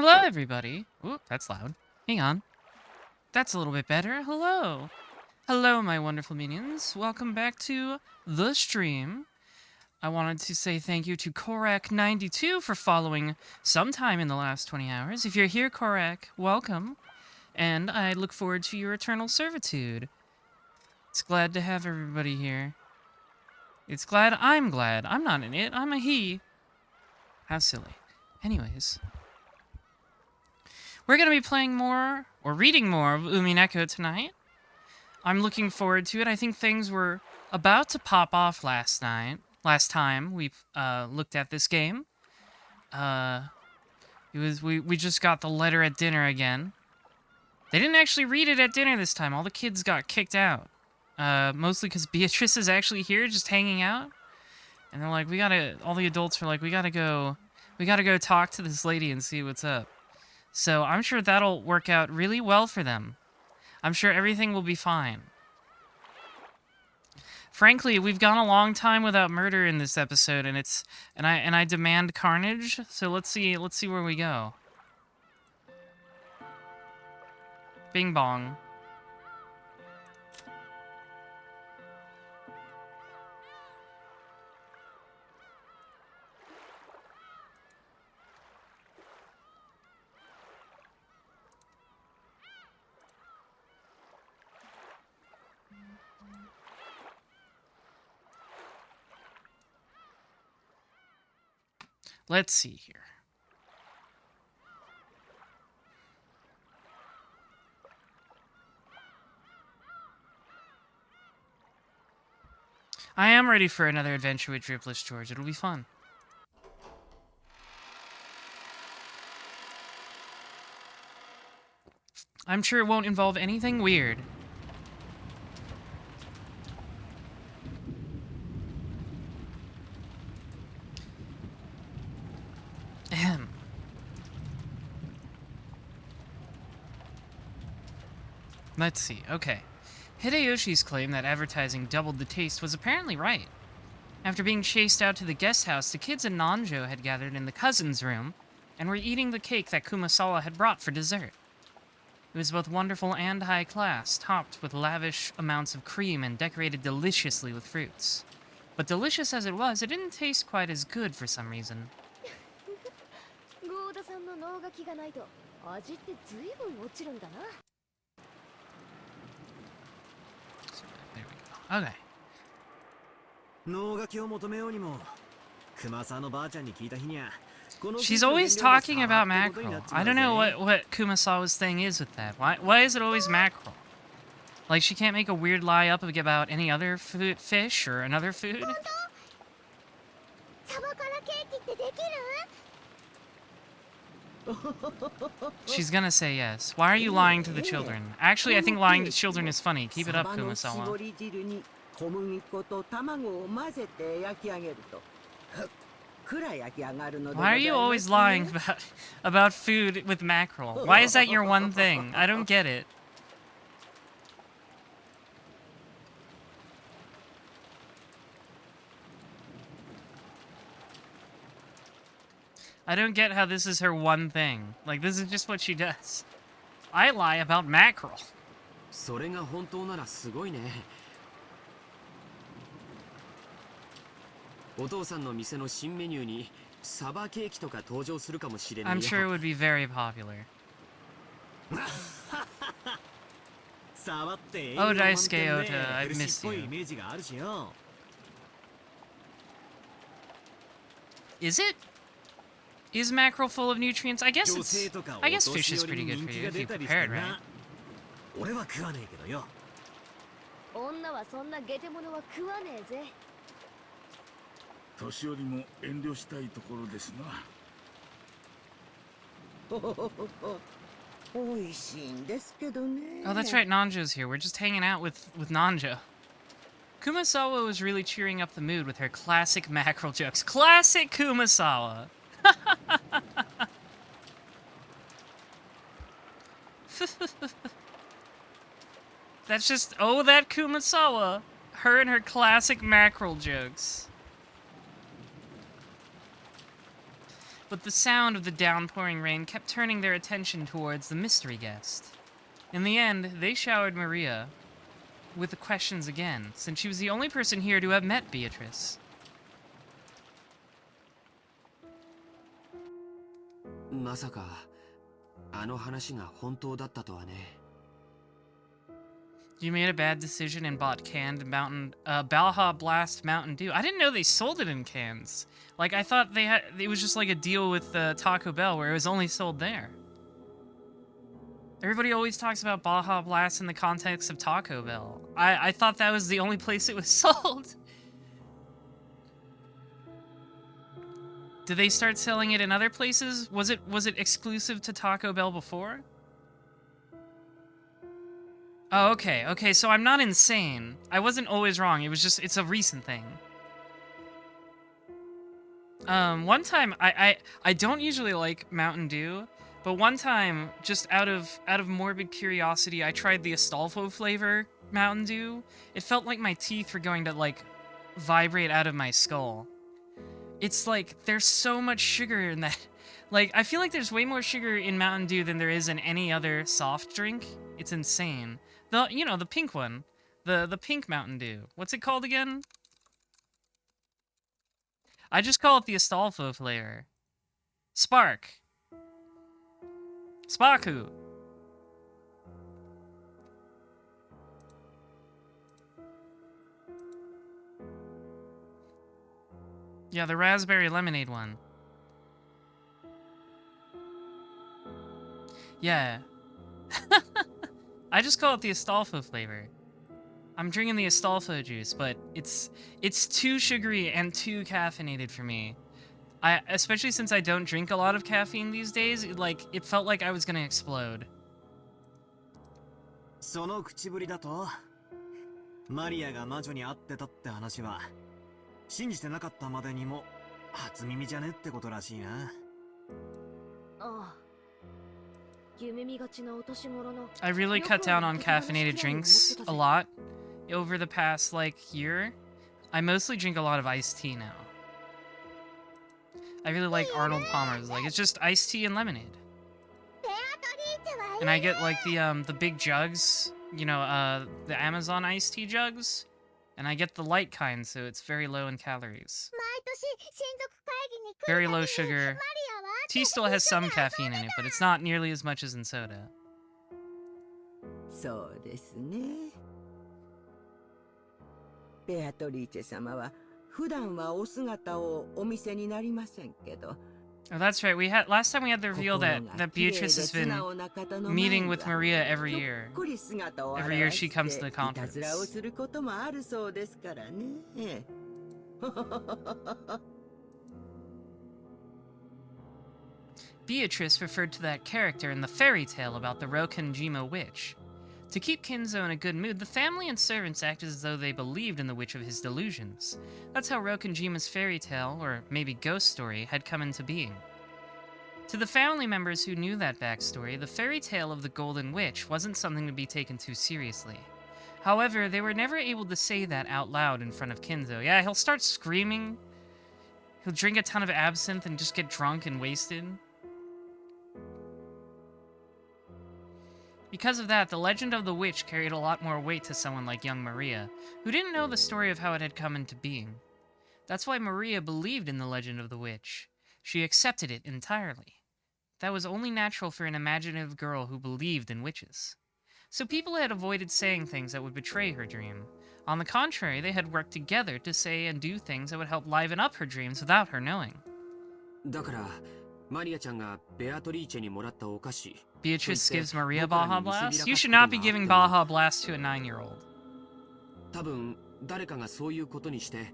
Hello, everybody. Ooh, that's loud. Hang on. That's a little bit better. Hello. Hello, my wonderful minions. Welcome back to the stream. I wanted to say thank you to Korak92 for following sometime in the last 20 hours. If you're here, Korak, welcome. And I look forward to your eternal servitude. It's glad to have everybody here. It's glad I'm glad. I'm not an it, I'm a he. How silly. Anyways. We're going to be playing more, or reading more, of Umineko tonight. I'm looking forward to it. I think things were about to pop off last time we looked at this game. We just got the letter at dinner again. They didn't actually read it at dinner this time. All the kids got kicked out. Mostly because Beatrice is actually here, just hanging out. And they're like, all the adults were like, we gotta go talk to this lady and see what's up. So I'm sure that'll work out really well for them. I'm sure everything will be fine. Frankly, we've gone a long time without murder in this episode, and I demand carnage. So let's see where we go. Bing bong. Let's see here. I am ready for another adventure with Dripless George. It'll be fun. I'm sure it won't involve anything weird. Ahem. Let's see. Okay. Hideyoshi's claim that advertising doubled the taste was apparently right. After being chased out to the guest house, the kids and Nanjo had gathered in the cousin's room and were eating the cake that Kumasawa had brought for dessert. It was both wonderful and high class, topped with lavish amounts of cream and decorated deliciously with fruits. But delicious as it was, it didn't taste quite as good for some reason. There we go. Okay. She's always talking about mackerel. I don't know what Kumasawa's thing is with that. Why is it always mackerel? Like, she can't make a weird lie up about any other fish or another food? She's gonna say yes. Why are you lying to the children? Actually, I think lying to children is funny. Keep it up, Kumasawa. Why are you always lying about food with mackerel? Why is that your one thing? I don't get it. I don't get how this is her one thing. Like, this is just what she does. I lie about mackerel. I'm sure it would be very popular. Oh, Daisuke Ota, I've missed you. Is it? Is mackerel full of nutrients? I guess fish is pretty good for you if you prepare it right. Oh, that's right, Nanjo's here. We're just hanging out with Nanjo. Kumasawa was really cheering up the mood with her classic mackerel jokes. Classic Kumasawa! That's just, oh, that Kumasawa. Her and her classic mackerel jokes. but the sound of the downpouring rain kept turning their attention towards the mystery guest. In the end, they showered Maria with the questions again, since she was the only person here to have met Beatrice. You made a bad decision and bought canned Baja Blast Mountain Dew. I didn't know they sold it in cans. Like, I thought it was just like a deal with Taco Bell where it was only sold there. Everybody always talks about Baja Blast in the context of Taco Bell. I thought that was the only place it was sold. Did they start selling it in other places? Was it exclusive to Taco Bell before? Oh, okay. Okay, so I'm not insane. I wasn't always wrong. It was just, it's a recent thing. One time, I don't usually like Mountain Dew, but one time, just out of morbid curiosity, I tried the Astolfo flavor Mountain Dew. It felt like my teeth were going to, like, vibrate out of my skull. It's like, there's so much sugar in that. Like, I feel like there's way more sugar in Mountain Dew than there is in any other soft drink. It's insane. The pink one. The pink Mountain Dew. What's it called again? I just call it the Astolfo flavor. Spark. Sparku. Yeah, the raspberry lemonade one. Yeah. I just call it the Astolfo flavor. I'm drinking the Astolfo juice, but it's too sugary and too caffeinated for me. Especially since I don't drink a lot of caffeine these days, it felt like I was gonna explode. その口ぶりだと、マリアが魔女に会ってたって話は、信じてなかったまでにも初耳じゃねってことらしいな。ああ。I really cut down on caffeinated drinks a lot over the past, year. I mostly drink a lot of iced tea now. I really like Arnold Palmer's. It's just iced tea and lemonade. And I get, the big jugs, the Amazon iced tea jugs. And I get the light kind, so it's very low in calories. Very low sugar. Tea still has some caffeine in it, but it's not nearly as much as in soda. そうですね。ベアトリーチェ様は普段はお姿をお見せになりませんけど。Oh, that's right. Last time we had the reveal that Beatrice has been meeting with Maria every year. Every year she comes to the conference. Beatrice referred to that character in the fairy tale about the Rokanjima witch. To keep Kinzo in a good mood, the family and servants acted as though they believed in the witch of his delusions. That's how Rokanjima's fairy tale, or maybe ghost story, had come into being. To the family members who knew that backstory, the fairy tale of the Golden Witch wasn't something to be taken too seriously. However, they were never able to say that out loud in front of Kinzo. Yeah, he'll start screaming. He'll drink a ton of absinthe and just get drunk and wasted. Because of that, the legend of the witch carried a lot more weight to someone like young Maria, who didn't know the story of how it had come into being. That's why Maria believed in the legend of the witch. She accepted it entirely. That was only natural for an imaginative girl who believed in witches. So people had avoided saying things that would betray her dream. On the contrary, they had worked together to say and do things that would help liven up her dreams without her knowing. Beatrice gives Maria Baja Blast? You should not be giving Baja Blast to a 9-year-old. 多分誰かがそういうことにして、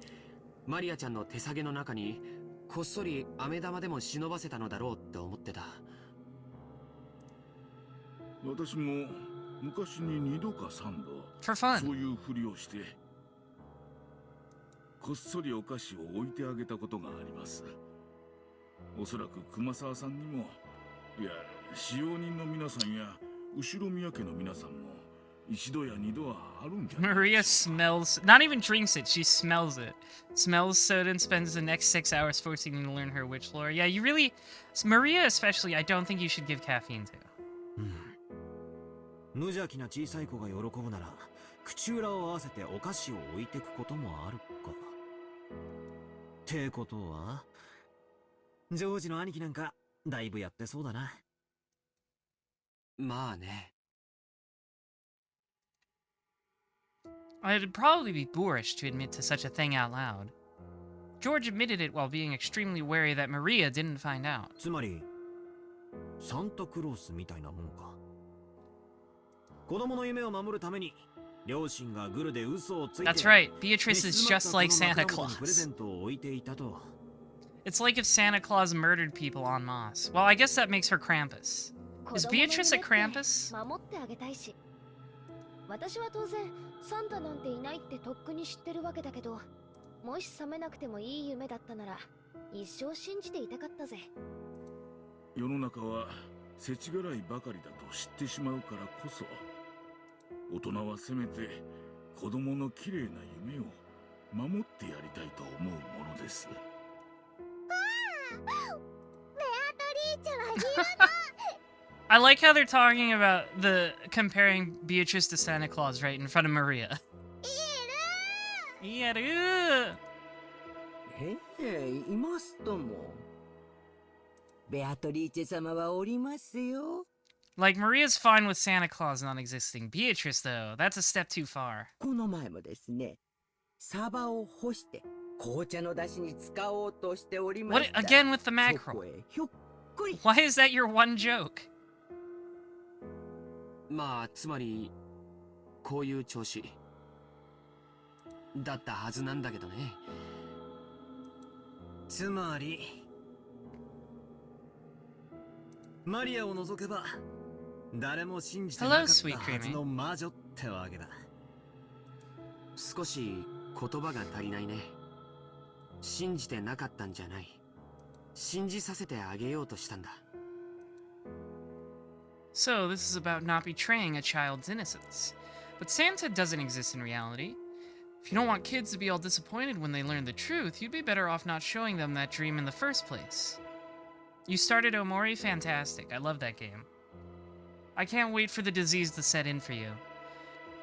マリアちゃんの手提げの中にこっそり飴玉でも忍ばせたのだろうって思ってた。私も昔に2度か3度 For fun. そういうふりをしてこっそりお菓子を置いてあげたことがあります。おそらく熊沢さんにも、いや使用人の皆さんや後宮家の皆さんも一度や二度はあるんじゃない Maria でしょうか。 smells, not even drinks it, she smells it. Smells soda and spends the next 6 hours forcing you to learn her witch lore. Yeah, you really, Maria especially, I don't think you should give caffeine to. 無邪気な小さい子が喜ぶなら口裏を合わせてお菓子を置いてくこともあるか。ってことはジョージの兄貴なんかだいぶやってそうだな。まあね。It'd probably be boorish to admit to such a thing out loud. George admitted it while being extremely wary that Maria didn't find out. つまりサンタクロースみたいなもんか。子供の夢を守るために両親がグルで嘘をついて That's right, Beatrice is just like Santa プレゼ Claus. ントを置いていたと。 It's like if Santa Claus murdered people en masse. Well, I guess that makes her Krampus. Is Beatrice a Krampus? 守ってあげたいし。私は当然サンタなんていないってとっくに知ってるわけだけど、もし覚めなくてもいい夢だったなら一生信じていたかったぜ。世の中は世知辛いばかりだと知ってしまうからこそ、大人はせめて子供の綺麗な夢を守ってやりたいと思うものです。 I like how they're talking about comparing Beatrice to Santa Claus right in front of Maria. Ieru! いますとも。ベアトリーチェ様はおりますよ。 Like, Maria's fine with Santa Claus not existing. Beatrice, though, that's a step too far. この前もですね、サバを干して紅茶の出汁に使おうとしておりま What した。 again with the そ mackerel? こへひょっこり。 Why is that your one joke? まあつまりこういう調子だったはずなんだけどね。つまりマリアを除けば誰も信じてなかった Hello, sweet はずの魔女ってわけだ。少し言葉が足りないね。信じてなかったんじゃない。信じさせてあげようとしたんだ。 So, this is about not betraying a child's innocence. But Santa doesn't exist in reality. If you don't want kids to be all disappointed when they learn the truth, you'd be better off not showing them that dream in the first place. You started Omori? Fantastic. I love that game. I can't wait for the disease to set in for you.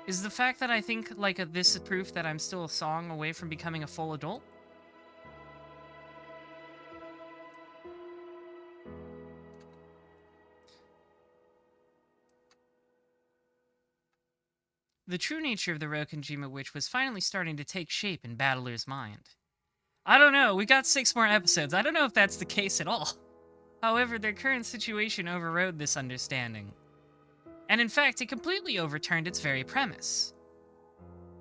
Is the fact that I think this is proof that I'm still a song away from becoming a full adult? The true nature of the Rokenjima Witch was finally starting to take shape in Battler's mind. I don't know, we got 6 more episodes. I don't know if that's the case at all. However, their current situation overrode this understanding. And in fact, it completely overturned its very premise.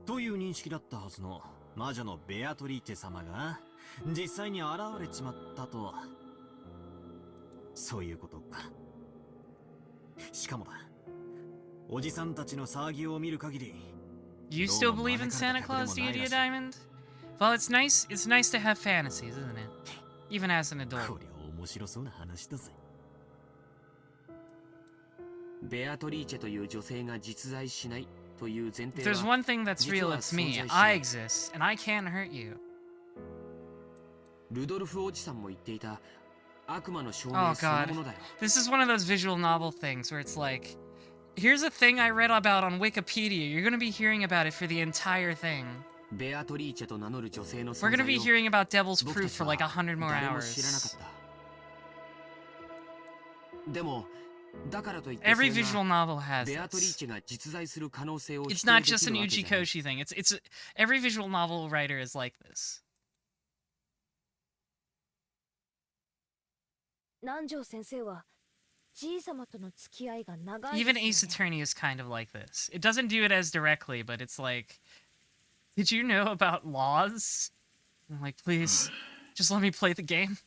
という認識だったはずの魔女のベアトリーチェ様が実際に現れちまったとは。そういうことか。しかもだ。おじさんたちの騒ぎを見る限り。You still believe in Santa Claus, Deity of Diamond? Well, it's nice to have fantasies, isn't it? Even as an adult. こりゃ面白そうな話だぜ。ベアトリーチェという女性が実在しないという前 If 提 there's は one thing that's real, it's me. I exist, and I can't hurt you. ルドルフおじさんも言っていた悪魔の証 Oh 明その god. ものだよ。 This is one of those visual novel things where it's like, here's a thing I read about on Wikipedia. You're gonna be hearing about it for the entire thing. ベアトリーチェと名乗る女性の We're 存 gonna be 在を hearing about Devil's 僕た Proof ち for は like 100 more 誰も知らなかっ hours. た。でもだからといって Every それ visual が novel has ベアトリー this. チェが実在する可能性を It's 否定 not でき just an るわけじゃない。 Ujikoshi thing. It's every visual novel writer is like this. 南條先生はじい様との付き合いが長い Even ですよ Ace ね。 Attorney is kind of like this. It doesn't do it as directly, but it's like, did you know about laws? I'm like, please, just let me play the game.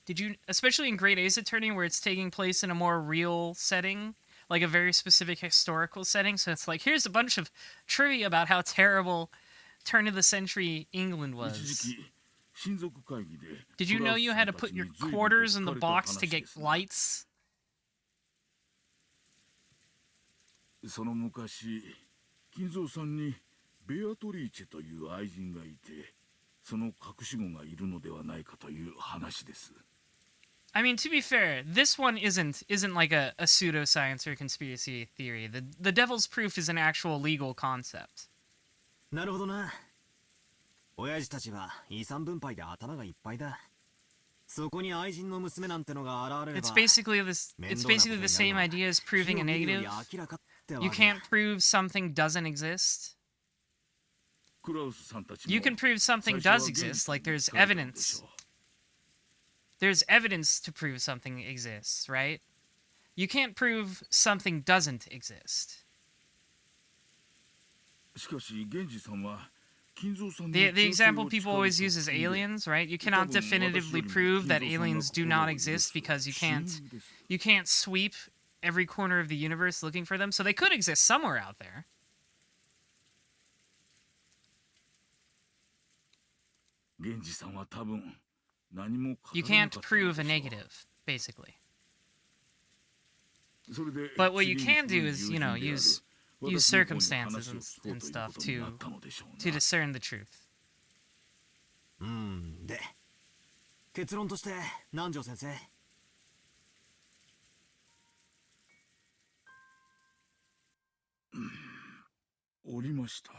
Did you, especially in Great Ace Attorney, where it's taking place in a more real setting, like a very specific historical setting, so it's like, here's a bunch of trivia about how terrible turn of the century England 一 was. 時期親族会議で Did you know you had to put your quarters in the box to get lights? その昔、金蔵さんにベアトリーチェという愛人がいて、その隠し子がいるのではないかという話です。I mean, to be fair, this one isn't like a pseudoscience or conspiracy theory. The devil's proof is an actual legal concept. なるほどな。親父たちは遺産分配で頭がいっぱいだ。そこに愛人の娘なんてのが現れれば It's basically the same idea as proving a negative. You can't prove something doesn't exist. クラウスさんたちも You can prove something does exist, like there's evidence. There's evidence to prove something exists, right? You can't prove something doesn't exist. しかし源氏さんは金蔵さんに The example 強制 people を always 誓う use is と聞いて aliens, right? You cannot definitively prove that aliens do not exist because you can't sweep every corner of the universe looking for them. So they could exist somewhere out there. 源氏さんは多分何も語 You らな can't かったの prove で a しょう。 negative, basically. それで But what you 次 can に do is, 友 you know, 人である use 私の方に circumstances 話を聞こう and という stuff ことになったのでしょうな。 to discern the truth. で、結論として南條先生。おりました。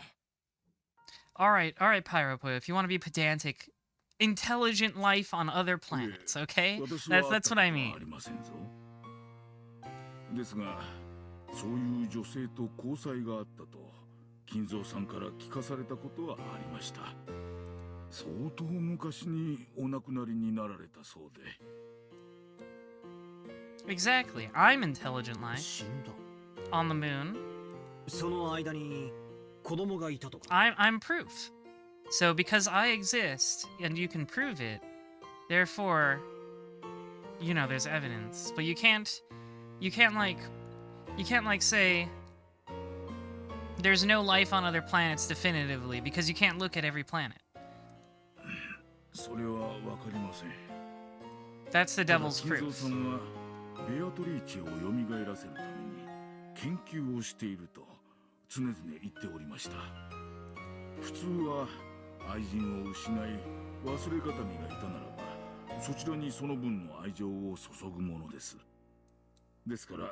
All right, Pyropo. If you want to be pedantic, intelligent life on other planets, okay? 私は That's what I 会ったことは mean. ありませんぞ。ですが、そういう女性と交際があったと金蔵さんから聞かされたことはありました。相当昔にお亡くなりになられたそうで。 Exactly. I'm intelligent life 死んだ。 on the moon. その間に子供がいたとか。 I'm proof. So because I exist and you can prove it, therefore, you know, there's evidence. But you can't say there's no life on other planets definitively because you can't look at every planet. それはわかりません。 That's the ただ devil's 金蔵 proof. さんはベアトリーチェを蘇らせるために研究をしていると常々言っておりました。普通は愛人を失い忘れがたみがいたならばそちらにその分の愛情を注ぐものです。ですから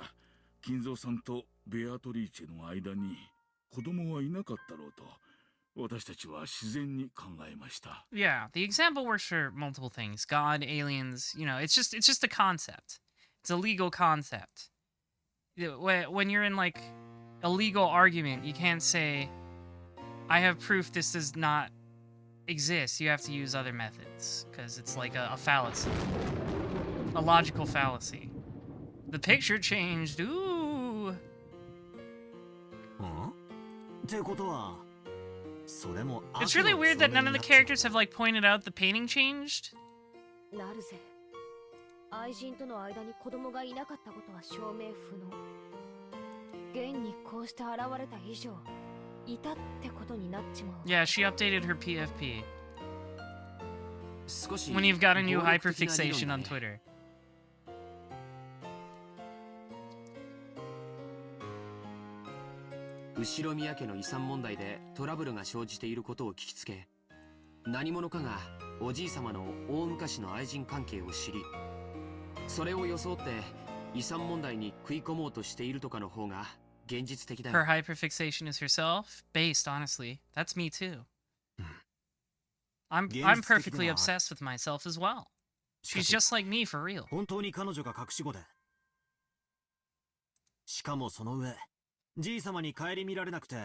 金蔵さんとベアトリーチェの間に子供はいなかったろうと私たちは自然に考えました。 Yeah, the example works for multiple things. God, aliens, you know, it's just a concept. It's a legal concept. When you're in like a legal argument, you can't say I have proof this does not exist. You have to use other methods because it's like a fallacy. A logical fallacy. The picture changed. Ooh. ってことは、それも It's really weird that none of the characters have like pointed out the painting changed. なるぜ。愛人との間に子供がいなかったことは証明不能。現にこうして現れた以上、いたってことになっちまう。 Yeah, she updated her PFP 少し when you've got a new 暴力的な理論 hyperfixation だ on ね Twitter. 後宮家の遺産問題でトラブルが生じていることを聞きつけ、何者かがおじい様の大昔の愛人関係を知り、それを装って遺産問題に食い込もうとしているとかの方が現実的だ Her よ。 hyperfixation is herself? Based, honestly. That's me too. I'm 現実的で I'm は perfectly obsessed with myself as well. しか She's し just like me for real. 本当に彼女が隠し子で。しかもその上、じい様に顧みられなくて、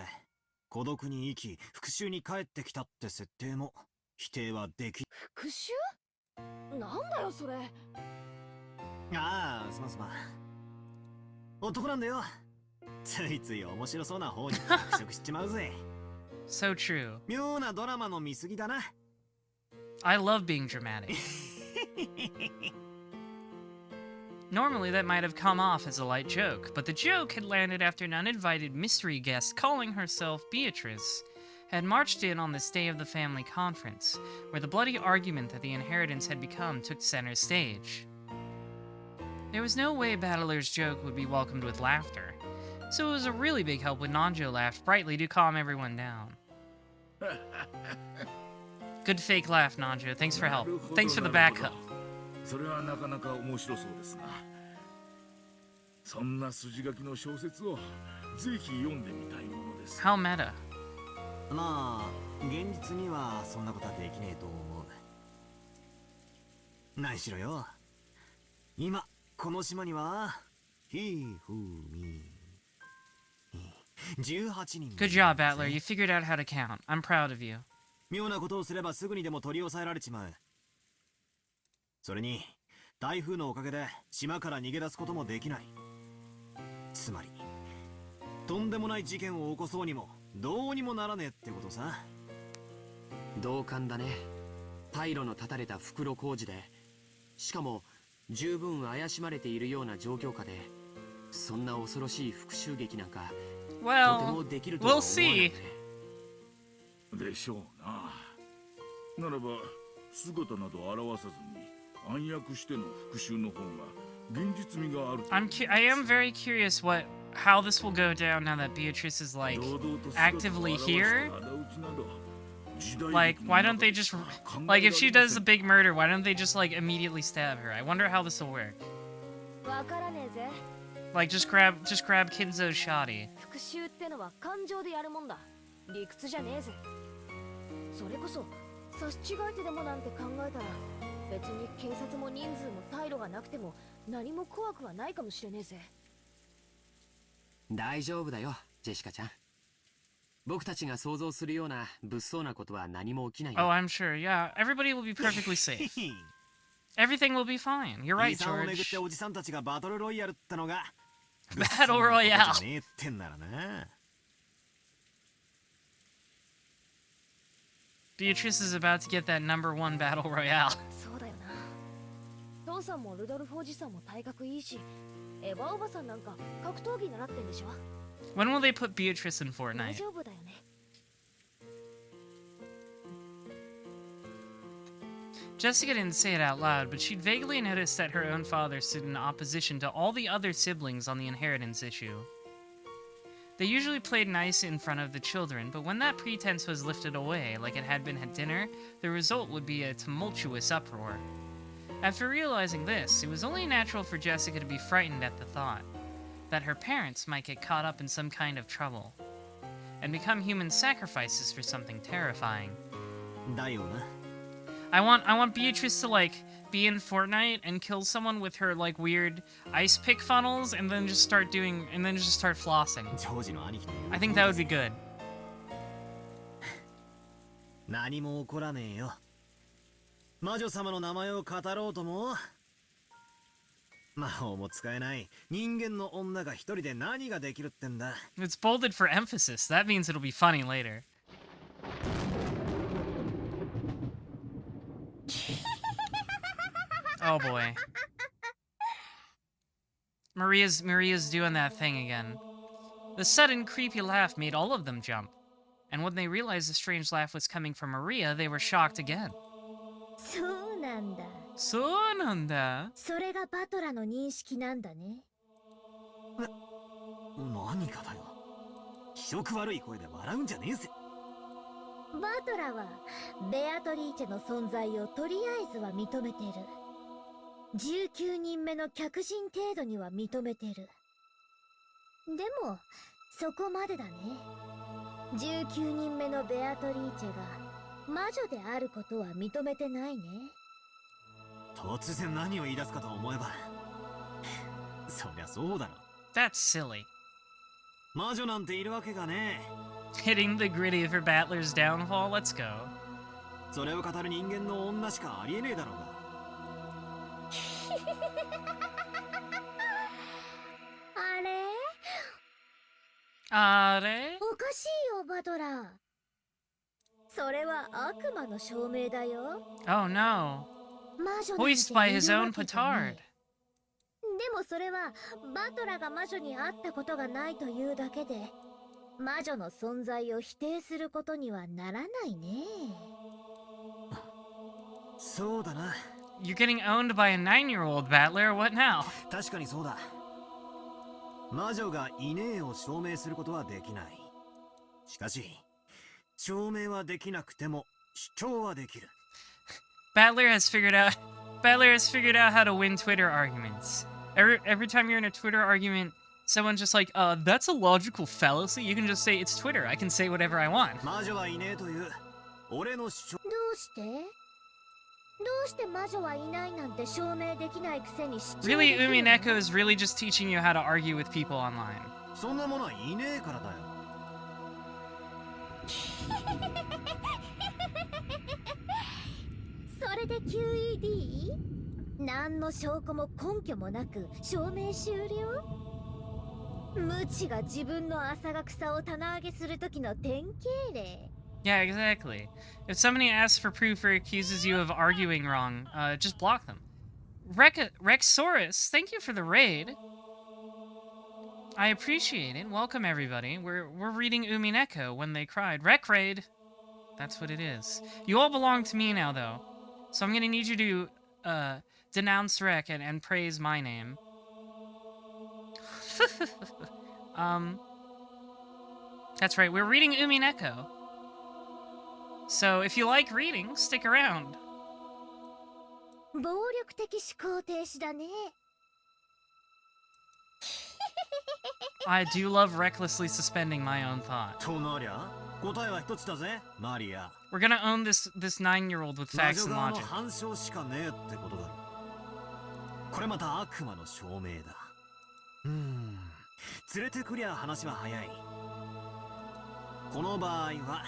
孤独に生き、復讐に帰ってきたって設定も否定はでき。復讐？なんだよそれ。ああ、すまんすまん。男なんだよ。ついつい面白そうな方に脚色しちまうぜ。So true. 妙なドラマの見過ぎだな。I love being dramatic. Normally, that might have come off as a light joke, but the joke had landed after an uninvited mystery guest calling herself Beatrice had marched in on this day of the family conference, where the bloody argument that the inheritance had become took center stage. There was no way Battler's joke would be welcomed with laughter, So it was a really big help when Nanjo laughed brightly to calm everyone down. Good fake laugh, Nanjo. Thanks for help. Thanks for the backup. それはなかなか面白そうですな。そんな筋書きの小説をぜひ読んでみたいものです。 How meta. まあ現実にはそんなことはできねえと思う。何しろよ、今この島にはひふみ18人。 Good job, Battler. You figured out how to count. I'm proud of you. 妙なことをすればすぐにでも取り押さえられちまう。それに台風のおかげで島から逃げ出すこともできない。つまりとんでもない事件を起こそうにもどうにもならねえってことさ。同感だね。退路の断たれた袋小路で、しかも十分怪しまれているような状況下で、そんな恐ろしい復讐劇なんかとて Well, もできるとは思 we'll わない see. ね。でしょうな。ならば姿など表さずに暗躍しての復讐の方が現実味があると。 I am very curious how this will go down now that Beatrice is like actively here. Like, why don't they just like if she does a big murder, why don't they just like immediately stab her? I wonder how this will work. わからねえぜ。 Like just grab Kinzo's shoddy. 復讐ってのは感情でやるもんだ。理屈じゃねえぜ。それこそ差し違えてでもなんて考えたら、別に警察も人数も退路がなくても何も怖くはないかもしれねえぜ。大丈夫だよ、ジェシカちゃん。僕たちが想像するような物騒なことは何も起きないよ。 Oh, I'm sure. Yeah, everybody will be perfectly safe. Everything will be fine. You're right, 遺産をめぐって George. おじさんたちがバトルロイヤルってのが Battle Royale. じゃねえってんならな。 Beatrice is about to get that #1 battle royale. そうだよな。父さんもルドルフおじさんも体格いいし、エヴァおばさんなんか格闘技習ってんでしょ。 When will they put Beatrice in 大 Fortnite? 丈夫だよね。 Jessica didn't say it out loud, but she'd vaguely noticed that her own father stood in opposition to all the other siblings on the inheritance issue. They usually played nice in front of the children, but when that pretense was lifted away, like it had been at dinner, the result would be a tumultuous uproar. After realizing this, it was only natural for Jessica to be frightened at the thought that her parents might get caught up in some kind of trouble and become human sacrifices for something terrifying. だよな。 I want Beatrice to like be in Fortnite and kill someone with her like weird ice pick funnels and then just start flossing. ジョージの兄貴の言う I think that would be good. 何も起こらねえよ。魔女様の名前を語ろうとも魔法も使えない人間の女が一人で何ができるってんだ。 It's bolded for emphasis. That means it'll be funny later. Oh boy. Maria's doing that thing again. The sudden creepy laugh made all of them jump. And when they realized the strange laugh was coming from Maria, they were shocked again. そうなんだ。そうなんだ。それがバトラの認識なんだね。何かだよ。気色悪い声で笑うんじゃねえぜ。バトラはベアトリーチェの存在をとりあえずは認めてる。19人目の客人程度には認めてる。でもそこまでだね。19人目のベアトリーチェが魔女であることは認めてないね。突然何を言い出すかと思えばそりゃそうだろ。 That's silly. 魔女なんているわけがね Hitting the gritty for Battler's downfall. Let's go. え。それを語る人間の女しかありえねえだろうが。あれあれ？おかしいよバトラー。それは悪魔の証明だよ。 Oh no. 魔女なんて Voiced by his いる own わけじゃない petard. でもそれはバトラが魔女に会ったことがないというだけで魔女の存在を否定することにはならないね。そうだな。 You're getting owned by a 9-year-old, Battler. What now? 確かにそうだ。魔女がいねえを証明することはできない。しかし、証明はできなくても主張はできる。Battler has figured out how to win Twitter arguments. Every time you're in a Twitter argument, someone's just like, that's a logical fallacy. You can just say it's Twitter. I can say whatever I want. 魔女はいねえという俺の主張。どうして魔女はいないなんて証明できないくせに主張できるの？ Really, Umineko is really just teaching you how to argue with people online. そんなものはいねえからだよ。それで QED？ 何の証拠も根拠もなく証明終了？無知が自分の浅が草を棚上げする時の典型例。Yeah, exactly. If somebody asks for proof or accuses you of arguing wrong, just block them. Rexsaurus, thank you for the raid. I appreciate it. Welcome, everybody. We're reading Umineko when they cried. Rec raid. That's what it is. You all belong to me now, though. So I'm gonna need you to denounce Rec and praise my name. That's right. We're reading Umineko. So if you like reading, stick around. 暴力的思考停止だね。I do love recklessly suspending my own thought. となりゃ、答えは一つだぜ、マリア。We're gonna own this 9-year-old with 魔 facts 女 and 側の logic. 反証しかねえってことだろ。これまた悪魔の証明だ。連れてくりゃ話は早い。この場合は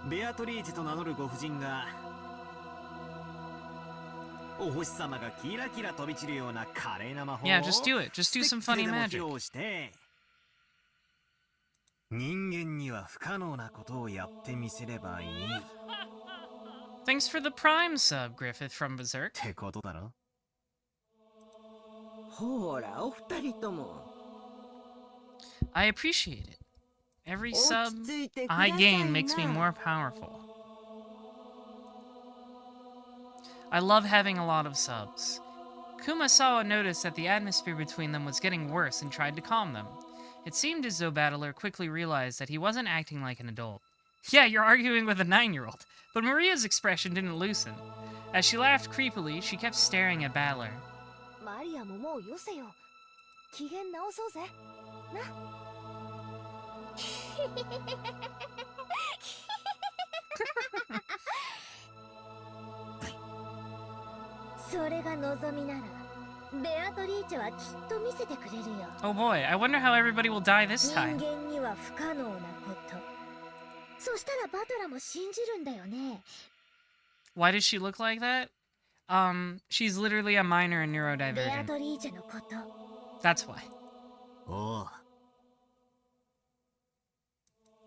ベアトリーチェと名乗るご婦人がお星様がキラキラ飛び散るような華麗な魔法を Yeah, just do it. Just do some funny ステッキででも magic. 披露して人間には不可能なことをやってみせればいい Thanks for the Prime sub, Griffith from Berserk. ってことだろ。ほら、お二人とも。 I appreciate it. Every 落 sub ち着いてくださ I い gain makes me な。 more powerful. I love having a lot of subs. Kumasawa noticed that the atmosphere between them was getting worse and tried to calm them. It seemed as though Battler quickly realized that he wasn't acting like an adult. Yeah, you're arguing with a 9-year-old. But Maria's expression didn't loosen. As she laughed creepily, she kept staring at Battler. マリアももうよせよ。機嫌直そうぜ。な。それが望みなら、ベアトリーチェはきっと見せてくれるよ。Oh boy, I wonder how everybody will die this 人 time. 間には不可能なこと。そしたらバトラも信じるんだよね。Why does she look like that? She's literally a minor in ベア neurodivergent. トリーチェのこと。That's why. おう。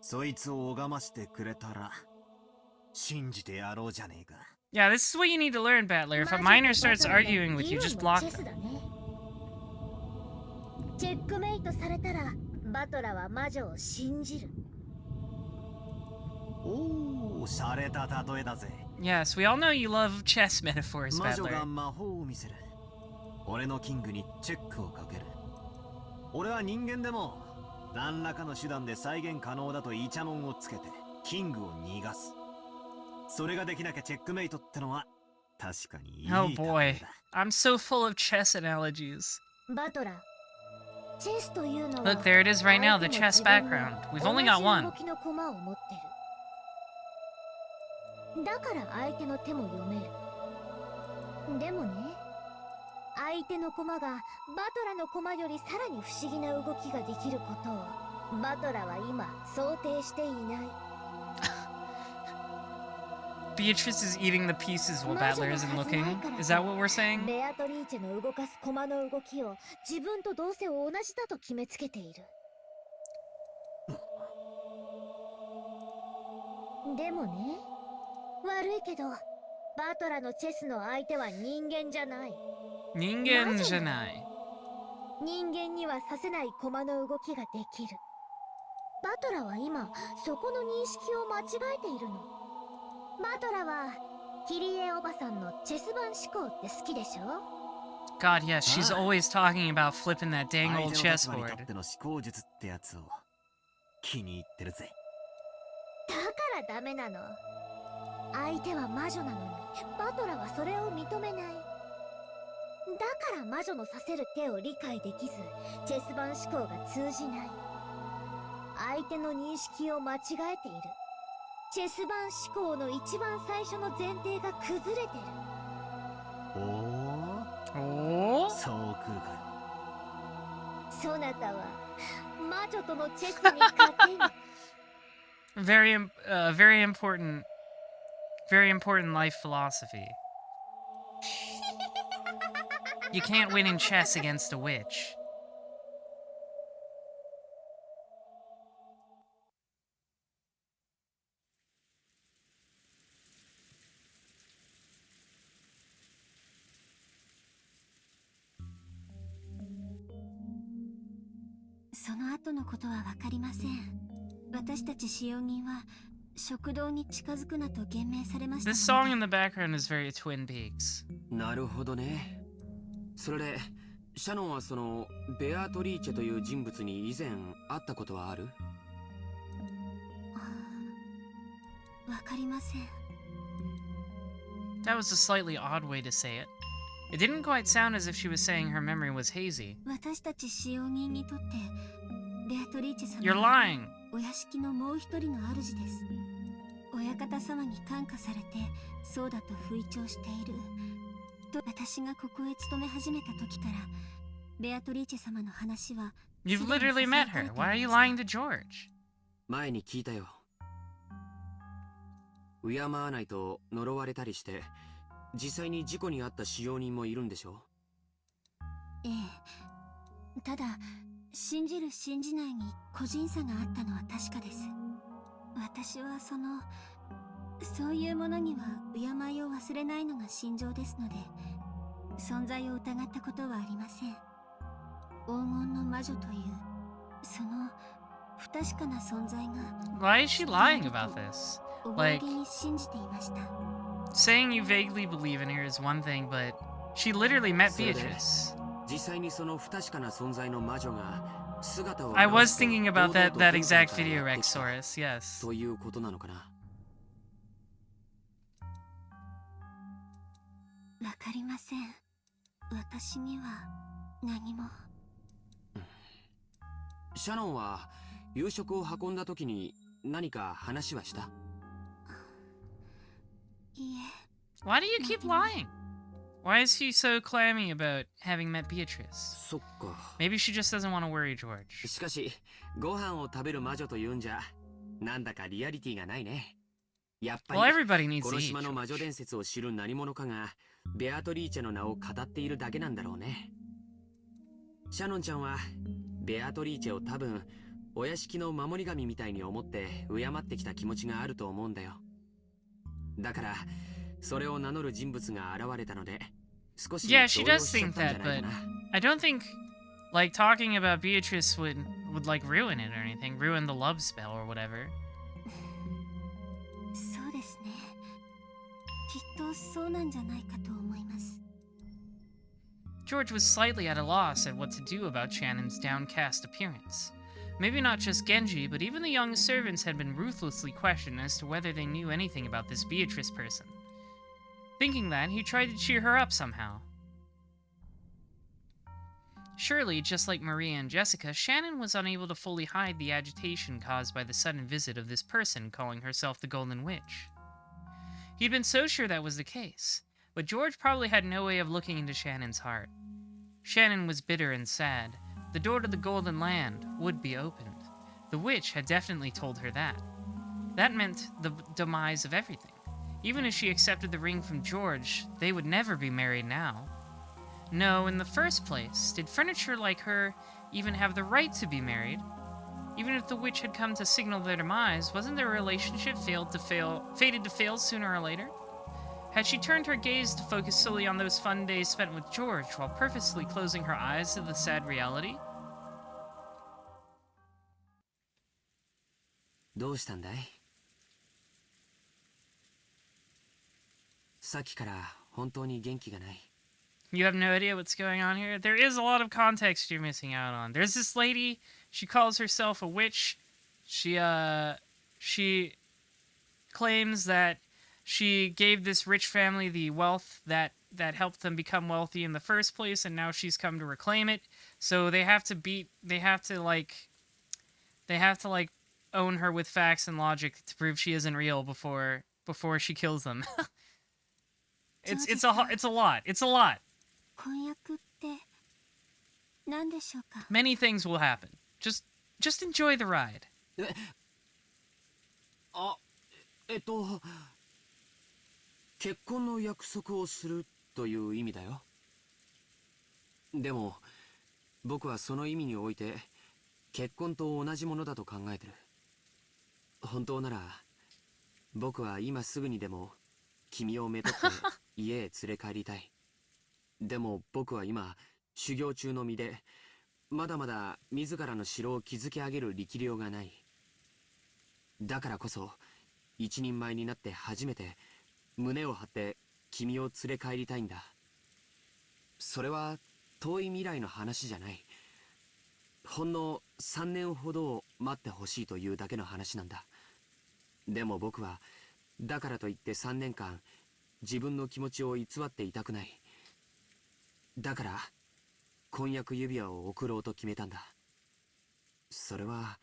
そいつを拝ましてくれたら信じてやろうじゃねえか。Yeah, this is what you need to learn, Battler. If a minor starts arguing with you, just block チェス them. だね。チェックメイトされたらバトラは魔女を信じる。おお、洒落た例えだぜ。 Yes, we all know you love chess metaphors, 魔女が Battler. 魔法を見せる。俺のキングにチェックをかける。俺は人間でも何らかの手段で再現可能だとイチャモンをつけてキングを逃がす。それができなきゃチェックメイトってのは確かにいい Oh 例 boy. えだ。 I'm so full of chess analogies. バトラ、チェスというのは Look, there it is right now, the chess background. We've only got 同 one. じ動きの駒を持ってる。だから相手の手も読める。でもね、相手の駒がバトラの駒よりさらに不思議な動きができることをバトラは今想定していない。 Beatrice is eating the pieces while Battler isn't looking. Is that what we're saying? ベアトリーチェの動かす駒の動きを自分とどうせ同じだと決めつけている。でもね、悪いけどバトラのチェスの相手は人間じゃない。 Ningen janai. 人間にはさせない駒の動きができる。バトラは今そこの認識を間違えているの。バトラはキリエおばさんのチェス盤思考って好きでしょ？ God, yes, she's Ah. always talking about flipping that dang 相 old 手の立場に立 chessboard. っての思考術ってやつを気に入ってるぜ。だからダメなの。相手は魔女なのにバトラはそれを認めない。だから魔女のさせる手を理解できず、チェス盤思考が通じない。相手の認識を間違えている。チェス盤思考の一番最初の前提が崩れてる。おおお、そう食うかよ。そなたは魔女とのチェスに勝てぬ。very important life philosophy. You can't win in chess against a witch. This song in the background is very Twin Peaks. なるほどね。それでシャノンはそのベアトリーチェという人物に以前会ったことはある？わかりません。 That was a slightly odd way to say it. It didn't quite sound as if she was saying her memory was hazy. 私たち使用人にとってベアトリーチェ You're 様は lying. お屋敷のもう一人の主です。親方様に感化されてそうだと吹聴していると、私がここへ勤め始めた時からベアトリーチェ様の話は You've literally met her. Why are you lying to George? 前に聞いたよ。敬わないと呪われたりして、実際に事故に遭った使用人もいるんでしょ？ええ。ただ信じる信じないに個人差があったのは確かです。私はそういうものには敬いを忘れないのが信条ですので、存在を疑ったことはありません。黄金の魔女というその不確かな存在が Why is she lying about this? 覚えげに信じていました。 Saying you vaguely believe in her is one thing, but she literally met それで Beatrice. 実際にその不確かな存在の魔女が姿を I 現 was して thinking about 堂々 that と that 玄 exact 関から video, やってきた Rexsaurus, yes. ということなのかな。わかりません。私には何も。シャノンは夕食を運んだ時に何か話はした？いいえ。 Why do you keep lying? Why is he so clammy about having met Beatrice? そっか。 Maybe she just doesn't want to worry George. しかしご飯を食べる魔女というんじゃなんだかリアリティがないね。やっぱ Well, り everybody needs こ to の eat. 島の魔女 George. 伝説を知る何者かがベアトリーチェの名を語っているだけなんだろうね。シャノンちゃんはベアトリーチェを多分お屋敷の守り神みたいに思って敬ってきた気持ちがあると思うんだよ。だからそれを名乗る人物が現れたので少し動 Yeah, 揺 she し does ちゃっ think たんじゃ that, ない but かな。 I don't think like talking about Beatrice would like ruin it or anything, ruin the love spell or whatever. そうですね。きっとそうなんじゃないかと思います。 George was slightly at a loss at what to do about Shannon's downcast appearance. Maybe not just Genji, but even the young servants had been ruthlessly questioned as to whether they knew anything about this Beatrice person. Thinking that, he tried to cheer her up somehow. Surely, just like Maria and Jessica, Shannon was unable to fully hide the agitation caused by the sudden visit of this person calling herself the Golden Witch. He'd been so sure that was the case, but George probably had no way of looking into Shannon's heart. Shannon was bitter and sad. The door to the Golden Land would be opened. The witch had definitely told her that. That meant the demise of everything. Even if she accepted the ring from George, they would never be married now. No, in the first place, did furniture like her even have the right to be married? Even if the witch had come to signal their demise, wasn't their relationship fated to fail sooner or later? Had she turned her gaze to focus solely on those fun days spent with George while purposely closing her eyes to the sad reality? どうしたんだい？さっきから本当に元気がない。You have no idea what's going on here? There is a lot of context you're missing out on. There's this lady, she calls herself a witch. She claims that she gave this rich family the wealth that helped them become wealthy in the first place, and now she's come to reclaim it. So they have to own her with facts and logic to prove she isn't real before she kills them. It's a lot. It's a lot. 婚約って何でしょうか？ Many things will happen. Just enjoy the ride. あ、結婚の約束をするという意味だよ。でも僕はその意味において結婚と同じものだと考えてる。本当なら僕は今すぐにでも君をめとって家へ連れ帰りたい。でも僕は今修行中の身でまだまだ自らの城を築き上げる力量がない。だからこそ一人前になって初めて胸を張って君を連れ帰りたいんだ。それは遠い未来の話じゃない。ほんの3年ほどを待ってほしいというだけの話なんだ。でも僕はだからといって3年間自分の気持ちを偽っていたくない。だから婚約指輪を贈ろうと決めたんだ。それは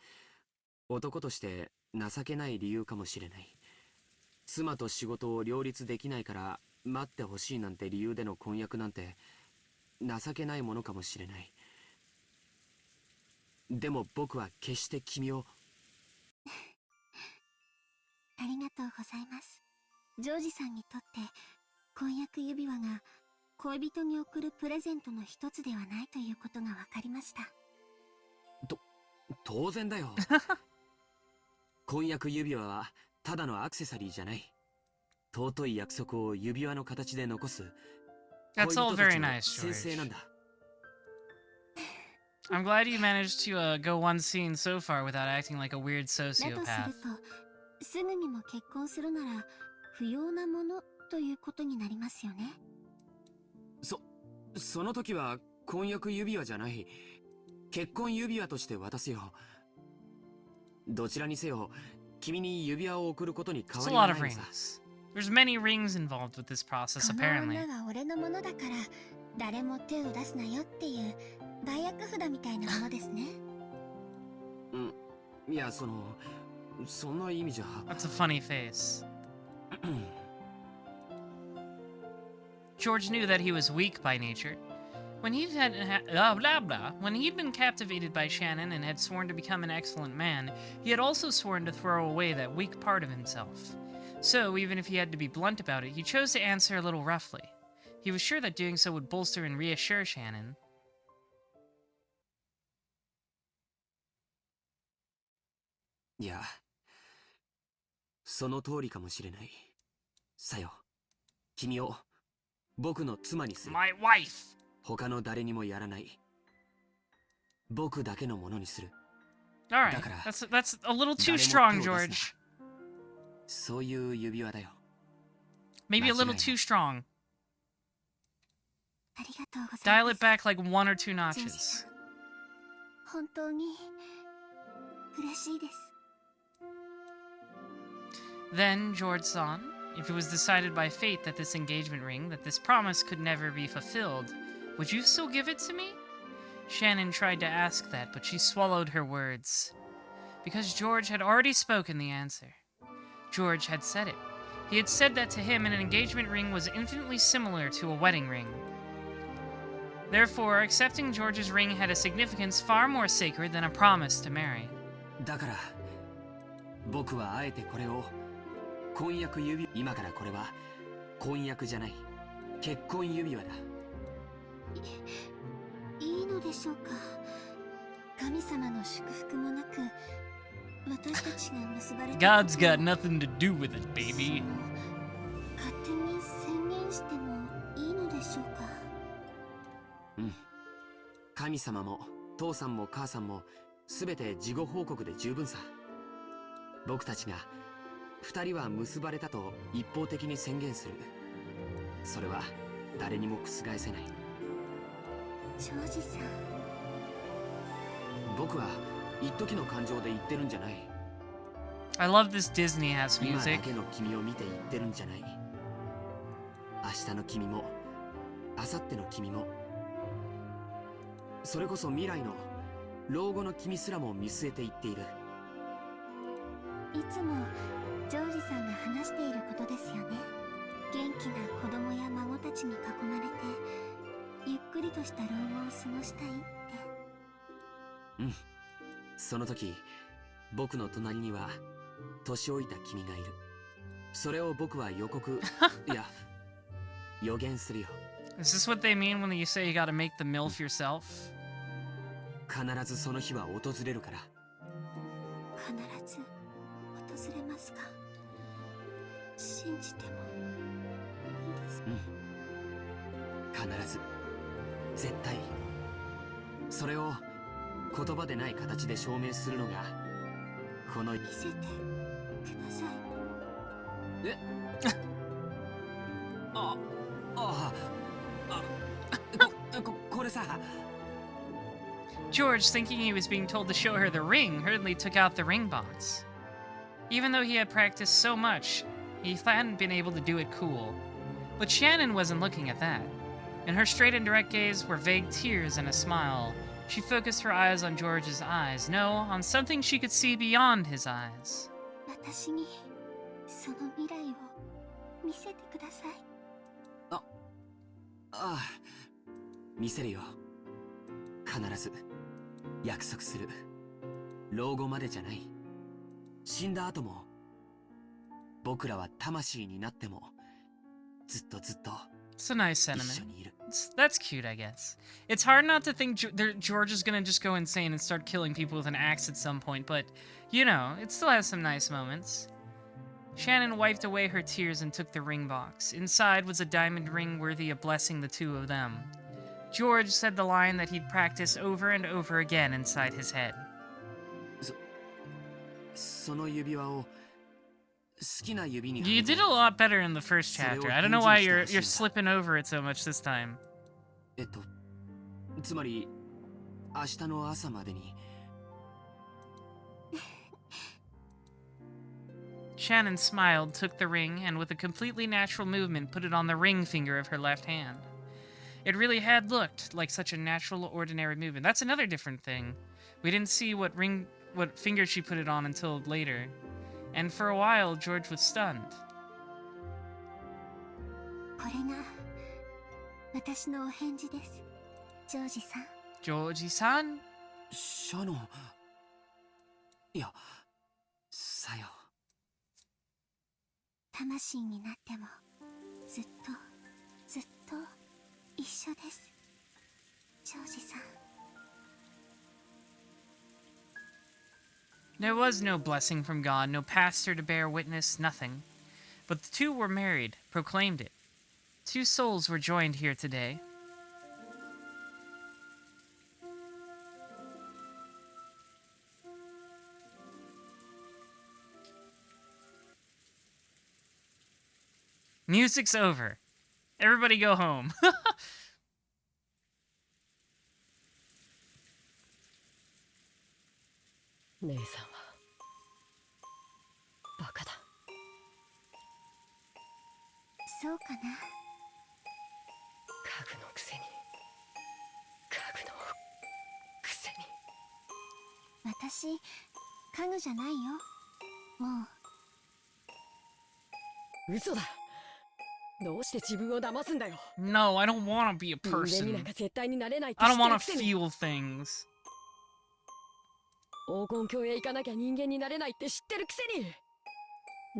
男として情けない理由かもしれない。妻と仕事を両立できないから待ってほしいなんて理由での婚約なんて情けないものかもしれない。でも僕は決して君をありがとうございます。ジョージさんにとって婚約指輪が恋人に贈るプレゼントの一つではないということが分かりました。当然だよ。婚約指輪はただのアクセサリーじゃない。尊い約束を指輪の形で残す That's all very nice, 先生なんだ。I'm glad you managed to go one scene so far without acting like a weird だとする sociopath. と、すぐにも結婚するなら不要なものということになりますよね。その時は婚約指輪じゃない。結婚指輪として渡すよ。どちらにせよ、君に指輪を贈ることに変 It's わ a り lot は of ないのさ。rings. There's many rings involved with this process, この apparently. 女は俺のものだから誰も手を出すなよっていう売約札みたいなものですね。いや、そんな意味じゃ。That's a funny face. George knew that he was weak by nature. When he'd been captivated by Shannon and had sworn to become an excellent man, he had also sworn to throw away that weak part of himself. So, even if he had to be blunt about it, he chose to answer a little roughly. He was sure that doing so would bolster and reassure Shannon. いや、その通りかもしれない。さよ、君を僕の妻にする。 My wife! 他の誰にもやらない。僕だけのものにする。 Alright, that's a little too strong, George. そういう指輪だよ。 Maybe a little too strong. ありがとうござい Dial ま it す。 back like 1 or 2ジョージ notches. さん、本当に嬉しいです。 Then, George-san, if it was decided by fate that this engagement ring, that this promise could never be fulfilled, would you still give it to me? Shannon tried to ask that, but she swallowed her words. Because George had already spoken the answer. George had said it. He had said that to him an engagement ring was infinitely similar to a wedding ring. Therefore, accepting George's ring had a significance far more sacred than a promise to marry. だから、僕はあえてこれを婚約指輪。今からこれは婚約じゃない。結婚指輪だ。いいのでしょうか。神様の祝福もなく、私たちが結ばれた。 God's got nothing to do with it, baby. 勝手に宣言してもいいのでしょうか。神様も父さんも母さんもすべて事後報告で十分さ。僕たちが二人は結ばれたと一方的に宣言する。それは誰にも覆せない。ジョージさん。僕は一時の感情で言ってるんじゃない。 I love this Disney house 今だ music. けの君を見て言ってるんじゃない。明日の君も明後日の君も、それこそ未来の老後の君すらも見据えて言っている。いつもジョージさんが話していることですよね。元気な子供や孫たちに囲まれてゆっくりとした老後を過ごしたいって。うん、その時僕の隣には年老いた君がいる。それを僕は予告いや予言するよ。 Is this what they mean when you say you gotta make the MILF yourself? 必ずその日は訪れるから。必ず訪れますか。信じてもいいですか。必ず、絶対。それを言葉でない形で証明するのがこの。見せてください。えああこれさ。George, thinking he was being told to show her the ring, hurriedly took out the ring box. Even though he had practiced so much, he hadn't been able to do it cool. But Shannon wasn't looking at that. In her straight and direct gaze were vague tears and a smile. She focused her eyes on George's eyes. No, on something she could see beyond his eyes. 私にその未来を見せてください。ああ、見せるよ。必ず約束する。老後までじゃない。死んだ後も僕らは魂になってもずっとずっと It's a nice 一 sentiment. 緒にいる。That's cute, I guess. It's hard not to think George is gonna just go insane and start killing people with an axe at some point, but, you know, it still has some nice moments. Shannon wiped away her tears and took the ring box. Inside was a diamond ring worthy of blessing the two of them. George said the line that he'd practiced over and over again inside his head. その指輪を好きな指に You did a lot better in the first chapter. I don't know why you're slipping over it so much this time. つまり明日の朝までに。Shannon smiled, took the ring, and with a completely natural movement put it on the ring finger of her left hand. It really had looked like such a natural, ordinary movement. That's another different thing. We didn't see what finger she put it on until later. And for a while, George was stunned. これが私のお返事です、ジョージさん。Georgie-san? シャノン。いや、さよ。魂になってもずっとずっと一緒です、ジョージさん。There was no blessing from God, no pastor to bear witness, nothing. But the two were married, proclaimed it. Two souls were joined here today. Music's over. Everybody go home. 姉さんはバカだ。そうかな。家具のくせに家具のくせに。私家具じゃないよ、もう。嘘だ。どうして自分を騙すんだよ。 No, I don't want to be a 人間にな person. んか絶対になれないって I 知 don't ってる want く to せに。 feel things. 黄金鏡へ行かなきゃ人間になれないって知ってるくせに。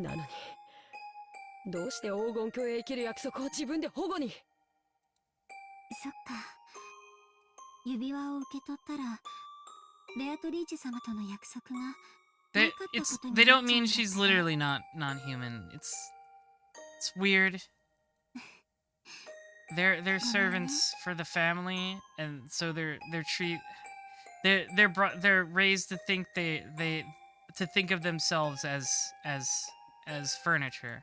なのにどうして黄金鏡へ生きる約束を自分で保護に。そっか。指輪を受け取ったらベアトリーチェ様との約束が They なかったことに they なっ don't ちゃうん mean だ she's ね。 literally not non-human. It's weird. They're servants for the family, and so they're raised to think to think of themselves as furniture.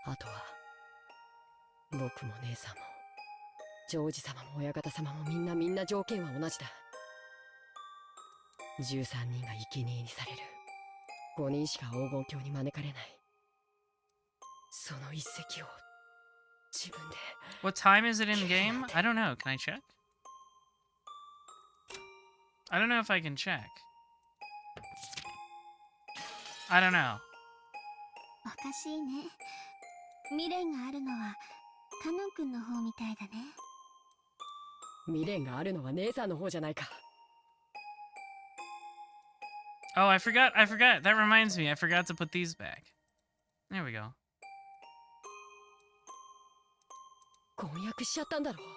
あとは僕も姉さんも長司様も親方様もみんな条件は同じだ。13人が生贄にされる。5人しか黄金鏡に招かれない。その一石を自分で。 What time is it in game? I don't know. Can I check? I don't know if I can check. I don't know. おかしいね。未練があるのはカノン君の方みたいだね。未練があるのは姉さんの方じゃないか。 Oh, I forgot. That reminds me. I forgot to put these back. There we go. 婚約しちゃったんだろう。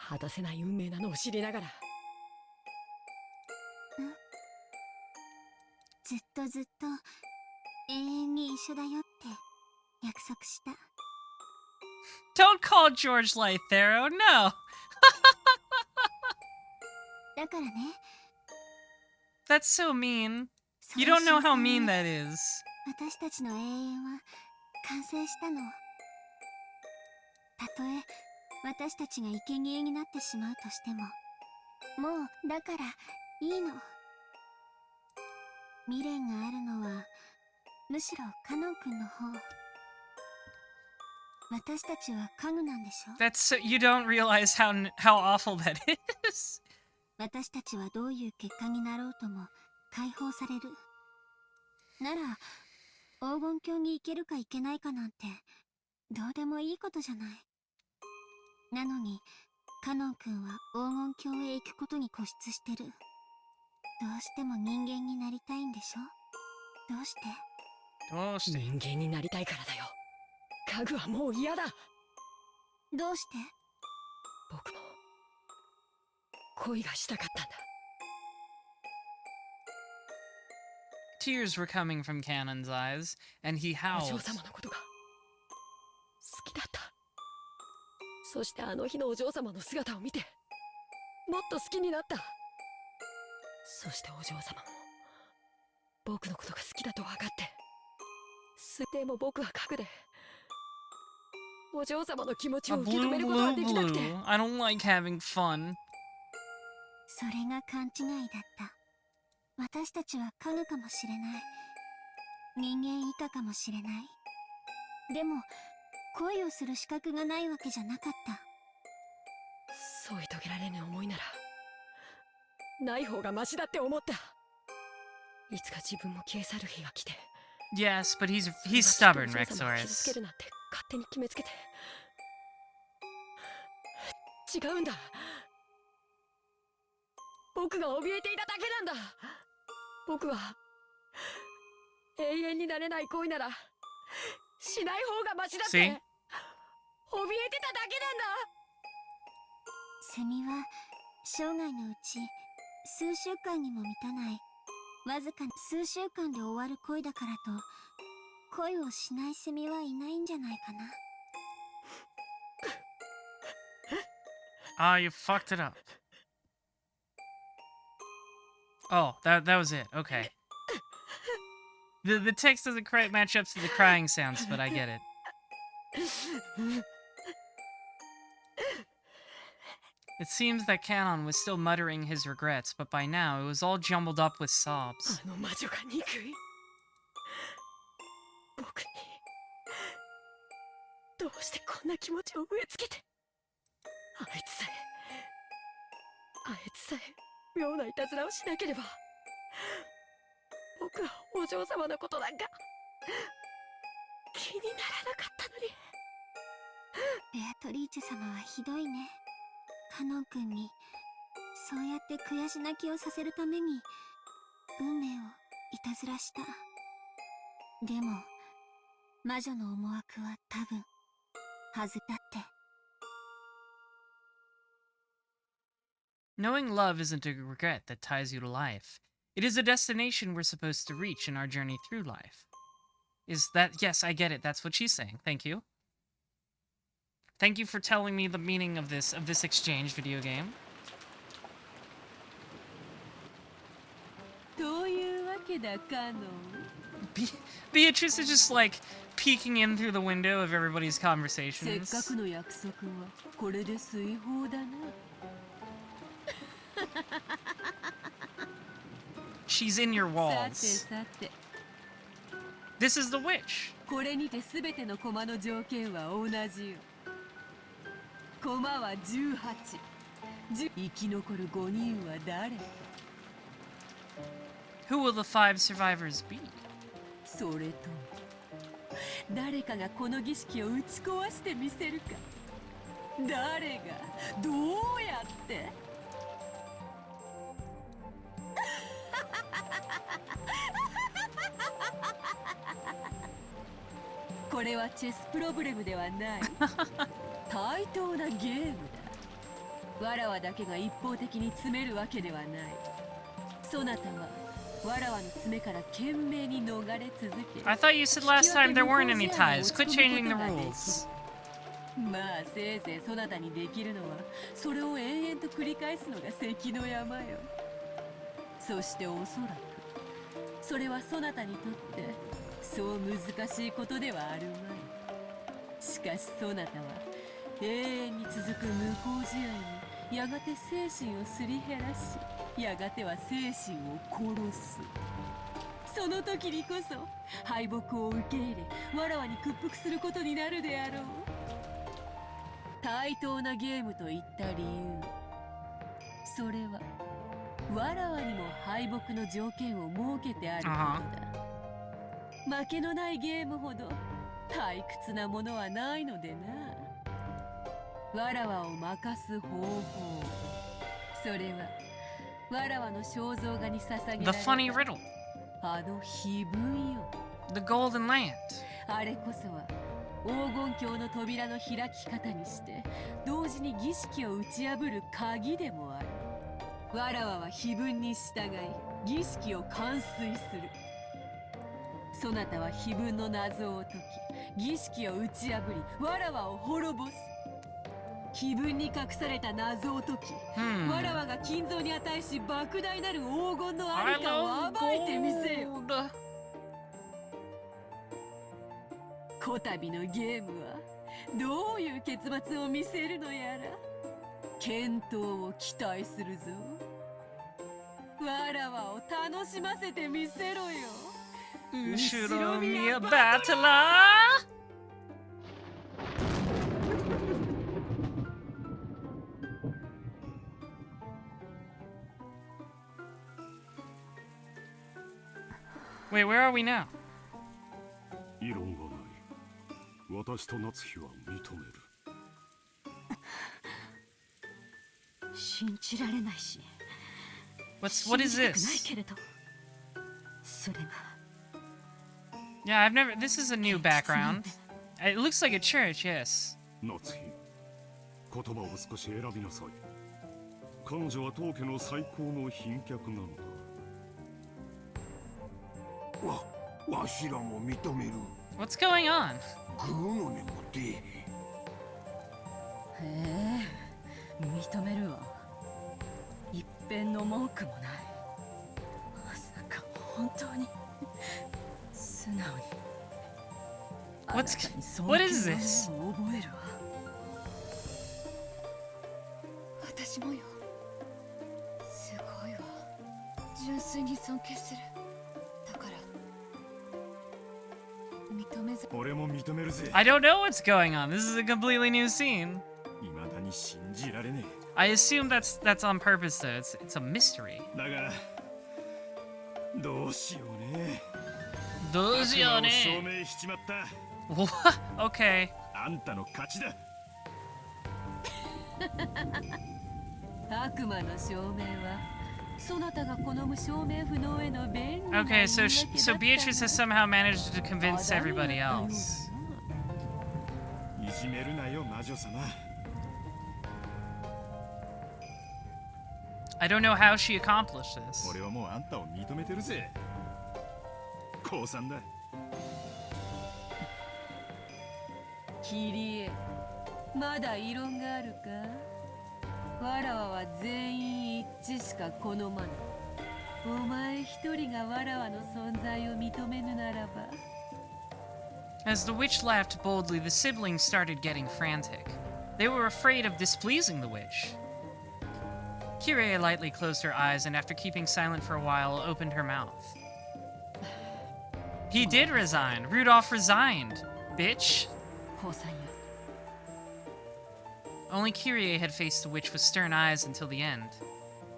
果たせない運命なのを知りながら。ずっとずっと永遠に一緒だよって約束した。 Don't call George Lythero. No. だからね。 That's so mean. そ You の don't know 瞬 how 間 mean に that is. 私たちの永遠は完成したの。たとえ私たちが生贄になってしまうとしても、もうだからいいの。未練があるのはむしろカノン君の方。私たちは家具なんでしょ。 That's so, you don't realize how awful that is. 私たちはどういう結果になろうとも解放される。なら黄金鏡に行けるか行けないかなんてどうでもいいことじゃない。なのにカノン君は黄金鏡へ行くことに固執してる。どうしても人間になりたいんでしょ。どうして？どうして？人間になりたいからだよ。家具はもう嫌だ。どうして？僕も恋がしたかったんだ。 Tears were coming from Cannon's eyes, and he お howled. 嬢様のことが好きだった。そしてあの日のお嬢様の姿を見てもっと好きになった。そしてお嬢様も僕のことが好きだと分かって、でも僕は核でお嬢様の気持ち A を受け止 blue, めることが blue, できなくて。 blue. I don't like having fun. それが勘違いだった。私たちは家具かもしれない。人間以下かもしれない。でも恋をする資格がないわけじゃなかった。添い遂げられぬ思いならない方がマシだって思った。いつか自分も消え去る日が来て。 Yes, but he's それが stubborn, きっとお嬢様を傷つけ Rexorus. るなんて勝手に決めつけて。違うんだ。僕が怯えていただけなんだ。僕は永遠になれない恋ならしない方がマシだって See? 怯えてただけなんだ。セミは生涯のうち数週間にも満たないわずか数週間で終わる恋だからと恋をしないセミはいないんじゃないかな。 Ah, you fucked it up. Oh, that was it. Okay. The text doesn't quite match up to the crying sounds, but I get it. It seems that Canon was still muttering his regrets, but by now it was all jumbled up with sobs. あの魔女が憎い。僕にどうしてこんな気持ちを植え付けて。あいつさえ妙ないたずらをしなければ僕はお嬢様のことなんか気にならなかったのに。ベアトリーチェ様はひどいね。カノン君にそうやって悔し泣きをさせるために運命をいたずらした。でも魔女の思惑は多分はずだって。 Knowing love isn't a regret that ties you to life. It is a destination we're supposed to reach in our journey through life. Is that... Yes, I get it. That's what she's saying. Thank you. Thank you for telling me the meaning of this exchange video game. というわけだカノン。Beatrice is just like peeking in through the window of everybody's せっか conversations. くの約束はこれで遂行だな。 She's in your さて walls. さて、 This is the witch. これにて全ての駒の条件は同じよ。駒は18。生き残る5人は誰？ Who will the 5 survivors be? それとも誰かがこの儀式を打ち壊してみせるか。誰がどうやってこれはチェスプロブレムではない対等なゲームだ。わらわだけが一方的に詰めるわけではない。そなたはわらわの爪から懸命に逃れ続け。 I thought you said last time there weren't any ties. Quit changing the rules. まあせいぜいそなたにできるのはそれを延々と繰り返すのが関の山よ。そしておそらくそれはそなたにとってそう難しいことではあるまい。しかしそなたは永遠に続く無効試合にやがて精神をすり減らし、やがては精神を殺す。その時にこそ敗北を受け入れわらわに屈服することになるであろう。対等なゲームと言った理由、それはわらわにも敗北の条件を設けてあることだ。負けのないゲームほど退屈なものはないのでな。わらわを負かす方法、それはわらわの肖像画に捧げ The られ funny た riddle. あの碑文よ。 The golden land. あれこそは黄金鏡の扉の開き方にして同時に儀式を打ち破る鍵でもある。わらわは碑文に従い儀式を完遂する。そなたは碑文の謎を解き儀式を打ち破りわらわを滅ぼす。碑文に隠された謎を解き、わらわが金像に値し莫大なる黄金のあ I りかを love 暴いてみせよ。 gold. こたびのゲームはどういう結末を見せるのやら検討を期待するぞ。わらわを楽しませてみせろよ。 Ushiro Miya Battler. Wait, where are we now? 異論はない。私と夏日は認める。信じられないし What is 信じたくない this? けれどそれが Yeah, I've never. This is a new background. It looks like a church, yes. 夏日、言葉を少し選びなさい。彼女は当家の最高の賓客なのだ。わしらも認める。 What's going on? グーの根も出えへん。へえ認めるわ。一遍の文句もない。まさか本当に素直に What is this? 覚えるわ。私もよ。すごいわ。純粋に尊敬する。だから認めず。俺も認めるぜ。 I don't know what's going on. This is a completely new scene. 未だに信じられね I assume that's on purpose, though. It's a mystery. え。だが、どうしようね。どうしようね。悪魔を証明しちまった。 What? Okay. あんたの勝ちだ。悪魔の証明はそなたが好む証明不能への便利な Okay, so Beatrice has somehow managed to convince everybody else. いじめるなよ、魔女様。 I don't know how she accomplished this. 俺はもうあんたを認めてるぜ。降参だ。キリエ、まだ異論があるか。わらわは全員一致しか好まぬ。お前一人がわらわの存在を認めぬならば。 As the witch laughed boldly, the siblings started getting frantic. They were afraid of displeasing the witch. Kyrie lightly closed her eyes and, after keeping silent for a while, opened her mouth. He did resign. Rudolph resigned, bitch. 降参よ。 Only Kyrie had faced the witch with stern eyes until the end.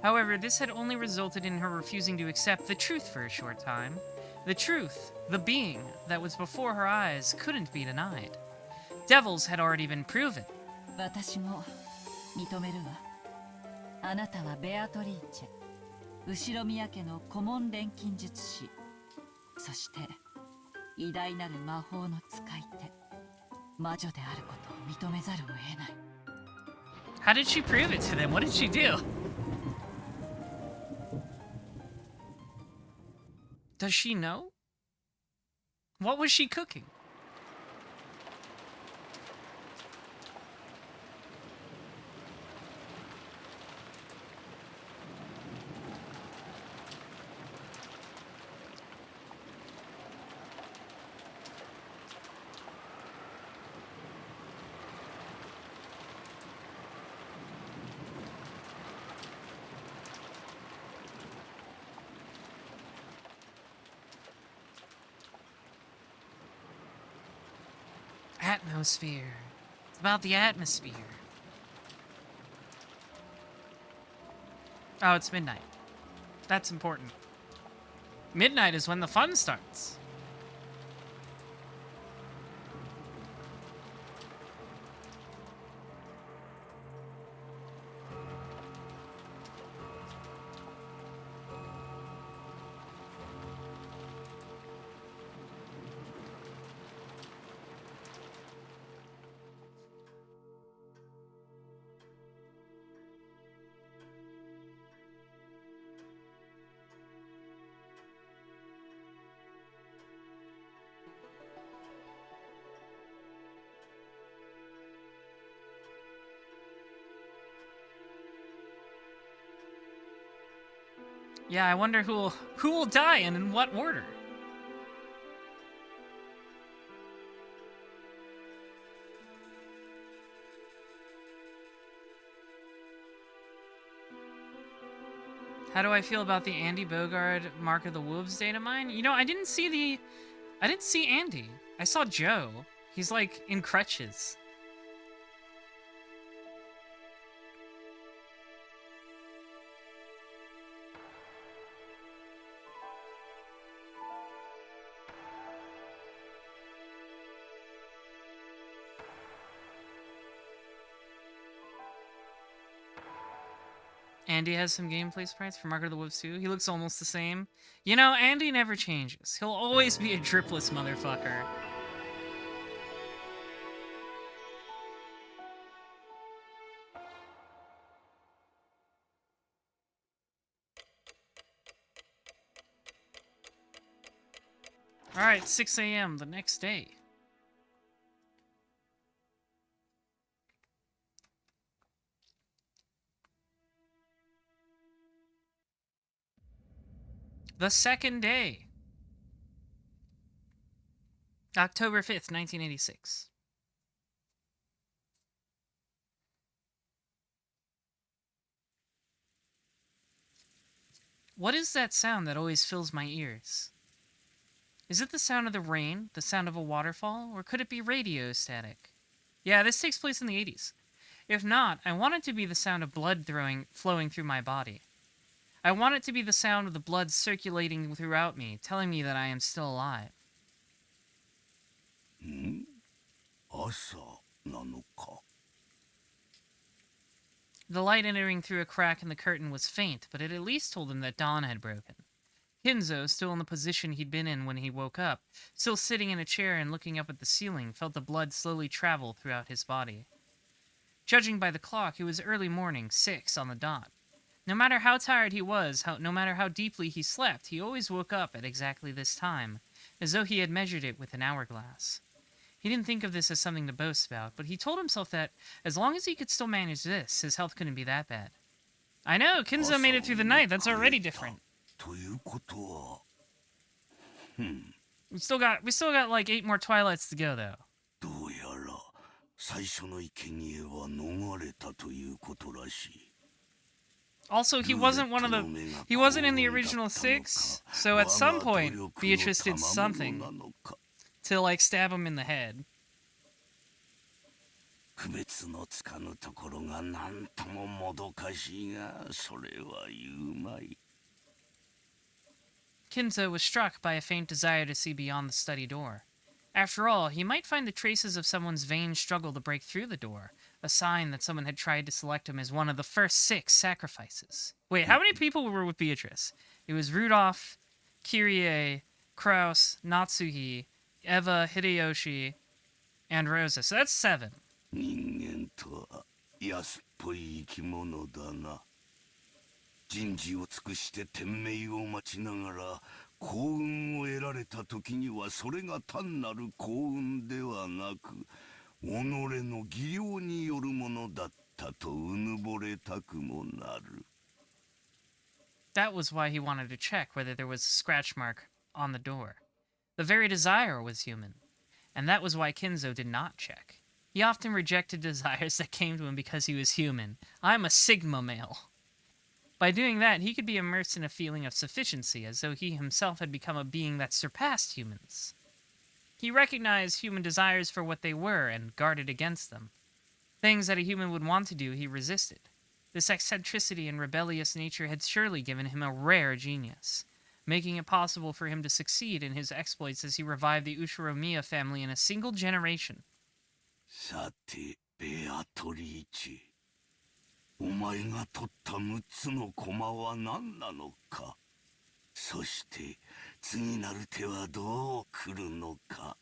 However, this had only resulted in her refusing to accept the truth for a short time. The truth, the being that was before her eyes, couldn't be denied. Devils had already been proven. 私も認めるわ。あなたはベアトリーチェ、後宮家の顧問錬金術師、そして偉大なる魔法の使い手、魔女であることを認めざるを得ない。 How did she prove it to them? What did she do? Does she know? What was she cooking? Atmosphere. It's about the atmosphere. Oh, it's midnight. That's important. Midnight is when the fun starts. Yeah, I wonder who will die and in what order. How do I feel about the Andy Bogard Mark of the Wolves data mine? You know, I didn't see Andy. I saw Joe. He's like in crutches. Andy has some gameplay sprites for Mark of the Wolves too. He looks almost the same. You know, Andy never changes. He'll always be a dripless motherfucker. Alright, 6 a.m. the next day. The second day. October 5th, 1986. What is that sound that always fills my ears? Is it the sound of the rain, the sound of a waterfall, or could it be radio static? Yeah, this takes place in the 80s. If not, I want it to be the sound of blood flowing through my body. I want it to be the sound of the blood circulating throughout me, telling me that I am still alive. The light entering through a crack in the curtain was faint, but it at least told him that dawn had broken. Kinzo, still in the position he'd been in when he woke up, still sitting in a chair and looking up at the ceiling, felt the blood slowly travel throughout his body. Judging by the clock, it was early morning, 6 on the dot. No matter how tired he was, no matter how deeply he slept, he always woke up at exactly this time, as though he had measured it with an hourglass. He didn't think of this as something to boast about, but he told himself that, as long as he could still manage this, his health couldn't be that bad. I know, Kinzo made it through the night, that's already different. ということは、We still got like 8 more Twilights to go though. どうやら最初の生贄は逃れたということらしい。 Also, he wasn't in the original 6, so at some point, Beatrice did something to, like, stab him in the head. 区別のつかぬところがなんとももどかしいが、それは言うまい。 Kinzo was struck by a faint desire to see beyond the study door. After all, he might find the traces of someone's vain struggle to break through the door, a sign that someone had tried to select him as one of the first 6 sacrifices. Wait, how many people were with Beatrice? It was Rudolph, Kyrie, Kraus, Natsuhi, Eva, Hideyoshi, and Rosa. So that's 7. 人間とは安っぽい生き物だな。人事を尽くして天命を待ちながら幸運を得られた時にはそれが単なる幸運ではなく己の技量によるものだったとうぬぼれたくもなる。 That was why he wanted to check whether there was a scratch mark on the door. The very desire was human, and that was why Kinzo did not check. He often rejected desires that came to him because he was human. I'm a Sigma male. By doing that, he could be immersed in a feeling of sufficiency, as though he himself had become a being that surpassed humans. He recognized human desires for what they were and guarded against them. Things that a human would want to do, he resisted. This eccentricity and rebellious nature had surely given him a rare genius, making it possible for him to succeed in his exploits as he revived the Ushiromiya family in a single generation. さて、ベアトリーチェ。 お前が取った6つの駒は何なのか。そして次なる手はどう来るのか。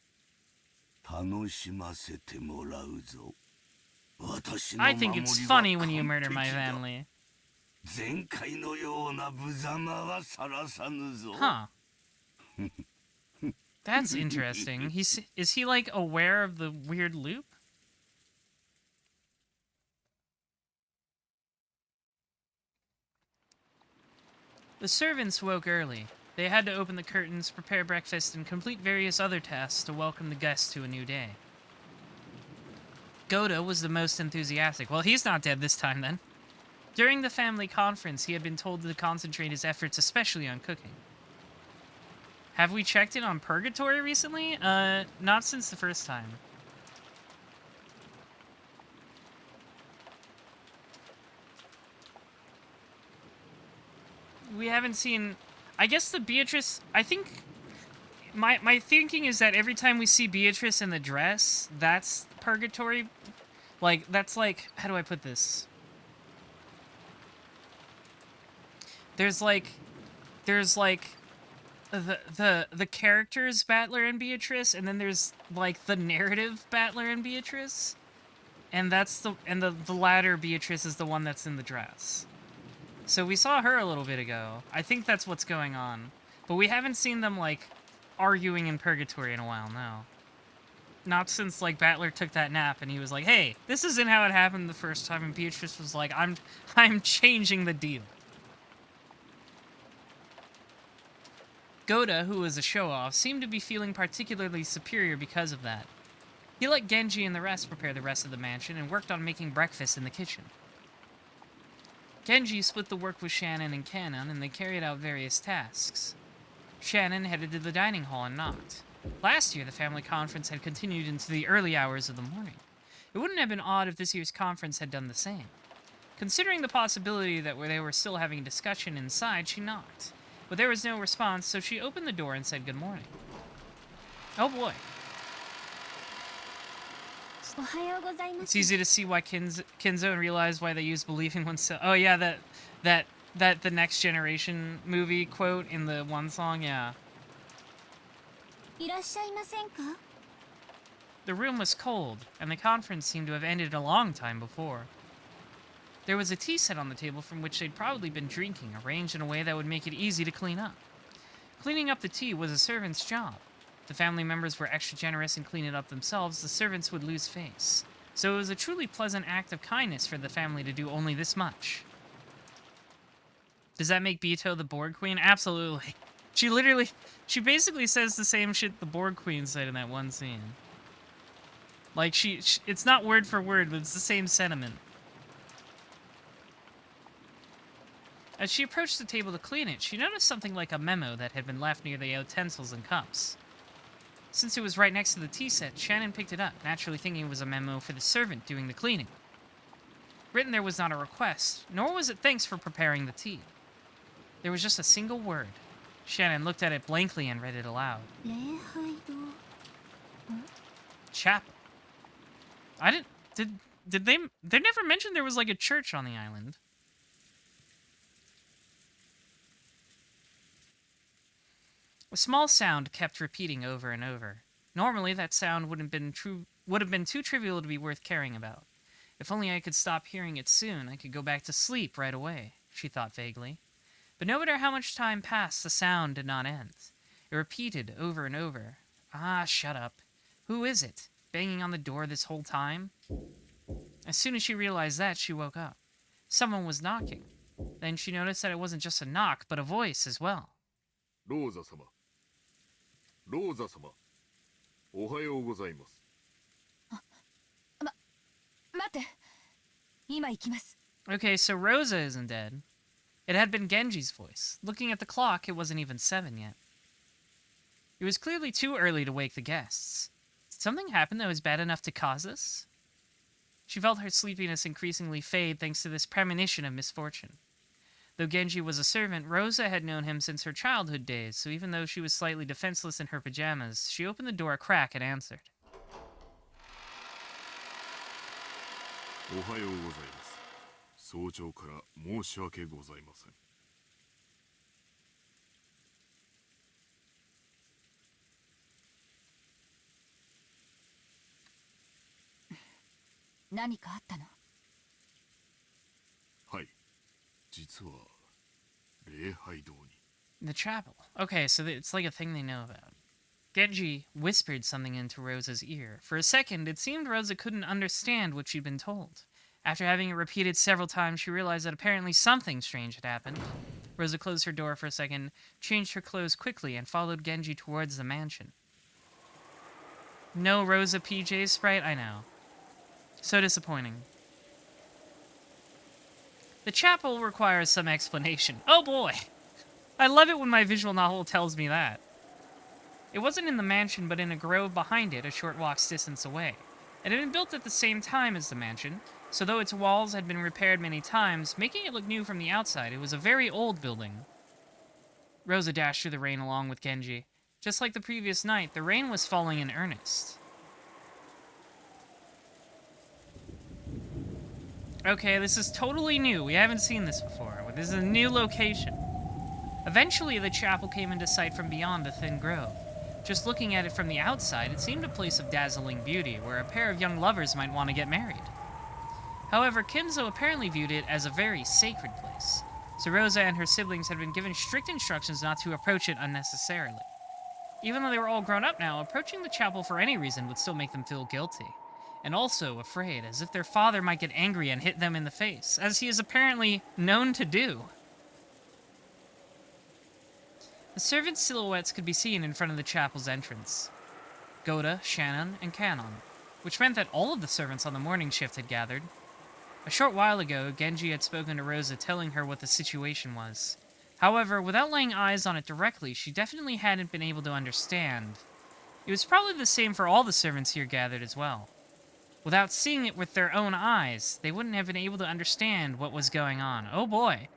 楽しませてもらうぞ。私の I 守 think り it's は funny 完 when you 璧 murder my だ。 family. 前回のような無様はさらさぬぞ。 Huh. That's interesting. Is he like aware of the weird loop? The servants woke early. They had to open the curtains, prepare breakfast, and complete various other tasks to welcome the guests to a new day. Goda was the most enthusiastic. Well, he's not dead this time, then. During the family conference, he had been told to concentrate his efforts especially on cooking. Have we checked in on Purgatory recently? Not since the first time. We haven't seen... I guess the Beatrice... I think... My thinking is that every time we see Beatrice in the dress, that's Purgatory. Like, that's like... How do I put this? There's like... The characters Battler and Beatrice, and then there's like the narrative Battler and Beatrice, and that's the latter Beatrice is the one that's in the dress. So we saw her a little bit ago. I think that's what's going on, but we haven't seen them like arguing in Purgatory in a while now. Not since like Battler took that nap and he was like, "Hey, this isn't how it happened the first time," and Beatrice was like, "I'm changing the deal." Goda, who was a show-off, seemed to be feeling particularly superior because of that. He let Genji and the rest prepare the rest of the mansion and worked on making breakfast in the kitchen. Genji split the work with Shannon and Kanon, and they carried out various tasks. Shannon headed to the dining hall and knocked. Last year, the family conference had continued into the early hours of the morning. It wouldn't have been odd if this year's conference had done the same. Considering the possibility that they were still having a discussion inside, she knocked. But there was no response, so she opened the door and said good morning. Oh boy. It's easy to see why Kinzo and realize why they use believing oneself. Oh yeah, that the Next Generation movie quote in the one song, yeah. The room was cold, and the conference seemed to have ended a long time before. There was a tea set on the table from which they'd probably been drinking, arranged in a way that would make it easy to clean up. Cleaning up the tea was a servant's job. If the family members were extra generous in cleaning it up themselves, the servants would lose face. So it was a truly pleasant act of kindness for the family to do only this much. Does that make Beto the Borg Queen? Absolutely. She basically says the same shit the Borg Queen said in that one scene. Like, it's not word for word, but it's the same sentiment. As she approached the table to clean it, she noticed something like a memo that had been left near the utensils and cups. Since it was right next to the tea set, Shannon picked it up, naturally thinking it was a memo for the servant doing the cleaning. Written there was not a request, nor was it thanks for preparing the tea. There was just a single word. Shannon looked at it blankly and read it aloud. Chapel. They never mentioned there was like a church on the island. A small sound kept repeating over and over. Normally, that sound would have been too trivial to be worth caring about. If only I could stop hearing it soon, I could go back to sleep right away, she thought vaguely. But no matter how much time passed, the sound did not end. It repeated over and over. Ah, shut up. Who is it? Banging on the door this whole time? As soon as she realized that, she woke up. Someone was knocking. Then she noticed that it wasn't just a knock, but a voice as well. Rosa-sama. Rosa-sama. Ohayou gozaimasu. 待って。今行きます。 Okay, so Rosa isn't dead. It had been Genji's voice. Looking at the clock, it wasn't even 7 yet. It was clearly too early to wake the guests. Did something happen that was bad enough to cause this? She felt her sleepiness increasingly fade thanks to this premonition of misfortune. Though Genji was a servant, Rosa had known him since her childhood days, so even though she was slightly defenseless in her pajamas, she opened the door a crack and answered. おはようございます。早朝から申し訳ございません。何かあったの？はい。実は礼拝堂に。The chapel. Okay, so it's like a thing they know about. Genji whispered something into Rosa's ear. For a second, it seemed Rosa couldn't understand what she'd been told. After having it repeated several times, she realized that apparently something strange had happened. Rosa closed her door for a second, changed her clothes quickly, and followed Genji towards the mansion. No Rosa PJ sprite? I know. So disappointing. The chapel requires some explanation. Oh boy! I love it when my visual novel tells me that. It wasn't in the mansion, but in a grove behind it, a short walk's distance away. It had been built at the same time as the mansion, so though its walls had been repaired many times, making it look new from the outside, it was a very old building. Rosa dashed through the rain along with Genji. Just like the previous night, the rain was falling in earnest. Okay, this is totally new. We haven't seen this before. This is a new location. Eventually, the chapel came into sight from beyond the thin grove. Just looking at it from the outside, it seemed a place of dazzling beauty, where a pair of young lovers might want to get married. However, Kinzo apparently viewed it as a very sacred place, so Rosa and her siblings had been given strict instructions not to approach it unnecessarily. Even though they were all grown up now, approaching the chapel for any reason would still make them feel guilty, and also afraid, as if their father might get angry and hit them in the face, as he is apparently known to do. The servants' silhouettes could be seen in front of the chapel's entrance. Goda, Shannon, and Kanon, which meant that all of the servants on the morning shift had gathered. A short while ago, Genji had spoken to Rosa telling her what the situation was. However, without laying eyes on it directly, she definitely hadn't been able to understand. It was probably the same for all the servants here gathered as well. Without seeing it with their own eyes, they wouldn't have been able to understand what was going on. Oh boy,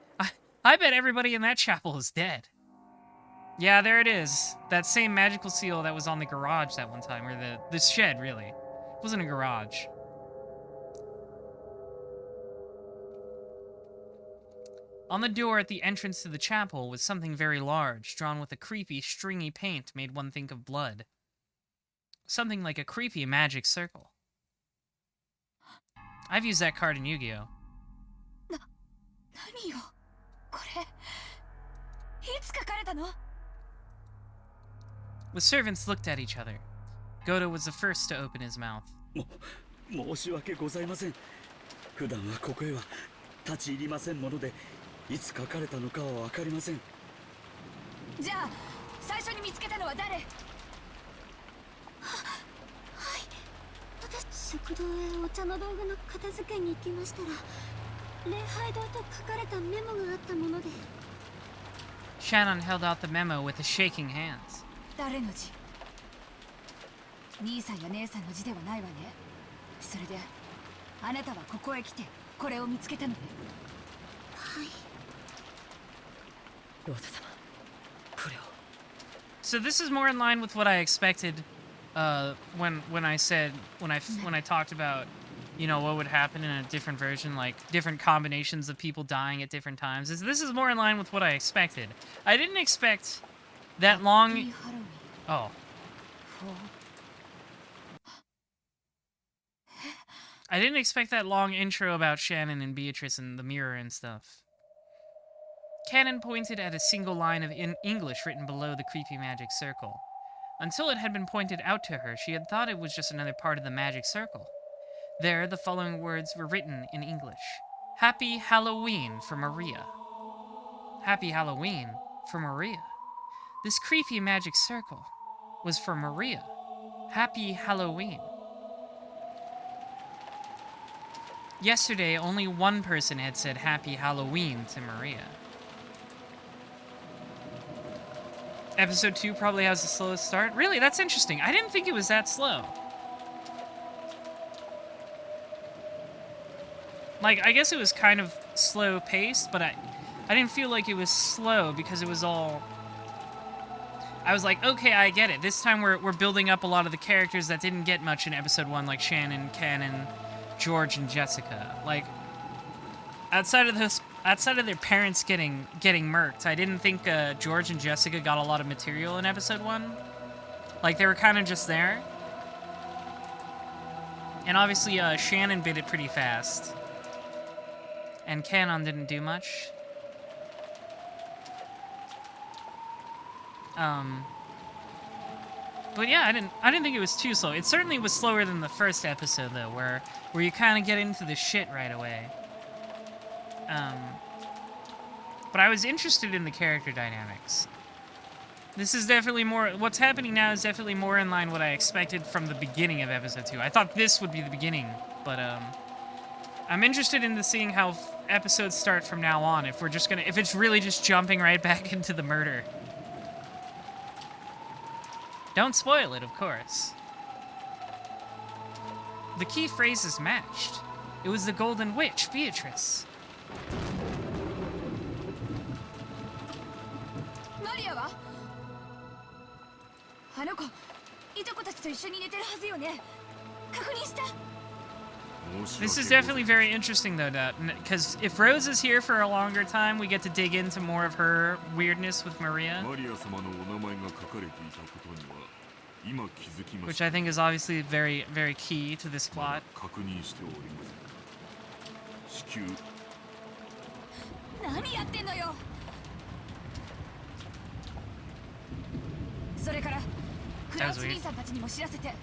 I bet everybody in that chapel is dead. Yeah, there it is. That same magical seal that was on the garage that one time, or the shed, really. It wasn't a garage. On the door at the entrance to the chapel was something very large, drawn with a creepy, stringy paint made one think of blood. Something like a creepy magic circle. I've used that card in Yu-Gi-Oh! 何よこれいつ書かれたの The servants looked at each other. Goda was the first to open his mouth. 申し訳ございません。普段はここへは立ち入りませんもので、いつ書かれたのかは分かりません。じゃあ最初に見つけたのは誰？私、食堂へお茶の道具の片付けに行きましたら、礼拝堂と書かれたメモがあったもので。 Shannon held out the memo with a shaking hands. 誰の字？兄さんや姉さんの字ではないわね。それであなたはここへ来てこれを見つけたのね。はい。ローザ様、これを。 So this is more in line with what I expected when I talked about, you know, what would happen in a different version, like different combinations of people dying at different times. This is more in line with what I expected. I didn't expect that long. Oh. I didn't expect that long intro about Shannon and Beatrice and the mirror and stuff. Cannon pointed at a single line of English written below the creepy magic circle. Until it had been pointed out to her, she had thought it was just another part of the magic circle. There, the following words were written in English. Happy Halloween for Maria. Happy Halloween for Maria. This creepy magic circle was for Maria. Happy Halloween. Yesterday, only one person had said Happy Halloween to Maria. Episode 2 probably has the slowest start. Really? That's interesting. I didn't think it was that slow. Like, I guess it was kind of slow-paced, but I didn't feel like it was slow because it was all... I was like, okay, I get it. This time we're building up a lot of the characters that didn't get much in episode 1, like Shannon, Cannon, George, and Jessica. Like, outside of their parents getting murked, I didn't think George and Jessica got a lot of material in episode 1. Like, they were kind of just there. And obviously, Shannon bit it pretty fast. And Cannon didn't do much. But yeah, I didn't think it was too slow. It certainly was slower than the first episode, though, where you kind of get into the shit right away. But I was interested in the character dynamics. This is definitely more... What's happening now is definitely more in line what I expected from the beginning of episode 2. I thought this would be the beginning, but, I'm interested in seeing how episodes start from now on, if it's really just jumping right back into the murder. Don't spoil it, of course. The key phrases matched. It was the Golden Witch, Beatrice. Maria は？あの子、いとこたちと一緒に寝てるはずよね。確認した。 This is definitely very interesting, though, because if Rose is here for a longer time, we get to dig into more of her weirdness with Maria. Which I think is obviously very, very key to this plot. 何やってんのよ。それからクラウチ兄さんたちにも知らせて。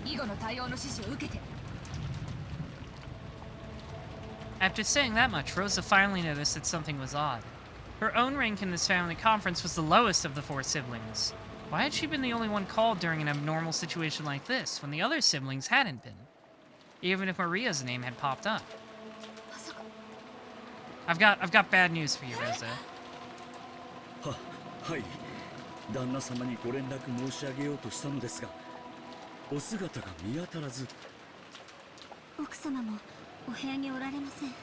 以後の対応の指示を受けて。 After saying that much, Rosa finally noticed that something was odd. Her own rank in this family conference was the lowest of the 4 siblings. Why had she been the only one called during an abnormal situation like this, when the other siblings hadn't been? Even if Maria's name had popped up. I've got bad news for you, Rosa. はい。旦那様にご連絡申し上げようとしたのですが、お姿が見当たらず。奥様も お部屋におられません。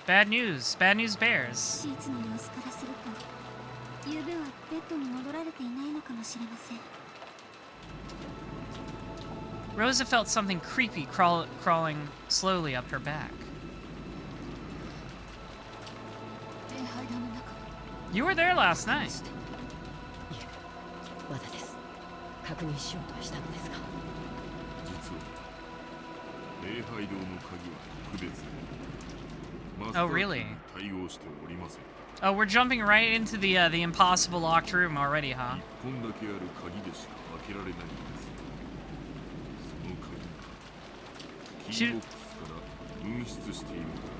Bad news bears. シーツの様子からすると、昨夜はベッドに戻られていないのかもしれません。 Rosa felt something creepy crawling slowly up her back. You were there last night. まだです。確認しようとしたのですが。 Oh, really? Oh, we're jumping right into the impossible locked room already, huh?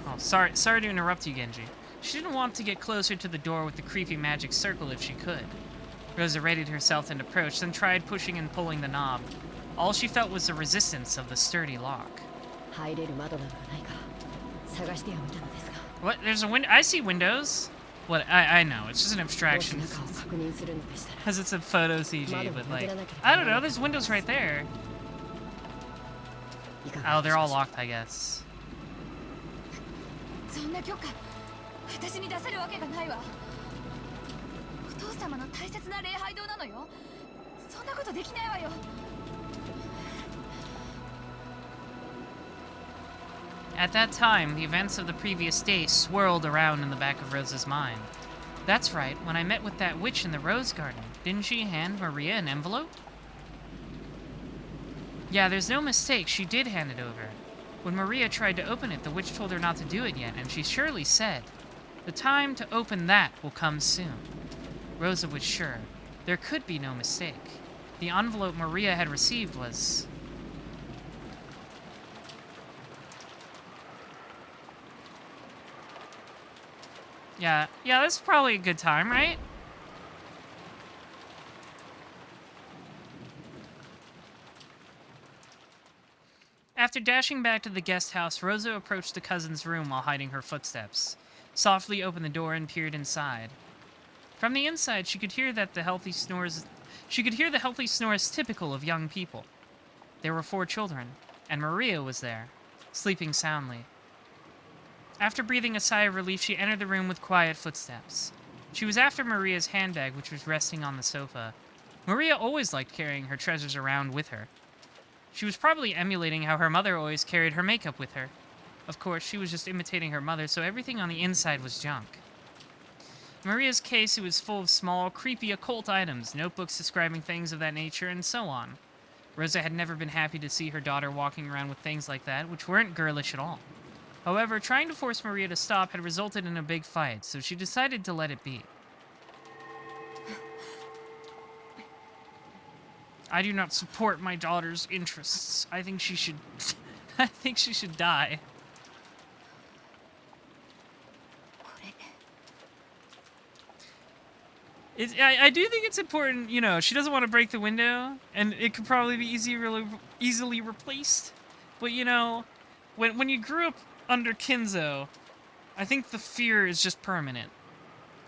Oh, sorry to interrupt you, Genji. She didn't want to get closer to the door with the creepy magic circle if she could. Rosa readied herself and approached, then tried pushing and pulling the knob. All she felt was the resistance of the sturdy lock. What? There's a window? I see windows. What? I know. It's just an abstraction. Because it's a photo CG, but like... I don't know. There's windows right there. Oh, they're all locked, I guess. At that time, the events of the previous day swirled around in the back of Rosa's mind. That's right, when I met with that witch in the rose garden, didn't she hand Maria an envelope? Yeah, there's no mistake, she did hand it over. When Maria tried to open it, the witch told her not to do it yet, and she surely said, "The time to open that will come soon." Rosa was sure. There could be no mistake. The envelope Maria had received was... Yeah, that's probably a good time, right? After dashing back to the guest house, Rosa approached the cousin's room while hiding her footsteps. Softly opened the door and peered inside. From the inside, she could hear the healthy snores typical of young people. There were 4 children, and Maria was there, sleeping soundly. After breathing a sigh of relief, she entered the room with quiet footsteps. She was after Maria's handbag, which was resting on the sofa. Maria always liked carrying her treasures around with her. She was probably emulating how her mother always carried her makeup with her. Of course, she was just imitating her mother, so everything on the inside was junk. In Maria's case, it was full of small, creepy occult items, notebooks describing things of that nature, and so on. Rosa had never been happy to see her daughter walking around with things like that, which weren't girlish at all. However, trying to force Maria to stop had resulted in a big fight, so she decided to let it be. I do not support my daughter's interests. I think she should... I think she should die. I do think it's important, you know, she doesn't want to break the window, and it could probably be easily replaced. But, you know, when you grew up under Kinzo, I think the fear is just permanent.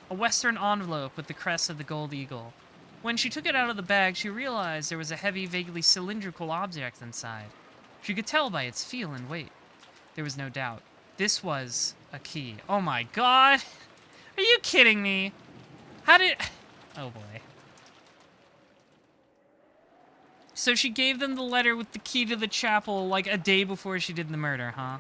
A Western envelope with the crest of the gold eagle. When she took it out of the bag, she realized there was a heavy, vaguely cylindrical object inside. She could tell by its feel and weight. There was no doubt. This was a key. Oh my god! Are you kidding me? How did... Oh boy. So she gave them the letter with the key to the chapel like a day before she did the murder, huh?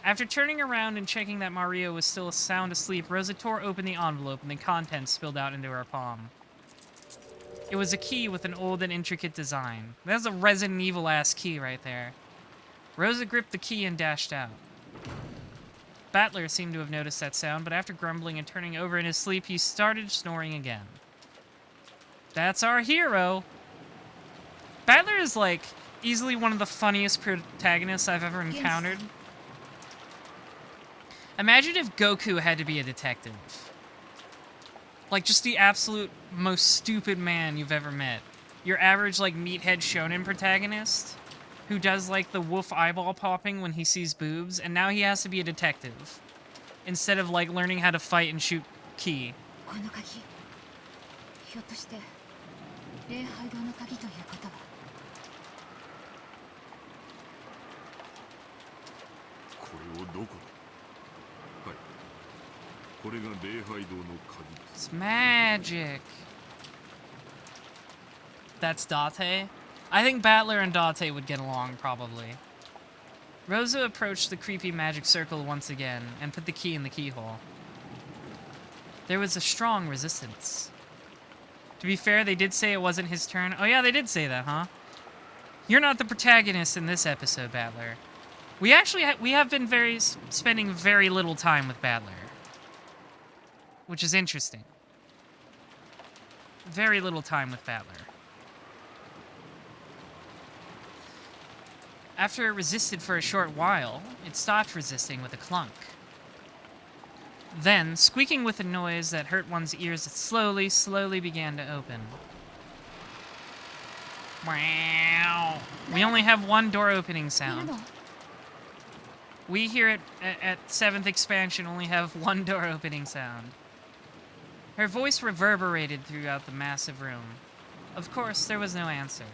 After turning around and checking that Maria was still sound asleep, Rosa tore open the envelope and the contents spilled out into her palm. It was a key with an old and intricate design. That's a Resident Evil-ass key right there. Rosa gripped the key and dashed out. Battler seemed to have noticed that sound, but after grumbling and turning over in his sleep, he started snoring again. That's our hero! Battler is, like, easily one of the funniest protagonists I've ever encountered. Imagine if Goku had to be a detective. Like, just the absolute most stupid man you've ever met. Your average, like, meathead shonen protagonist who does, like, the wolf eyeball popping when he sees boobs, and now he has to be a detective. Instead of, like, learning how to fight and shoot ki. It's magic. That's Date? I think Battler and Date would get along, probably. Rosa approached the creepy magic circle once again and put the key in the keyhole. There was a strong resistance. To be fair, they did say it wasn't his turn. Oh yeah, they did say that, huh? You're not the protagonist in this episode, Battler. We actually we have been spending very little time with Battler. Which is interesting. Very little time with Battler. After it resisted for a short while, it stopped resisting with a clunk. Then, squeaking with a noise that hurt one's ears, it slowly began to open. Wow. We only have one door opening sound. We here at 7th expansion only have one door opening sound. Her voice reverberated throughout the massive room. Of course, there was no answer.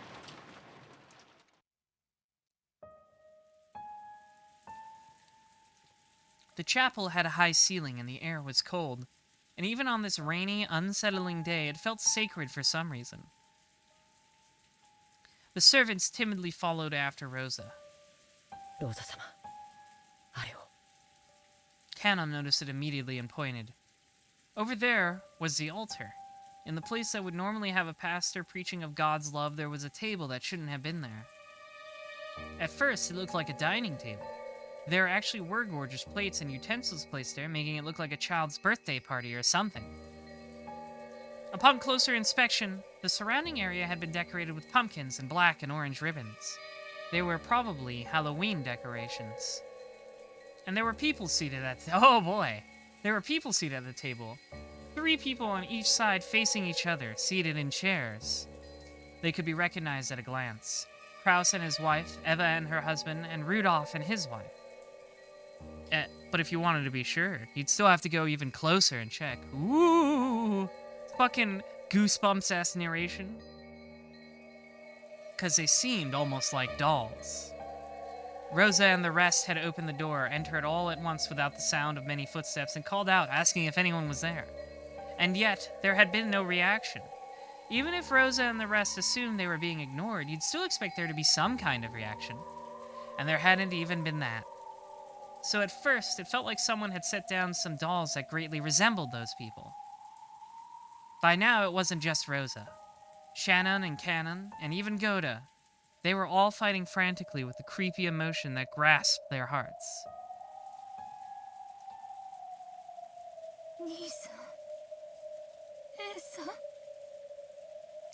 The chapel had a high ceiling and the air was cold, and even on this rainy, unsettling day, it felt sacred for some reason. The servants timidly followed after Rosa. Rosa-sama, あれを。 Canon noticed it immediately and pointed. Over there was the altar. In the place that would normally have a pastor preaching of God's love, there was a table that shouldn't have been there. At first, it looked like a dining table. There actually were gorgeous plates and utensils placed there, making it look like a child's birthday party or something. Upon closer inspection, the surrounding area had been decorated with pumpkins and black and orange ribbons. They were probably Halloween decorations. And there were people seated at oh boy! There were people seated at the table. 3 people on each side facing each other, seated in chairs. They could be recognized at a glance. Kraus and his wife, Eva and her husband, and Rudolph and his wife. But if you wanted to be sure, you'd still have to go even closer and check. Ooh! Fucking Goosebumps-ass narration. Because they seemed almost like dolls. Rosa and the rest had opened the door, entered all at once without the sound of many footsteps, and called out, asking if anyone was there. And yet, there had been no reaction. Even if Rosa and the rest assumed they were being ignored, you'd still expect there to be some kind of reaction. And there hadn't even been that. So at first, it felt like someone had set down some dolls that greatly resembled those people. By now, it wasn't just Rosa. Shannon and Canon, and even Goda, they were all fighting frantically with the creepy emotion that grasped their hearts.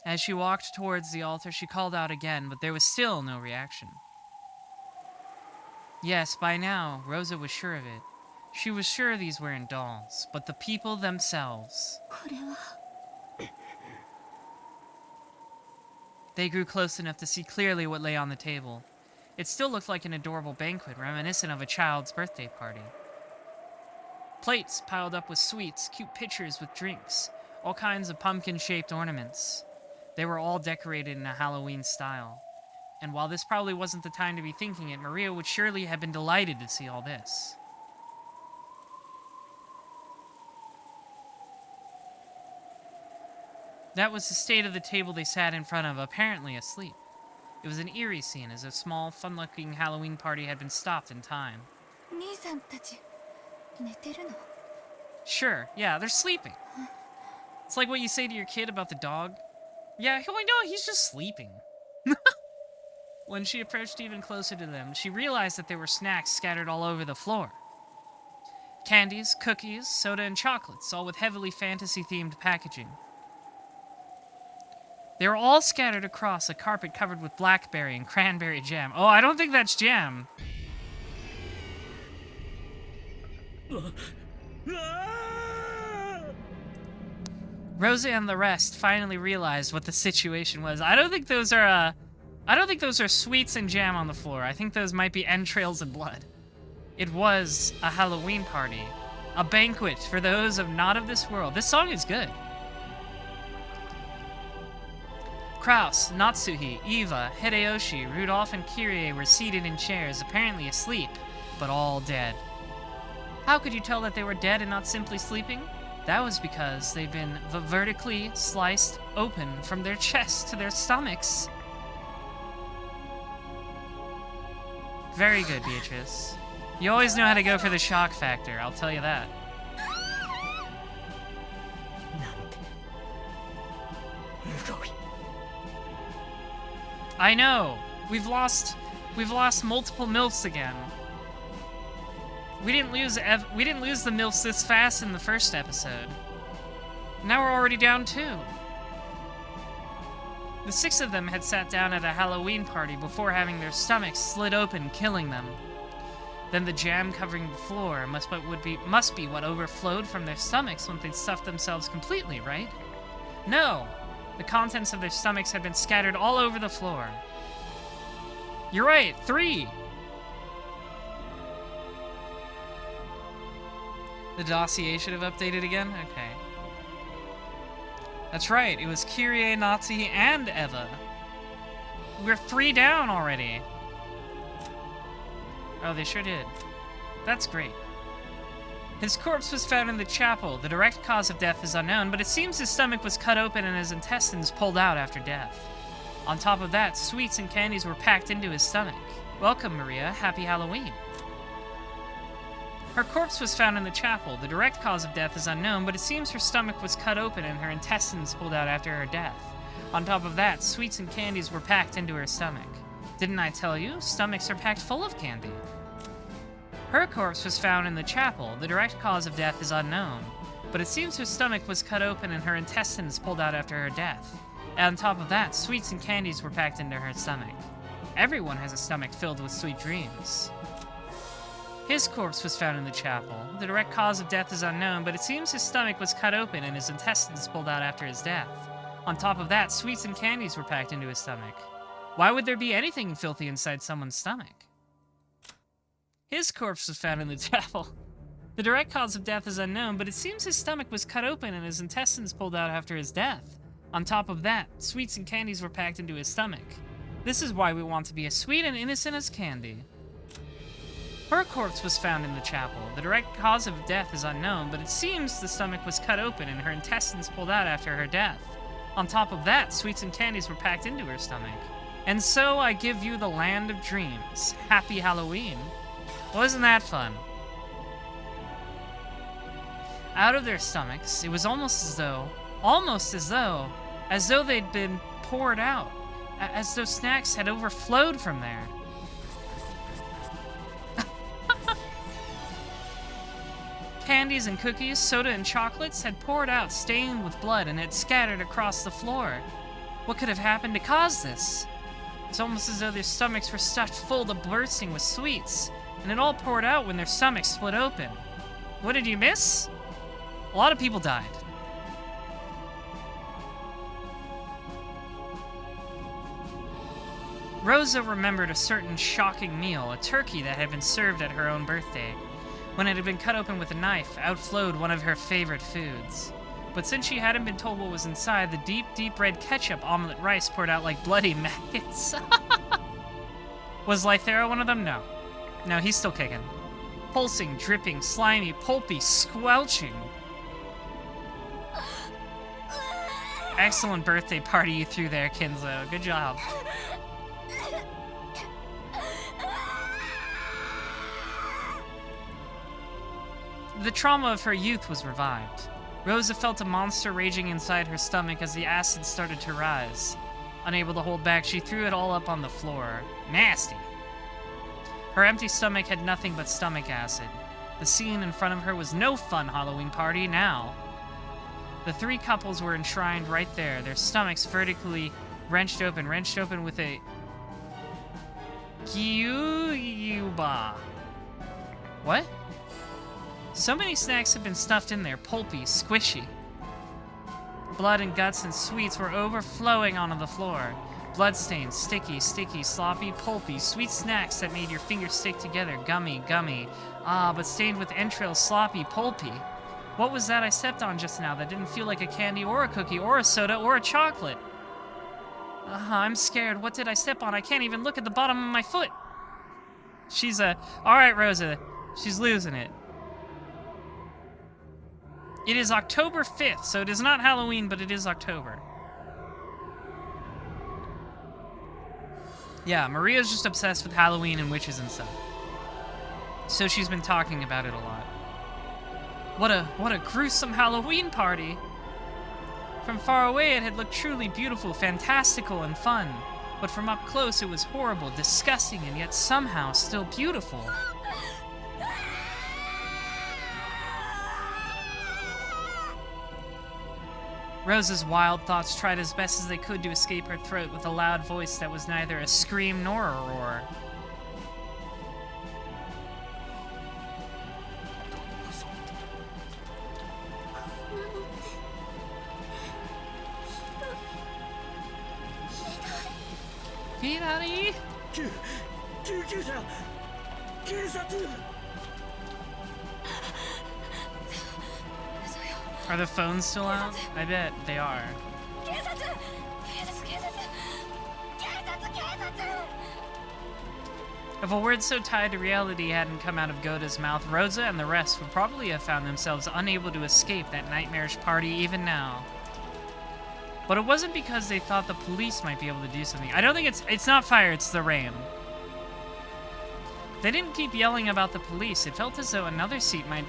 As she walked towards the altar, she called out again, but there was still no reaction. Yes, by now, Rosa was sure of it. She was sure these weren't dolls, but the people themselves. They grew close enough to see clearly what lay on the table. It still looked like an adorable banquet, reminiscent of a child's birthday party. Plates piled up with sweets, cute pitchers with drinks, all kinds of pumpkin-shaped ornaments. They were all decorated in a Halloween style. And while this probably wasn't the time to be thinking it, Maria would surely have been delighted to see all this. That was the state of the table they sat in front of, apparently asleep. It was an eerie scene, as a small, fun-looking Halloween party had been stopped in time. Sure, yeah, they're sleeping. It's like what you say to your kid about the dog. Yeah, no, he's just sleeping. When she approached even closer to them, she realized that there were snacks scattered all over the floor. Candies, cookies, soda, and chocolates, all with heavily fantasy-themed packaging. They were all scattered across a carpet covered with blackberry and cranberry jam. Oh, I don't think that's jam. Rosa and the rest finally realized what the situation was. I don't think those are sweets and jam on the floor. I think those might be entrails and blood. It was a Halloween party. A banquet for those not of this world. This song is good. Kraus, Natsuhi, Eva, Hideyoshi, Rudolph, and Kyrie were seated in chairs, apparently asleep, but all dead. How could you tell that they were dead and not simply sleeping? That was because they'd been vertically sliced open from their chests to their stomachs. Very good, Beatrice. You always know how to go for the shock factor, I'll tell you that. I know! We've lost multiple MILFs again. We didn't lose the MILFs this fast in the first episode. Now we're already down 2. The 6 of them had sat down at a Halloween party before having their stomachs slit open, killing them. Then the jam covering the floor must be what overflowed from their stomachs when they'd stuffed themselves completely, right? No! The contents of their stomachs had been scattered all over the floor. You're right, 3! The dossier should have updated again? Okay. That's right, it was Kyrie, Nazi, and Eva. We're 3 down already. Oh, they sure did. That's great. His corpse was found in the chapel. The direct cause of death is unknown, but it seems his stomach was cut open and his intestines pulled out after death. On top of that, sweets and candies were packed into his stomach. Welcome, Maria. Happy Halloween. Her corpse was found in the chapel. The direct cause of death is unknown, but it seems her stomach was cut open and her intestines pulled out after her death. On top of that, sweets and candies were packed into her stomach. Didn't I tell you? Stomachs are packed full of candy. Her corpse was found in the chapel. The direct cause of death is unknown, but it seems her stomach was cut open and her intestines pulled out after her death. And on top of that, sweets and candies were packed into her stomach. Everyone has a stomach filled with sweet dreams. His corpse was found in the chapel. The direct cause of death is unknown, but it seems his stomach was cut open and his intestines pulled out after his death. On top of that, sweets and candies were packed into his stomach. Why would there be anything filthy inside someone's stomach? His corpse was found in the chapel. The direct cause of death is unknown, but it seems his stomach was cut open and his intestines pulled out after his death. On top of that, sweets and candies were packed into his stomach. This is why we want to be as sweet and innocent as candy. Her corpse was found in the chapel. The direct cause of death is unknown, but it seems the stomach was cut open and her intestines pulled out after her death. On top of that, sweets and candies were packed into her stomach. And so I give you the land of dreams. Happy Halloween. Wasn't that fun? Out of their stomachs, it was almost as though they'd been poured out, as though snacks had overflowed from there. Candies and cookies, soda and chocolates had poured out, stained with blood, and had scattered across the floor. What could have happened to cause this? It's almost as though their stomachs were stuffed full to bursting with sweets, and it all poured out when their stomachs split open. What did you miss? A lot of people died. Rosa remembered a certain shocking meal, a turkey that had been served at her own birthday. When it had been cut open with a knife, outflowed one of her favorite foods. But since she hadn't been told what was inside, the deep, deep red ketchup omelet rice poured out like bloody maggots. Was Lythera one of them? No. No, he's still kicking. Pulsing, dripping, slimy, pulpy, squelching. Excellent birthday party you threw there, Kinzo. Good job. The trauma of her youth was revived. Rosa felt a monster raging inside her stomach as the acid started to rise. Unable to hold back, she threw it all up on the floor. Nasty. Her empty stomach had nothing but stomach acid. The scene in front of her was no fun Halloween party now. The 3 couples were enshrined right there, their stomachs vertically wrenched open with a gyuba. What? So many snacks had been stuffed in there, pulpy, squishy. Blood and guts and sweets were overflowing onto the floor. Bloodstains, sticky, sloppy, pulpy, sweet snacks that made your fingers stick together, gummy. Ah, but stained with entrails, sloppy, pulpy. What was that I stepped on just now that didn't feel like a candy or a cookie or a soda or a chocolate? I'm scared. What did I step on? I can't even look at the bottom of my foot. Alright, Rosa. She's losing it. It is October 5th, so it is not Halloween, but it is October. Yeah, Maria's just obsessed with Halloween and witches and stuff. So she's been talking about it a lot. What a gruesome Halloween party! From far away it had looked truly beautiful, fantastical, and fun. But from up close it was horrible, disgusting, and yet somehow still beautiful. Rosa's wild thoughts tried as best as they could to escape her throat with a loud voice that was neither a scream nor a roar. Daddy? 救急車警察 Are the phones still out? I bet they are. If a word so tied to reality hadn't come out of Goda's mouth, Rosa and the rest would probably have found themselves unable to escape that nightmarish party even now. But it wasn't because they thought the police might be able to do something. I don't think it's not fire, it's the rain. They didn't keep yelling about the police. It felt as though another seat might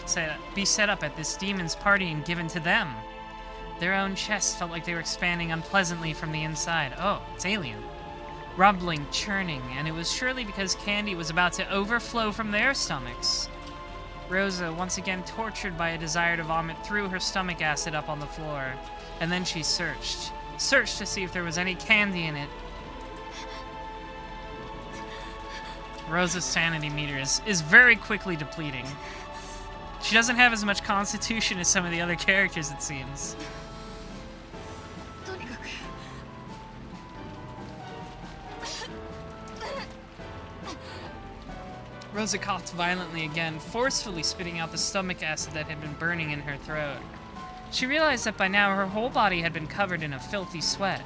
be set up at this demon's party and given to them. Their own chests felt like they were expanding unpleasantly from the inside. Oh, it's alien. Rumbling, churning, and it was surely because candy was about to overflow from their stomachs. Rosa, once again tortured by a desire to vomit, threw her stomach acid up on the floor. And then she searched to see if there was any candy in it. Rosa's sanity meter is very quickly depleting. She doesn't have as much constitution as some of the other characters, it seems. Rosa coughed violently again, forcefully spitting out the stomach acid that had been burning in her throat. She realized that by now her whole body had been covered in a filthy sweat.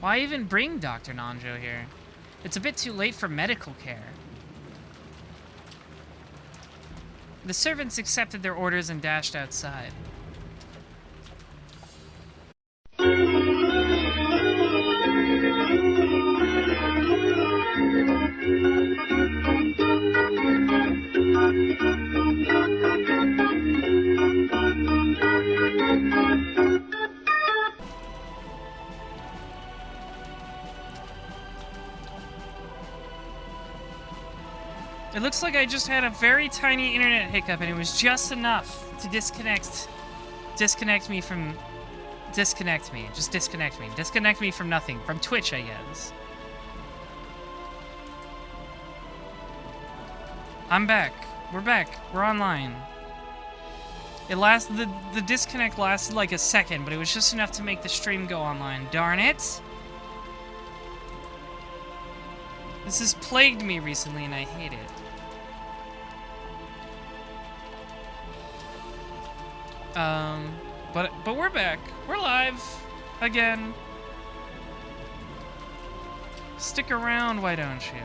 Why even bring Dr. Nanjo here? It's a bit too late for medical care. The servants accepted their orders and dashed outside. It looks like I just had a very tiny internet hiccup, and it was just enough to disconnect me from disconnect me from nothing, from Twitch, I guess. I'm back. We're back. We're online. It lasted, the disconnect lasted like a second, but it was just enough to make the stream go online. Darn it! This has plagued me recently, and I hate it. But we're back. We're live again. Stick around, why don't you?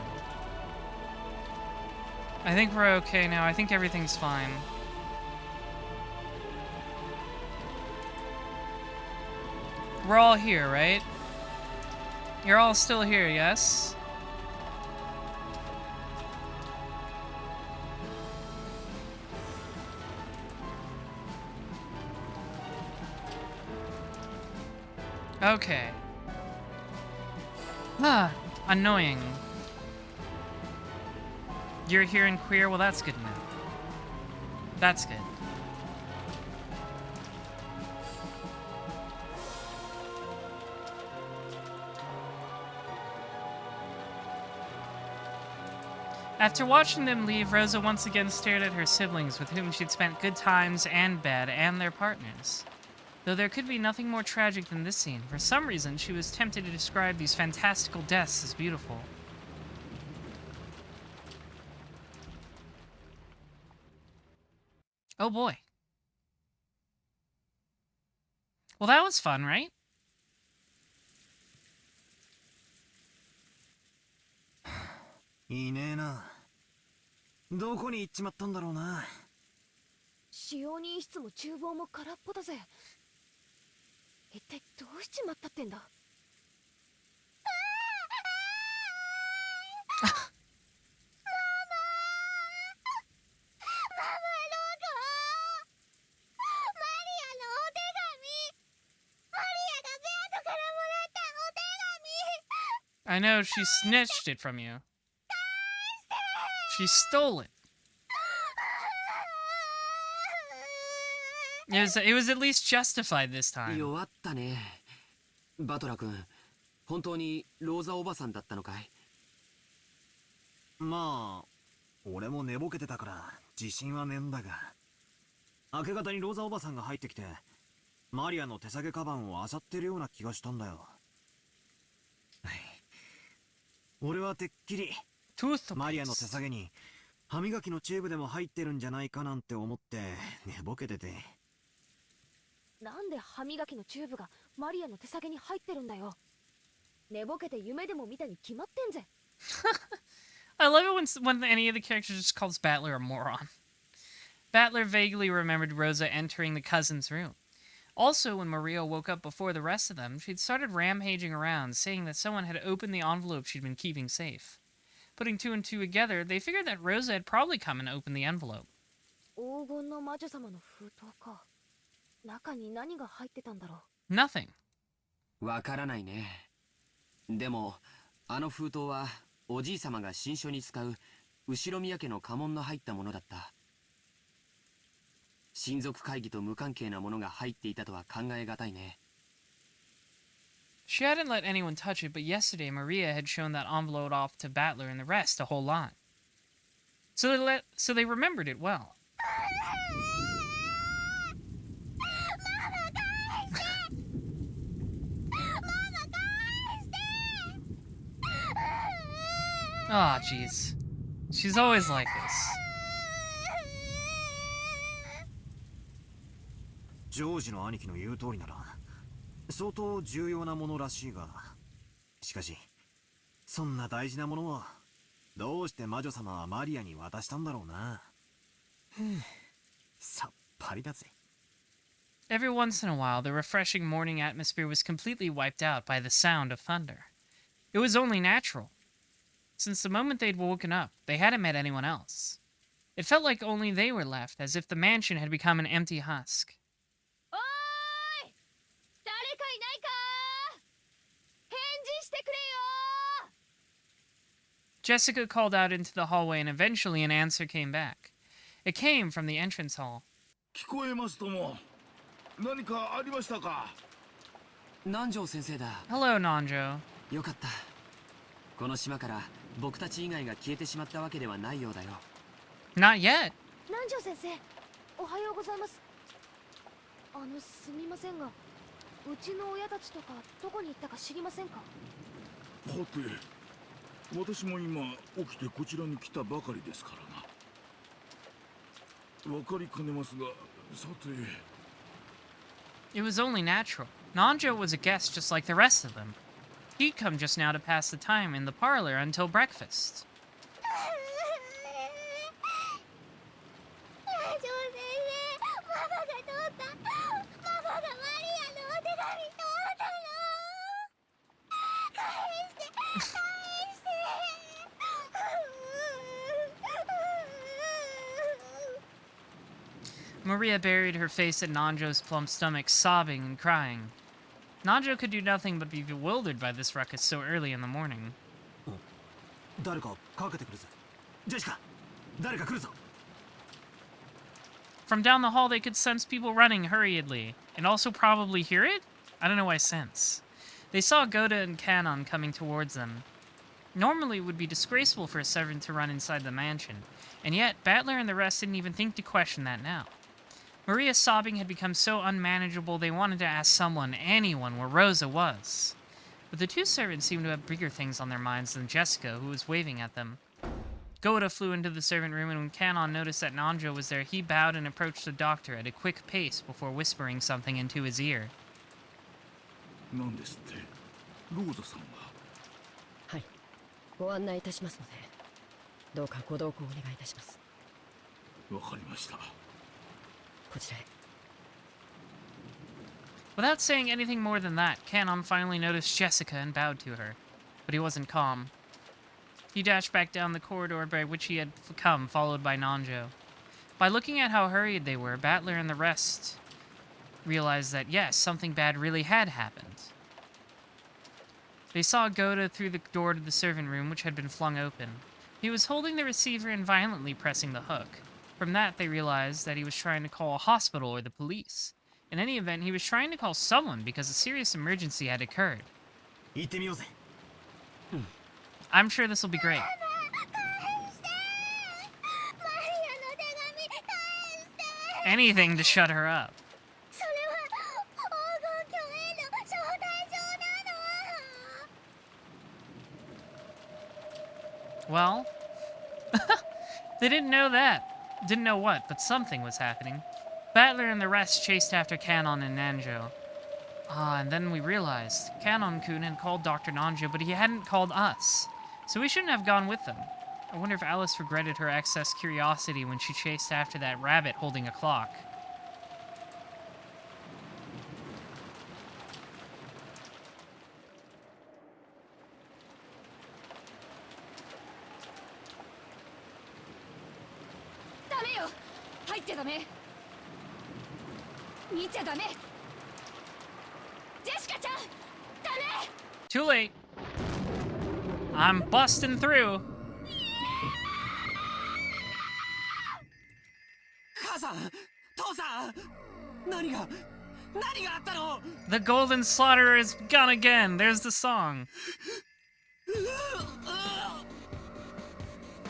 I think we're okay now. I think everything's fine. We're all here, right? You're all still here, yes? Okay. Annoying. You're here in queer? Well, that's good to know. That's good. After watching them leave, Rosa once again stared at her siblings with whom she'd spent good times and bad, and their partners. Though there could be nothing more tragic than this scene, for some reason she was tempted to describe these fantastical deaths as beautiful. Oh boy. Well, that was fun, right? Whereに行っちまったんだろうな。使用人室も厨房も空っぽだぜ。一体どうしちまったってんだ。I know, she snitched it from you. She stole it. It was at least justified this time. 弱ったね。バトラ君、本当にローザおばさんだったのかい？まあ、俺も寝ぼけてたから自信はねえんだが、明け方にローザおばさんが入ってきてマリアの手提げカバンを漁ってるような気がしたんだよ。俺はてっきりマリアの手提げに歯磨きのチューブでも入ってるんじゃないかなんて思って寝ぼけてて。なんで歯磨きのチューブがマリアの手提げに入ってるんだよ。寝ぼけて夢でも見たに決まってんぜ。I love it when any of the characters just calls Battler a moron. Battler vaguely remembered Rosa entering the cousin's room. Also, when Maria woke up before the rest of them, she'd started rampaging around, saying that someone had opened the envelope she'd been keeping safe. Putting two and two together, they figured that Rosa had probably come and opened the envelope. 黄金の魔女様の封筒か。中に何が入ってたんだろう。Nothing. わからないね。でも、あの封筒はおじい様が新書に使う後宮家の家紋の入ったものだった。親族会議と無関係なものが入っていたとは考えがたいね。She hadn't let anyone touch it, but yesterday Maria had shown that envelope off to Battler and the rest a whole lot. So they remembered it well. Ah, jeez. She's always like this. ジョージの兄貴の言う通りなら相当重要なものらしいが、しかしそんな大事なものをどうして魔女様はマリアに渡したんだろうな。さっぱりだぜ。Every once in a while, the refreshing morning atmosphere was completely wiped out by the sound of thunder. It was only natural. Since the moment they'd woken up, they hadn't met anyone else. It felt like only they were left, as if the mansion had become an empty husk. Jessica called out into the hallway, and eventually an answer came back. It came from the entrance hall. 聞こえますとも。何かありましたか？南條先生だ。Hello, Nanjo. よかった。この島から僕たち以外が消えてしまったわけではないようだよ。Not yet. 南條先生、おはようございます。すみませんが、うちの親たちとかどこに行ったか知りませんか？はて、私も今起きてこちらに来たばかりですからな。わかりかねますが、さて。It was only natural. Nanjo was a guest just like the rest of them. He'd come just now to pass the time in the parlor until breakfast. Maria buried her face in Nanjo's plump stomach, sobbing and crying. Nanjo could do nothing but be bewildered by this ruckus so early in the morning. 誰かかけてくるぜ。ジェシカ、誰か来るぞ。From down the hall, they could sense people running hurriedly, and also probably hear it? I don't know why sense. They saw Goda and Kanon coming towards them. Normally, it would be disgraceful for a servant to run inside the mansion, and yet Battler and the rest didn't even think to question that now. Maria's sobbing had become so unmanageable they wanted to ask someone, anyone, where Rosa was. But the two servants seemed to have bigger things on their minds than Jessica, who was waving at them. Goda flew into the servant room, and when Kanon noticed that Nanjo was there, he bowed and approached the doctor at a quick pace before whispering something into his ear. 何ですって？ローザさんが。はい、ご案内いたしますので、どうかご同行お願いいたします。わかりました。こちらへ。Without saying anything more than that, Kanon finally noticed Jessica and bowed to her, but he wasn't calm. He dashed back down the corridor by which he had come, followed by Nanjo. By looking at how hurried they were, Battler and the rest realized that, yes, something bad really had happened. They saw Goda through the door to the servant room, which had been flung open. He was holding the receiver and violently pressing the hook. From that, they realized that he was trying to call a hospital or the police. In any event, he was trying to call someone because a serious emergency had occurred. 行ってみようぜ。 I'm sure this will be great. Anything to shut her up. Well, they didn't know that. Didn't know what, but something was happening. Battler and the rest chased after Kanon and Nanjo. And then we realized Kanon-kun had called Dr. Nanjo, but he hadn't called us. So we shouldn't have gone with them. I wonder if Alice regretted her excess curiosity when she chased after that rabbit holding a clock. Too late. I'm busting through. The Golden Slaughterer is gone again. There's the song.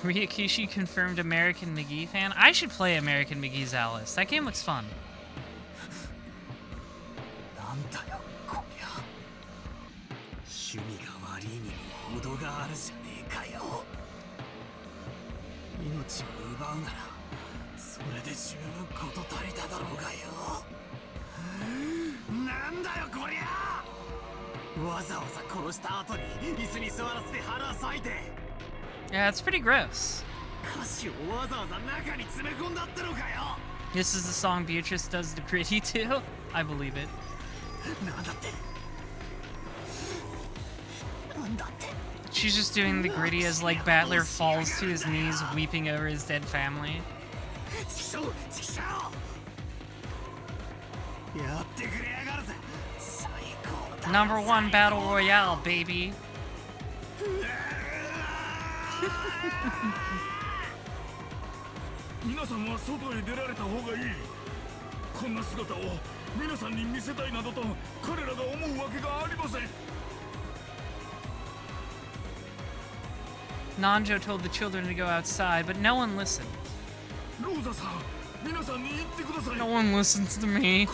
Ryakishi confirmed American McGee fan. I should play American McGee's Alice. That game looks fun. 趣味が悪いにも程があるじゃねえかよ。命を奪うならそれで十分事足りただろうがよ。なんだよこりゃ。わざわざ殺した後に椅子に座らせて腹裂いて。Yeah, it's pretty gross. 歌詞をわざわざ中に詰め込んだってのかよ。 This is the song Beatrice does to Gritty too? I believe it. なんだって。 She's just doing the Gritty as like Battler falls to his knees weeping over his dead family. #1 Battle Royale, baby. 皆さんは外へ出られた方がいい。こんな姿を皆さんに見せたいなどと彼らが思うわけがありません。 Nanjo told the children to go outside, but no one listened. No one listens to me.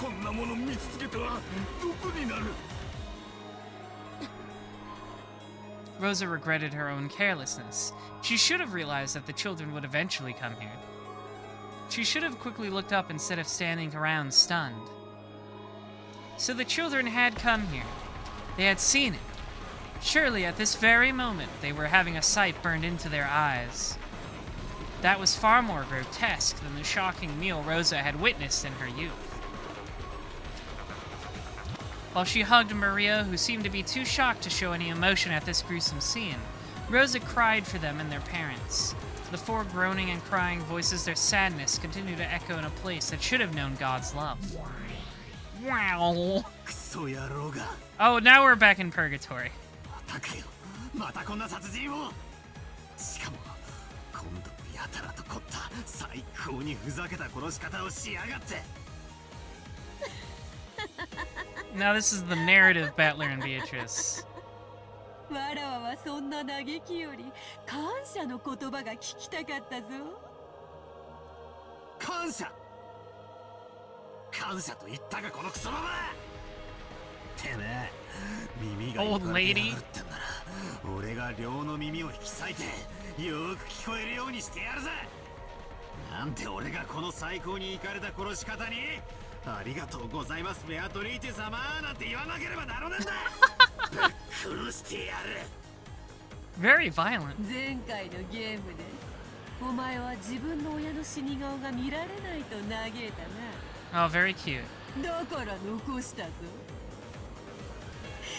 Rosa regretted her own carelessness. She should have realized that the children would eventually come here. She should have quickly looked up instead of standing around stunned. So the children had come here. They had seen it. Surely at this very moment they were having a sight burned into their eyes. That was far more grotesque than the shocking meal Rosa had witnessed in her youth. While she hugged Maria, who seemed to be too shocked to show any emotion at this gruesome scene, Rosa cried for them and their parents. The four groaning and crying voices their sadness continued to echo in a place that should have known God's love. Wow. Oh, now we're back in purgatory. またこんな殺人を。しかも今度やたらと凝った最高にふざけた殺し方をしやがって。 Now this is the narrative Battler and Beatrice. わらわはそんな嘆きより感謝の言葉が聞きたかったぞ。感謝。感謝と言ったがこのクソババア。てめえ。 Old lady. 俺が両の耳を引き裂いてよく聞こえるようにしてやるぜ。なんて俺がこの最高にイカれた殺し方にありがとうございますベアトリーチェ様なんて言わなければならねえんだ。ぶっ殺してやる。 Very violent. 前回のゲームでお前は自分の親の死に顔が見られないと嘆いたな。 Oh, very cute. だから残したぞ。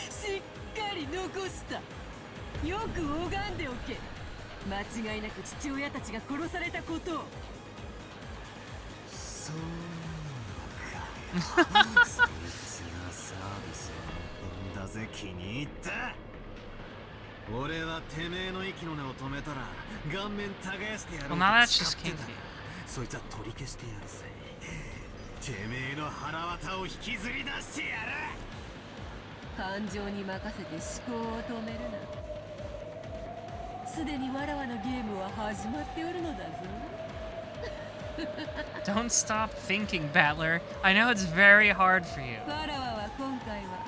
しっかり残した。よく拝んでおけ。間違いなく父親たちが殺されたことを。そうか。そいつがサービスをだぜ気に入った。俺はてめえの息の根を止めたら顔面耕してやる。そいつは取り消してやるぜ。てめえの腹渡を引きずり出してやる。感情に任せて思考を止めるな。すでにわらわのゲームは始まっておるのだぞ。Don't stop thinking, Battler. I know it's very hard for you. わらわは今回は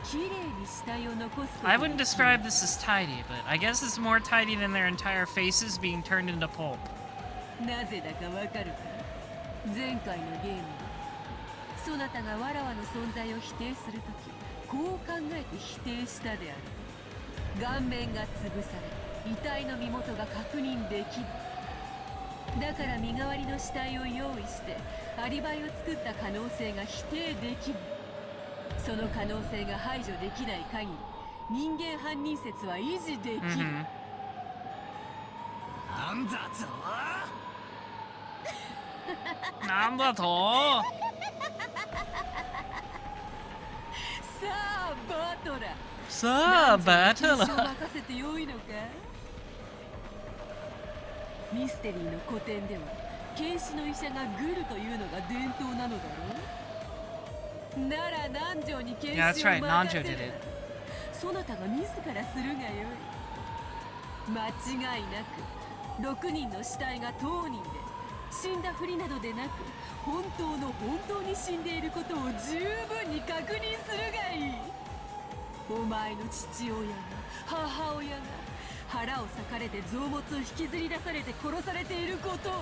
綺麗に死体を残すこと I wouldn't describe this as tidy, but I guess it's more tidy than their entire faces being turned into pulp. なぜだかわかるか。前回のゲームでそなたがわらわの存在を否定するとき、こう考えて否定したである。顔面が潰され遺体の身元が確認できる。だから身代わりの死体を用意してアリバイを作った可能性が否定できる。その可能性が排除できない限り人間犯人説は維持できる。なんだと。なんだと。さあバトラー、さあバトラ任ー。せてよいのか。ミステリーの古典では検視の医者がグルというのが伝統なのだろう。なら南條に検視を Yeah, that's right. 任 Nanjo せ did る。 it. そなたが自らするがよい。間違いなく6人の死体が当人で、死んだふりなどでなく本当に死んでいることを十分に確認するがいい。お前の父親が母親が腹を裂かれて臓物を引きずり出されて殺されていることを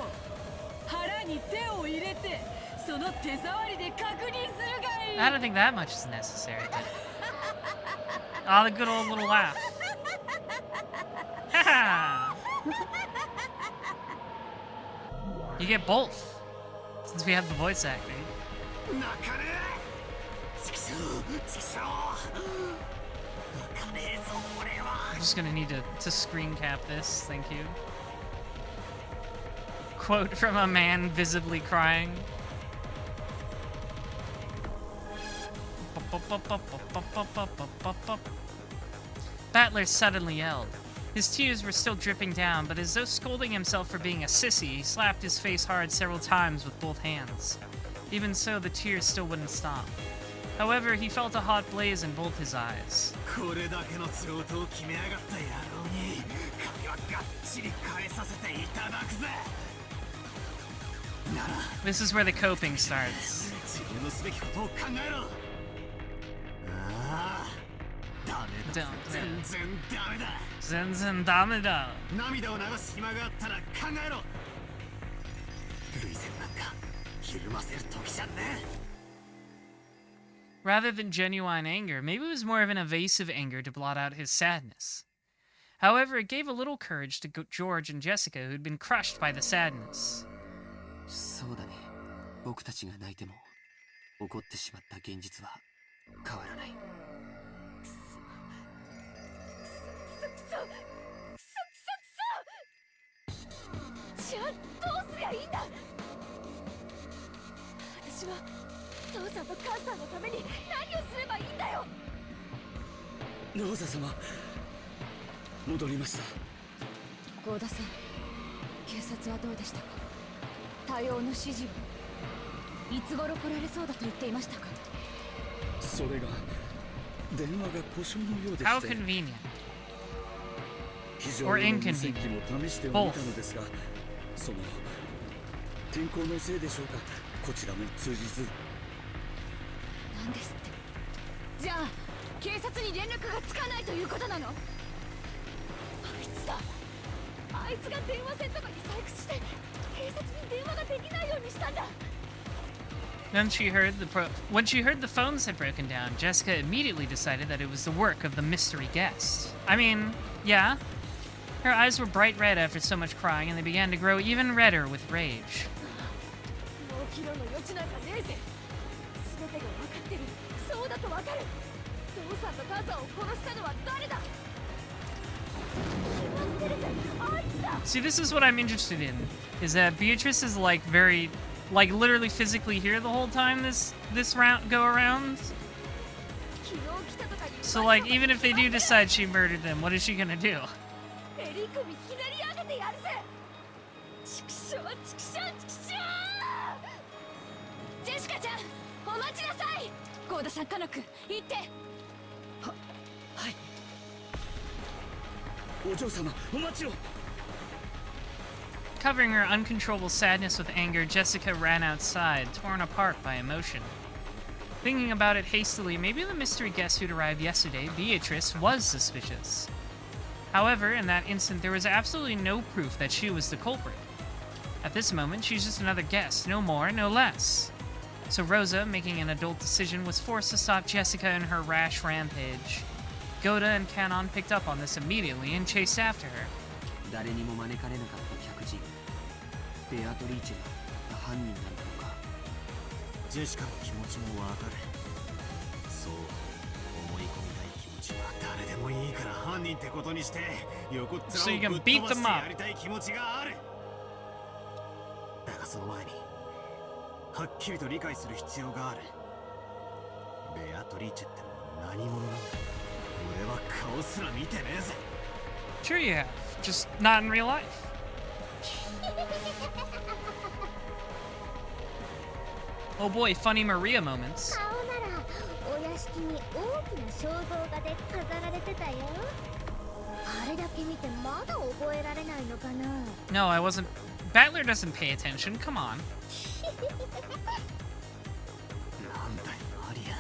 腹に手を入れてその手触りで確認するがいい。 I don't think that much is necessary, but... Oh, the good old little laugh. Haha! You get both, since we have the voice acting. 泣かねえ。ちくしょう、ちくしょう。泣かねえぞ俺は。 I'm just gonna need to screen cap this, thank you. Quote from a man visibly crying. Battler suddenly yelled. His tears were still dripping down, but as though scolding himself for being a sissy, he slapped his face hard several times with both hands. Even so, the tears still wouldn't stop. However, he felt a hot blaze in both his eyes. これだけの仕事を決めやがった野郎に金はがっちり返させていただくぜ。なら This is where the coping starts. 自分のすべきことを考えろ。ああ、ダメだ。全然ダメだ。全然ダメだ。涙を流す暇があったら考えろ。涙腺なんかひるませる時じゃねえ。 Rather than genuine anger, maybe it was more of an evasive anger to blot out his sadness. However, it gave a little courage to George and Jessica, who'd been crushed by the sadness. そうだね。僕たちが泣いても起こってしまった現実は変わらない。じゃあどうすりゃいいんだ。私は父さんと母さんのために何をすればいいんだよ。ローザ様、戻りました。合田さん、警察はどうでしたか。対応の指示をいつ頃来られそうだと言っていましたか。それが電話が故障のようでして。 How convenient. 非常に無線機も試してはみたのですが、その天候のせいでしょうか、こちらも通じず。なんですって。じゃあ警察に連絡がつかないということなの。あいつだ。あいつが電話線とかに細工して警察に電話ができないようにしたんだ。 When she heard the phones had broken down, Jessica immediately decided that it was the work of the mystery guest. I mean, yeah. Her eyes were bright red after so much crying, and they began to grow even redder with rage. もう議論の余地なんかねえぜ。全てが分かってる。そうだと分かる。父さんと母さんを殺したのは誰だ。決まってるぜ。あいつだ。 See, this is what I'm interested in, is that Beatrice is like very, like literally physically here the whole time this round go around. So like even if they do decide she murdered them, what is she gonna do? エリ首ひねり上げてやるぜ。ちくしょうちくしょうちくしょう。ジェシカちゃん、お待ちなさい。ゴーダさん、カノク、行って。はい。お嬢様、お待ちを。 Covering her uncontrollable sadness with anger, Jessica ran outside, torn apart by emotion. Thinking about it hastily, maybe the mystery guest who'd arrived yesterday, Beatrice, was suspicious. However, in that instant, there was absolutely no proof that she was the culprit. At this moment, she's just another guest, no more, no less. So Rosa, making an adult decision, was forced to stop Jessica in her rash rampage. Goda and Kanon picked up on this immediately and chased after her. 誰にも招かれなかった客人ベアトリーチェが犯人なのか。ジェシカの気持ちもわかる。そう思い込みたい気持ちは誰でもいいから犯人ってことにして横っ面をぶっ飛ばしてやりたい気持ちがある。だがその前にはっきりと理解する必要がある。ベアトリーチェってのは何者なんだ。俺は顔すら見てねえぜ。 Sure you have, just not in real life. Oh boy, funny Maria moments. No, I wasn't. Battler doesn't pay attention, come on. なんだよ、アリアン。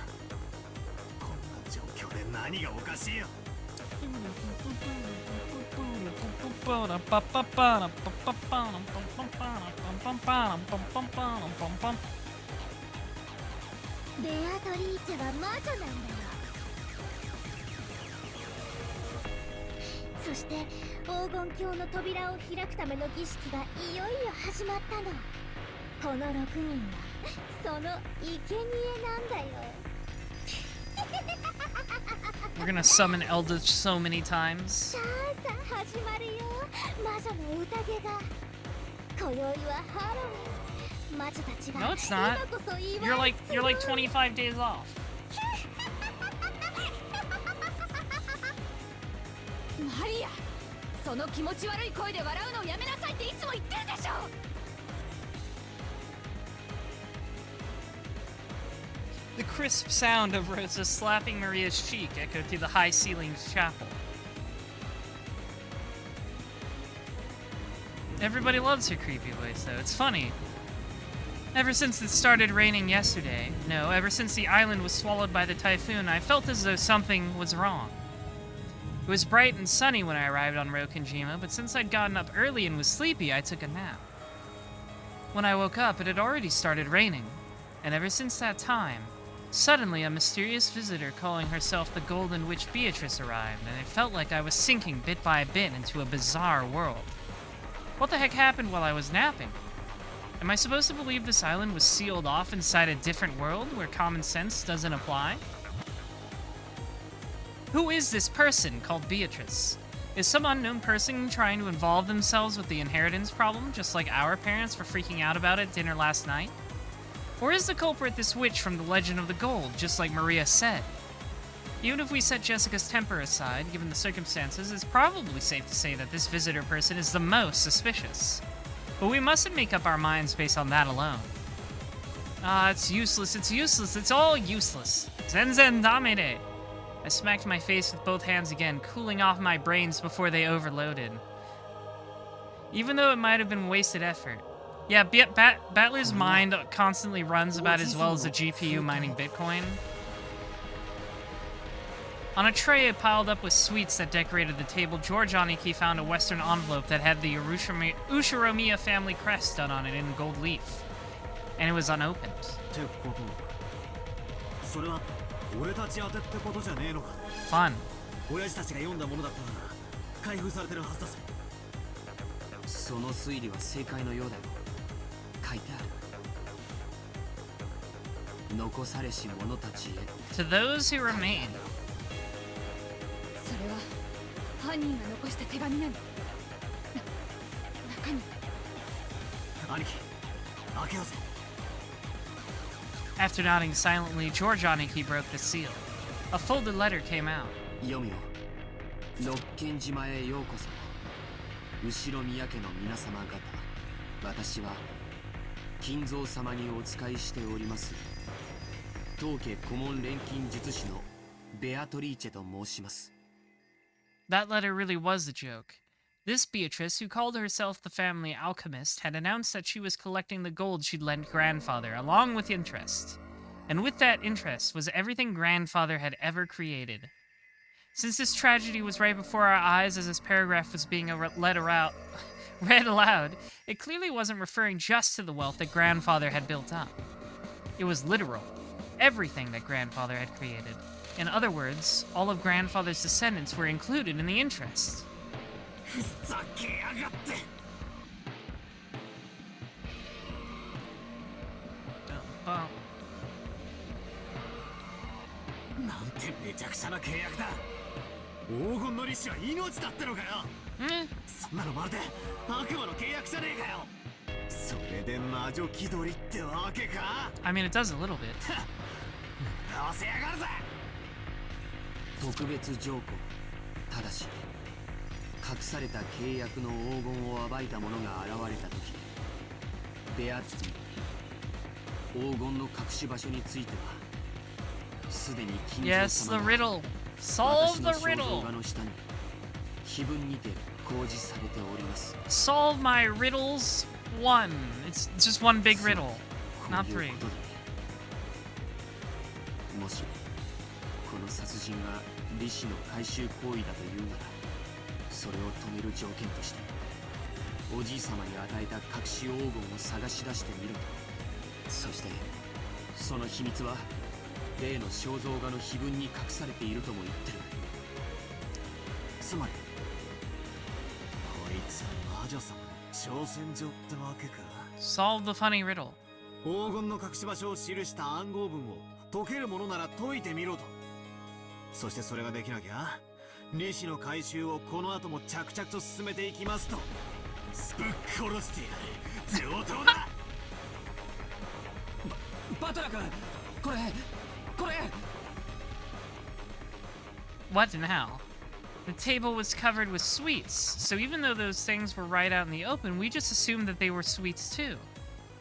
こんな状況で何がおかしいよ。 ベアトリーチェは魔女なんだよ。そして黄金鏡の扉を開くための儀式がいよいよ始まったの。この6人はその生贄なんだよ。We're gonna summon Eldritch so many times. さあ始まるよ、魔女の宴が。今宵はハロウィン。魔女たちが No, it's not. 今こそ祝い You're like 25 days off. マリア、その気持ち悪い声で笑うのをやめなさいっていつも言ってるでしょ。 The crisp sound of Rosa slapping Maria's cheek echoed through the high-ceilinged chapel. Everybody loves her creepy voice, though. It's funny. Ever since it started raining yesterday, no, ever since the island was swallowed by the typhoon, I felt as though something was wrong. It was bright and sunny when I arrived on Rokenjima, but since I'd gotten up early and was sleepy, I took a nap. When I woke up, it had already started raining, and ever since that time, suddenly a mysterious visitor calling herself the Golden Witch Beatrice arrived, and it felt like I was sinking bit by bit into a bizarre world. What the heck happened while I was napping? Am I supposed to believe this island was sealed off inside a different world where common sense doesn't apply? Who is this person called Beatrice? Is some unknown person trying to involve themselves with the inheritance problem, just like our parents were freaking out about at dinner last night? Or is the culprit this witch from the Legend of the Gold, just like Maria said? Even if we set Jessica's temper aside, given the circumstances, it's probably safe to say that this visitor person is the most suspicious. But we mustn't make up our minds based on that alone. It's useless, it's all useless. Zenzen damere. I smacked my face with both hands again, cooling off my brains before they overloaded. Even though it might have been wasted effort. Yeah, Battler's mind constantly runs about as well as the GPU mining Bitcoin. On a tray piled up with sweets that decorated the table, George Aniki found a Western envelope that had the Ushiromiya family crest done on it in gold leaf. And it was unopened. Fun. その推理は正解のようだよ。書いてある。残されし者たちへ。To those who remain. それは犯人が残した手紙なの。中身。兄貴、開けようぜ。After nodding silently, George Aniki broke the seal. A folded letter came out. 読むよ。六軒島へようこそ。後ろ宮家の皆様方、私は金蔵様にお仕えしております当家顧問錬金術師のベアトリーチェと申します。 That letter really was a joke. This Beatrice, who called herself the family alchemist, had announced that she was collecting the gold she'd lent grandfather, along with interest. And with that interest was everything grandfather had ever created. Since this tragedy was right before our eyes as this paragraph was being read aloud, it clearly wasn't referring just to the wealth that grandfather had built up. It was literal. Everything that grandfather had created. In other words, all of grandfather's descendants were included in the interest. ふざけやがって。なんてめちゃくちゃな契約だ。黄金の利子は命だってのかよ。そんなのまるで悪魔の契約じゃねえかよ。それで魔女気取りってわけか。 I mean, it does a little bit. どうせやがるぜ。特別条項ただし隠された契約の黄金を暴いた者が現れた時ベアツ黄金の隠し場所についてはすでに金蔵 Yes, the 様が riddle. Solve 私の the 肖 riddle. 像画の下に碑文にて公示されております。 Solve my riddles 1. It's just one big riddle, not こうい three. うことでもしこの殺人が利子の回収行為だというならそれを止める条件としておじい様に与えた隠し黄金を探し出してみろと。そしてその秘密は例の肖像画の碑文に隠されているとも言ってる。つまりこいつは魔女様の挑戦状ってわけか。 Solve the funny riddle. 黄金の隠し場所を記した暗号文を解けるものなら解いてみろと。そしてそれができなきゃ利子の回収をこの後も着々と進めていきますとぶっ殺してやる。上等だ。バトラ君これ What now? The table was covered with sweets, so even though those things were right out in the open, we just assumed that they were sweets too.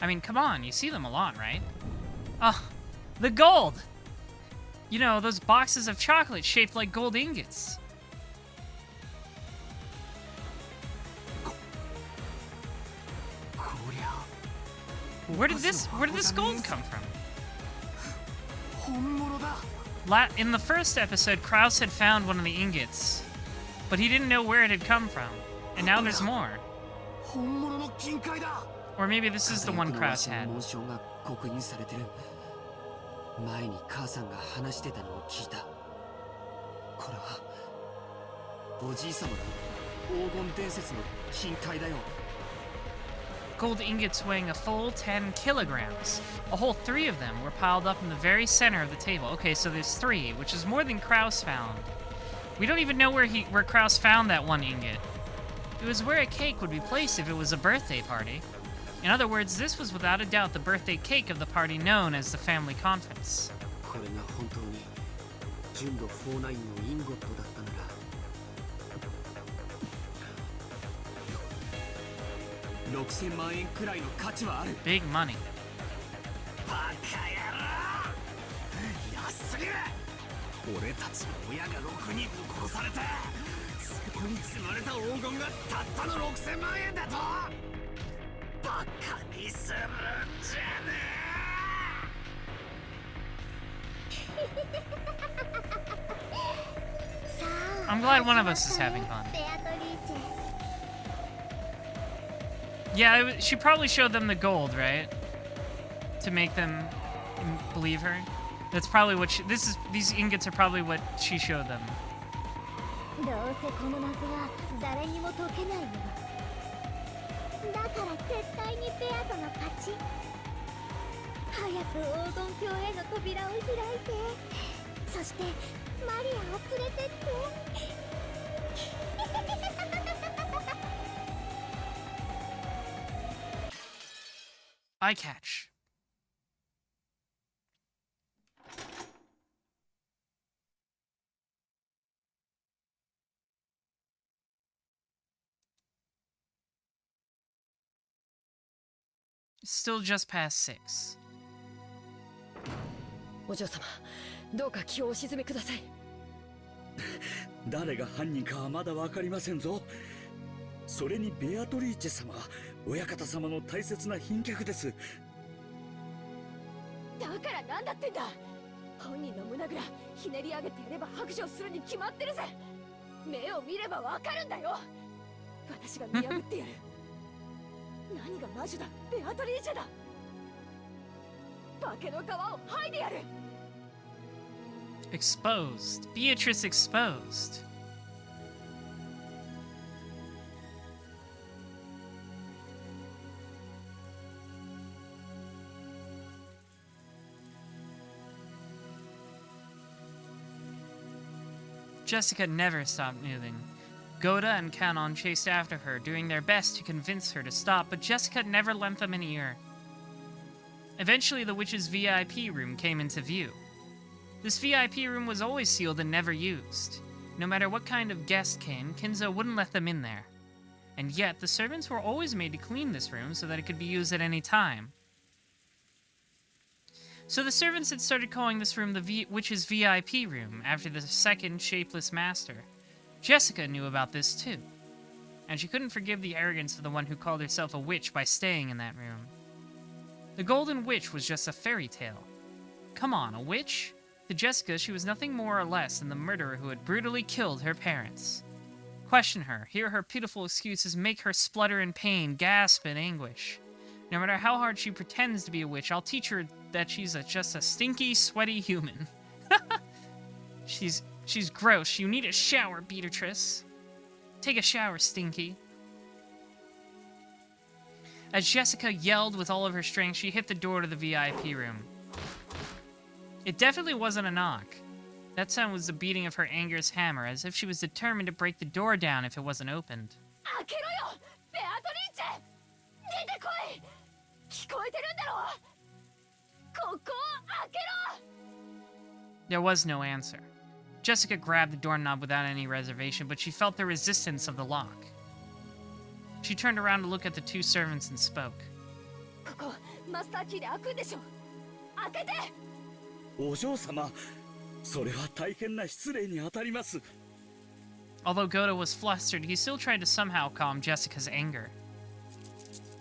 I mean, come on, you see them a lot, right? Oh, the gold! You know, those boxes of chocolate shaped like gold ingots. Where did this gold come from? In the first episode, Kraus had found one of the ingots, but he didn't know where it had come from, and now there's more. Or maybe this is the one Kraus had. 前に母さんが話してたのを聞いた。これはおじい様の黄金伝説の金塊だよ。 Gold ingots weighing a full 10 kilograms. A whole 3 of them were piled up in the very center of the table. Okay, so there's 3, which is more than Kraus found. We don't even know where Kraus found that one ingot. It was where a cake would be placed if it was a birthday party. In other words, this was without a doubt the birthday cake of the party known as the family conference. これが本当に純度49のインゴットだったなら6000万円くらいの価値はある。 Big money. バカ野郎。安すぎる。俺たちの親が6人も殺されてそこに積まれた黄金がたったの6000万円だとバカにするんじゃね I'm glad one of us is having fun. Yeah, she probably showed them the gold, right? To make them believe her. That's probably what these ingots are probably what she showed them. どうせこの謎は誰にも解けないよ。だから絶対にベアとの勝ち。早く黄金鏡への扉を開いて、そしてマリアを連れてって。Eye catch. Still just past 6. お嬢様、どうか気をお静めください。誰が犯人かはまだわかりませんぞ。それにベアトリーチェ様は親方様の大切な賓客です。だからなんだってんだ。本人の胸ぐらひねり上げてやれば白状するに決まってるぜ。目を見ればわかるんだよ。私が見破ってやる。何が魔女だ、ベアトリーチェだ。化けの皮を剥いでやる。 Exposed. Beatrice exposed. Jessica never stopped moving. Goda and Kanon chased after her, doing their best to convince her to stop, but Jessica never lent them an ear. Eventually, the witch's VIP room came into view. This VIP room was always sealed and never used. No matter what kind of guest came, Kinzo wouldn't let them in there. And yet, the servants were always made to clean this room so that it could be used at any time. So the servants had started calling this room the witch's VIP room, after the second shapeless master. Jessica knew about this too. And she couldn't forgive the arrogance of the one who called herself a witch by staying in that room. The Golden Witch was just a fairy tale. Come on, a witch? To Jessica, she was nothing more or less than the murderer who had brutally killed her parents. Question her, hear her pitiful excuses, make her splutter in pain, gasp in anguish. No matter how hard she pretends to be a witch, I'll teach her that she's just a stinky, sweaty human. She's gross. You need a shower, Beatrice. Take a shower, Stinky. As Jessica yelled with all of her strength, she hit the door to the VIP room. It definitely wasn't a knock. That sound was the beating of her anger's hammer, as if she was determined to break the door down if it wasn't opened. There was no answer. Jessica grabbed the doorknob without any reservation, but she felt the resistance of the lock. She turned around to look at the two servants and spoke. Although Goda was flustered, he still tried to somehow calm Jessica's anger.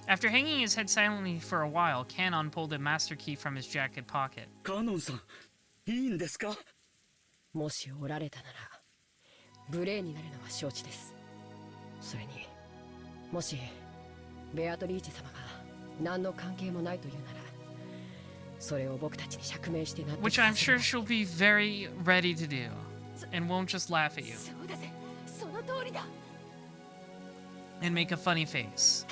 After hanging his head silently for a while, Kanon pulled a master key from his jacket pocket. Kanon-san, いいんですか? もしおられたなら無礼になるのは承知です。それにもしベアトリーチェ様が何の関係もないというならそれを僕たちに釈明してなって Which I'm sure she'll be very ready to do and won't just laugh at you そうだぜ、その通りだ。 and make a funny face.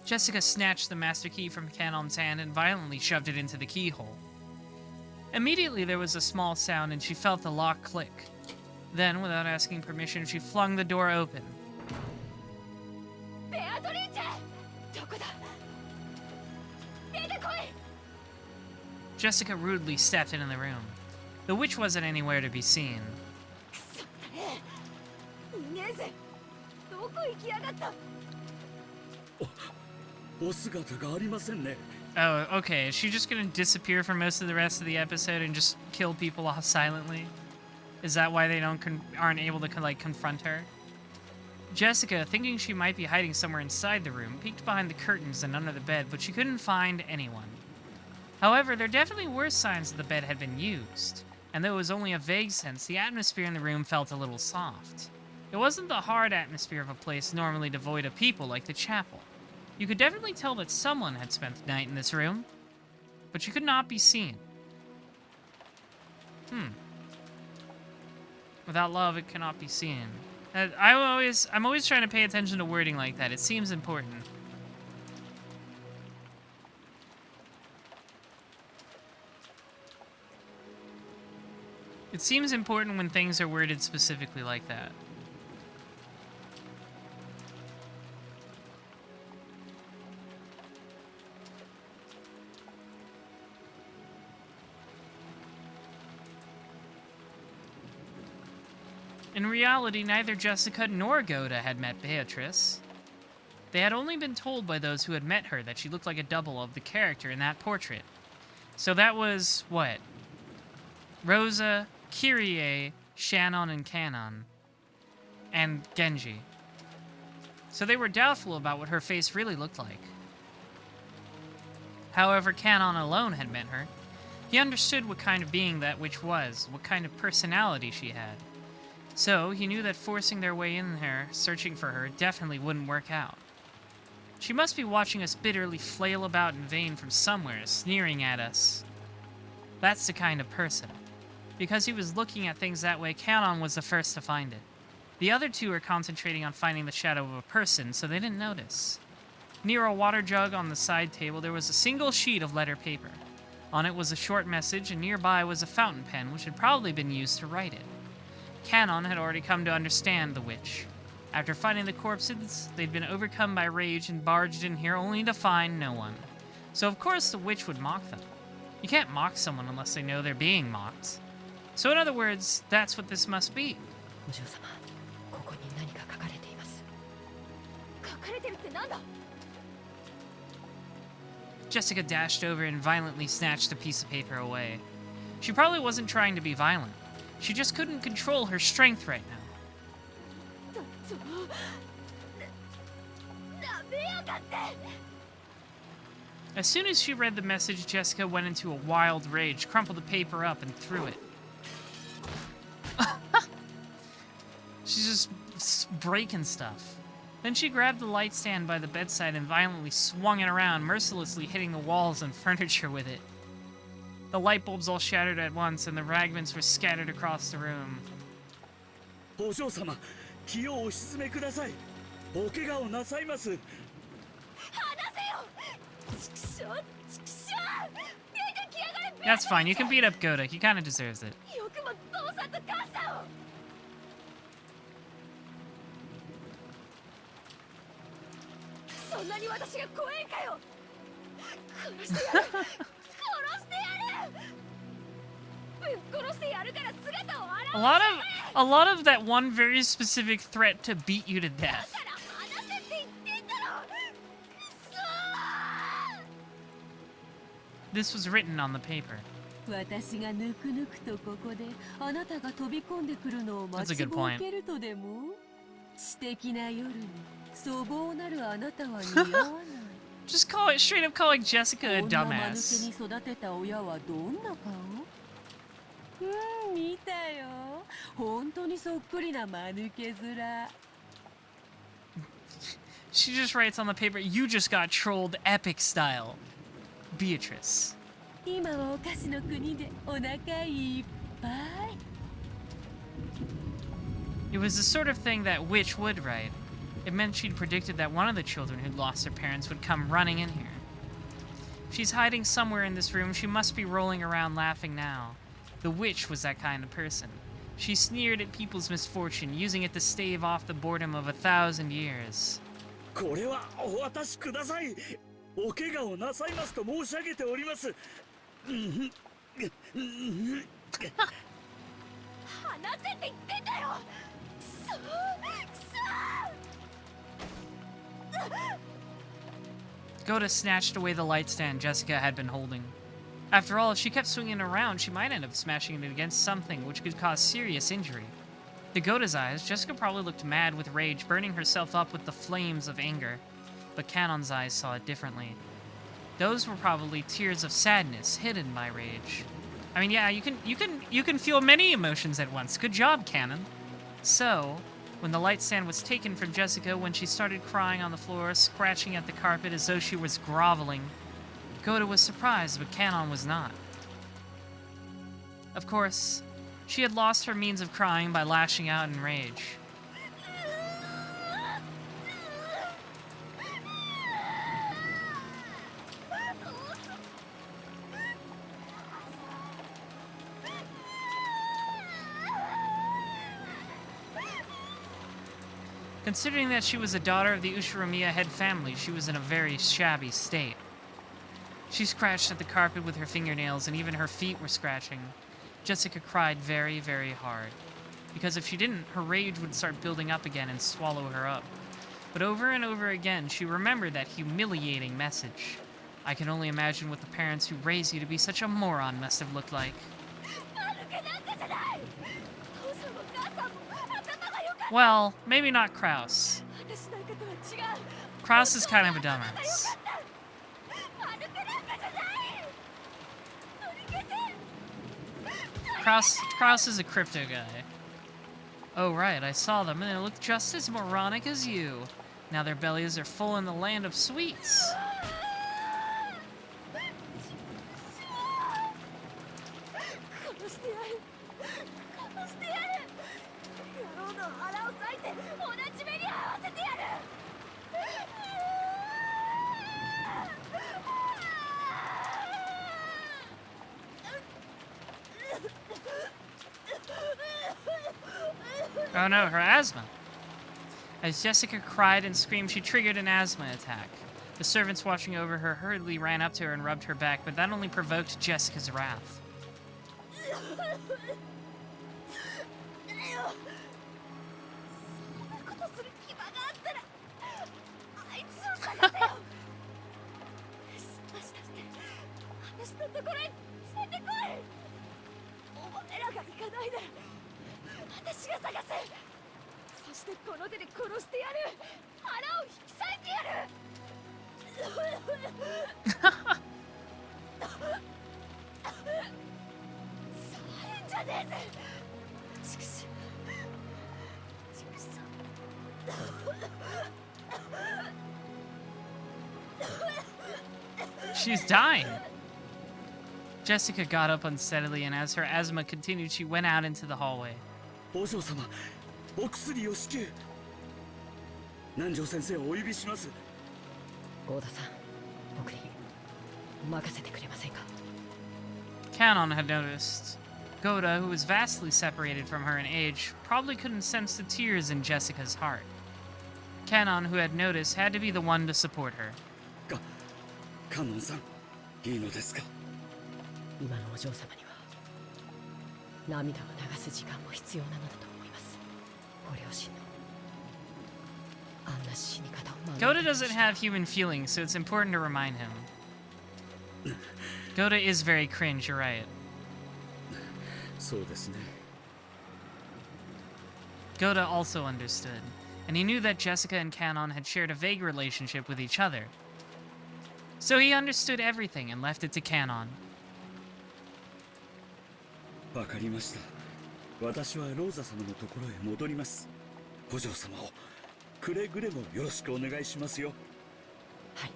Jessica snatched the master key from Kanon's hand and violently shoved it into the keyhole. Immediately there was a small sound and she felt the lock click. Then, without asking permission, she flung the door open. Jessica rudely stepped into the room. The witch wasn't anywhere to be seen. Oh, okay. Is she just gonna disappear for most of the rest of the episode and just kill people off silently? Is that why they aren't able to confront her? Jessica, thinking she might be hiding somewhere inside the room, peeked behind the curtains and under the bed, but she couldn't find anyone. However, there definitely were signs that the bed had been used, and though it was only a vague sense, the atmosphere in the room felt a little soft. It wasn't the hard atmosphere of a place normally devoid of people like the chapel. You could definitely tell that someone had spent the night in this room, but she could not be seen. Without love, it cannot be seen. I'm always trying to pay attention to wording like that. It seems important. It seems important when things are worded specifically like that. In reality, neither Jessica nor Goda had met Beatrice. They had only been told by those who had met her that she looked like a double of the character in that portrait. So that was, what? Rosa, Kyrie, Shannon, and Kanon. And Genji. So they were doubtful about what her face really looked like. However, Kanon alone had met her. He understood what kind of being that witch was, what kind of personality she had. So, he knew that forcing their way in there, searching for her, definitely wouldn't work out. She must be watching us bitterly flail about in vain from somewhere, sneering at us. That's the kind of person. Because he was looking at things that way, Kanon was the first to find it. The other two were concentrating on finding the shadow of a person, so they didn't notice. Near a water jug on the side table, there was a single sheet of letter paper. On it was a short message, and nearby was a fountain pen, which had probably been used to write it. Kanon had already come to understand the witch. After finding the corpses, they'd been overcome by rage and barged in here only to find no one. So of course the witch would mock them. You can't mock someone unless they know they're being mocked. So in other words, that's what this must be. Jessica dashed over and violently snatched the piece of paper away. She probably wasn't trying to be violent. She just couldn't control her strength right now. As soon as she read the message, Jessica went into a wild rage, crumpled the paper up, and threw it. She's just breaking stuff. Then she grabbed the light stand by the bedside and violently swung it around, mercilessly hitting the walls and furniture with it. The light bulbs all shattered at once, and the fragments were scattered across the room. That's fine, you can beat up Goda. He kinda deserves it. A lot of that one very specific threat to beat you to death. This was written on the paper. That's a good point. Just call it straight up calling Jessica a dumbass. She just writes on the paper, "You just got trolled epic style. Beatrice." It was the sort of thing that Witch would write. It meant she'd predicted that one of the children who'd lost their parents would come running in here. She's hiding somewhere in this room. She must be rolling around laughing now. The witch was that kind of person. She sneered at people's misfortune, using it to stave off the boredom of 1,000 years. Goda snatched away the light stand Jessica had been holding. After all, if she kept swinging it around, she might end up smashing it against something which could cause serious injury. To Goda's eyes, Jessica probably looked mad with rage, burning herself up with the flames of anger. But Kanon's eyes saw it differently. Those were probably tears of sadness hidden by rage. I mean, yeah, you can feel many emotions at once. Good job, Kanon. So, when the light stand was taken from Jessica, when she started crying on the floor, scratching at the carpet as though she was groveling, Goda was surprised, but Kanon was not. Of course, she had lost her means of crying by lashing out in rage. Considering that she was a daughter of the Ushiromiya head family, she was in a very shabby state. She scratched at the carpet with her fingernails, and even her feet were scratching. Jessica cried very, very hard. Because if she didn't, her rage would start building up again and swallow her up. But over and over again, she remembered that humiliating message. I can only imagine what the parents who raised you to be such a moron must have looked like. Well, maybe not Kraus. Kraus is kind of a dumbass. Kraus is a crypto guy. Oh right, I saw them and they look just as moronic as you. Now their bellies are full in the land of sweets. Oh no, her asthma. As Jessica cried and screamed, she triggered an asthma attack. The servants watching over her hurriedly ran up to her and rubbed her back, but that only provoked Jessica's wrath. She's dying. Jessica got up unsteadily, and as her asthma continued, she went out into the hallway. お嬢様、お薬を至急。南條先生をお呼びします。ゴーダさん、僕に任せてくれませんか? Canon had noticed. Goda, who was vastly separated from her in age, probably couldn't sense the tears in Jessica's heart. Canon, who had noticed, had to be the one to support her. カノンさん、いいのですか? 今のお嬢様には涙を流す時間も必要なのだと思います。ご両親のあんな死に方を Goda doesn't have human feelings, so it's important to remind him. Goda is very cringe, you're right. そうですね。Goda also understood, and he knew that Jessica and Canon had shared a vague relationship with each other. So he understood everything and left it to Canon. わかりました。私はローザ様のところへ戻ります。お嬢様をくれぐれもよろしくお願いしますよ。はい、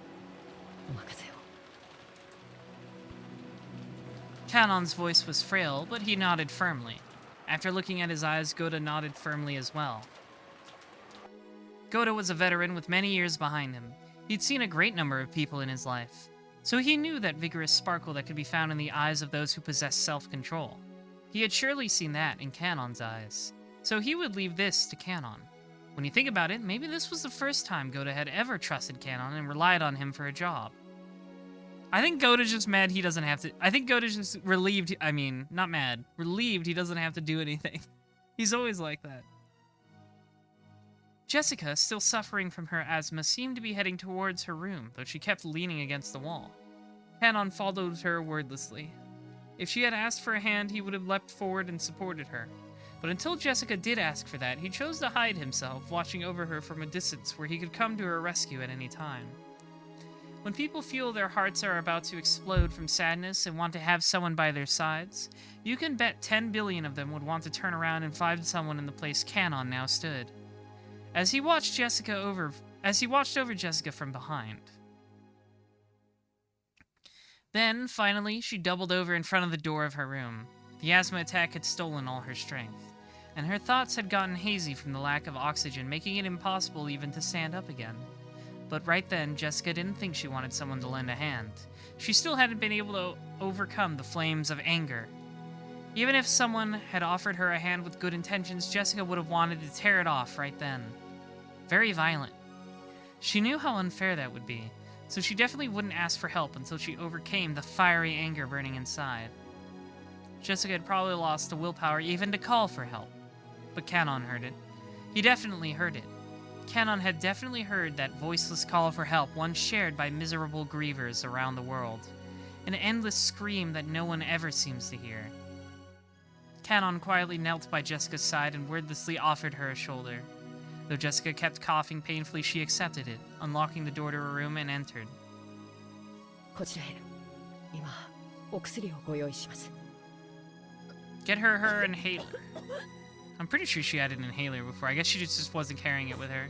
お任せを。Canon's voice was frail, but he nodded firmly. After looking at his eyes, Goda nodded firmly as well. Goda was a veteran with many years behind him. He'd seen a great number of people in his life, so he knew that vigorous sparkle that could be found in the eyes of those who possess self-control. He had surely seen that in Canon's eyes, so he would leave this to Canon. When you think about it, maybe this was the first time Goda had ever trusted Canon and relied on him for a job. I think Goda's just mad he doesn't have to... I think Goda's just relieved... I mean, not mad. Relieved he doesn't have to do anything. He's always like that. Jessica, still suffering from her asthma, seemed to be heading towards her room, though she kept leaning against the wall. Canon followed her wordlessly. If she had asked for a hand, he would have leapt forward and supported her. But until Jessica did ask for that, he chose to hide himself, watching over her from a distance where he could come to her rescue at any time. When people feel their hearts are about to explode from sadness and want to have someone by their sides, you can bet 10 billion of them would want to turn around and find someone in the place Canon now stood. As he watched over Jessica from behind. Then, finally, she doubled over in front of the door of her room. The asthma attack had stolen all her strength, and her thoughts had gotten hazy from the lack of oxygen, making it impossible even to stand up again. But right then, Jessica didn't think she wanted someone to lend a hand. She still hadn't been able to overcome the flames of anger. Even if someone had offered her a hand with good intentions, Jessica would have wanted to tear it off right then. Very violent. She knew how unfair that would be, so she definitely wouldn't ask for help until she overcame the fiery anger burning inside. Jessica had probably lost the willpower even to call for help. But Canon heard it. He definitely heard it. Canon had definitely heard that voiceless call for help once shared by miserable grievers around the world. An endless scream that no one ever seems to hear. Canon quietly knelt by Jessica's side and wordlessly offered her a shoulder. Though Jessica kept coughing painfully, she accepted it, unlocking the door to her room and entered. こちらへ。今、お薬をご用意します。Get her inhaler. I'm pretty sure she had an inhaler before. I guess she just wasn't carrying it with her.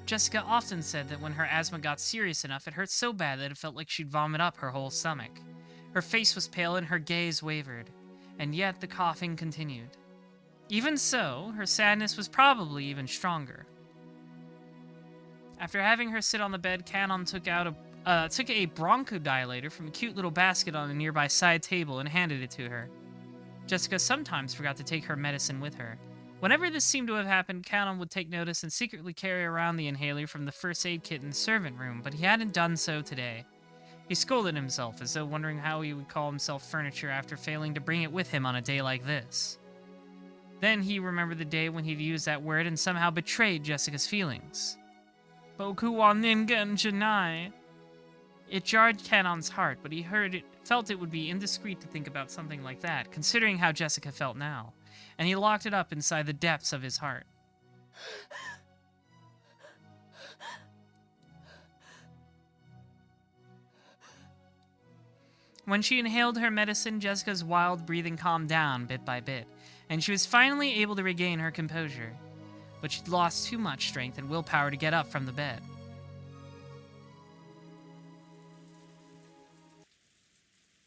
Jessica often said that when her asthma got serious enough, it hurt so bad that it felt like she'd vomit up her whole stomach. Her face was pale and her gaze wavered, and yet the coughing continued. Even so, her sadness was probably even stronger. After having her sit on the bed, Canon took a bronchodilator from a cute little basket on a nearby side table and handed it to her. Jessica sometimes forgot to take her medicine with her. Whenever this seemed to have happened, Canon would take notice and secretly carry around the inhaler from the first aid kit in the servant room, but he hadn't done so today. He scolded himself, as though wondering how he would call himself furniture after failing to bring it with him on a day like this. Then he remembered the day when he'd used that word and somehow betrayed Jessica's feelings. Boku wa ningen janai. It jarred Canon's heart, but he felt it would be indiscreet to think about something like that, considering how Jessica felt now, and he locked it up inside the depths of his heart. When she inhaled her medicine, Jessica's wild breathing calmed down bit by bit, and she was finally able to regain her composure. But she'd lost too much strength and willpower to get up from the bed.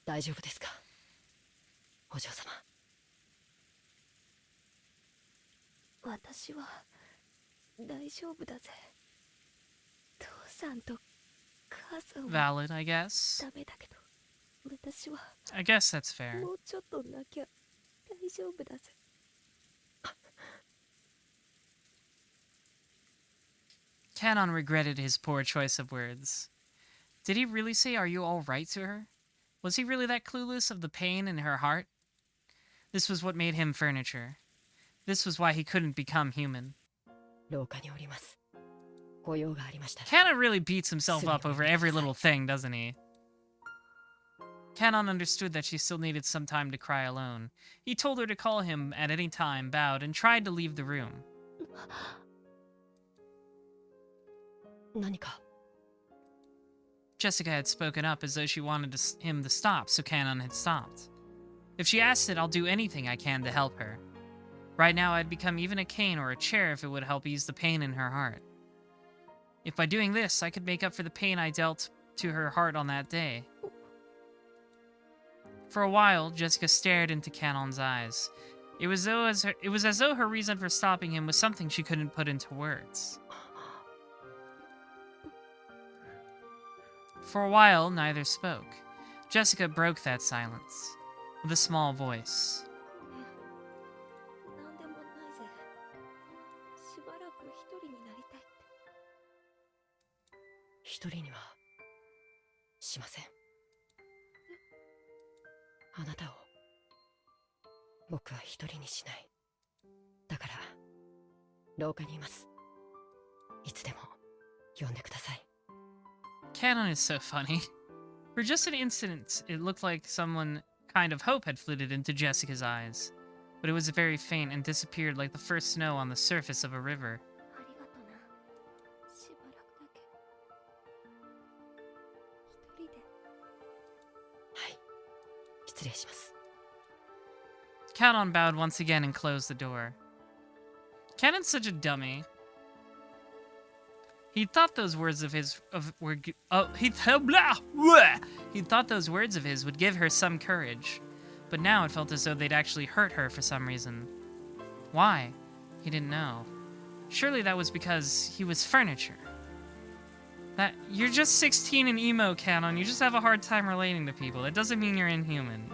大丈夫ですか、お嬢様。私は大丈夫だぜ。父さんと母さんは Valid, I guess. ダメだけど、私は I guess that's fair. もうちょっとなきゃ大丈夫だぜ。Canon regretted his poor choice of words. Did he really say, "Are you all right?" to her? Was he really that clueless of the pain in her heart? This was what made him furniture. This was why he couldn't become human. 廊下におります。ご用がありましたら。 Canon really beats himself up over every little thing, doesn't he? Canon understood that she still needed some time to cry alone. He told her to call him at any time, bowed, and tried to leave the room. 何か。 Jessica had spoken up as though she wanted him to stop, so Canon had stopped. If she asked it, I'll do anything I can to help her. Right now, I'd become even a cane or a chair if it would help ease the pain in her heart. If by doing this, I could make up for the pain I dealt to her heart on that day. For a while, Jessica stared into Canon's eyes. It was as though her reason for stopping him was something she couldn't put into words. For a while, neither spoke. Jessica broke that silence with a small voice. なんでもないぜ。しばらく一人になりたいって。一人にはしません。あなたを僕は一人にしない。だから廊下にいます。いつでも呼んでください。 Canon is so funny. For just an instant, it looked like someone kind of hope had flitted into Jessica's eyes. But it was very faint and disappeared like the first snow on the surface of a river. ありがとな。しばらくだけ。一人で。はい。失礼します。 Canon bowed once again and closed the door. Canon's such a dummy. He thought those words of his he thought those words of his would give her some courage, but now it felt as though they'd actually hurt her for some reason. Why? He didn't know. Surely that was because he was furniture. That you're just 16 and emo, Canon. You just have a hard time relating to people. That doesn't mean you're inhuman.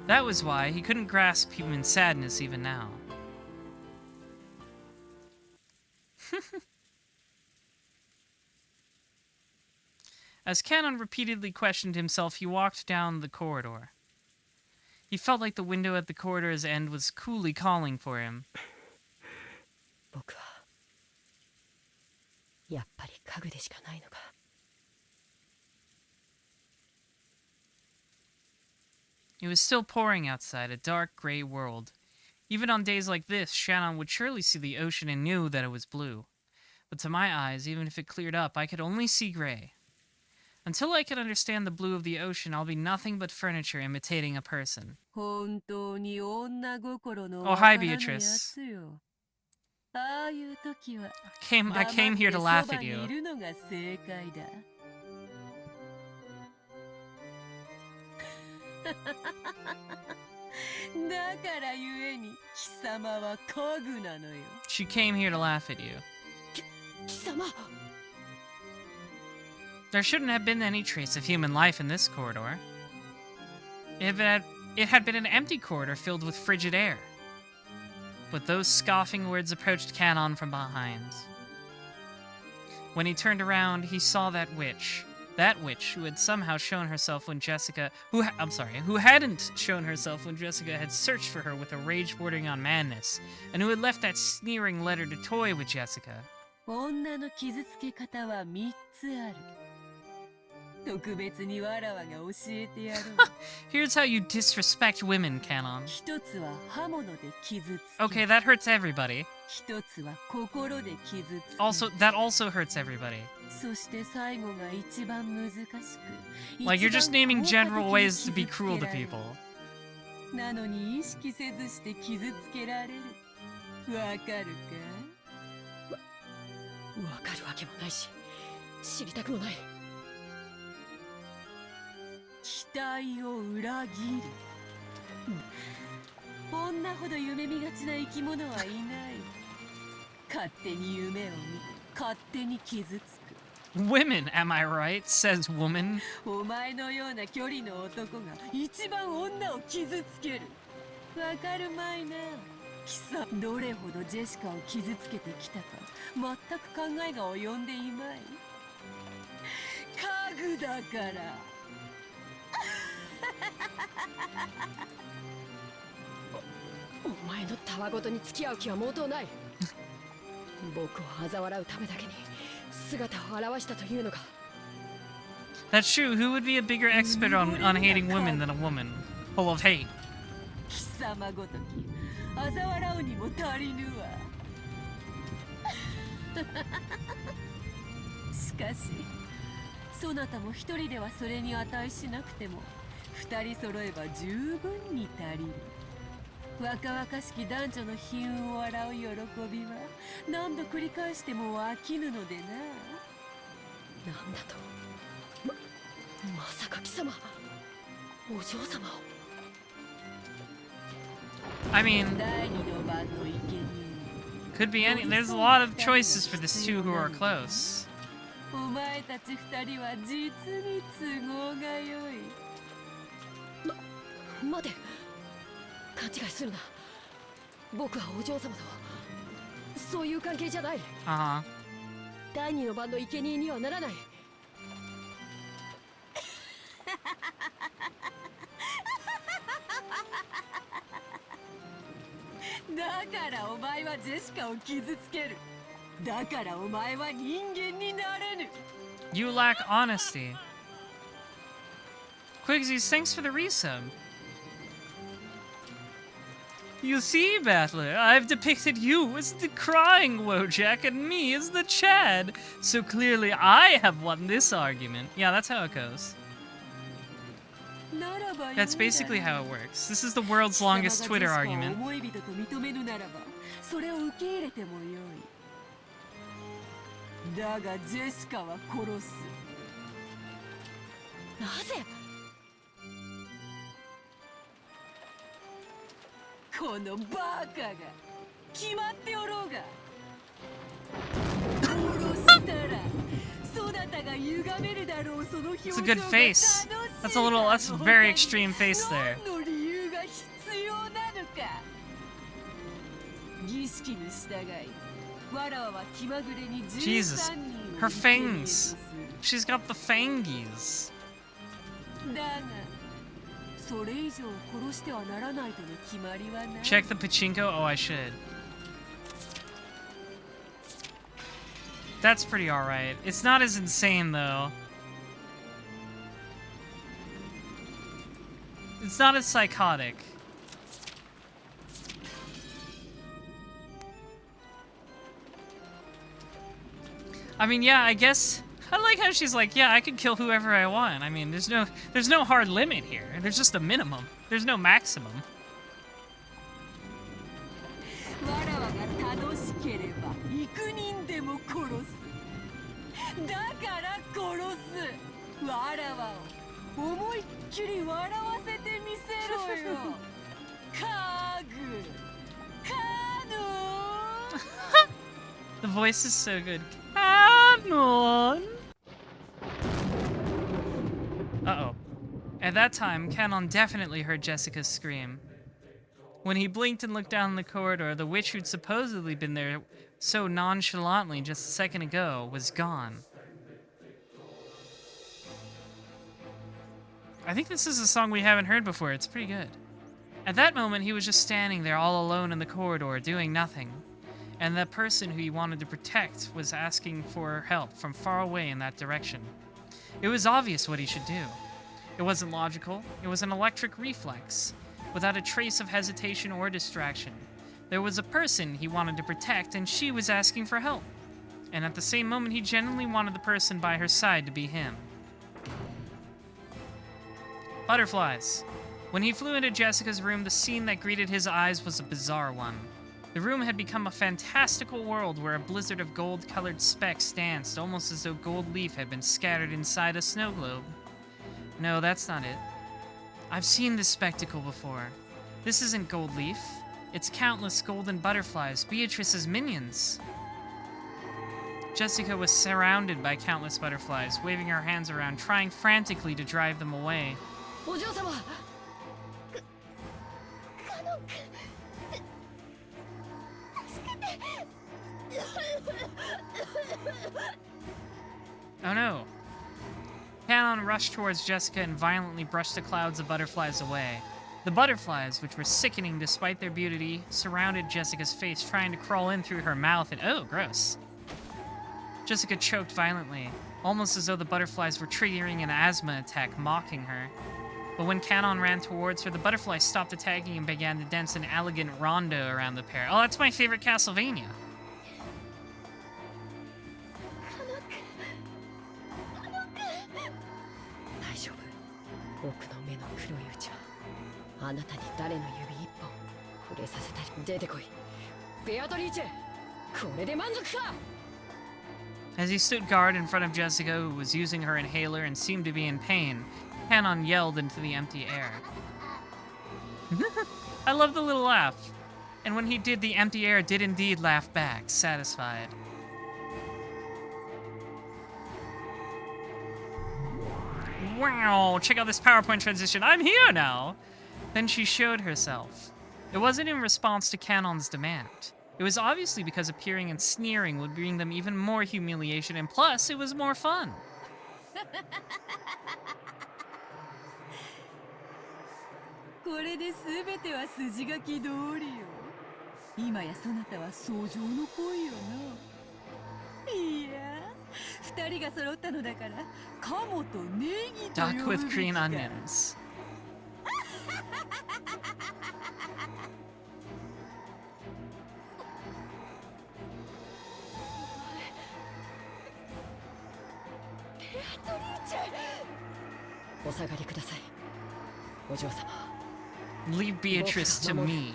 That was why he couldn't grasp human sadness even now. As Canon repeatedly questioned himself, he walked down the corridor. He felt like the window at the corridor's end was coolly calling for him. 僕はやっぱり家具でしかないのか。It was still pouring outside, a dark, gray world. Even on days like this, Shannon would surely see the ocean and knew that it was blue. But to my eyes, even if it cleared up, I could only see gray. Until I could understand the blue of the ocean, I'll be nothing but furniture imitating a person. Oh, hi, Beatrice. I came here to laugh at you. She came here to laugh at you. There shouldn't have been any trace of human life in this corridor. It had been an empty corridor filled with frigid air. But those scoffing words approached Canon from behind. When he turned around, he saw that witch who had somehow shown herself when Jessica, who hadn't shown herself when Jessica had searched for her with a rage bordering on madness, and who had left that sneering letter to toy with Jessica. Here's how you disrespect women, Canon. Okay, that hurts everybody. That also hurts everybody. Like, you're just naming general ways to be cruel to people. 期待を裏切る。女ほど夢見がちな生き物はいない。勝手に夢を見て、勝手に傷つく。Women, am I right? Says woman. お前のような距離の男が一番女を傷つける。わかるまいな。貴様、どれほどジェシカを傷つけてきたか、全く考えが及んでいまい。家具だから。お前のたわごとに付き合う気は毛頭ない。僕を嘲笑うためだけに姿を現したというのか。That's true. Who would be a bigger expert on hating women than a woman? Full of hate. 貴様ごとき嘲笑うにも足りぬわ。しかしそなたも一人ではそれに値しなくても二人揃えば十分に足りる。若々しき男女の悲運を笑う喜びは何度繰り返しても飽きぬのでな。なんだと。まさか貴様お嬢様を。I mean, could be any. There's a lot of choices for this two who are close. お前たち二人は実に都合が良い。待て、勘違いするな。僕はお嬢様とそういう関係じゃない。第二の番の生贄にはならない。だからお前はジェシカを傷つける。だからお前は人間になれぬ。You lack honesty. Quigsies, thanks for the resub. You see, Battler, I've depicted you as the crying Wojak and me as the Chad. So clearly I have won this argument. Yeah, that's how it goes. That's basically how it works. This is the world's longest Twitter argument. だがジェシカは殺す。なぜ？このバカが決まっておろうが。殺したらそなたが歪めるだろうその表情 It's a good face. That's a very extreme face there. 何の理由が必要なのか。儀式に従い。わらわは気まぐれに13人を Her fangs. She's got the fangies. だがそれ以上殺してはならないとの決まりはない。 Check the pachinko? Oh, I should. That's pretty alright. It's not as insane, though. It's not as psychotic. I mean, yeah, I guess... I like how she's like, yeah, I can kill whoever I want. I mean, there's no hard limit here. There's just a minimum. There's no maximum. わらわが楽しければ幾人でも殺す。だから殺す。わらわを思いっきり笑わせてみせろよ。カグ、カノン。 The voice is so good. Canon! Uh-oh. At that time, Canon definitely heard Jessica's scream. When he blinked and looked down the corridor, the witch who'd supposedly been there so nonchalantly just a second ago was gone. I think this is a song we haven't heard before. It's pretty good. At that moment, he was just standing there all alone in the corridor, doing nothing. And the person who he wanted to protect was asking for help from far away in that direction. It was obvious what he should do. It wasn't logical. It was an electric reflex, without a trace of hesitation or distraction. There was a person he wanted to protect, and she was asking for help. And at the same moment, he genuinely wanted the person by her side to be him. Butterflies. When he flew into Jessica's room, the scene that greeted his eyes was a bizarre one. The room had become a fantastical world where a blizzard of gold-colored specks danced, almost as though gold leaf had been scattered inside a snow globe. No, that's not it. I've seen this spectacle before. This isn't gold leaf. It's countless golden butterflies, Beatrice's minions. Jessica was surrounded by countless butterflies, waving her hands around, trying frantically to drive them away. お嬢様。Oh no. Canon rushed towards Jessica and violently brushed the clouds of butterflies away. The butterflies, which were sickening despite their beauty, surrounded Jessica's face, trying to crawl in through her mouth and— oh, gross. Jessica choked violently, almost as though the butterflies were triggering an asthma attack, mocking her. But when Canon ran towards her, the butterflies stopped attacking and began to dance an elegant rondo around the pair. Oh, that's my favorite Castlevania. 大丈夫。奥の目の黒いうちはあなたに誰の指一本触れさせたり。出てこい。ベアトリーチェ、これで満足か。 As he stood guard in front of Jessica, who was using her inhaler and seemed to be in pain, Canon yelled into the empty air. I love the little laugh. And when he did, the empty air did indeed laugh back, satisfied. Wow, check out this PowerPoint transition. I'm here now. Then she showed herself. It wasn't in response to Canon's demand. It was obviously because appearing and sneering would bring them even more humiliation, and plus, it was more fun. これで全ては筋書き通りよ。今やそなたは相乗の恋よな。いや、二人が揃ったのだから、鴨とネギと呼 Duck ぶべ with き green か。 onions. Beatrice! お下がりください。お嬢様。 Leave Beatrice to me.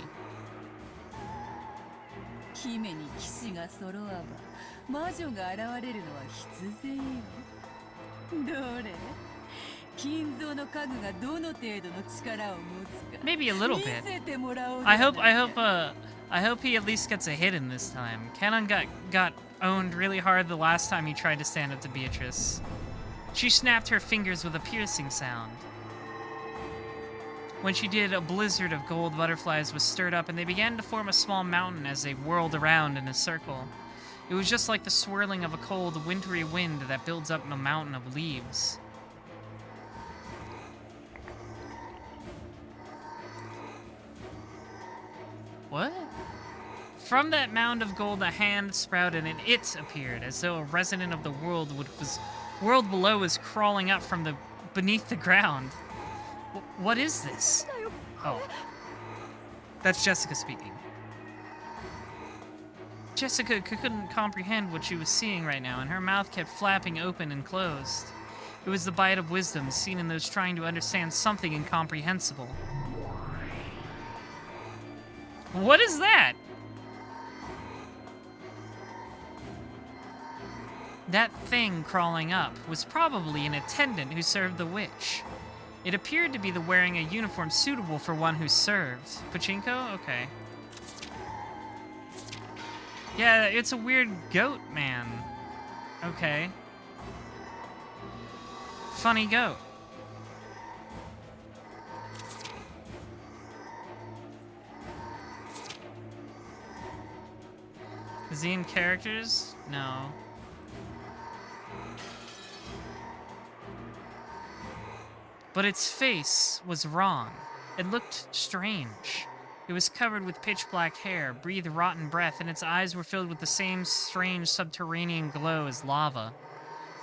姫に騎士が揃わば魔女が現れるのは必然よ。どれ金蔵の家具がどの程度の力を持つか Maybe a little 見 bit. せてもらおうじ I ゃ hope ない I hope he at least gets a hit in this time. Canon got owned really hard the last time he tried to stand up to Beatrice. She snapped her fingers with a piercing sound. When she did, a blizzard of gold butterflies was stirred up, and they began to form a small mountain as they whirled around in a circle. It was just like the swirling of a cold, wintry wind that builds up a mountain of leaves. What? From that mound of gold, a hand sprouted and it appeared, as though a resident of the world world below was crawling up from beneath the ground. What is this? Oh. That's Jessica speaking. Jessica couldn't comprehend what she was seeing right now, and her mouth kept flapping open and closed. It was the bite of wisdom seen in those trying to understand something incomprehensible. What is that? That thing crawling up was probably an attendant who served the witch. It appeared to be wearing a uniform suitable for one who served. Pachinko? Okay. Yeah, it's a weird goat man. Okay. Funny goat. Is he in characters? No. But its face was wrong. It looked strange. It was covered with pitch black hair, breathed rotten breath, and its eyes were filled with the same strange subterranean glow as lava.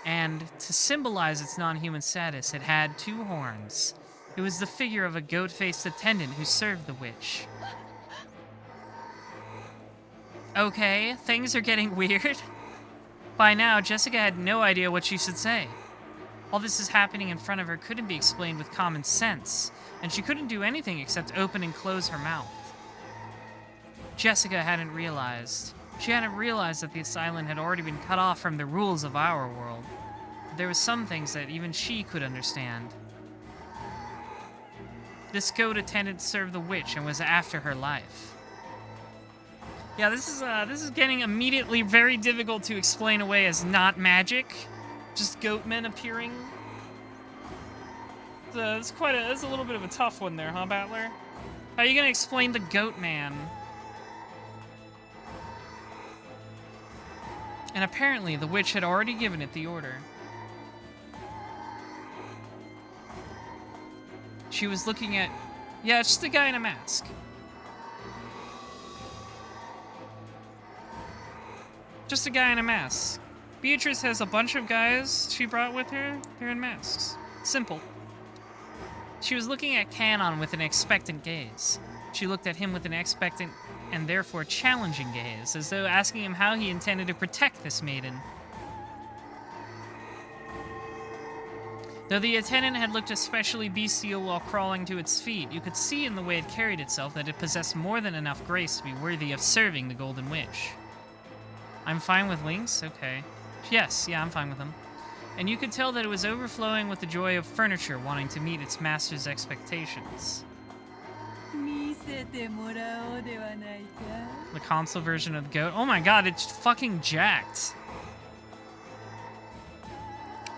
And to symbolize its non-human status, it had 2 horns. It was the figure of a goat-faced attendant who served the witch. Okay, things are getting weird. By now, Jessica had no idea what she should say. All this is happening in front of her couldn't be explained with common sense, and she couldn't do anything except open and close her mouth. Jessica hadn't realized. She hadn't realized that this island had already been cut off from the rules of our world. There were some things that even she could understand. This goat attendant served the witch and was after her life. Yeah, this is getting immediately very difficult to explain away as not magic. Just goat men appearing. It's a little bit of a tough one there, huh, Battler? How are you gonna explain the goat man? And apparently the witch had already given it the order. She was looking at... Yeah, it's just a guy in a mask. Just a guy in a mask. Beatrice has a bunch of guys she brought with her. They're in masks. Simple. She was looking at Canon with an expectant gaze. She looked at him with an expectant and therefore challenging gaze, as though asking him how he intended to protect this maiden. Though the attendant had looked especially bestial while crawling to its feet, you could see in the way it carried itself that it possessed more than enough grace to be worthy of serving the Golden Witch. I'm fine with Lynx? Okay. Yes, yeah, I'm fine with him. And you could tell that it was overflowing with the joy of furniture wanting to meet its master's expectations. The console version of the goat? Oh my god, it's fucking jacked.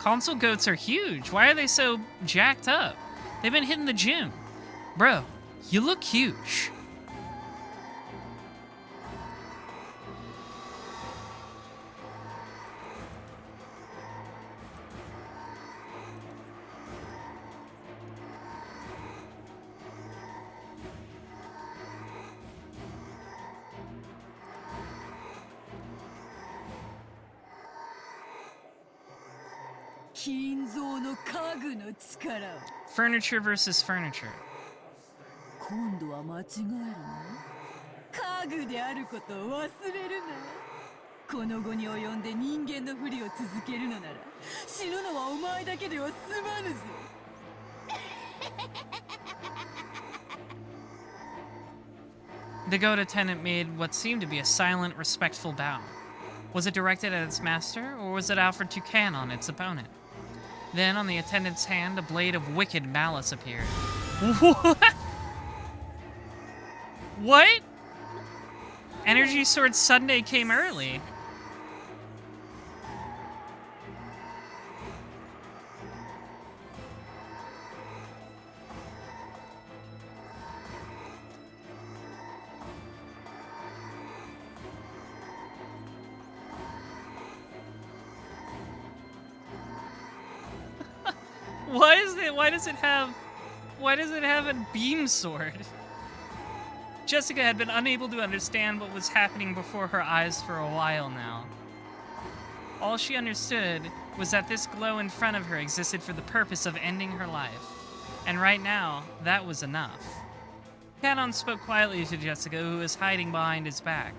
Console goats are huge. Why are they so jacked up? They've been hitting the gym. Bro, you look huge. Furniture versus furniture. 今度は間違えるな。家具であることを忘れるな。この後に及んで人間のふりを続けるのなら、死ぬのはお前だけでは済まぬぞ。The goat attendant made what seemed to be a silent, respectful bow. Was it directed at its master, or was it offered to Canon, its opponent? Then, on the attendant's hand, a blade of wicked malice appeared. What? What? Energy Sword Sunday came early. Why does it have a beam sword? Jessica had been unable to understand what was happening before her eyes for a while now. All she understood was that this glow in front of her existed for the purpose of ending her life. And right now, that was enough. Canon spoke quietly to Jessica, who was hiding behind his back.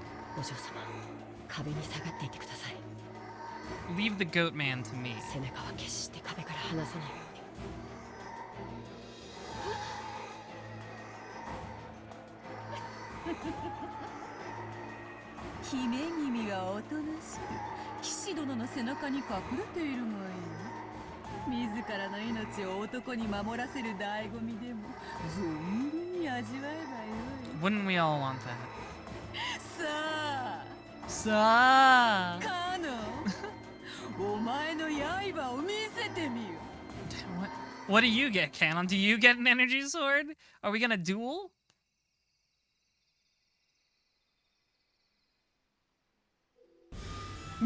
Leave the goat man to me. 姫君はおとなしく騎士殿の背中に隠れているがいい。自らの命を男に守らせる醍醐味でも存分に味わえばよい。 Wouldn't we all want that? さあ、さあ。カノン、お前の刃を見せてみよ。 What do you get, Canon? Do you get an energy sword? Are we gonna duel?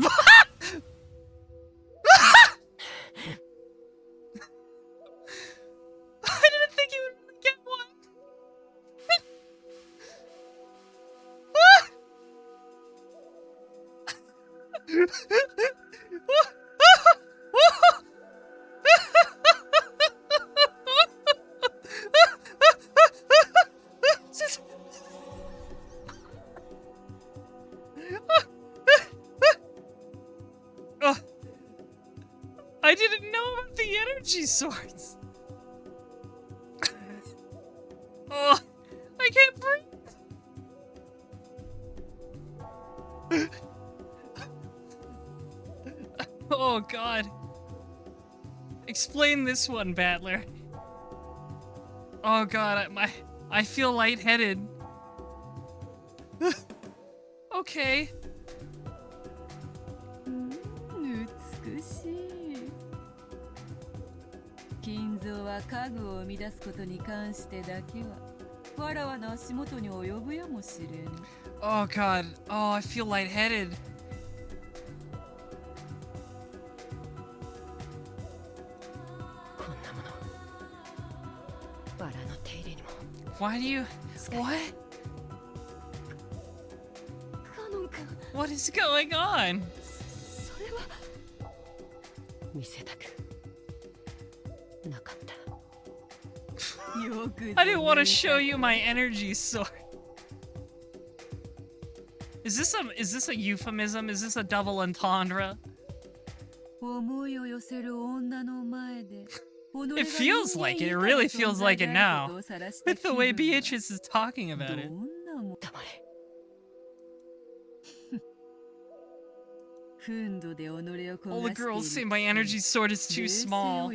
I didn't think you would get one. Oh, I didn't know about the energy swords. Oh, I can't breathe. Oh God. Explain this one, Battler. Oh God, I feel lightheaded. Okay. 美しい。金蔵は家具を生み出すことに関してだけはわらわの足元に及ぶやもしれん。 Oh God. Oh, I feel lightheaded. Why do you... What? What is going on? I didn't want to show you my energy sword. Is this a euphemism? Is this a double entendre? It feels like it. It really feels like it now. With the way Beatrice is talking about it. All the girls say my energy sword is too small.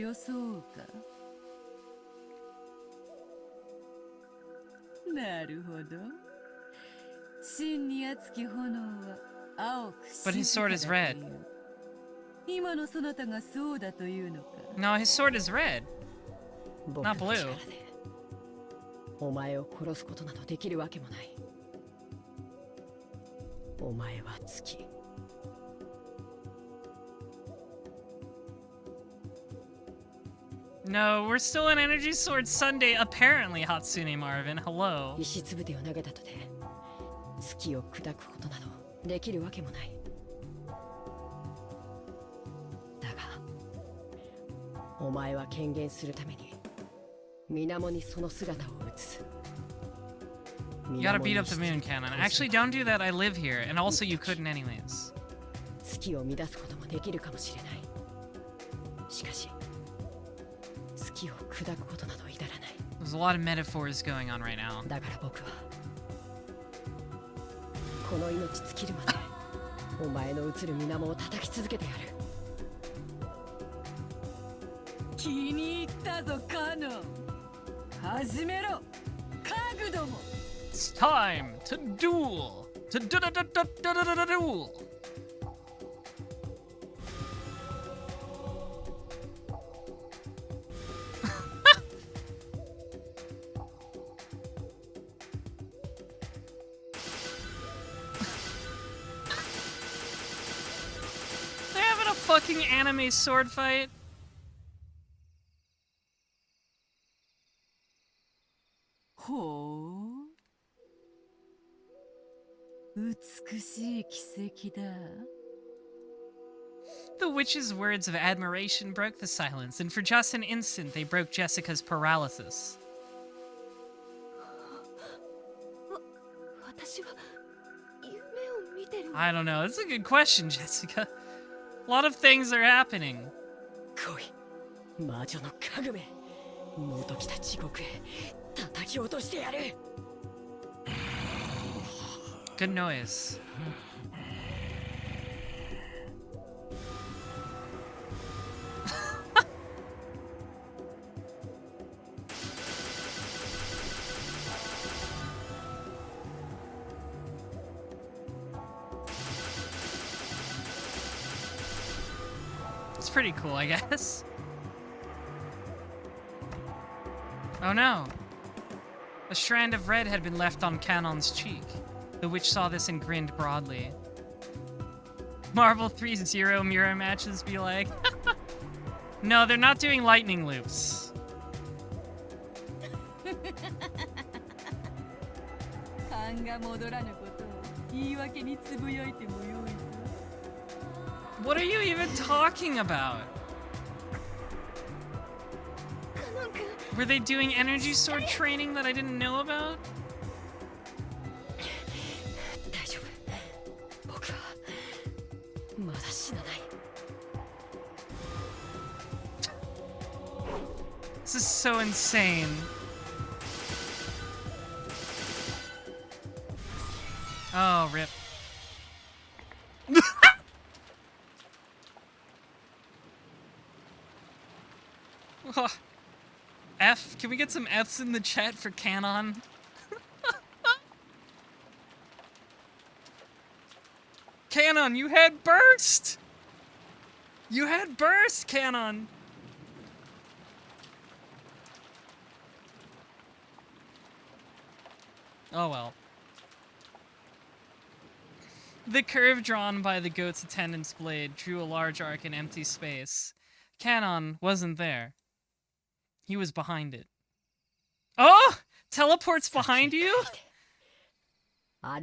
But his sword is red. No, his sword is red. Not blue. No, we're still in Energy Sword Sunday, apparently, Hatsune Marvin. Hello. 石つぶてを投げたとて月を砕くことなどできるわけもない。だがお前は権限するために水面にその姿を映す。 You gotta beat up the moon cannon. Actually, don't do that. I live here, and also you couldn't anyways. 月を乱すこともできるかもしれない。しかし月を砕くことなど至らない。 There's a lot of metaphors going on right now. だから僕はこの命尽きるまでお前の映る水面を叩き続けてやる。気に入ったぞカノン。始めろカグども。 It's time to duel. To duel. They're having a fucking anime sword fight. ほう。美しい奇跡だ。The witch's words of admiration broke the silence, and for just an instant they broke Jessica's paralysis. 私は夢を見てる。 I don't know. That's a good question, Jessica. A lot of things are happening. 来い、魔女の家具め。もときた地獄へ叩き落としてやる。 Good noise. It's pretty cool, I guess. Oh no. A strand of red had been left on Canon's cheek. The witch saw this and grinned broadly. Marvel 3-0 mirror matches be like... No, they're not doing lightning loops. What are you even talking about? Were they doing energy sword training that I didn't know about? 大丈夫。僕はまだ死なない。This is so insane. Oh, rip. F? Can we get some Fs in the chat for Canon? Canon, you had burst! You had burst, Canon! Oh well. The curve drawn by the goat's attendant's blade drew a large arc in empty space. Canon wasn't there. He was behind it. Oh! Teleports behind you?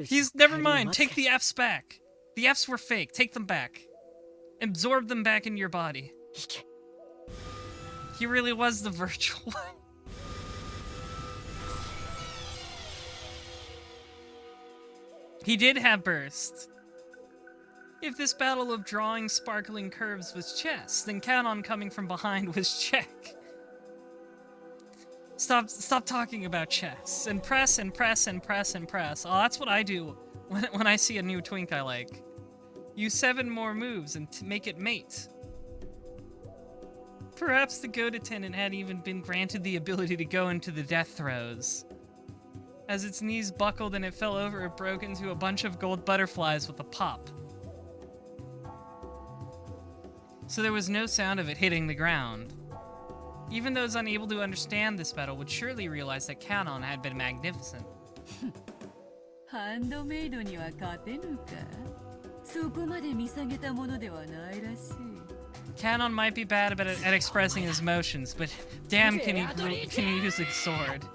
He's... Never mind. Take the Fs back. The Fs were fake. Take them back. Absorb them back into your body. He really was the virtual one. He did have burst. If this battle of drawing sparkling curves was chess, then Canon coming from behind was check. Stop talking about chess. And press and press and press and press. Oh, that's what I do when I see a new twink I like. Use 7 more moves and make it mate. Perhaps the goat attendant had even been granted the ability to go into the death throes. As its knees buckled and it fell over, it broke into a bunch of gold butterflies with a pop. So there was no sound of it hitting the ground. Even those unable to understand this battle would surely realize that Canon had been magnificent. Canon might be bad at expressing his emotions, but damn can he use a sword.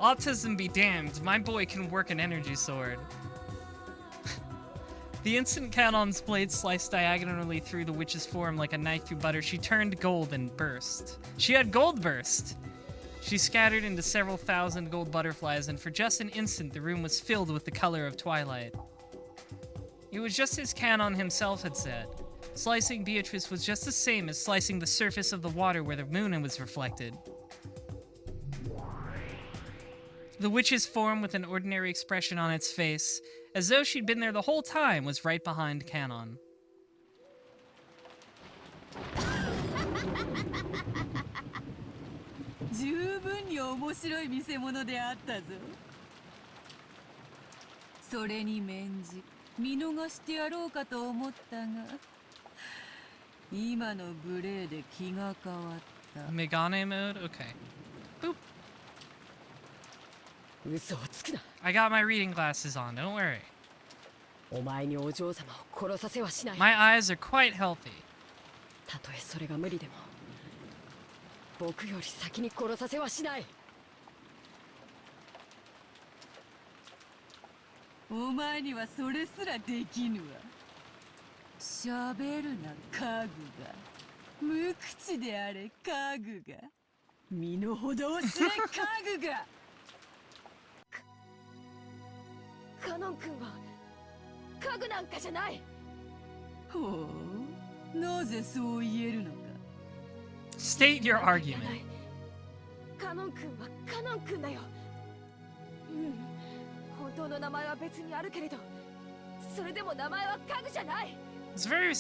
Autism be damned, my boy can work an energy sword. The instant Canon's blade sliced diagonally through the witch's form like a knife through butter, she turned gold and burst. She had gold burst! She scattered into several thousand gold butterflies, and for just an instant the room was filled with the color of twilight. It was just as Canon himself had said. Slicing Beatrice was just the same as slicing the surface of the water where the moon was reflected. The witch's form, with an ordinary expression on its face, as though she'd been there the whole time, was right behind Canon. Megane mode? Okay. Boop. I got my reading glasses on, don't worry. My eyes are quite healthy. たとえそれが無理でも僕より先に殺させはしない。お前にはそれすらできぬわ。喋るな家具が、無口であれ家具が、身の程を知れ家具が。カノン君は家具なんかじゃない。ほう、なぜそう言えるのか。State your argument. カノン君はカノン君だよ。本当の名前は別にあるけれど、それでも名前は家具じゃない。It's very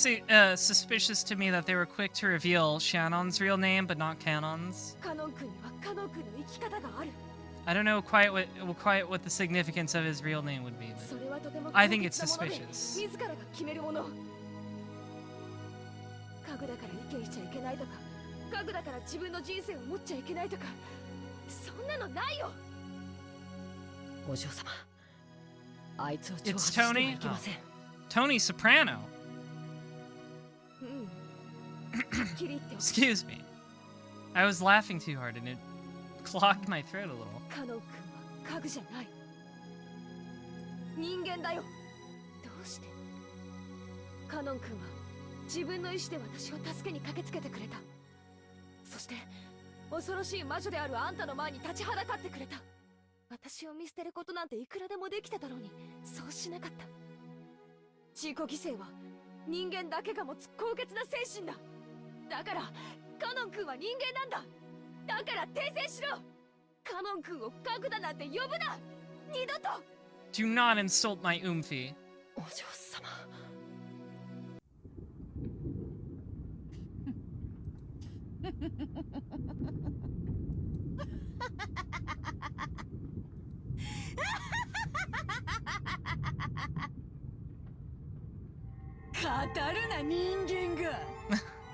suspicious to me that they were quick to reveal Shannon's real name, but not Canon's. カノン君にはカノン君の生き方がある。 I don't know quite what the significance of his real name would be, そ but れはとても I think 高 it's 潔なもので、 suspicious. 自らが決めるもの。家具だから意見しちゃいけないとか、家具だから自分の人生を持っちゃいけないとか、そんなのないよ。お嬢様、あいつを挑発してはいけません。Tony Soprano. キリって Excuse me. I was laughing too hard and it clogged my throat a little. カノン君は家具じゃない。人間だよ。どうして？カノン君は自分の意志で私を助けに駆けつけてくれた。そして恐ろしい魔女であるあんたの前に立ちはだかってくれた。私を見捨てることなんていくらでもできただろうに、そうしなかった。自己犠牲は人間だけが持つ高潔な精神だ。だからカノン君は人間なんだ。だから訂正しろ。カノン君を家具だなんて呼ぶな。二度と。 Do not insult my Umfi. お嬢様。語るな人間が。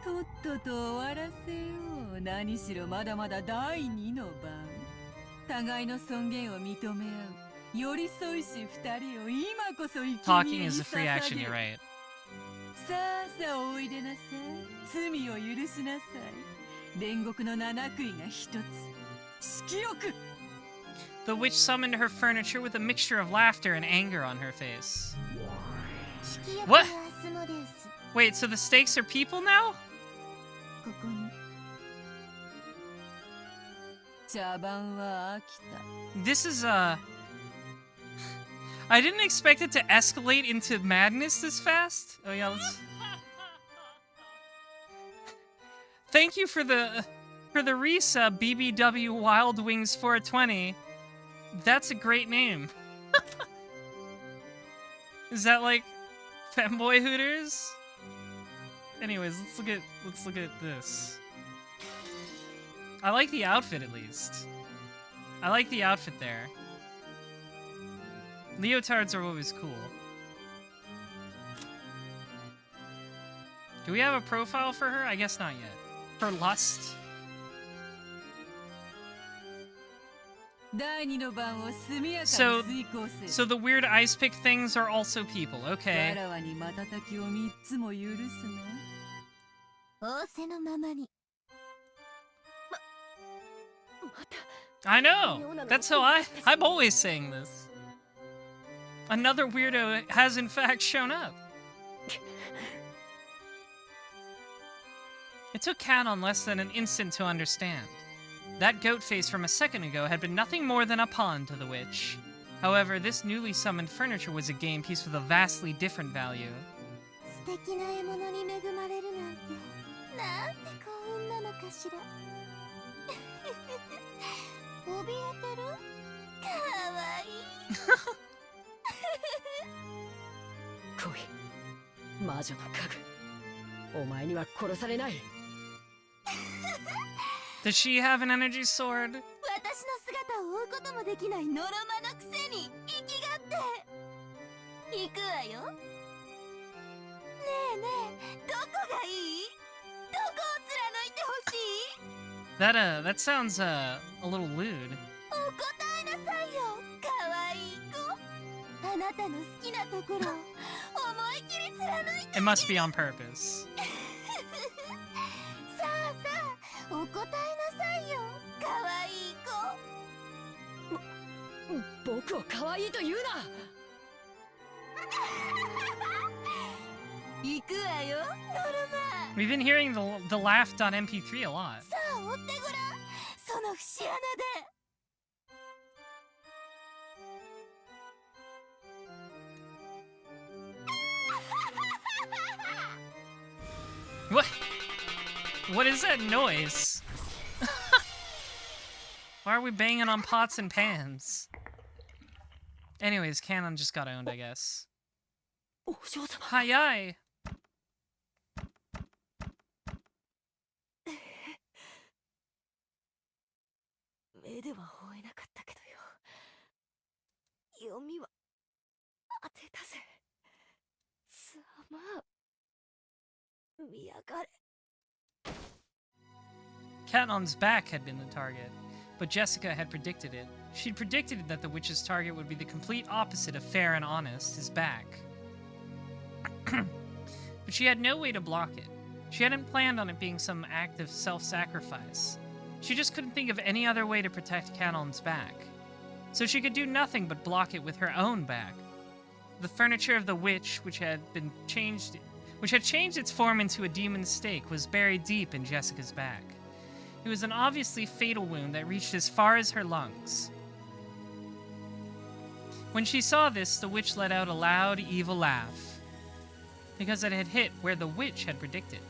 とっとと終わらせよう。何しろまだまだ第二の番。互いの尊厳を認め合う寄り添いし二人を今こそ生き Talking is a free action, you're right. さあさあおいでなさい。罪を許しなさい。煉獄の七杭が一つ。色欲。 The witch summoned her furniture with a mixture of laughter and anger on her face. What? Wait, so the stakes are people now? 茶番は飽きた。 This is I didn't expect it to escalate into madness this fast. Oh yeah, let's... Thank you for the resub, BBW Wild Wings 420. That's a great name. Is that like Femboy Hooters? Anyways, let's look at this. I like the outfit at least. I like the outfit there. Leotards are always cool. Do we have a profile for her? I guess not yet. For Lust? So the weird ice pick things are also people, okay. I know! That's how I'm always saying this. Another weirdo has in fact shown up. It took Canon less than an instant to understand. That goat face from a second ago had been nothing more than a pawn to the witch. However, this newly summoned furniture was a game piece with a vastly different value. Does she have an energy sword? That sounds a little lewd. It must be on purpose. 僕を可愛いと言うな。行くわよ、ノルマ。We've been hearing the laugh.mp3 a lot. さあ、追ってごらん。その節穴で。What? What is that noise? Why are we banging on pots and pans? Anyways, Canon just got owned, I guess. お嬢様。早い。目では追えなかったけどよ。読みは当てたぜ。さあまあ、見やがれ。Catnon's back had been the target, but Jessica had predicted it. She'd predicted that the witch's target would be the complete opposite of fair and honest, his back. But she had no way to block it. She hadn't planned on it being some act of self-sacrifice. She just couldn't think of any other way to protect Catnon's back. So she could do nothing but block it with her own back. The furniture of the witch, which had changed its form into a demon's stake, was buried deep in Jessica's back. It was an obviously fatal wound that reached as far as her lungs. When she saw this, the witch let out a loud, evil laugh, because it had hit where the witch had predicted.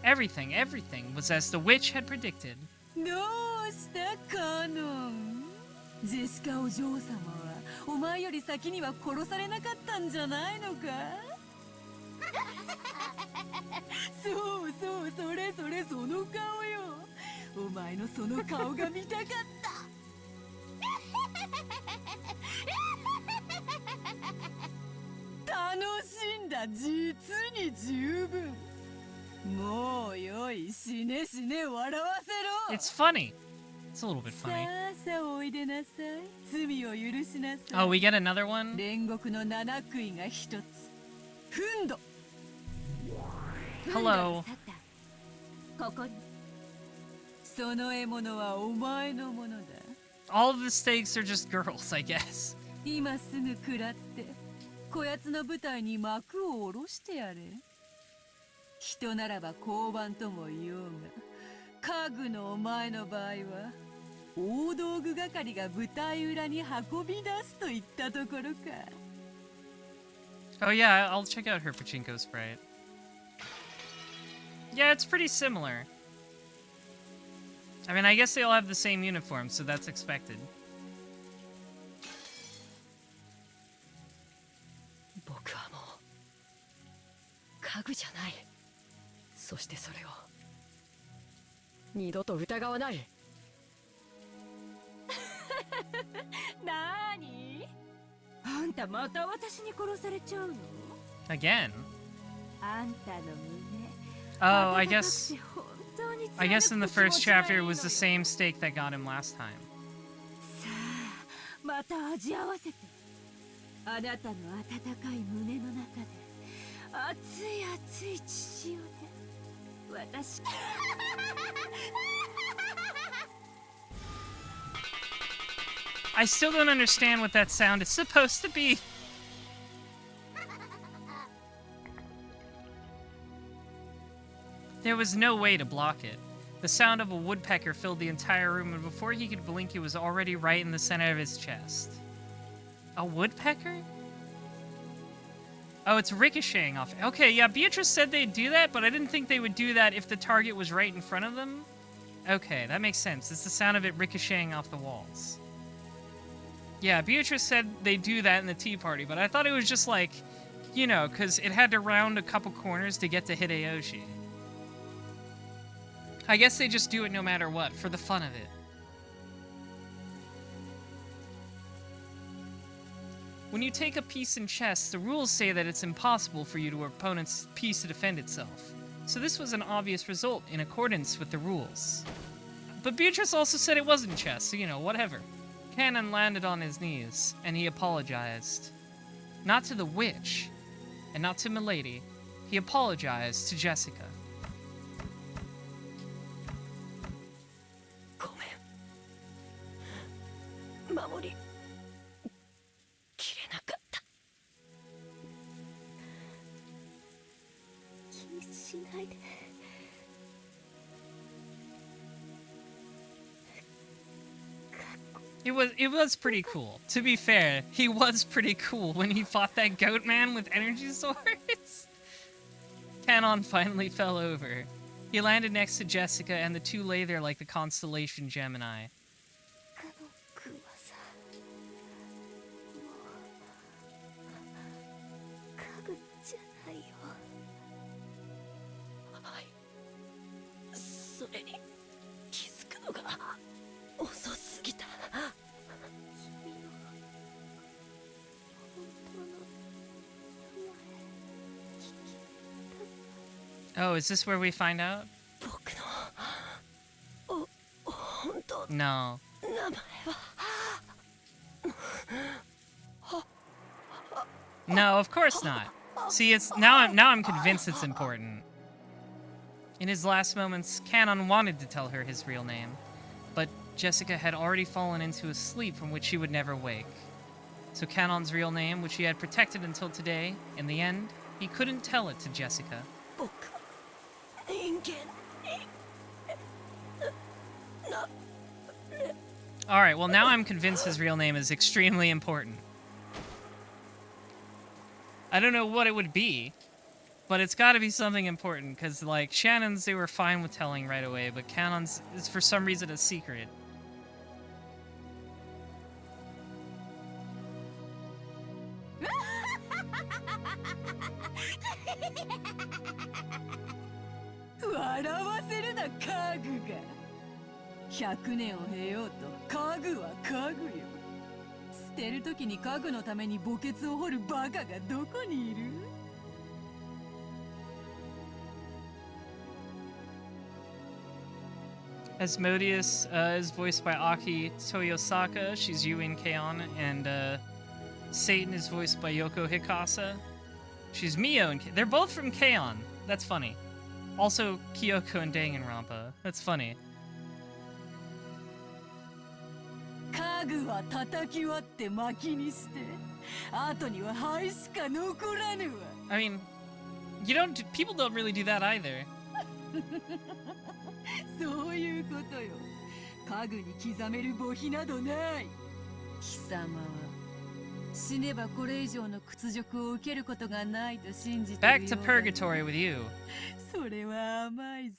Everything was as the witch had predicted. どうしたカノン。ジェシカお嬢様はお前より先には殺されなかったんじゃないのか。そうそう、それそれ、その顔よ。お前のその顔が見たかった。楽しんだ、実に十分。もうよい、死ね死ね、笑わせろ。 It's funny. It's a little bit さ funny. あさあ、おいでなさい。罪を許しなさい。 Oh, we get another one? 煉獄の七杭が一つ。ふんど。 Hello. ここに。その獲物はお前のものだ。 All of the stakes are just girls, I guess. 今すぐ食らって、こやつの舞台に幕を下ろしてやれ。人ならば交番とも言おうが、家具のお前の場合は、大道具係が舞台裏に運び出すといったところか。 Oh yeah, I'll check out her pachinko sprite. Yeah, it's pretty similar. I mean, I guess they all have the same uniform, so that's expected. 僕はもう家具じゃない。そしてそれを二度と疑わない。なーに？あんたまた私に殺されちゃうの？ Again? あんたの胸。 Oh, I guess in the first chapter it was the same stake that got him last time. さあ、また味合わせて。あなたの温かい胸の中で熱い熱い血潮で私。I still don't understand what that sound is supposed to be. There was no way to block it. The sound of a woodpecker filled the entire room, and before he could blink, it was already right in the center of his chest. A woodpecker? Oh, it's ricocheting off. Okay, yeah, Beatrice said they'd do that, but I didn't think they would do that if the target was right in front of them. Okay, that makes sense. It's the sound of it ricocheting off the walls. Yeah, Beatrice said they'd do that in the tea party, but I thought it was just like, you know, because it had to round a couple corners to get to Hideyoshi. I guess they just do it no matter what, for the fun of it. When you take a piece in chess, the rules say that it's impossible for your opponent's piece to defend itself. So this was an obvious result in accordance with the rules. But Beatrice also said it wasn't chess, so you know, whatever. Canon landed on his knees, and he apologized. Not to the witch, and not to Milady. He apologized to Jessica. ごめん。守りにしないで。 It was pretty cool. To be fair, he was pretty cool when he fought that goat man with energy swords. Canon finally fell over. He landed next to Jessica, and the two lay there like the constellation Gemini. カノン君はさ、もう家具じゃないよ。はい。それに気づくのが遅すぎた。君の本当の名前聞きた。 Oh, is this where we find out? 僕の本当の No. 名前は。 No, of course not. See, it's now I'm convinced it's important. In his last moments, Canon wanted to tell her his real name, but Jessica had already fallen into a sleep from which she would never wake. So Canon's real name, which he had protected until today, in the end, he couldn't tell it to Jessica. 僕人間な Alright, well now I'm convinced his real name is extremely important. I don't know what it would be, but it's gotta be something important, because, like, Shannon's they were fine with telling right away, but Canon's is for some reason a secret. Asmodeus is voiced by Aki Toyosaka. She's Yuin Keion, and Satan is voiced by Yoko Hikasa. She's Mio, and they're both from Keion. That's funny. Also, Kyoko and Danganronpa. That's funny. I mean, people don't really do that either. そういうことよ。家具に刻める墓碑などない。貴様は死ねばこれ以上の屈辱を受けることがないと信じている Back to purgatory with you. それは甘いぞ。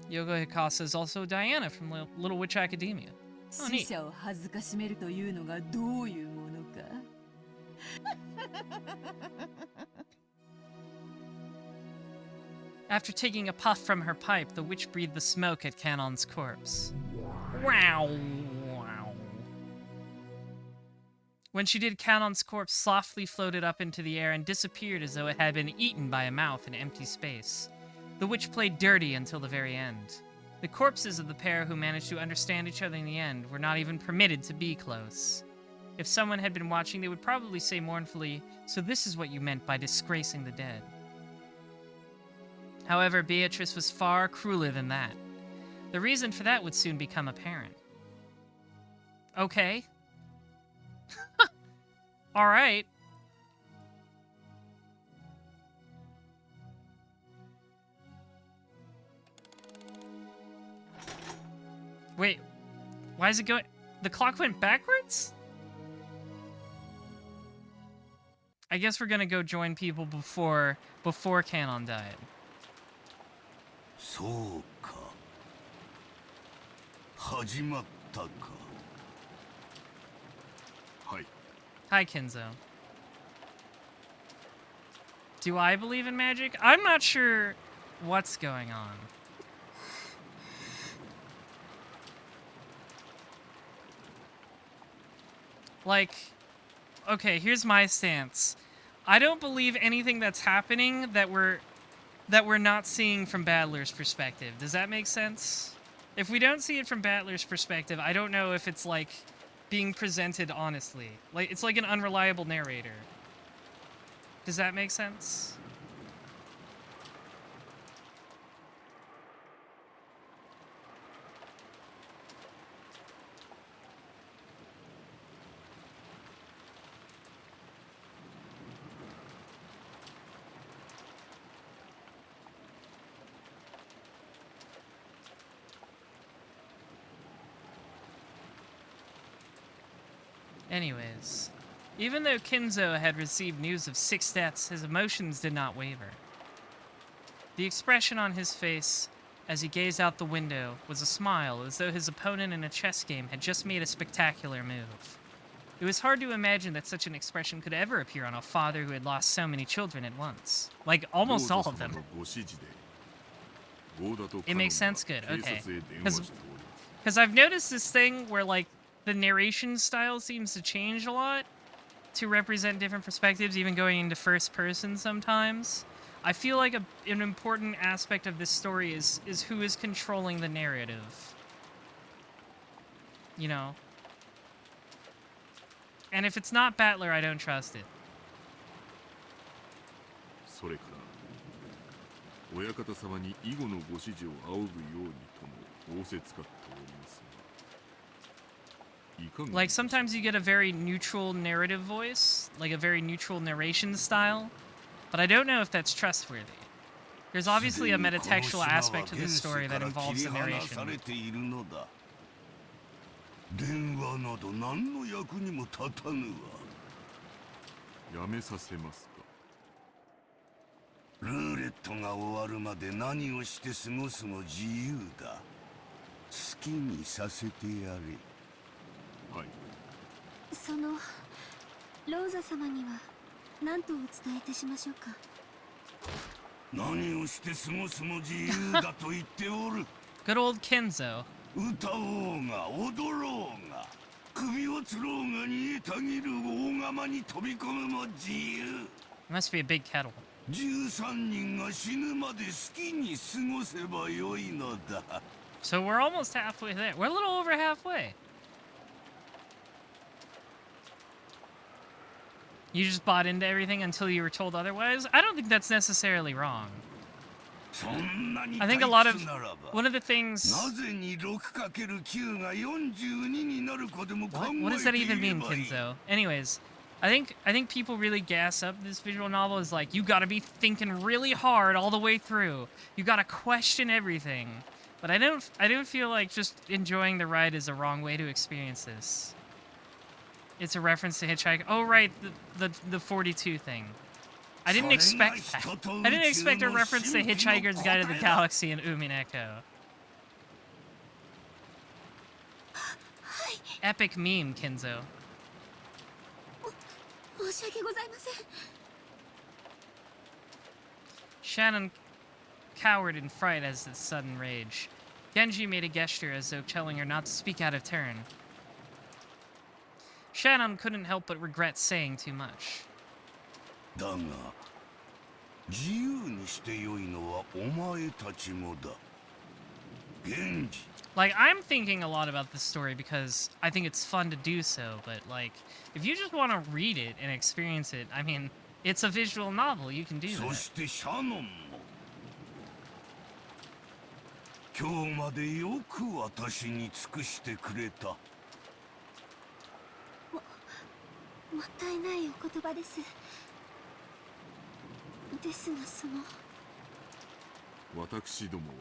Yoko Hikasa is also Diana from Little Witch Academia. Oh, 死 neat. 者を恥ずかしめるというのがどういうものか。After taking a puff from her pipe, the witch breathed the smoke at Canon's corpse. Wow! Wow. When she did, Canon's corpse softly floated up into the air and disappeared as though it had been eaten by a mouth in empty space. The witch played dirty until the very end. The corpses of the pair who managed to understand each other in the end were not even permitted to be close. If someone had been watching, they would probably say mournfully, "So this is what you meant by disgracing the dead." However, Beatrice was far crueler than that. The reason for that would soon become apparent. Okay. Alright. Wait, why is it going... The clock went backwards? I guess we're gonna go join people before Canon died. そうか。始まったか。はい。 Hi, Kenzo. Do I believe in magic? I'm not sure what's going on. Like, okay, here's my stance. I don't believe anything that's happening that we're not seeing from Battler's perspective. Does that make sense? If we don't see it from Battler's perspective, I don't know if it's, like, being presented honestly. Like, it's like an unreliable narrator. Does that make sense? Anyways, even though Kinzo had received news of 6 deaths, his emotions did not waver. The expression on his face as he gazed out the window was a smile, as though his opponent in a chess game had just made a spectacular move. It was hard to imagine that such an expression could ever appear on a father who had lost so many children at once. Like, almost all of them. It makes sense? Good, okay. Because I've noticed this thing where, like, the narration style seems to change a lot to represent different perspectives, even going into first person sometimes. I feel like an important aspect of this story is who is controlling the narrative. You know? And if it's not Battler, I don't trust it. それから親方様に以後のご指示を仰ぐようにとも仰せつかっておりますが、いかが Like, sometimes you get a very neutral narrative voice, like a very neutral narration style, but I don't know if that's trustworthy. There's obviously a metatextual aspect to this story that involves the narration. 電話など何の役にも立たぬわ。やめさせますか。ルーレットが終わるまで何をして過ごすも自由だ。好きにさせてやれ。はい。そのローザ様には何とお伝えいたしましょうか。何をして過ごすも自由だと言っておる。Good old Kinzo. 歌おうが踊ろうが首をつろうが煮えたぎる大釜に飛び込むも自由。 Must be a big kettle. 13人が死ぬまで好きに過ごせばよいのだ。 So we're almost halfway there. We're a little over halfway. You just bought into everything until you were told otherwise? I don't think that's necessarily wrong. I think a lot of... One of the things... What does that even mean, Kinzo? Anyways, I think people really gas up this visual novel as like, you gotta be thinking really hard all the way through. You gotta question everything. But I don't feel like just enjoying the ride is a wrong way to experience this. It's a reference to Hitchhiker. Oh, right, the 42 thing. I didn't expect that. I didn't expect a reference to Hitchhiker's Guide to the Galaxy in Umineko. Epic meme, Kinzo. Shannon cowered in fright at this sudden rage. Genji made a gesture as though telling her not to speak out of turn. Shannon couldn't help but regret saying too much. だが自由にしてよいのはお前たちもだ。源氏。 Like, I'm thinking a lot about this story because I think it's fun to do so, but like, if you just want to read it and experience it, I mean, it's a visual novel, you can do that. そしてシャノンも今日までよく私に尽くしてくれた。もったいないお言葉です。ですがその私どもは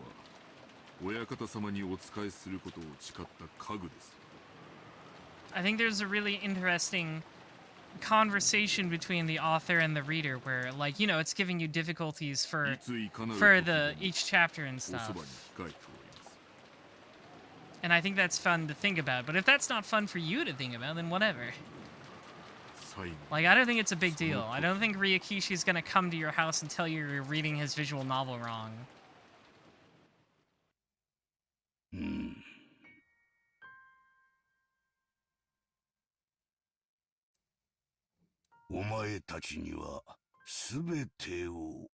親方様にお仕えすることを誓った家具です。 I think there's a really interesting conversation between the author and the reader where, like, you know, it's giving you difficulties for each chapter and stuff. And I think that's fun to think about. But if that's not fun for you to think about, then whatever. Like, I don't think it's a big deal. I don't think Ryukishi's gonna come to your house and tell you you're reading his visual novel wrong. お前たちにはすべてを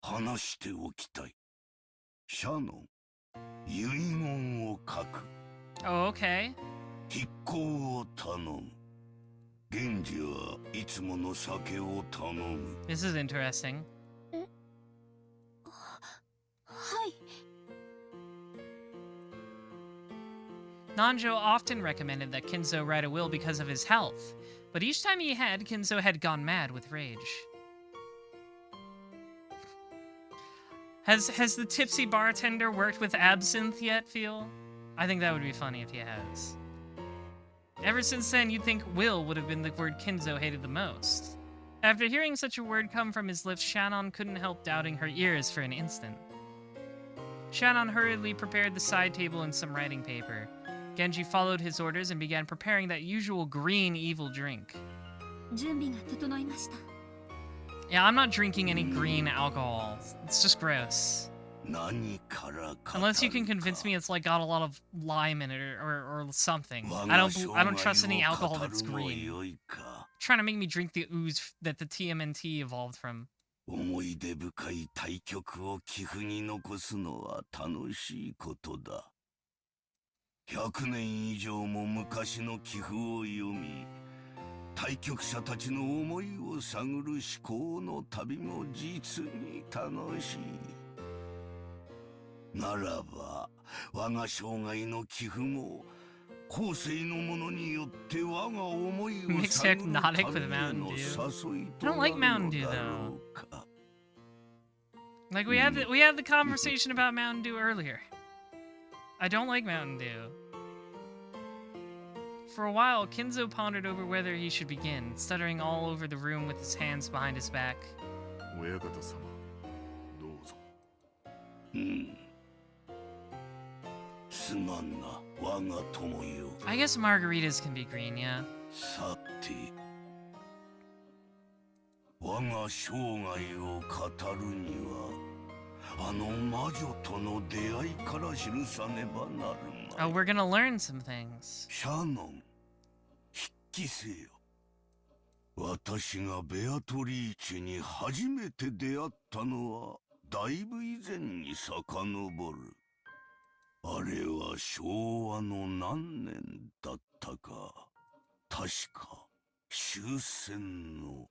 話しておきたい。シャノン、遺言を書く。Oh, okay. 筆行を頼む。源氏はいつもの酒を頼む。 This is interesting. はい。 Nanjo often recommended that Kinzo write a will because of his health, but each time he had, Kinzo had gone mad with rage. Has the tipsy bartender worked with absinthe yet, Phil? I think that would be funny if he has. Ever since then, you'd think will would have been the word Kinzo hated the most. After hearing such a word come from his lips, Shannon couldn't help doubting her ears for an instant. Shannon hurriedly prepared the side table and some writing paper. Genji followed his orders and began preparing that usual green evil drink. 準備が整いました。 Yeah, I'm not drinking any green alcohol. It's just gross. 何から語る Unless you can convince me it's like got a lot of lime in it or something. 我 I が don't trust 生 any 涯を alcohol 語 that's るも green. よいか Trying to make me drink the ooze that the TMNT evolved from. 思い出深い対局を寄付に残すのは楽しいことだ。100年以上も昔の寄付を読み、対局者たちの思いを探る思考の旅も実に楽しい。ならば、我が生涯の寄付も後世のものによって我が思いを Mix 探る hypnotic 旅 with へ Mountain の Dew. 誘い I と don't な like る Mountain の Dew だ though. ろうか。Like we had the conversation about Mountain Dew earlier. I don't like Mountain Dew. For a while, Kinzo pondered over whether he should begin, stuttering all over the room with his hands behind his back. 親方様、どうぞ。すまんな、我が友よ。 I guess margaritas can be green, yeah. さて、我が生涯を語るには、あの魔女との出会いから記さねばなるま Oh, い。we're gonna learn some things. シャノン、筆記せよ。私がベアトリーチェに初めて出会ったのは、だいぶ以前に遡る。あれは昭和の何年だったか。確か終戦の。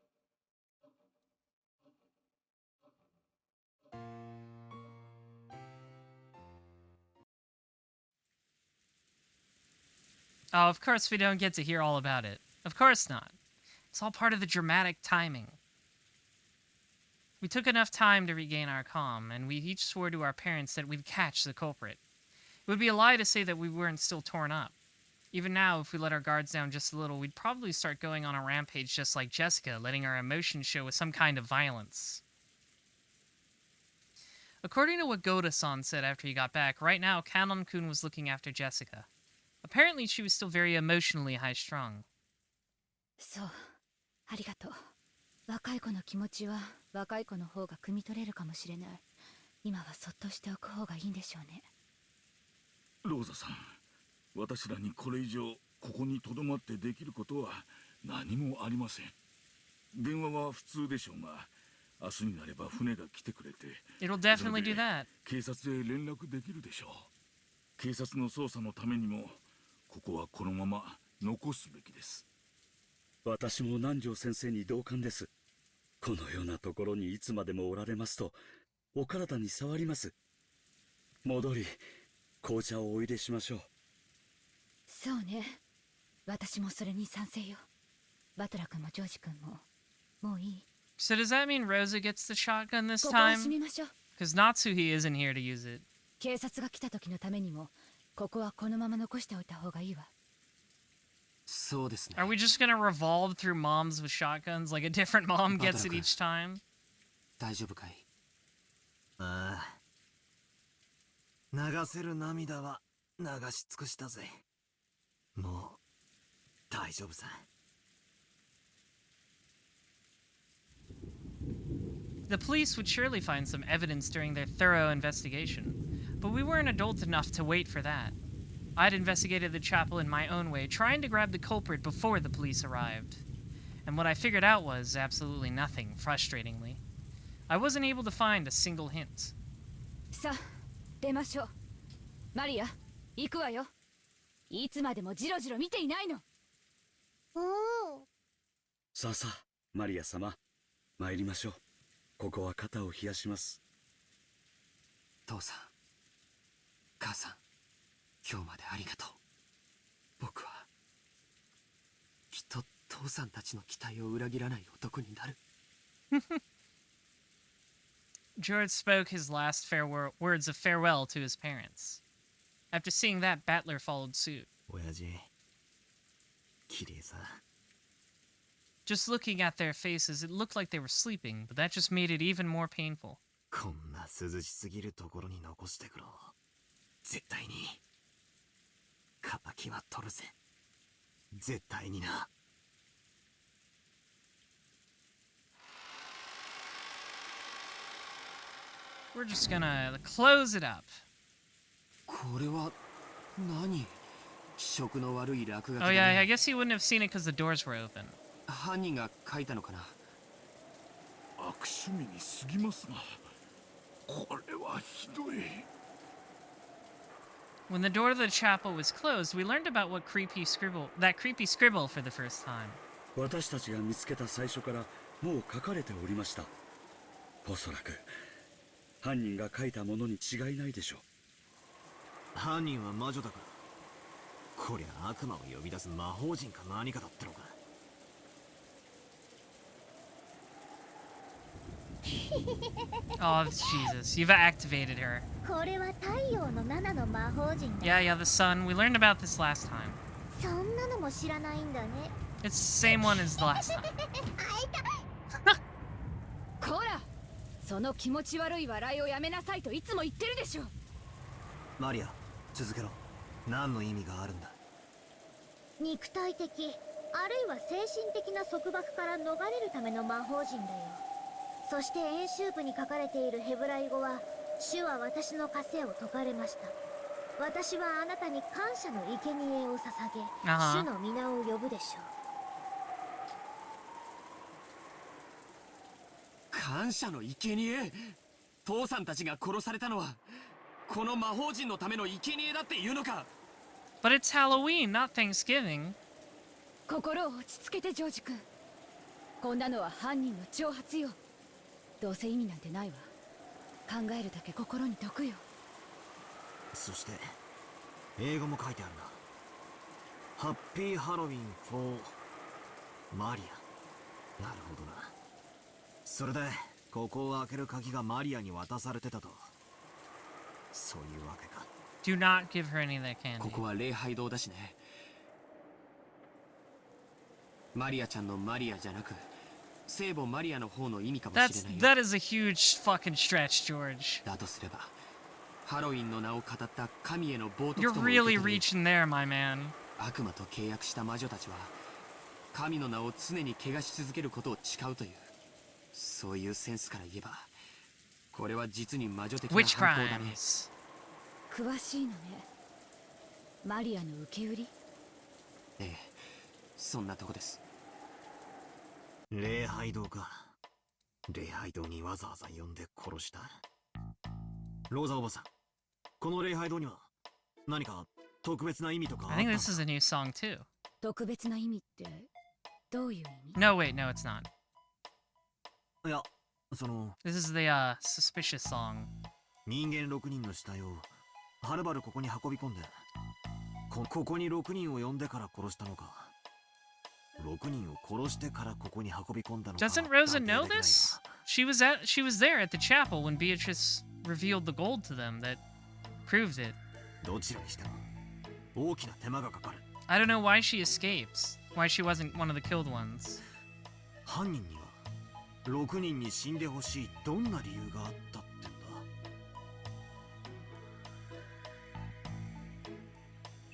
Oh, of course we don't get to hear all about it. Of course not. It's all part of the dramatic timing. We took enough time to regain our calm, and we each swore to our parents that we'd catch the culprit. It would be a lie to say that we weren't still torn up. Even now, if we let our guards down just a little, we'd probably start going on a rampage just like Jessica, letting our emotions show with some kind of violence. According to what Goda-san said after he got back, right now Kanon-kun was looking after Jessica. Apparently she was still very emotionally high-strung. そう、ありがとう。若い子の気持ちは若い子の方が汲み取れるかもしれない。今はそっとしておく方がいいんでしょうね。ローザさん、私らにこれ以上ここに留まってできることは何もありません。電話は普通でしょうが、明日になれば船が来てくれて、 It'll definitely do that. 警察へ連絡できるでしょう。警察の捜査のためにも、ここはこのまま残すべきです。私も南條先生に同感です。このようなところにいつまでもおられますと、お体に触ります。戻り、紅茶をお入れしましょう。そうね。私もそれに賛成よ。バトラ君もジョージ君も、もういい。 So does that mean Rosa gets the shotgun this ここは time? 閉めましょう。 Because Natsuhi isn't here to use it. 警察が来た時のためにも、ここはこのまま残しておいた方がいいわ。そうですね。 Are we just gonna revolve through moms with shotguns? Like a different mom gets it each time? 大丈夫かい？ああ。流せる涙は流し尽くしたぜ。もう大丈夫さ。The police would surely find some evidence during their thorough investigation, but we weren't adult enough to wait for that. I'd investigated the chapel in my own way, trying to grab the culprit before the police arrived. And what I figured out was absolutely nothing, frustratingly. I wasn't able to find a single hint. さあ、出ましょう。マリア、行くわよ。いつまでもジロジロ見ていないの。さあさあ、マリア様、参りましょう。ここは肩を冷やします。父さん、母さん、今日までありがとう。僕はきっと父さんたちの期待を裏切らない男になる。George spoke his last words of farewell to his parents. After seeing that, Battler followed suit. 親父、綺麗さ。 Just looking at their faces, it looked like they were sleeping, but that just made it even more painful. こんな涼しすぎるところに残してくろ。絶対に敵は取るぜ。絶対にな。We're just gonna close it up. これは何？気色の悪い落書きだ Oh ね。 yeah, I guess he wouldn't have seen it because the doors were open. 犯人が書いたのかな。悪趣味に過ぎますな。これはひどい。 When the door to the chapel was closed, we learned about that creepy scribble for the first time. 私たちが見つけた最初からもう書かれておりました。おそらく犯人が書いたものに違いないでしょう。犯人は魔女だから。こりゃ悪魔を呼び出す魔法陣か何かだったのか。Oh Jesus, you've activated her. これは太陽の7の魔法陣だ。 Yeah, the sun. We learned about this last time. そんなのも知らないんだね。 It's the same one as the last time. こら、その気持ち悪い笑いをやめなさいといつも言ってるでしょ。マリア、続けろ。何の意味があるんだ。肉体的、あるいは精神的な束縛から逃れるための魔法陣だよ。そして演習部に書かれているヘブライ語は、主は私の枷を解かれました。私はあなたに感謝の生贄を捧げ、主の皆を呼ぶでしょう。感謝の生贄。父さんたちが殺されたのはこの魔法陣のための生贄だっていうのか。 But it's Halloween, not Thanksgiving. 心を落ち着けてジョージ君。こんなのは犯人の挑発よ。どうせ意味なんてないわ。考えるだけ心に毒よ。そして英語も書いてあるな。ハッピーハロウィン for マリア。なるほどな。それでここを開ける鍵がマリアに渡されてたと。そういうわけか。 Do not give her any of that candy. ここは礼拝堂だしね。マリアちゃんのマリアじゃなく聖母マリアの方の意味かもしれないよ。 That is a huge fucking stretch, George. だとすればハロウィンの名を語った神への冒涜 You're とも受け really 取り、 reaching there, my man. 悪魔と契約した魔女たちは神の名を常に汚し続けることを誓うという、そういうセンスから言えばこれは実に魔女的な Witch 犯行だね。 crimes. 詳しいのね。マリアの受け売り。ええ、そんなとこです。礼拝堂か。礼拝堂にわざわざ呼んで殺した。ローザおばさん、この礼拝堂には何か特別な意味とかあった I の think か。 this is a new song too. 特別な意味ってどういう意味？ No, wait, no, it's not. いや、その This is the suspicious song. 人間6人の死体をはるばるここに運び込んで、ここに6人を呼んでから殺したのか。6人を殺してからここに運び込んだのか。 Doesn't Rosa 断定 know できない this? が。She was there at the chapel when Beatrice revealed the gold to them that proved it. どちらにしても大きな手間がかかる。 I don't know why she escapes. Why she wasn't one of the killed ones. 犯人には6人に死んでほしいどんな理由があったってんだ。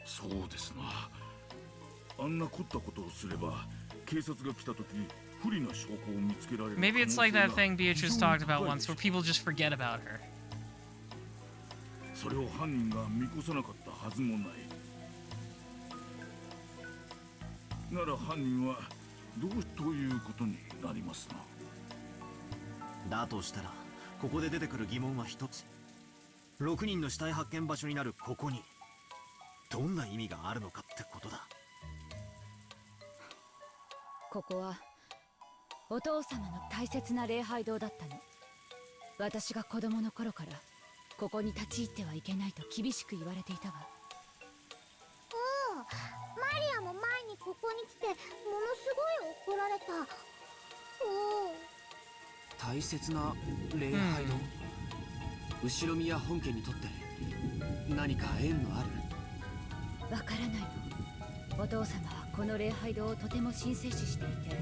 そうですな。あんな凝ったことをすれば警察が来た時不利な証拠を見つけられる。 Maybe it's like that thing Beatrice talked about once where people just forget about her. それを犯人が見越さなかったはずもない。なら犯人はどうということになりますな。だとしたらここで出てくる疑問は一つ。6人の死体発見場所になるここにどんな意味があるのかってことだ。ここはお父様の大切な礼拝堂だったの。私が子供の頃からここに立ち入ってはいけないと厳しく言われていたわ。おお、マリアも前にここに来てものすごい怒られた。おお。大切な礼拝堂、後ろ宮本家にとって何か縁のある？わからないの。お父様はこの礼拝堂をとても神聖視していて、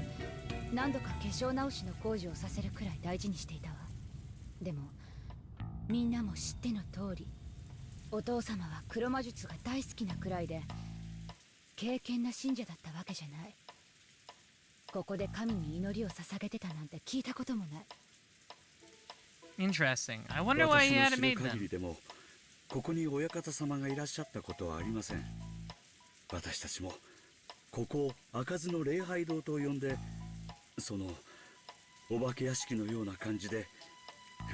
何度か化粧直しの工事をさせるくらい大事にしていたわ。でもみんなも知っての通り、お父様は黒魔術が大好きなくらいで敬虔な信者だったわけじゃない。ここで神に祈りを捧げてたなんて聞いたこともない。 Interesting. I wonder why he 私 had の it 知る made 限 them. りでもここに親方様がいらっしゃったことはありません。私たちもここを開かずの礼拝堂と呼んで、そのお化け屋敷のような感じで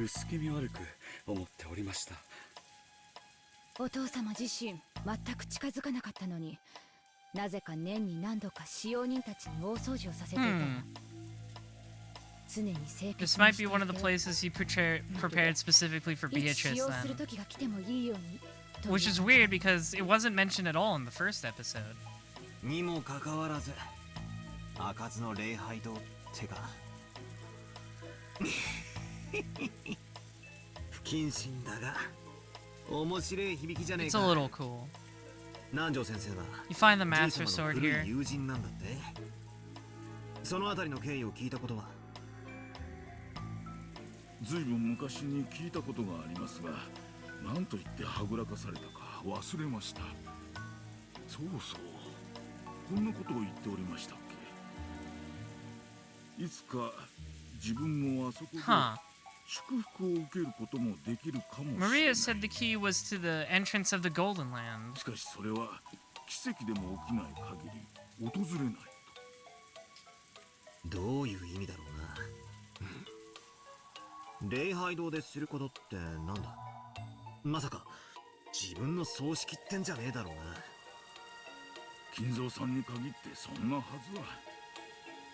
薄気味悪く思っておりました。お父様自身全く近づかなかったのに、なぜか年に何度か使用人たちに大掃除をさせていたわ。常に清潔 This に might して be い one of the て、 places he prepared specifically for いつ使 Beatrice 用する then. 時が来てもいいようにという Which is weird because it wasn't mentioned at all in the first episode. にもかかわらず開かずの礼拝堂ってか不謹慎だが面白い響きじゃねえ It's a か。 little cool. 南條先生は You find the お Master じい様の Sword 古い here. 友人なんだって。そのあたりの経緯を聞いたことは？ずいぶん昔に聞いたことがありますが、何と言ってはぐらかされたか忘れました。そうそう、こんなことを言っておりましたっけ。いつか自分もあそこで Huh. 祝福を受けることもできるかもしれない。 Maria said the key was to the entrance of the Golden Land. しかしそれは奇跡でも起きない限り訪れない。どういう意味だろうな。礼拝堂ですることってなんだ。まさか自分の葬式ってんじゃねえだろうな。金蔵さんに限ってそんなはずは。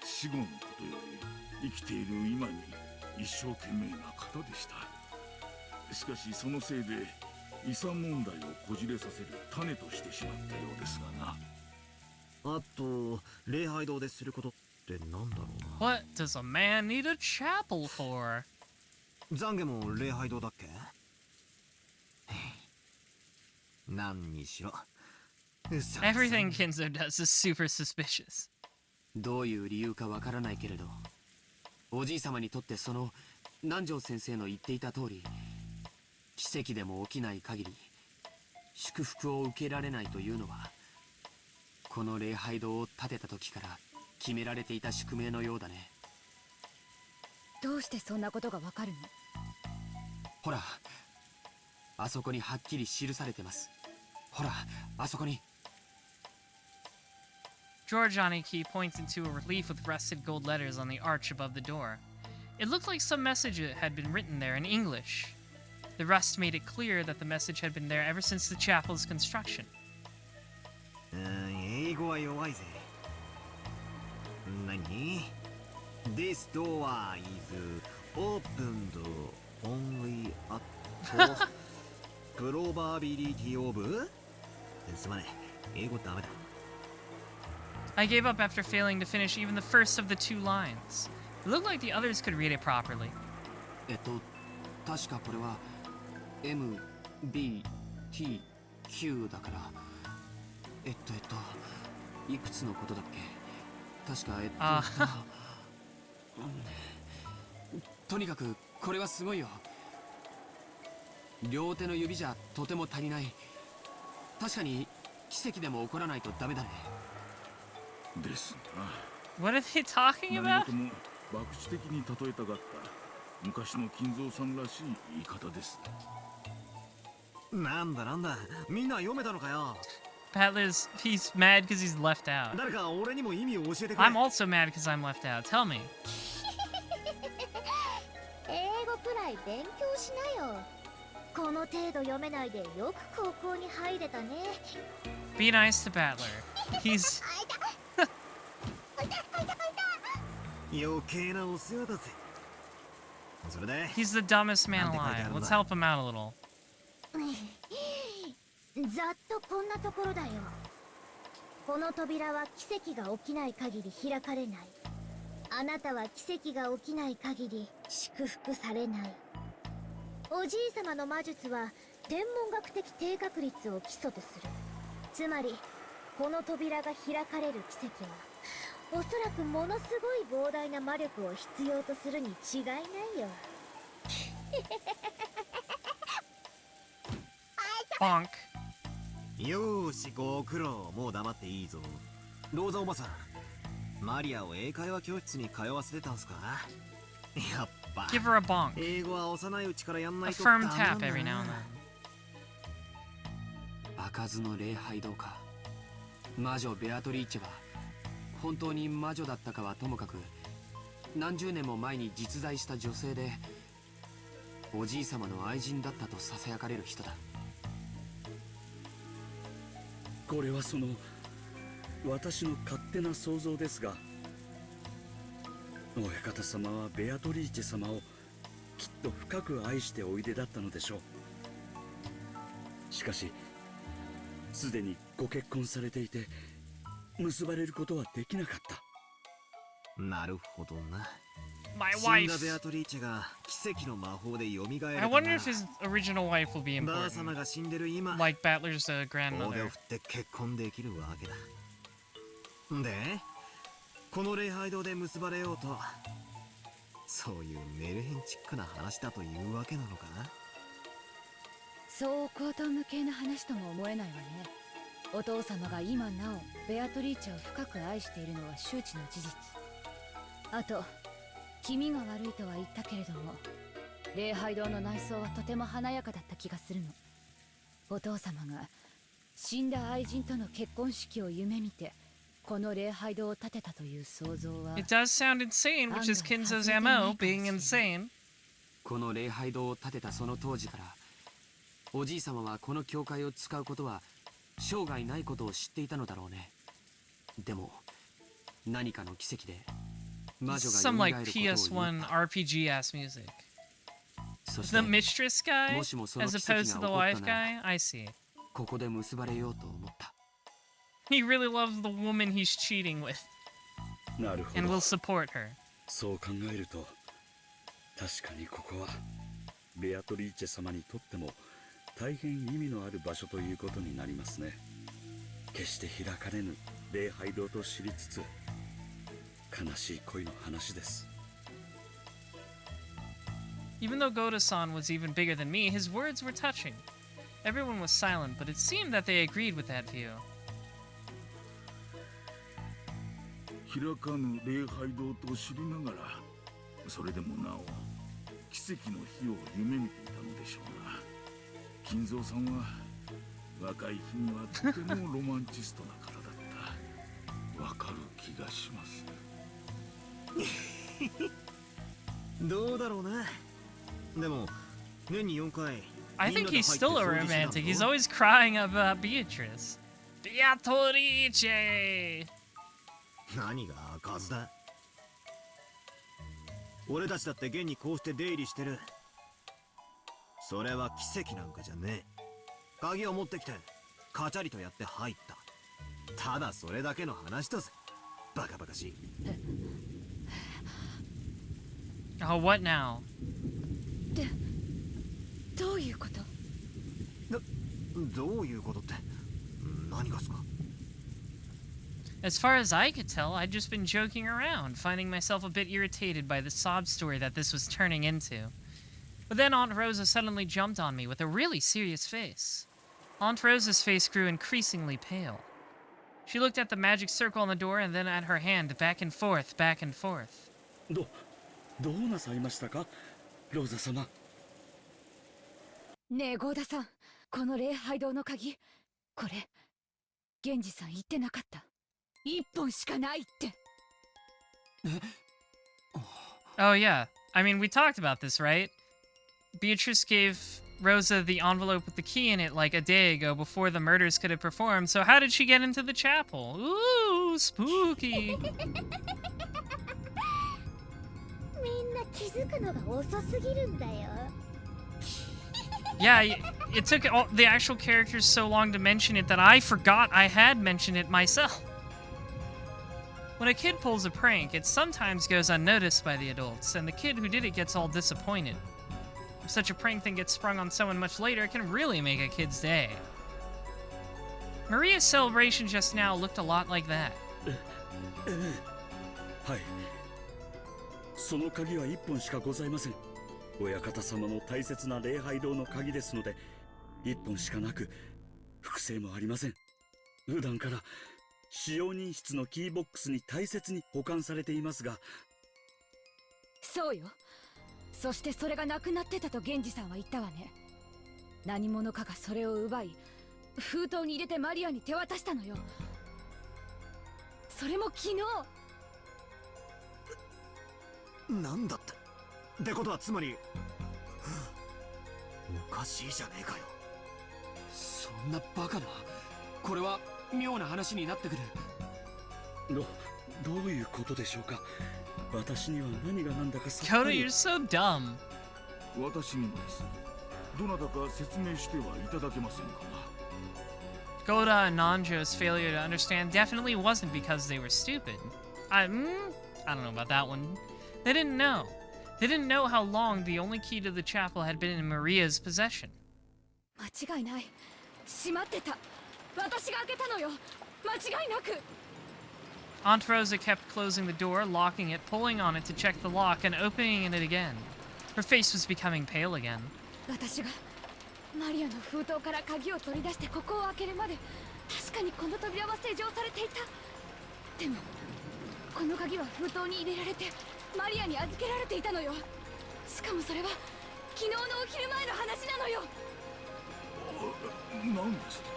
死後のことより生きている今に一生懸命な方でした。しかしそのせいで遺産問題をこじれさせる種としてしまったようですがな。あと礼拝堂ですることってなんだろうな。 What does a man need a chapel for? 懺悔も礼拝堂だっけ。何にしろ Everything Kinzo does is super suspicious. どういう理由かわからないけれど、おじい様にとってその南條先生の言っていた通り、奇跡でも起きない限り祝福を受けられないというのは、この礼拝堂を建てた時から決められていた宿命のようだね。どうしてそんなことがわかるの？ほら、あそこにはっきり記されてます。ほら、あそこに。Georgianiki pointed to a relief with rusted gold letters on the arch above the door. It looked like some message had been written there in English. The rust made it clear that the message had been there ever since the chapel's construction. 英語は弱いぜ。何？ This door is opened only at probability of すまねえ、英語ダメだ。I gave up after failing to finish even the first of the two lines. It looked like the others could read it properly. 確かこれは M, B, T, Q だから、いくつのことだっけ。確かとにかくこれはすごいよ。両手の指じゃとても足りない。確かに奇跡でも起こらないとダメだね。ですな。 What are they talking 何 about? 事も博打的に例えたかった昔の金蔵さんらしい言い方です。なんだみんな読めたのかよ。 He's mad because he's left out. 誰か俺にも意味を教えてくれ。 I'm also mad because I'm left out. Tell me. 英語くらい勉強しなよ。この程度読めないでよく高校に入れたね。 Be nice to Battler. He's 余計なお世話だぜ。それで he's the dumbest man alive. Let's help him out a little. ざっとこんなところだよ。この扉は奇跡が起きない限り開かれない。あなたは奇跡が起きない限り祝福されない。おじいさまの魔術は天文学的低確率を基礎とする。つまりこの扉が開かれる奇跡はおそらくものすごい膨大な魔力を必要とするに違いないよ。Bonk. よーし、ご苦労。もう黙っていいぞ。ローザおばさん、マリアを英会話教室に通わせてたんすか？やっぱ Give her a bonk. 英語は幼いうちからやんな A いと firm ダメ tap なんだ every な。 now and then. 開かずの礼拝堂か。魔女ベアトリーチェは本当に魔女だったかはともかく、何十年も前に実在した女性で、おじい様の愛人だったとささやかれる人だ。これはその私の勝手な想像ですが、親方様はベアトリーチェ様をきっと深く愛しておいでだったのでしょう。しかしすでにご結婚されていて結ばれることはできなかった。なるほどな。 My 死ん wife. だベアトリーチェが奇跡の魔法で蘇るた I な wonder if his original wife will be ばあ様 important. が死んでる今、 Like Battler's 大手 grandmother. を振って結婚できるわけだ。で、この礼拝堂で結ばれようと、そういうメルヘンチックな話だというわけなのかな。そう高等無形な話とも思えないわね。お父様が今なおベアトリーチェを深く愛しているのは周知の事実。あと気味が悪いとは言ったけれども、礼拝堂の内装はとても華やかだった気がするの。お父様が死んだ愛人との結婚式を夢見てこの礼拝堂を建てたという想像は、 It does sound insane, which is Kinzo's MO, being insane. この礼拝堂を建てたその当時から、おじい様はこの教会を使うことは生涯ないことを知っていたのだろうね。でも何かの奇跡で魔女が Some 蘇 like ることを祈っ PS1 た。 RPG ass music. そして The mistress guy, もしもその as 奇跡 opposed が to 起 the こった wife なら、 guy. I see. ここで結ばれようと思った。 He really loves the woman he's cheating with なるほ and ど。 will support her. そう考えると確かにここはベアトリーチェ様にとっても大変意味のある場所ということになりますね。決して開かれぬ礼拝堂と知りつつ、悲しい恋の話です。 Even though Goda-san was even bigger than me, his words were touching. Everyone was silent, but it seemed that they agreed with that view. 開かぬ礼拝堂と知りながら、それでもなお奇跡の日を夢見ていたのでしょうな。金蔵さんは若い日にはとてもロマンチストな方だった。わかる気がします。どうだろうな。でも年に4回 I think he's still a romantic. He's always crying about Beatrice. Beatrice! 何が開かずだ。俺たちだって現にこうして出入りしてる。それは奇跡なんかじゃねえ。鍵を持ってきてカチャリとやって入った。ただそれだけの話だぜ。バカバカしい。 Oh, what now? どういうこと？どういうことって何がっすか？ As far as I could tell, I'd just been joking around, finding myself a bit irritated by the sob story that this was turning into. But then Aunt Rosa suddenly jumped on me with a really serious face. Aunt Rosa's face grew increasingly pale. She looked at the magic circle on the door and then at her hand, back and forth, back and forth. どうなさいましたか、ローザ様。ねえゴーダさん、この礼拝堂の鍵、これ源氏さん言ってなかった？一本しかないって。Oh yeah, I mean, we talked about this, right? Beatrice gave Rosa the envelope with the key in it like a day ago before the murders could have performed, so how did she get into the chapel? Ooh, spooky. みんな気づくのが遅すぎるんだよ。 Yeah, it took the actual characters so long to mention it that I forgot I had mentioned it myself. When a kid pulls a prank, it sometimes goes unnoticed by the adults, and the kid who did it gets all disappointed. If such a prank thing gets sprung on someone much later, it can really make a kid's day. Maria's celebration just now looked a lot like that. はい。その鍵は一本しかございません。親方様の大切な礼拝堂の鍵ですので、一本しかなく、複製もありません。普段から使用人室のキーボックスに大切に保管されていますが。そうよ。そしてそれがなくなってたと源氏さんは言ったわね。何者かがそれを奪い、封筒に入れてマリアに手渡したのよ。それも昨日。なんだってってことはつまりおかしいじゃねえかよ。そんなバカな。これは妙な話になってくる。どういうことでしょうか。私には何が何だかさっ Koda, ぱり。 you're so dumb. 私にもです。どなたか説明してはいただけませんか。 Koda and Nanjo's failure to understand definitely wasn't because they were stupid. I don't know about that one. They didn't know. They didn't know how long the only key to the chapel had been in Maria's possession. 間違いない。閉まってた。私が開けたのよ。間違いなく。 Aunt Rosa kept closing the door, locking it, pulling on it to check the lock, and opening it again. Her face was becoming pale again. 私がマリアの封筒から鍵を取り出してここを開けるまで、確かにこの扉は施錠されていた。でもこの鍵は封筒に入れられてマリアに預けられていたのよ。しかもそれは昨日のお昼前の話なのよ。何ですか。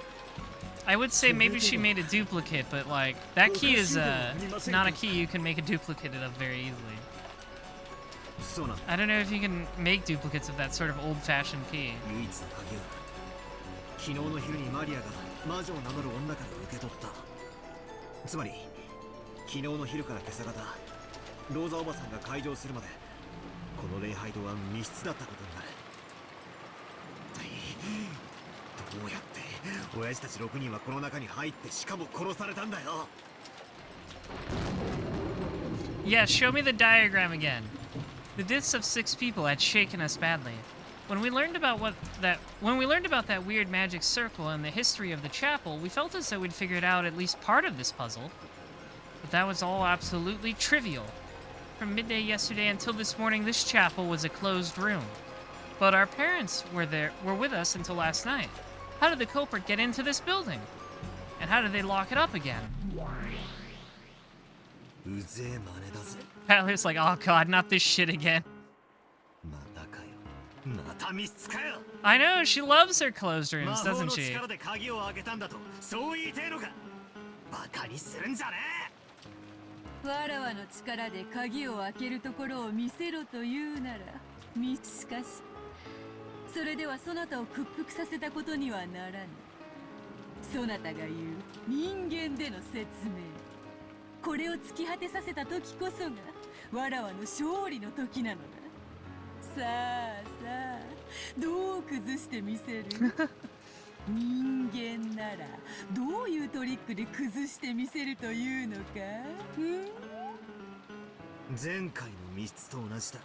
I would say maybe she made a duplicate, but like, that key is not a key you can make a duplicate of very easily. そうなんだ。 I don't know if you can make duplicates of that sort of old-fashioned key. 唯一の鍵は昨日の昼にマリアが魔女を名乗る女から受け取った。つまり昨日の昼から今朝方ローザおばさんが開場するまでこの礼拝堂は密室だったことになる。どうやって親父たち6人はこの中に入ってしかも殺されたんだよ。 Yeah, show me the diagram again. The deaths of 6 people had shaken us badly. When we learned about that weird magic circle and the history of the chapel, we felt as though we'd figured out at least part of this puzzle. But that was all absolutely trivial. From midday yesterday until this morning, this chapel was a closed room. But our parents were with us until last night. How did the culprit get into this building? And how did they lock it up again? うぜえ真似だぜ。 Tyler's like, oh god, not this shit again. またかよ。また密室かよ。 I know, she loves her closed rooms, 魔法 doesn't の she? 力で鍵を開けたんだとそう言いてえのか。バカにするんじゃねえ。わらわの力で鍵を開けるところを見せろというなら、しかしそれではそなたを屈服させたことにはならぬ。そなたが言う人間での説明、これを突き果てさせた時こそがわらわの勝利の時なのだ。さあさあ、どう崩してみせる？人間ならどういうトリックで崩してみせるというのか？前回の密室と同じだ。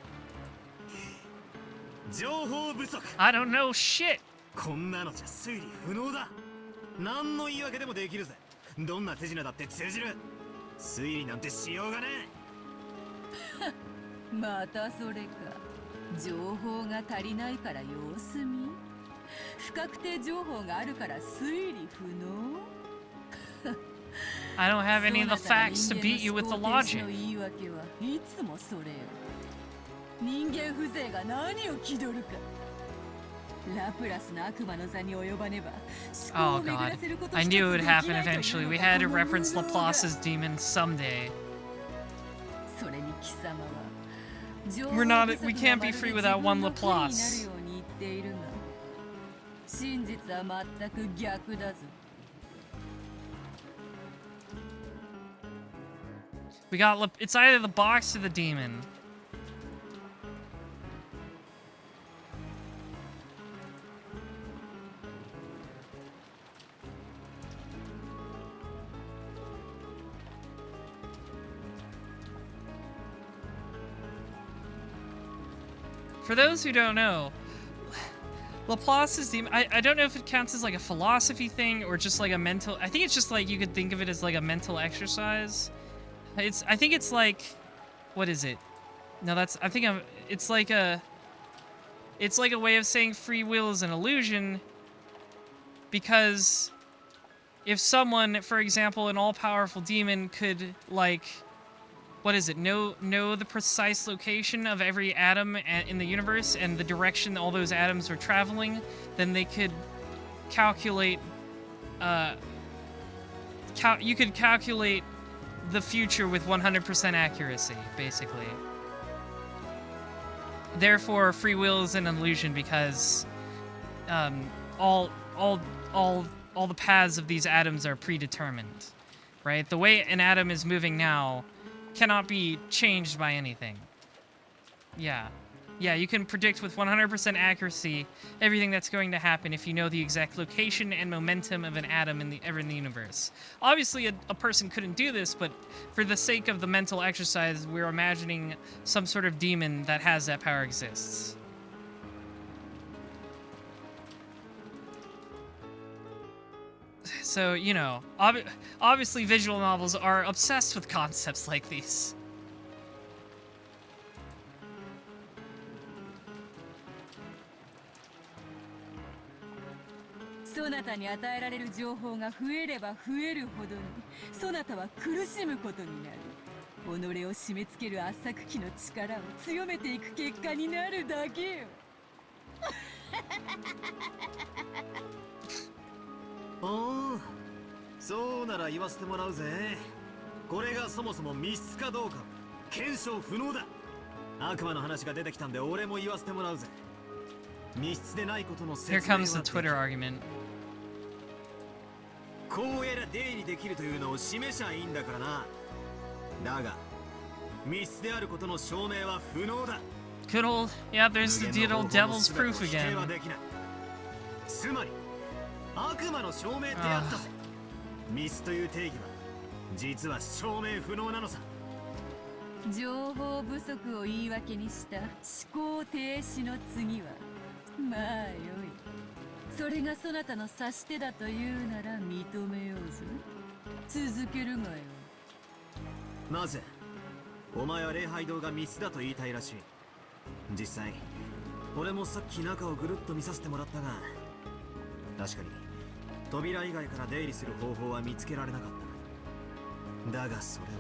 情報不足。 I don't know shit. こんなのじゃ推理不能だ。何の言い訳でもできるぜ。どんな手品だって通じる。推理なんてしようがねえ。またそれか。情報が足りないから様子見。不確定情報があるから推理不能。I don't have any of the facts to beat you with the logic. 言い訳はいつもそれよ。人間風情が何を気取るか。ラプラスの悪魔の座に及ばねば。Oh god, I knew it would happen eventually. We had to reference Laplace's demon someday. We can't be free without one Laplace. 真実は全く逆だぞ。We got it's either the box or the demon. For those who don't know, Laplace's demon. I don't know if it counts as like a philosophy thing or just like a mental. I think it's just like you could think of it as like a mental exercise. I think it's like, what is it? No, that's. I think I'm. It's like a way of saying free will is an illusion. Because if someone, for example, an all-powerful demon could like, what is it? Know the precise location of every atom in the universe and the direction all those atoms are traveling, then they could calculate. You could calculate the future with 100% accuracy, basically. Therefore, free will is an illusion because all the paths of these atoms are predetermined, right? The way an atom is moving now cannot be changed by anything. Yeah, you can predict with 100% accuracy everything that's going to happen if you know the exact location and momentum of an atom in the universe. Obviously, a person couldn't do this, but for the sake of the mental exercise, we're imagining some sort of demon that has that power exists. So, you know, obviously visual novels are obsessed with concepts like these.そなたに与えられる情報が増えれば増えるほどにそなたは苦しむことになる。己を締め付ける圧搾機の力を強めていく結果になるだけよ。おお、そうなら言わせてもらうぜ。これがそもそも密室かどうか検証不能だ。悪魔の話が出てきたんで俺も言わせてもらうぜ。密室でないことの説明は。Here comes the Twitter argument. こうやら出入りできるというのを示しゃいいんだからな。だが密室であることの証明は不能だ。Good old, yeah, there's the good old devil's proof again. つまり悪魔の証明ってやつだぜ。密室という定義は実は証明不能なのさ。情報不足を言い訳にした思考停止の次はまあよい。それがそなたの指し手だというなら認めようぞ。続けるがよ。なぜお前は礼拝堂が密室だと言いたいらしい。実際俺もさっき中をぐるっと見させてもらったが、確かに扉以外から出入りする方法は見つけられなかった。だがそれは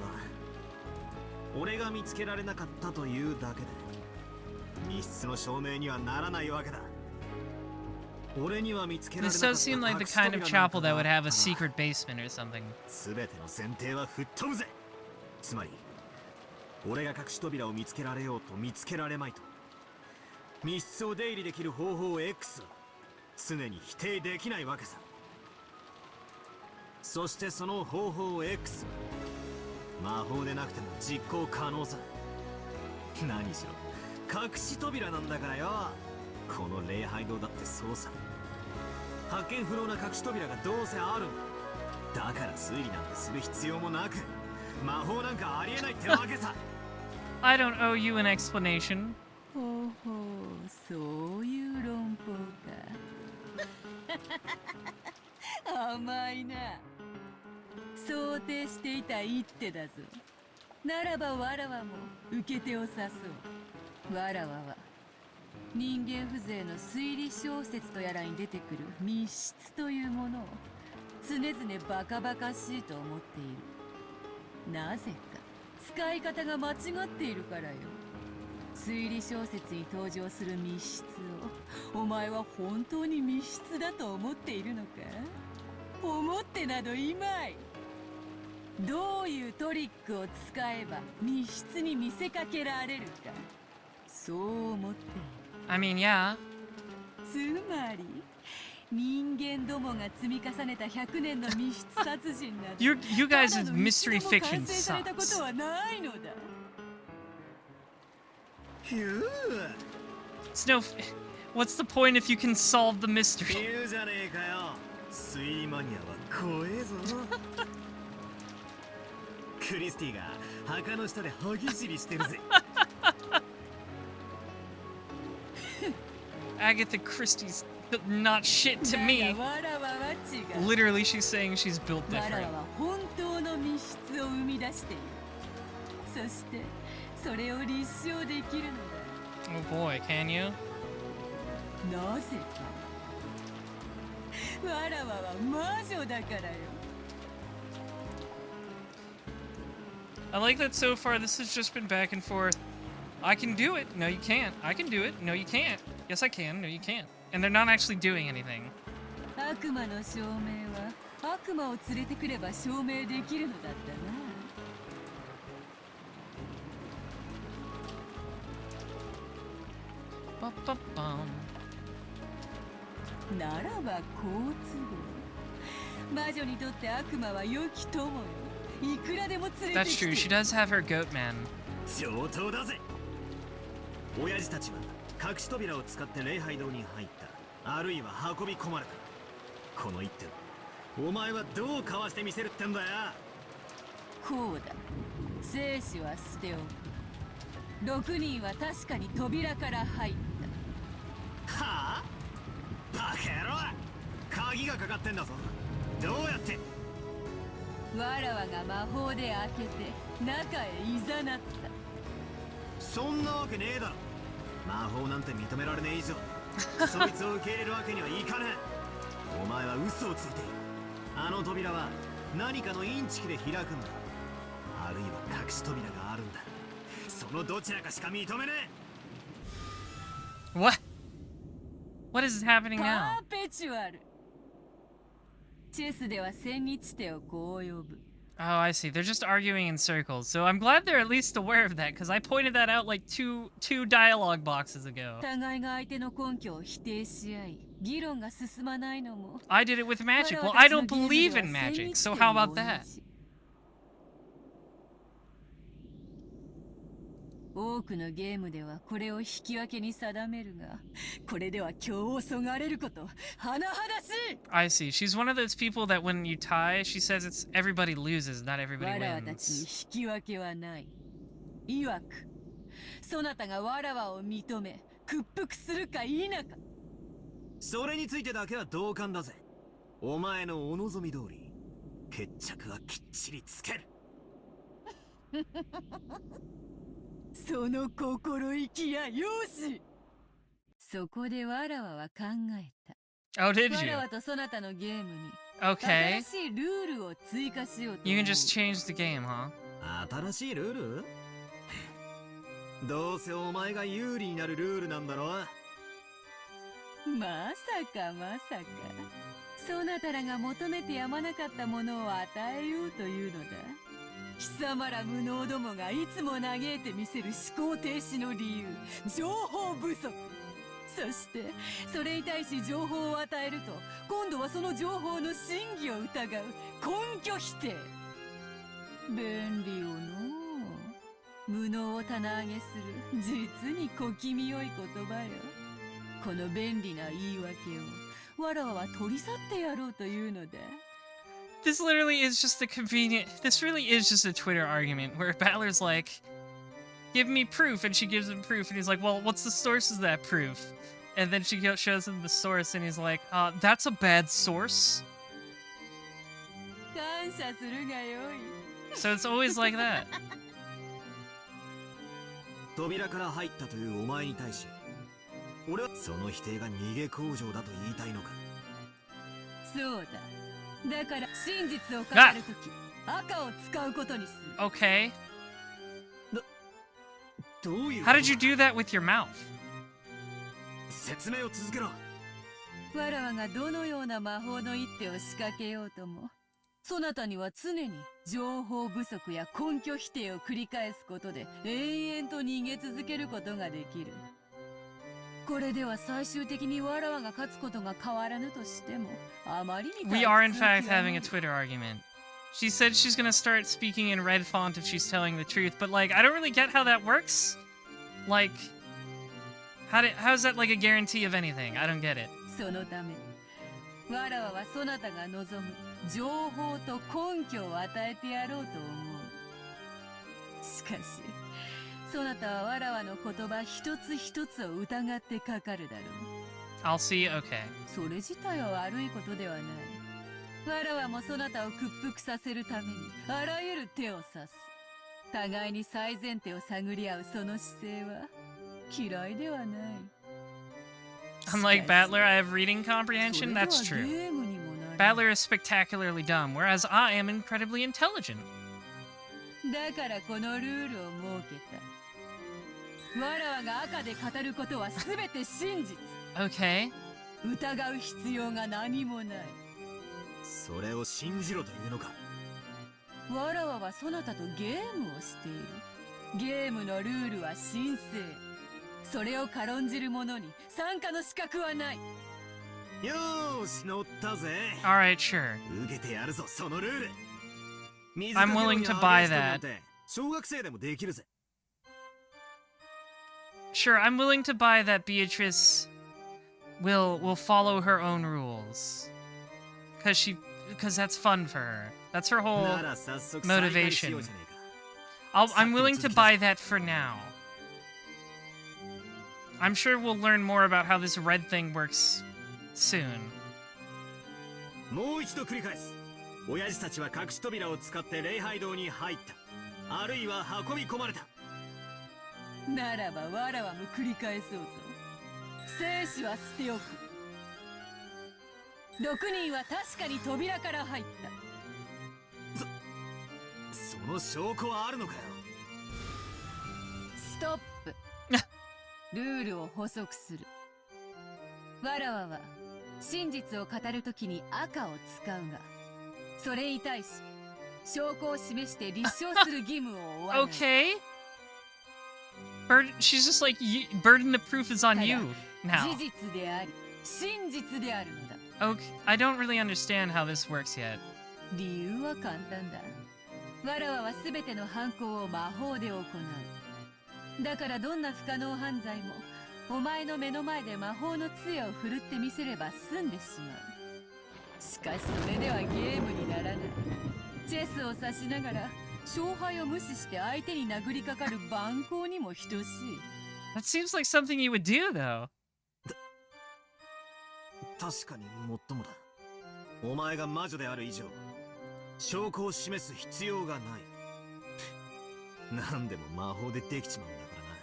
俺が見つけられなかったというだけで密室の証明にはならないわけだ。俺には見つけられなかった。 This does seem like the kind of chapel that would have a secret basement or something. 全ての前提は吹っ飛ぶぜ。つまり俺が隠し扉を見つけられようと見つけられまいと、密室を出入りできる方法 X は常に否定できないわけさ。そしてその方法 X は魔法でなくても実行可能さ。何しろ隠し扉なんだからよ。この礼拝堂だってそうさ。発見不能な隠し扉がどうせあるんだ。だから推理なんてする必要もなく魔法なんかありえないってわけさ。I don't owe you an explanation. ほうほう、そういう論法か。甘いな。想定していた一手だぞ。ならばわらわも受け手を誘う。わらわは人間風情の推理小説とやらに出てくる密室というものを常々バカバカしいと思っている。なぜか使い方が間違っているからよ。推理小説に登場する密室をお前は本当に密室だと思っているのか。思ってなどいまい。どういうトリックを使えば密室に見せかけられるか、そう思っている。I mean, yeah. つまり人間どもが積み重ねた100年の密室殺人などYou guys' mystery fiction 完成されたこ sucks. とはないのだ。It's no. What's the point if you can solve the mystery? 言うじゃねえかよ。推理マニアは怖えぞ。クリスティが墓の下で歯ぎしりしてるぜ。Agatha Christie's not shit to me. Literally, she's saying she's built different. Oh boy, can you? I like that so far this has just been back and forth. I can do it. No, you can't. I can do it. No, you can't. Yes, I can. No, you can't. And they're not actually doing anything. Ba-ba-bum. That's true. She does have her goat man. 上等だぜ。親父たちは隠し扉を使って礼拝堂に入った。あるいは運び込まれた。この一点、お前はどうかわしてみせるってんだよ。こうだ。生死は捨ておく。6人は確かに扉から入った。はあ？バカ野郎！鍵がかかってんだぞ。どうやって？わらわが魔法で開けて中へいざなった。そんなわけねえだろ。魔法なんて認められねえ以上、そいつを受け入れるわけにはいかねえ。お前は嘘をついている。あの扉は何かのインチキで開くんだ。あるいは隠し扉があるんだ。そのどちらかしか認めねえ。What? What is happening now? パーペチュアル。チェスでは千日手をこう呼ぶ。Oh, I see. They're just arguing in circles. So I'm glad they're at least aware of that, because I pointed that out like two dialogue boxes ago. I did it with magic. Well, I don't believe in magic, so how about that? 多くのゲームではこれを引き分けに定めるが、これでは今日をそがれること、甚だしい。I see. She's one of those people that when you tie, she says it's everybody loses, not everybody wins. わらわたちに引き分けはない。いわく、そなたがわらわを認め、屈服するか否か。それについてだけは同感だぜ。お前のお望み通り、決着はきっちりつける。その心意気やよし。そこでわらわは考えた。Oh, did you? わらわとそなたのゲームに Okay. 新しいルールを追加しようと。You can just change the game, huh? 新しいルール？どうせお前が有利になるルールなんだろう。まさかまさか。そなたらが求めてやまなかったものを与えようというのだ。貴様ら無能どもがいつも嘆いてみせる思考停止の理由、情報不足。そしてそれに対し情報を与えると、今度はその情報の真偽を疑う根拠否定。便利よのう。無能を棚上げする実に小気味よい言葉よ。この便利な言い訳をわらわは取り去ってやろうというのだ。This literally is just a convenient... This really is just a Twitter argument where Balor's like, give me proof, and she gives him proof, and he's like, well, what's the source of that proof? And then she shows him the source, and he's like, that's a bad source? So it's always like that. 扉から入ったというお前に対し、俺はその否定が逃げ工場だと言いたいのか。そうだ。だから真実を語るとき、赤を使うことにする。Okay. どういう How did you do that with your mouth? 説明を続けろ。わらわがどのような魔法の一手を仕掛けようとも、そなたには常に情報不足や根拠否定を繰り返すことで永遠と逃げ続けることができる。これでは最終的にわらわが勝つことが変わらぬとしても、あまりに We are in fact having a Twitter argument. She said she's gonna start speaking in red font if she's telling the truth, but like, I don't really get how that works. Like, how is that like a guarantee of anything? I don't get it. そのため、わらわはそなたが望む情報と根拠を与えてやろうと思う。しかし、そなたはわらわの言葉一つ一つを疑ってかかるだろう。I'll see. Okay. それ自体は悪いことではない。わらわもそなたを屈服させるためにあらゆる手を指す。互いに最善手を探り合うその姿勢は嫌いではない。Unlike Battler, I have reading comprehension. That's true. Battler is spectacularly dumb, whereas I am incredibly intelligent. だからこのルールを設けた。わらわが赤で語ることは全て真実。Okay. 疑う必要が何もない。それを信じろというのか。わらわはそなたとゲームをしている。ゲームのルールは神聖。それを軽んじる者に参加の資格はない。よーし、乗ったぜ。Alright, sure. 受けてやるぞ、そのルール。I'm willing to buy that. 小学生でもできるぜ。Sure, I'm willing to buy that Beatrice will follow her own rules. Because that's fun for her. That's her whole motivation. I'm willing to buy that for now. I'm sure we'll learn more about how this red thing works soon. もう一度繰り返す。親父たちは隠し扉を使って礼拝堂に入った。あるいは運び込まれた。ならばわらわも繰り返そうぞ。生死は捨ておく。6人は確かに扉から入った。その証拠はあるのかよ。ストップ。ルールを補足する。わらわは真実を語るときに赤を使うが、それに対し証拠を示して立証する義務を負わない。Okay. She's just like, burden of proof is on you now. 事実であり、真実であるのだ。Okay, I don't really understand how this works yet. 理由は簡単だ。わらわはすべての犯行を魔法で行う。だからどんな不可能犯罪もお前の目の前で魔法の杖を振るってみせれば済んでしまう。しかしそれではゲームにならない。チェスを指しながら勝敗を無視して相手に殴りかかる蛮行にも等しい。That seems like something you would do, though. 確かにもっともだ。お前が魔女である以上、証拠を示す必要がない。何でも魔法でできちまうんだからな。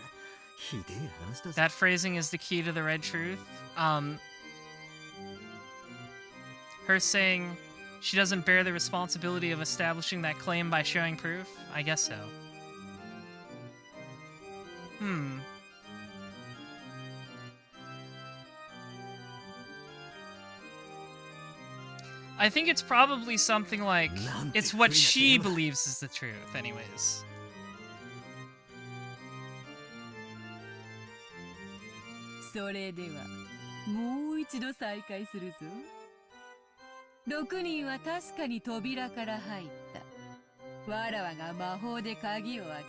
ひでえ話だぜ。That phrasing is the key to the red truth. Her saying she doesn't bear the responsibility of establishing that claim by showing proof? I guess so. I think it's probably something like, it's what she believes is the truth, anyways. それではもう一度再開するぞ。6人は確かに扉から入った。わらわが魔法で鍵を開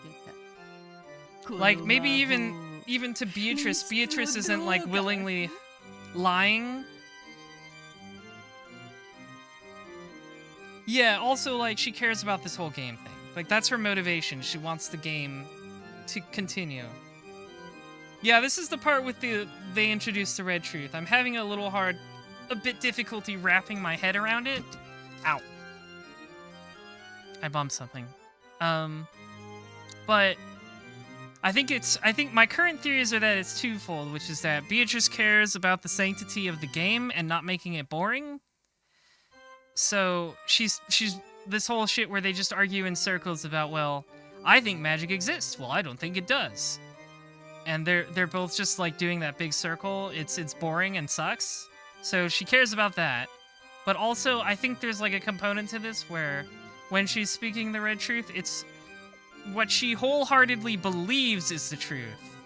けた。Like, maybe even to Beatrice, Beatrice isn't like willingly lying. Yeah, also like she cares about this whole game thing. Like that's her motivation. She wants the game to continue. Yeah, this is the part with they introduced the red truth. I'm having a bit difficulty wrapping my head around it. Ow. I bumped something. But I think my current theories are that it's twofold, which is that Beatrice cares about the sanctity of the game and not making it boring. So she's this whole shit where they just argue in circles about, well, I think magic exists. Well, I don't think it does. And they're both just like doing that big circle. It's boring and sucks. So she cares about that. But also I think there's like a component to this where when she's speaking the red truth, it's what she wholeheartedly believes is the truth.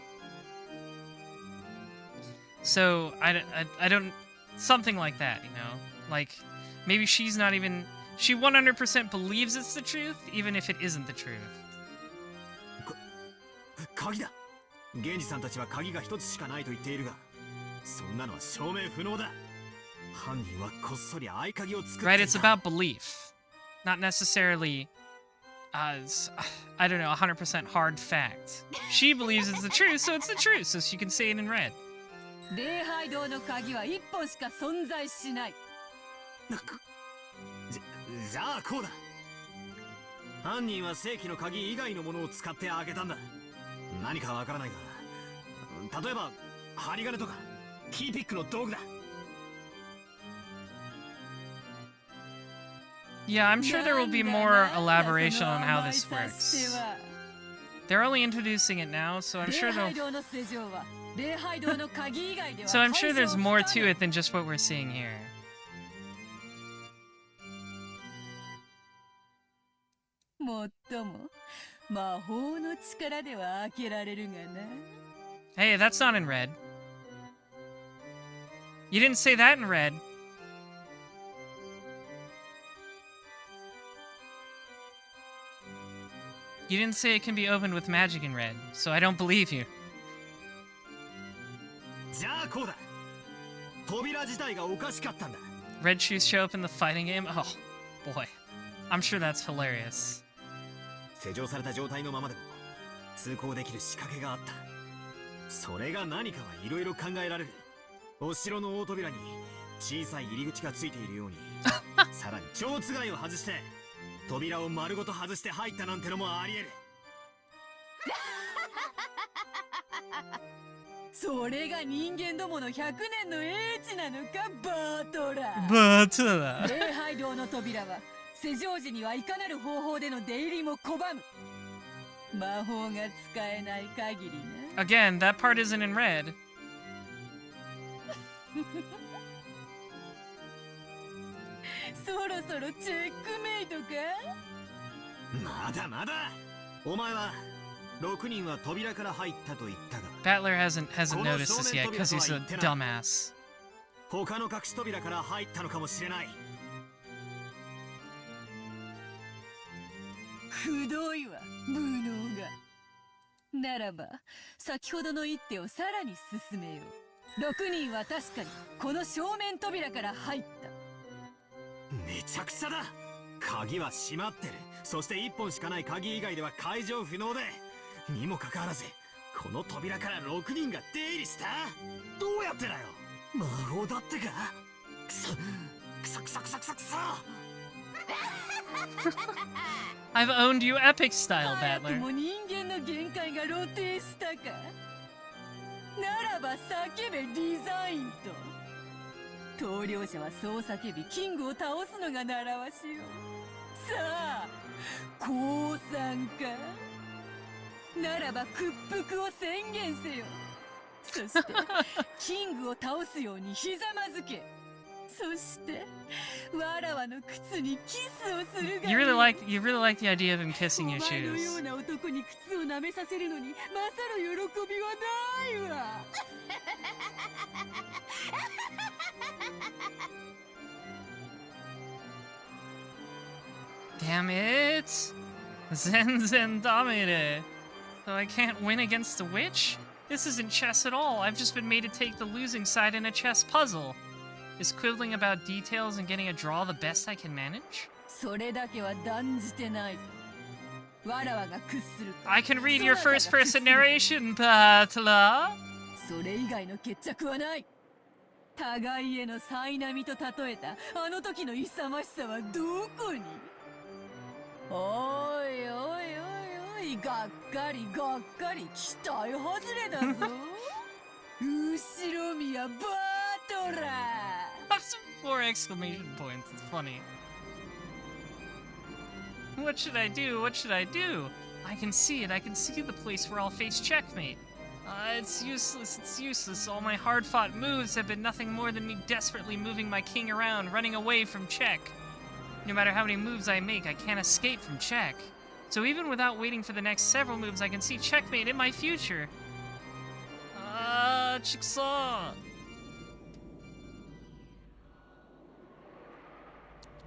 So I don't, something like that, you know? Like maybe she's not even, she 100% believes it's the truth, even if it isn't the truth. 鍵だ。源氏さんたちは鍵が一つしかないと言っているが、そんなのは証明不能だ。犯人はこっそり合鍵を作っていた。Right, it's about belief, not necessarily I don't know, 100% hard fact. She believes it's the truth, so it's the truth, so she can say it in red. 礼拝堂の鍵は1本しか存在しない。じゃあこうだ。犯人は正規の鍵以外のものを使って開けたんだ。何かわからないが、例えば針金とかキーピックの道具だ。Yeah, I'm sure there will be more elaboration on how this works. They're only introducing it now, so I'm sure they'll... So I'm sure there's more to it than just what we're seeing here. Hey, that's not in red. You didn't say that in red. You didn't say it can be opened with magic in red, so I don't believe you. Red shoes show up in the fighting game? Oh, boy. I'm sure that's hilarious. 施錠された状態のままでも通行できる仕掛けがあった。それが何かはいろいろ考えられる。お城の大扉に小さい入り口がついているように、さらに蝶つがいを外して扉を丸ごと外して入ったなんてのもあり得る。それが人間どもの100年の英知なのか、バートラ。バートラ。礼拝堂の扉は施錠時にはいかなる方法での出入りも拒む。魔法が使えない限りな。Again, that part isn't in red. そろそろチェックメイトか？まだまだ。お前は6人は扉から入ったと言ったが。Battler hasn't noticed this yet because he's a dumbass. 他の隠し扉から入ったのかもしれない。くどいわ、無能が。ならば、先ほどの一手をさらに進めよう。6人は確かにこの正面扉から入った。めちゃくちゃだ。鍵は閉まってる。そして1本しかない鍵以外では解除不能で、にもかかわらずこの扉から6人が出入りした。どうやってだよ。魔法だってか。くそくそくそくそくそくそ。I've owned you epic style, Battler. も人間の限界が露呈したか。ならば叫べデザインと。統領者はそう叫びキングを倒すのが習わしよ。さあ、降参か。ならば屈服を宣言せよ。そしてキングを倒すようにひざまずけ。そしてわらわの靴にキスをするがいい。You really like the idea of him kissing your お前のよ shoes. うな男に靴を舐めさせるのに勝る喜びはないわ。Damn it! Zen Damire. So I can't win against the witch? This isn't chess at all. I've just been made to take the losing side in a chess puzzle. Is quibbling about details and getting a draw the best I can manage? それだけは断じてないぞ。わらわが屈するか。I can read your first person narration, Battler. それ以外の決着はない。互いへの苛波と例えたあの時の勇ましさはどこに？おいおいおいおい、がっかりがっかり、期待外れだぞ。後ろ宮バートラー。Four exclamation points. It's funny. What should I do? What should I do? I can see it. I can see the place where I'll face checkmate. It's useless. It's useless. All my hard-fought moves have been nothing more than me desperately moving my king around, running away from check. No matter how many moves I make, I can't escape from check. So even without waiting for the next several moves, I can see checkmate in my future. Chiksaw!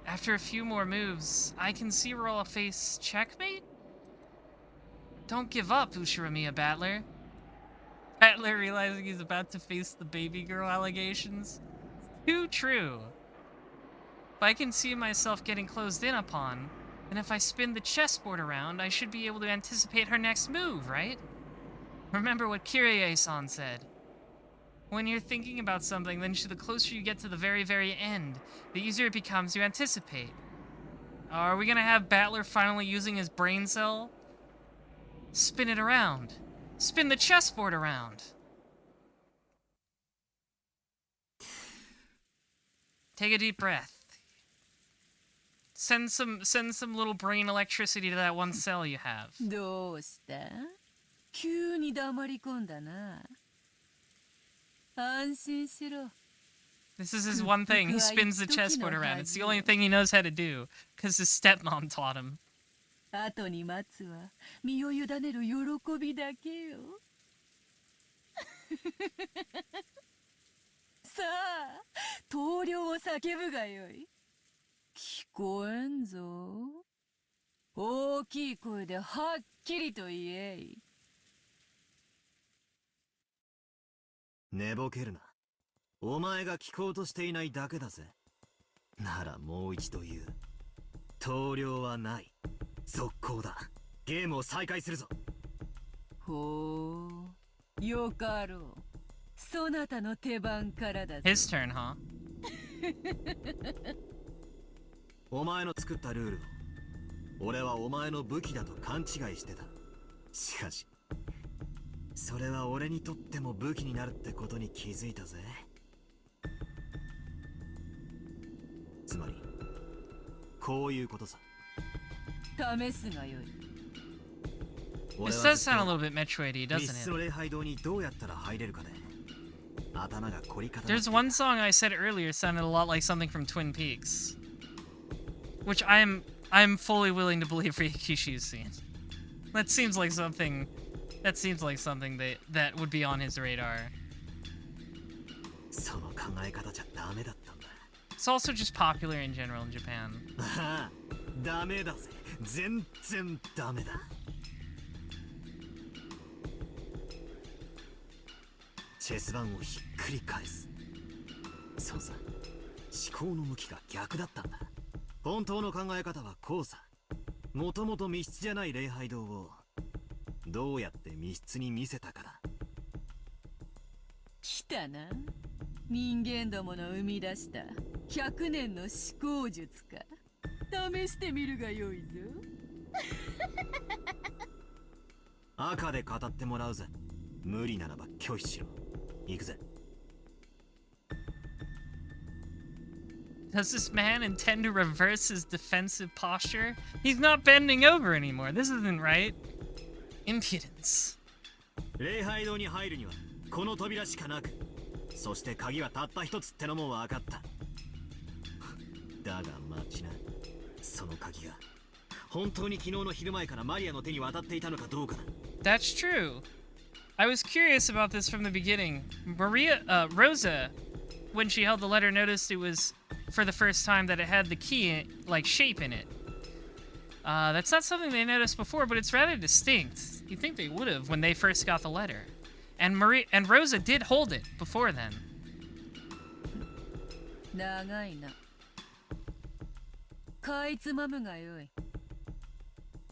After a few more moves, I can see where I'll face checkmate? Don't give up, Ushiramiya Battler. Battler realizing he's about to face the baby girl allegations. Too true. If I can see myself getting closed in upon, And if I spin the chessboard around, I should be able to anticipate her next move, right? Remember what Kyrie-san said. When you're thinking about something, then the closer you get to the very, very end, the easier it becomes to anticipate. Are we gonna have Battler finally using his brain cell? Spin it around. Spin the chessboard around. Take a deep breath. Send some little brain electricity to that one cell you have. どうした？急に黙り込んだな。安心しろ。 This is his one thing. He spins the chessboard around. It's the only thing he knows how to do, because his stepmom taught him. 後に待つは身を委ねる喜びだけよ。さあ、棟梁を叫ぶがよい。聞こえんぞ。大きい声ではっきりと言えい。寝ぼけるな。お前が聞こうとしていないだけだぜ。ならもう一度言う。棟梁はない。続行だ。ゲームを再開するぞ。ほう、よかろう。そなたの手番からだぞ。His turn, huh? お前の作ったルールを俺はお前の武器だと勘違いしてた。しかしそれは俺にとっても武器になるってことに気づいたぜ。つまりこういうことさ。試すがよい。 This does sound a little bit Metroidy, 密 doesn't 室の it? 礼拝堂にどうやったら入れるかで頭が凝り固まって There's one song I said earlier sounded a lot like something from Twin Peaks, which I'm fully willing to believe Ryukishi's seen. That seems like something that would be on his radar. その考え方じゃダメだったんだ。 It's also just popular in general in Japan. ああ、ダメだぜ。全然ダメだ。チェス盤をひっくり返す。そうさ、思考の向きが逆だったんだ。本当の考え方はこうさ。もともと密室じゃない礼拝堂をどうやって密室に見せたかだ。来たな。人間どもの生み出した100年の思考術か。試してみるがよいぞ。赤で語ってもらうぜ。無理ならば拒否しろ。行くぜ。Does this man intend to reverse his defensive posture? He's not bending over anymore. This isn't right. Impudence. 礼拝堂に入るにはこの扉しかなく、そして鍵はたった一つってのも分かった。だが待ちな。その鍵が本当に昨日の昼前からマリアの手に渡っていたのかどうかだ。That's true. I was curious about this from the beginning. Rosa, when she held the letter, noticed it was for the first time that it had the key, like, shape in it. That's not something they noticed before, but it's rather distinct. You'd think they would have when they first got the letter. And Rosa did hold it before then. 長いな。かいつまむがよい。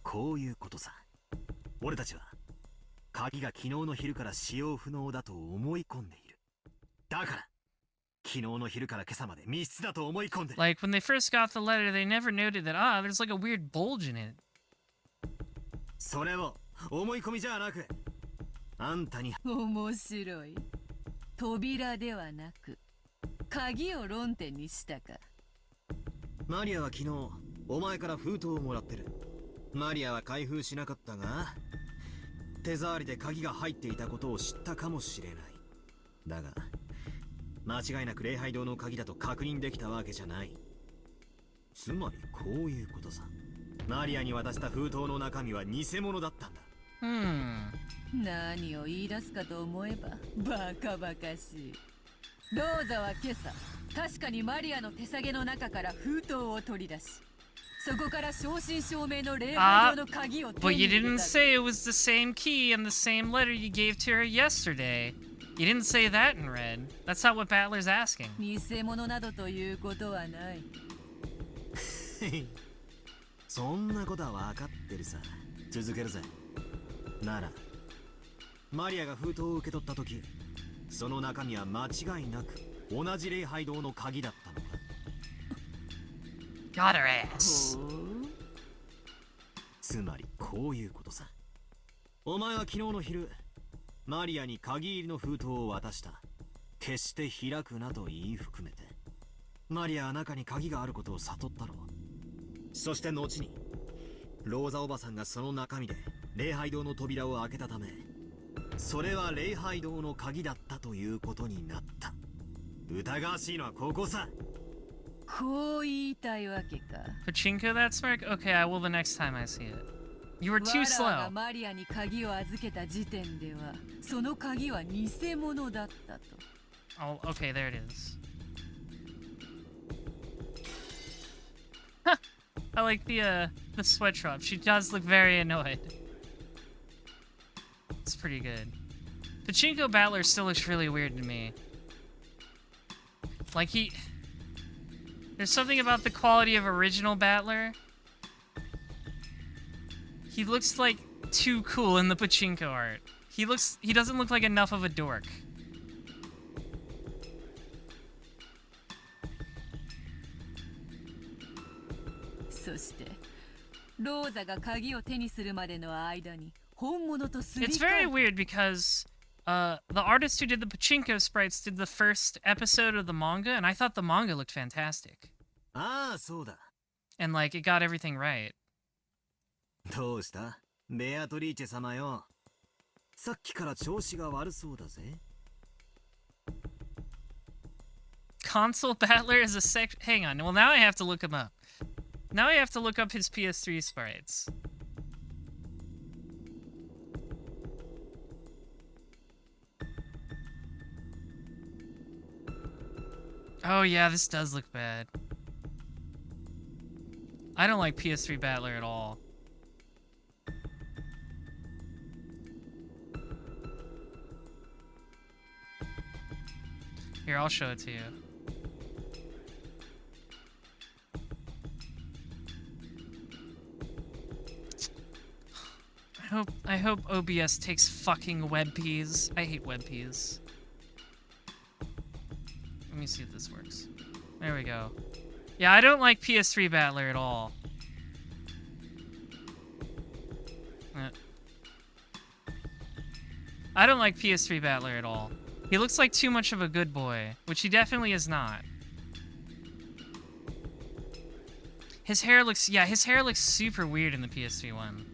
こういうことさ。俺たちは鍵が昨日の昼から使用不能だと思い込んでいる。だから昨日の昼から今朝まで密室だと思い込んでる。Like, when they first got the letter, they never noted that, there's like a weird bulge in it. それを思い込みじゃなく、あんたに面白い。扉ではなく鍵を論点にしたか。マリアは昨日お前から封筒をもらってる。マリアは開封しなかったが手触りで鍵が入っていたことを知ったかもしれない。だが間違いなく礼拝堂の鍵だと確認できたわけじゃない。つまりこういうことさ。マリアに渡した封筒の中身は偽物だったんだ。何を言い出すかと思えばバカバカしい。ローザは今朝確かにマリアの手提げの中から封筒を取り出し、そこから正真正銘の礼拝堂の鍵を手 But に you 入れた。 didn't say it was the same key and the same letter you gave to her yesterday. You didn't say that in red. That's not what Battler's asking. 偽物などということはない。そんなことは分かってるさ。続けるぜ。ならマリアが封筒を受け取った時、その中身は間違いなく同じ礼拝堂の鍵だったのか。 Got her ass. つまりこういうことさ。お前は昨日の昼、マリアに鍵入りの封筒を渡した。決して開くなと言い含めて。マリアは中に鍵があることを悟ったろう。そして後にローザおばさんがその中身で礼拝堂の扉を開けたため、それは礼拝堂の鍵だったということになった。疑わしいのはここさ。こう言いたいわけか。 Pachinko that smirk? Okay, I will the next time I see it. You were too わらわが slow. マリアに鍵を預けた時点では、その鍵は偽物だったと。Oh, okay, there it is. Huh. I like the sweatshop. She does look very annoyed. It's pretty good. Pachinko Battler still looks really weird to me. Like there's something about the quality of original Battler. He looks like too cool in the Pachinko art. He doesn't look like enough of a dork. そしてローザが鍵を手にするまでの間に本物とすり It's 替 very え weird because the artist who did the Pachinko sprites did the first episode of the manga, and I thought the manga looked fantastic. ああ、そうだ。 And like it got everything right. どうしたベアトリーチェ様よ。さっきから調子が悪そうだぜ。 Console Battler is a Hang on. Well, now I have to look him up. Now I have to look up his PS3 sprites. Oh yeah, this does look bad. I don't like PS3 Battler at all. Here, I'll show it to you. I hope OBS takes fucking WebPs. I hate WebPs. Let me see if this works. There we go. Yeah, I don't like PS3 Battler at all. I don't like PS3 Battler at all. He looks like too much of a good boy, which he definitely is not. His hair looks super weird in the PS3 one.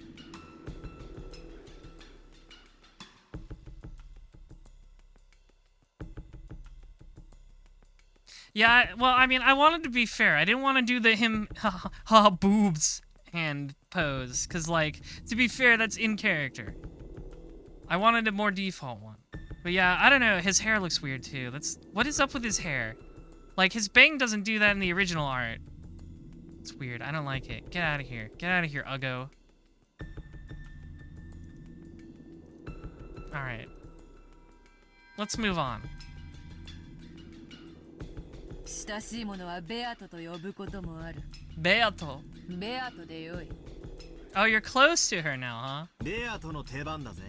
Yeah, well, I mean, I wanted to be fair. I didn't want to do the him boobs hand pose, because, like, to be fair, that's in character. I wanted a more default one. But yeah, I don't know, his hair looks weird too. What is up with his hair? Like, his bang doesn't do that in the original art. It's weird, I don't like it. Get out of here. Get out of here, Uggo. Alright. Let's move on. 親しい者はベアトと呼ぶこともある。ベアト。ベアトでよい。Oh, you're close to her now, huh? ベアトの定番だぜ。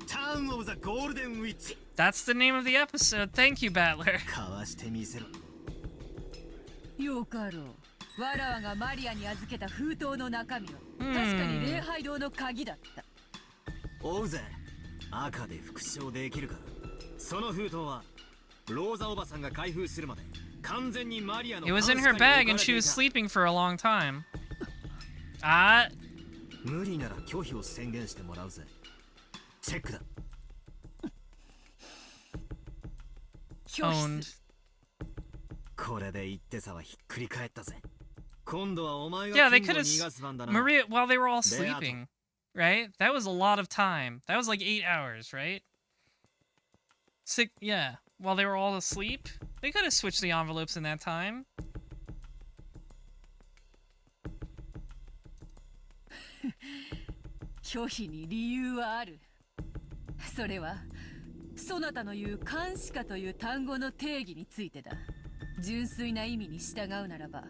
Town of the Golden Witch. That's the name of the episode. Thank you, Battler. かわしてみせろ。よかろう。わらわがマリアに預けた封筒の中身は確かに礼拝堂の鍵だった。追うぜ。赤で復唱できるか。その封筒はローザおばさんが開封するまで完全にマリアの。 It was in her bag and she was sleeping for a long time. Ah. 無理なら拒否を宣言してもらうぜ。チェックだ。Owned. これで言ってさはひっくり返ったぜ。今度はお前が Yeah, they 金 could を逃がす番だな。 Maria, while they were all sleeping, right? That was a lot of time. That was like 8 hours, right? Yeah, while they were all asleep, they could have switched the envelopes in that time. 拒否に理由はある。それはそなたの言う監視下という単語の定義についてだ。純粋な意味に従うならば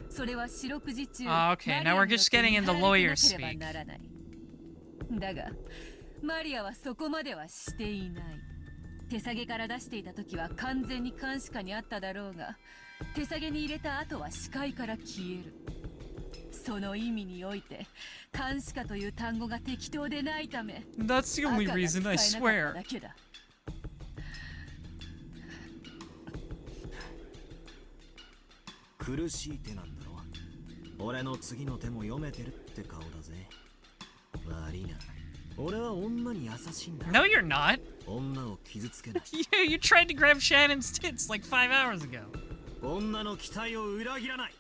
それは四六時中 Okay, now we're just getting into lawyer speak. だがマリアはそこまではしていない。手下げから出していた時は完全に監視下にあっただろうが、手下げに入れた後は視界から消える。その意味において監視下という単語が適当でないため、 That's the only reason, I swear. だけだ。苦しい手なんだろ。俺の次の手も読めてるって顔だぜ。悪いな。俺は女に優しいんだ。 No, you're not. 女を傷つけない。You tried to grab Shannon's tits like 5 hours ago. 女の期待を裏切らない。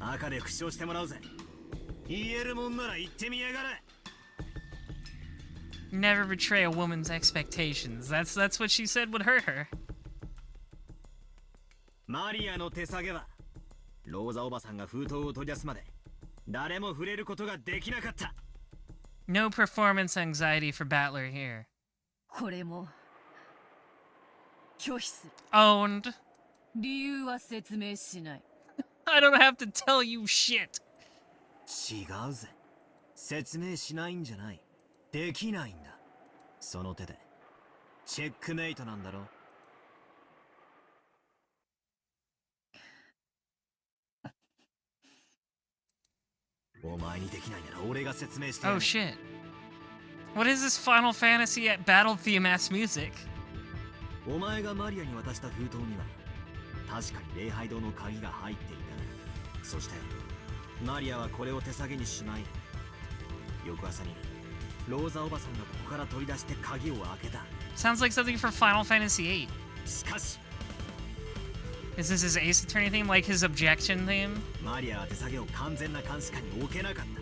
赤で復唱してもらうぜ。言えるもんなら言ってみやがれ。 Never betray a woman's expectations. That's what she said would hurt her. マリアの手下げはローザおばさんが封筒を取り出すまで誰も触れることができなかった。 No performance anxiety for Battler here. これも拒否する。 Owned. 理由は説明しない。I don't have to tell you shit. 違うぜ。説明しないんじゃない。できないんだ。その手でチェックメイトなんだろ。お前にできないなら俺が説明してやる。 Oh shit. What is this Final Fantasy at battle theme ass music? お前がマリアに渡した封筒には確かに礼拝堂の鍵が入っていた。そしてマリアはこれを手提げにしまい、翌朝にローザおばさんがここから取り出して鍵を開けた。 Sounds like something for Final Fantasy 8. しかし Is this his Ace Attorney theme, like his objection theme? マリアは手提げを完全な監視下に置けなかった。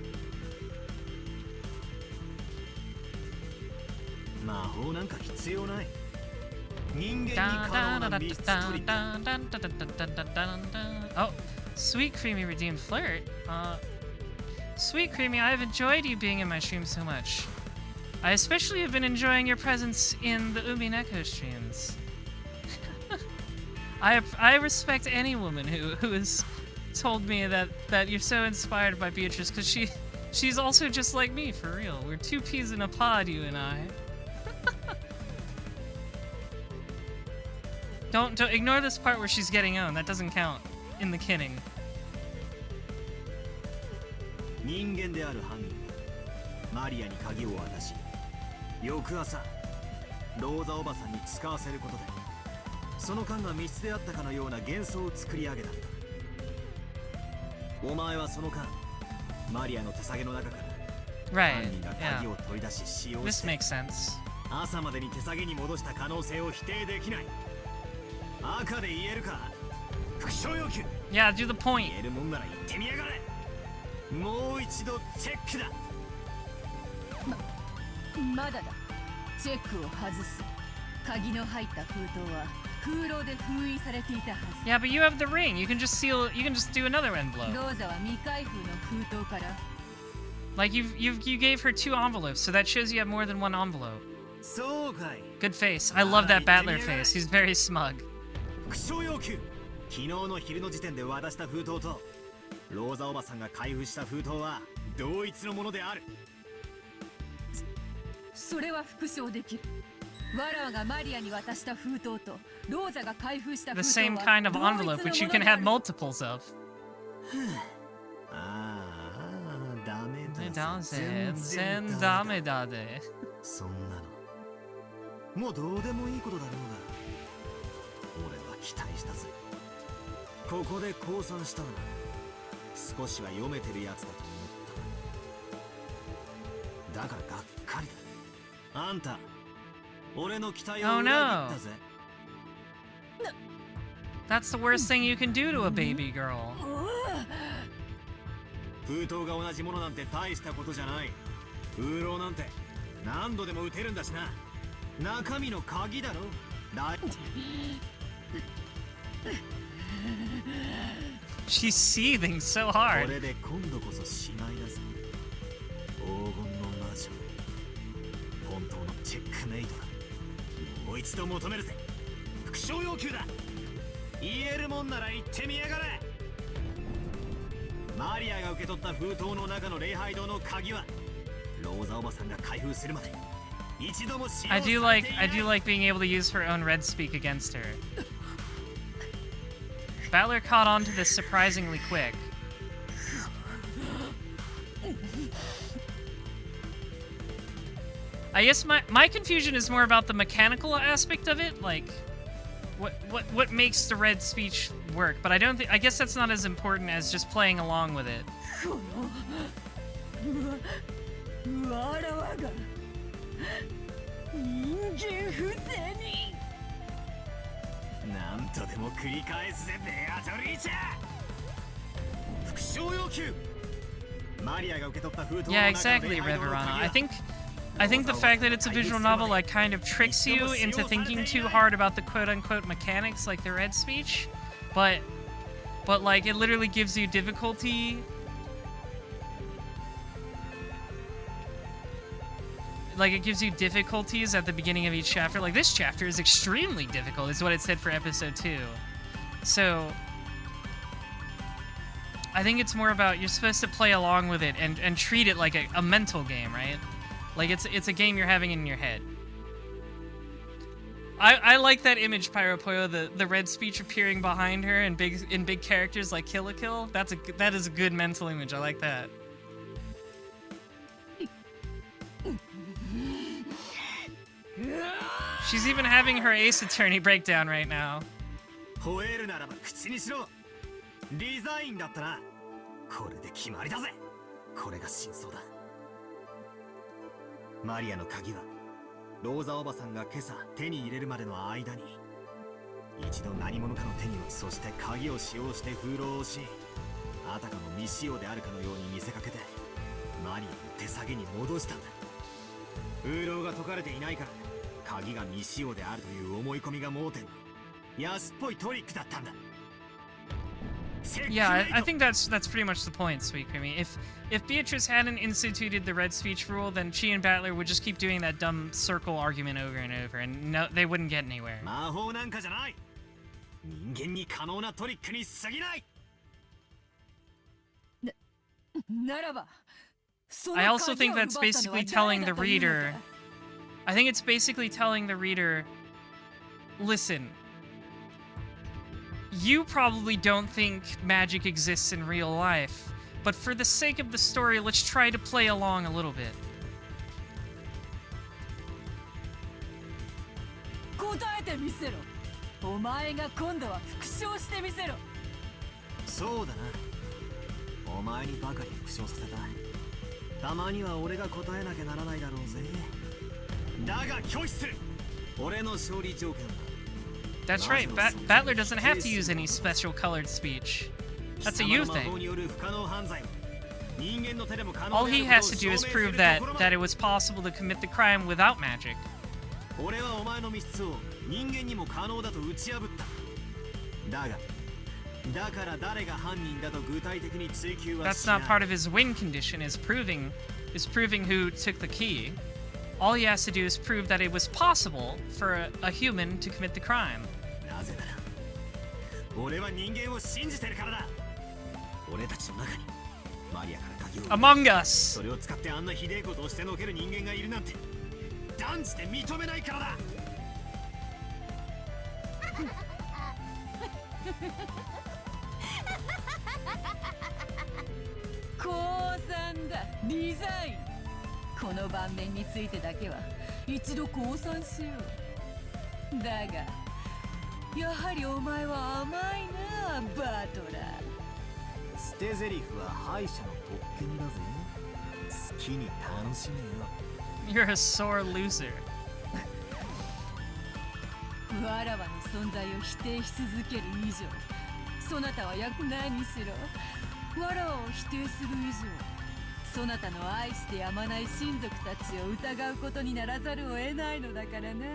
魔法なんか必要ない。人間に可能な密室トリック。 Oh, Sweet Creamy redeemed flirt. Sweet Creamy, I've enjoyed you being in my stream so much. I especially have been enjoying your presence in the Umineko streams. I respect any woman who has told me that you're so inspired by Beatrice, because she's also just like me, for real. We're two peas in a pod, you and I. Don't ignore this part where she's getting owned. That doesn't count in the kinning. 人間である犯人はマリアに鍵を渡し、翌朝ローザおばさんに使わせることでその間が密室であったかのような幻想を作り上げたんだ。お前はその間マリアの手提げの中から Right. 犯人が鍵を取り出し使用 This して makes sense. 朝までに手提げに戻した可能性を否定できない。赤で言えるか。復唱要求。 Yeah, do the point. 言えるもんなら言ってみやがれ。もう一度チェックだ。まだだ。チェックを外す。鍵の入った封筒は空洞で封印されていたはず。 Yeah, but you have the ring. You can just seal. You can just do another envelope. ローザは未開封の封筒から。 Like you gave her 2 envelopes, so that shows you have more than 1 envelope. そうかい。 Good face. I love that Battler face. He's very smug. 復唱要求。昨日の昼の時点で渡した封筒とローザおばさんが開封した封筒は同一のものである。それは復唱できる。わらわがマリアに渡した封筒とローザが開封した封 The 筒は same kind of envelope, which you can have multiples of. ああ、ダメだ。全然ダメだで。そんなのもうどうでもいいことだろうが俺は期待したぜ。ここで降参したのは少しは読めてるやつだと思った。だからがっかりだ。あんた俺の期待を裏切ったぜ。That's the worst thing you can do to a baby girl. 封筒が同じものなんて大したことじゃない。封筒なんて何度でも撃てるんだしな。中身の鍵だろ。She's seething so hard. これで今度こそしまいだぞ。黄金の魔女。本当のチェックメイトだ。もう一度求めるぜ。復唱要求だ。言えるもんなら言ってみやがれ。マリアが受け取った封筒の中の礼拝堂の鍵はローザおばさんが開封するまで一度も使用 I され do ていない like being able to use her own red speak against her. Battler caught on to this surprisingly quick. I guess my confusion is more about the mechanical aspect of it, like what makes the red speech work, but I guess that's not as important as just playing along with it. なんとでも繰り返すぜベアトリーチェ。復讐要求。マリアが受け取った封筒の Yeah, 中の exactly, 礼拝堂の Reverana. 鍵は I think the fact that it's a visual novel like kind of tricks you into thinking too hard about the quote-unquote mechanics like the red speech, but like it literally gives you difficulty. Like it gives you difficulties at the beginning of each chapter. Like this chapter is extremely difficult, is what it said for episode 2. So I think it's more about you're supposed to play along with it and treat it like a mental game, right? Like it's a game you're having in your head. I like that image, Pyropoyo, the red speech appearing behind her in big characters like Kill la Kill. That is a good mental image. I like that. She's even having her Ace Attorney breakdown right now. 吠えるならば口にしろ。リザインだったな。これで決まりだぜ。これが真相だ。マリアの鍵はローザおばさんが今朝手に入れるまでの間に一度何者かの手に落ち、そして鍵を使用して封漏をし、あたかも未使用であるかのように見せかけてマリアの手提げに戻したんだ。封漏が解かれていないから鍵が未使用であるという思い込みが盲点の安っぽいトリックだったんだ。 Yeah, I think that's pretty much the point, Sweet Creamy. If Beatrice hadn't instituted the red speech rule, then she and Battler would just keep doing that dumb circle argument over and over, and no, they wouldn't get anywhere. 魔法なんかじゃない。人間に可能なトリックに過ぎない。ならば、 I also think that's basically telling the reader. I think it's basically telling the reader, listen. You probably don't think magic exists in real life, but for the sake of the story, let's try to play along a little bit. 答えてみせろ。お前が今度は復唱してみせろ。そうだな。お前にばかり復唱させた。たまには俺が答えなきゃならないだろうぜ。だが拒否する。俺の勝利条件は That's right, Battler doesn't have to use any special colored speech. That's a you thing. All he has to do is prove that it was possible to commit the crime without magic. That's not part of his win condition, is proving who took the key. All he has to do is prove that it was possible for a human to commit the crime. Among Us! それを使ってあんなひでえことをしてのける人間がいるなんて断じて認めないからだ。降参だ、リザイン。この盤面についてだけは一度降参しよう。だがやはりお前は甘いな、バトラー。捨て台詞は敗者の特権だぜ。好きに楽しめよ。 You're a sore loser. わらわの存在を否定し続ける以上、そなたは何しろわらわを否定する以上、そなたの愛してやまない親族たちを疑うことにならざるを得ないのだからな。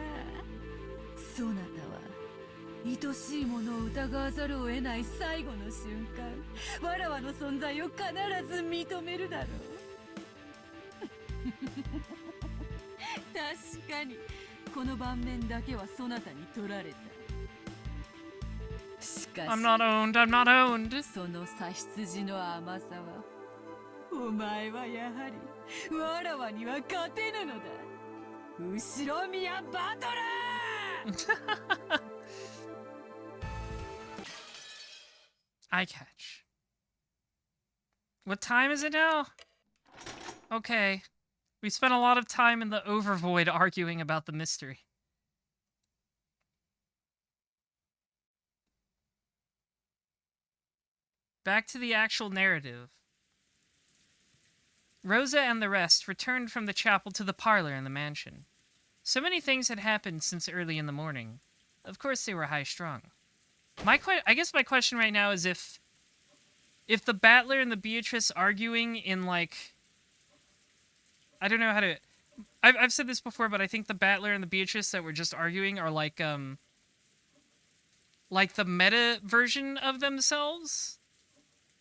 そなたは愛しいものを疑わざるを得ない最後の瞬間、わらわの存在を必ず認めるだろう。確かにこの盤面だけはそなたに取られた。しかし I'm not owned, I'm not owned. その差羊の甘さはお前はやはりわらわには勝てぬのだ後ろ宮バトラーEye catch. What time is it now? Okay. We spent a lot of time in the overvoid arguing about the mystery. Back to the actual narrative. Rosa and the rest returned from the chapel to the parlor in the mansion. So many things had happened since early in the morning. Of course they were high-strung. I guess my question right now is if the Battler and the Beatrice arguing in, like... I don't know how to... I've said this before, but I think the Battler and the Beatrice that were just arguing are like the meta version of themselves.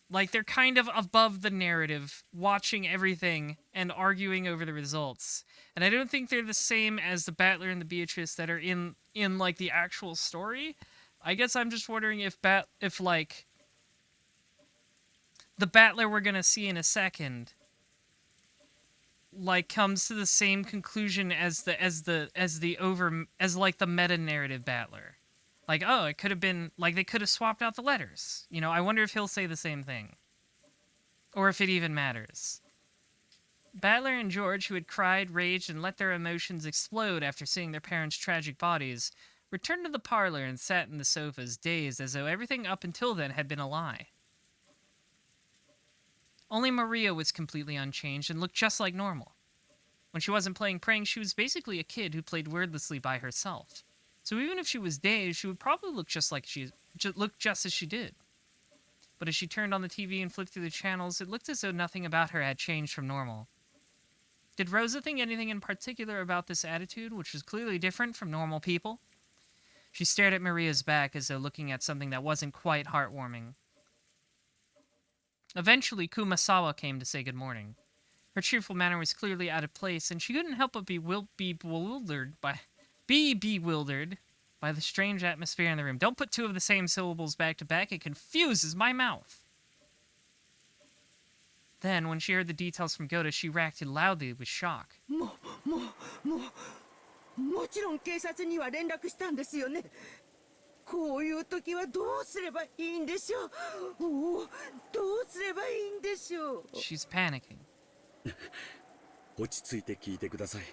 Like, they're kind of above the narrative, watching everything and arguing over the results. And I don't think they're the same as the Battler and the Beatrice that are in like, the actual story. I guess I'm just wondering if like, the Battler we're gonna see in a second, like, comes to the same conclusion as like, the meta-narrative Battler. Like, oh, it could have been, like, they could have swapped out the letters. You know, I wonder if he'll say the same thing. Or if it even matters. Battler and George, who had cried, raged, and let their emotions explode after seeing their parents' tragic bodies, returned to the parlor and sat in the sofas, dazed as though everything up until then had been a lie. Only Maria was completely unchanged and looked just like normal. When she wasn't playing pranks, she was basically a kid who played wordlessly by herself. So even if she was dazed, she would probably look just as she did. But as she turned on the TV and flipped through the channels, it looked as though nothing about her had changed from normal. Did Rosa think anything in particular about this attitude, which was clearly different from normal people? She stared at Maria's back as though looking at something that wasn't quite heartwarming. Eventually, Kumasawa came to say good morning. Her cheerful manner was clearly out of place, and she couldn't help but be bewildered by the strange atmosphere in the room. Don't put two of the same syllables back to back. It confuses my mouth. Then, when she heard the details from Goda, she reacted loudly with shock. もちろん警察には連絡したんですよね。こういう時はどうすればいいんでしょう。おお、どうすればいいんでしょう。She's panicking. 落ち着いて聞いてください。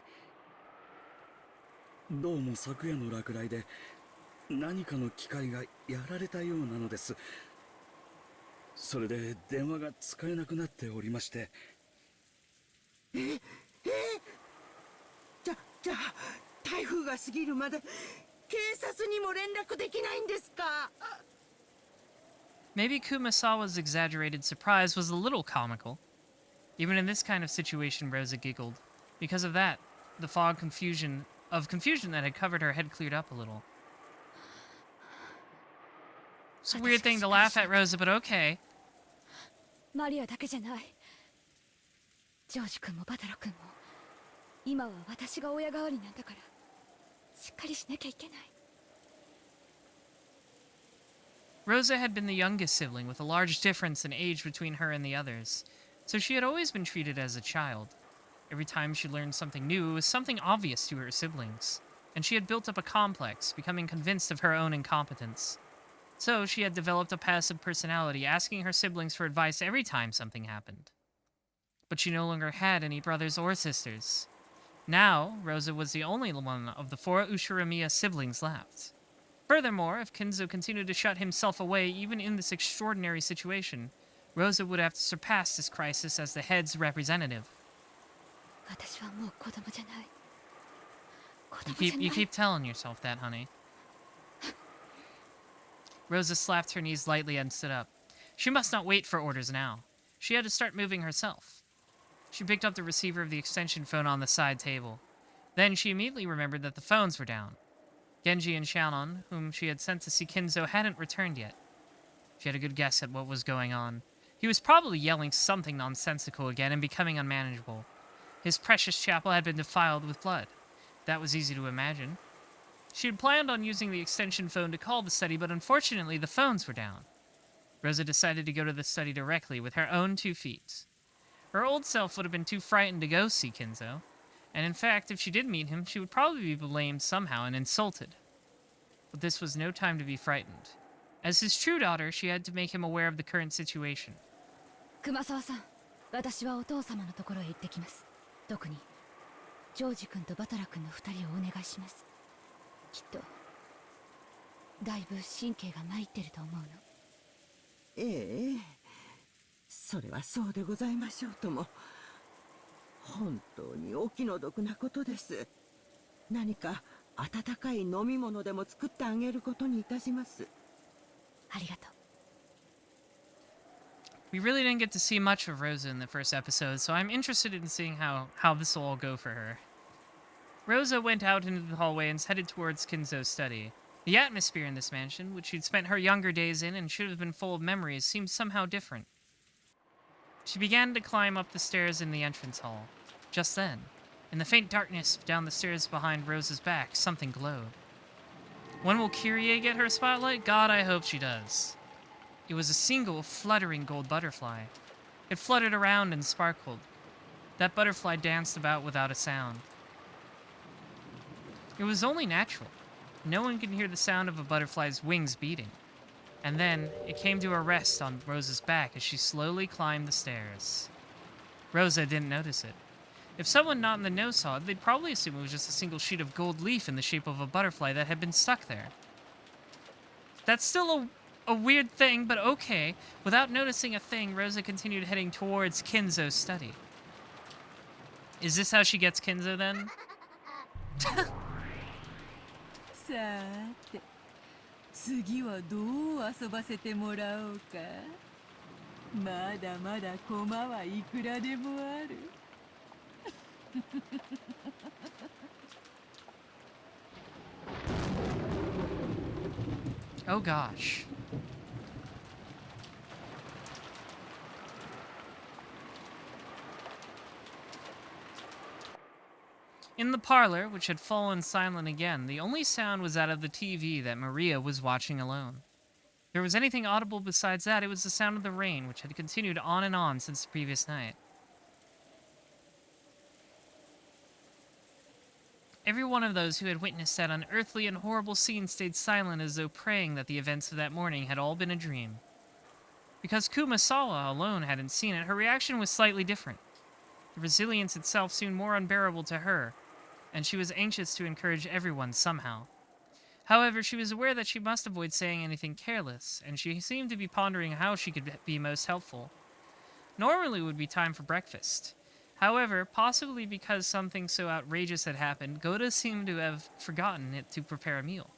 どうも昨夜の落雷で何かの機械がやられたようなのです。それで電話が使えなくなっておりまして。じゃあ台風が過ぎるまで警察にも連絡できないんですか？ Maybe Kumasawa's exaggerated surprise was a little comical. Even in this kind of situation, Rosa giggled. Because of that, the fog confusion that had covered her head cleared up a little. It's a weird thing to laugh at, Rosa, but okay. マリアだけじゃない。ジョージ君もバタロ君も今は私が親代わりなんだからしっかりしなきゃいけない。 Rosa had been the youngest sibling with a large difference in age between her and the others, so she had always been treated as a child. Every time she learned something new, it was something obvious to her siblings, and she had built up a complex, becoming convinced of her own incompetence. So she had developed a passive personality, asking her siblings for advice every time something happened. But she no longer had any brothers or sisters. Now, Rosa was the only one of the 4 Ushiramiya siblings left. Furthermore, if Kinzo continued to shut himself away even in this extraordinary situation, Rosa would have to surpass this crisis as the head's representative. You keep telling yourself that, honey. Rosa slapped her knees lightly and stood up. She must not wait for orders now. She had to start moving herself. She picked up the receiver of the extension phone on the side table. Then she immediately remembered that the phones were down. Genji and Shannon, whom she had sent to see Kinzo, hadn't returned yet. She had a good guess at what was going on. He was probably yelling something nonsensical again and becoming unmanageable. His precious chapel had been defiled with blood. That was easy to imagine. She had planned on using the extension phone to call the study, but unfortunately the phones were down. Rosa decided to go to the study directly with her own 2 feet. Her old self would have been too frightened to go see Kinzo, and in fact, if she did meet him, she would probably be blamed somehow and insulted. But this was no time to be frightened. As his true daughter, she had to make him aware of the current situation. 熊沢さん、私はお父様のところへ行ってきます。特にジョージ君とバトラ君の2人をお願いします。きっとだいぶ神経が参ってると思うの。ええ、それはそうでございましょうとも。本当にお気の毒なことです。何か温かい飲み物でも作ってあげることにいたします。ありがとう。We really didn't get to see much of Rosa in the first episode, so I'm interested in seeing how this will all go for her. Rosa went out into the hallway and headed towards Kinzo's study. The atmosphere in this mansion, which she'd spent her younger days in and should have been full of memories, seemed somehow different. She began to climb up the stairs in the entrance hall. Just then, in the faint darkness down the stairs behind Rosa's back, something glowed. When will Kyrie get her spotlight? God, I hope she does. It was a single, fluttering gold butterfly. It fluttered around and sparkled. That butterfly danced about without a sound. It was only natural. No one could hear the sound of a butterfly's wings beating. And then, it came to a rest on Rosa's back as she slowly climbed the stairs. Rosa didn't notice it. If someone not in the know saw it, they'd probably assume it was just a single sheet of gold leaf in the shape of a butterfly that had been stuck there. That's still a weird thing, but okay. Without noticing a thing, Rosa continued heading towards Kinzo's study. Is this how she gets Kinzo, then? さて、次はどう遊ばせてもらおうか。まだまだ駒はいくらでもある。Oh gosh. In the parlor, which had fallen silent again, the only sound was that of the TV that Maria was watching alone. If there was anything audible besides that, it was the sound of the rain, which had continued on and on since the previous night. Every one of those who had witnessed that unearthly and horrible scene stayed silent as though praying that the events of that morning had all been a dream. Because Kumasawa alone hadn't seen it, her reaction was slightly different. The resilience itself seemed more unbearable to her, and she was anxious to encourage everyone somehow. However, she was aware that she must avoid saying anything careless, and she seemed to be pondering how she could be most helpful. Normally it would be time for breakfast. However, possibly because something so outrageous had happened, Goda seemed to have forgotten it to prepare a meal.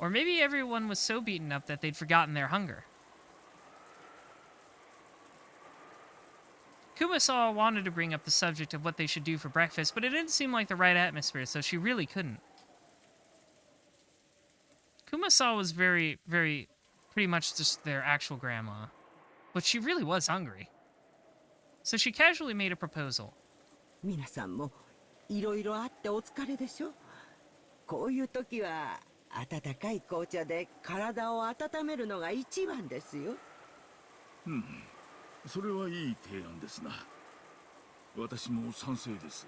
Or maybe everyone was so beaten up that they'd forgotten their hunger. Kumasawa wanted to bring up the subject of what they should do for breakfast, but it didn't seem like the right atmosphere, so she really couldn't. Kumasawa was pretty much just their actual grandma. But she really was hungry. So she casually made a proposal. 皆さんもいろいろあってお疲れでしょ。こういう時は温かい紅茶で体を温めるのが一番ですよ。それはいい提案ですな。私も賛成です。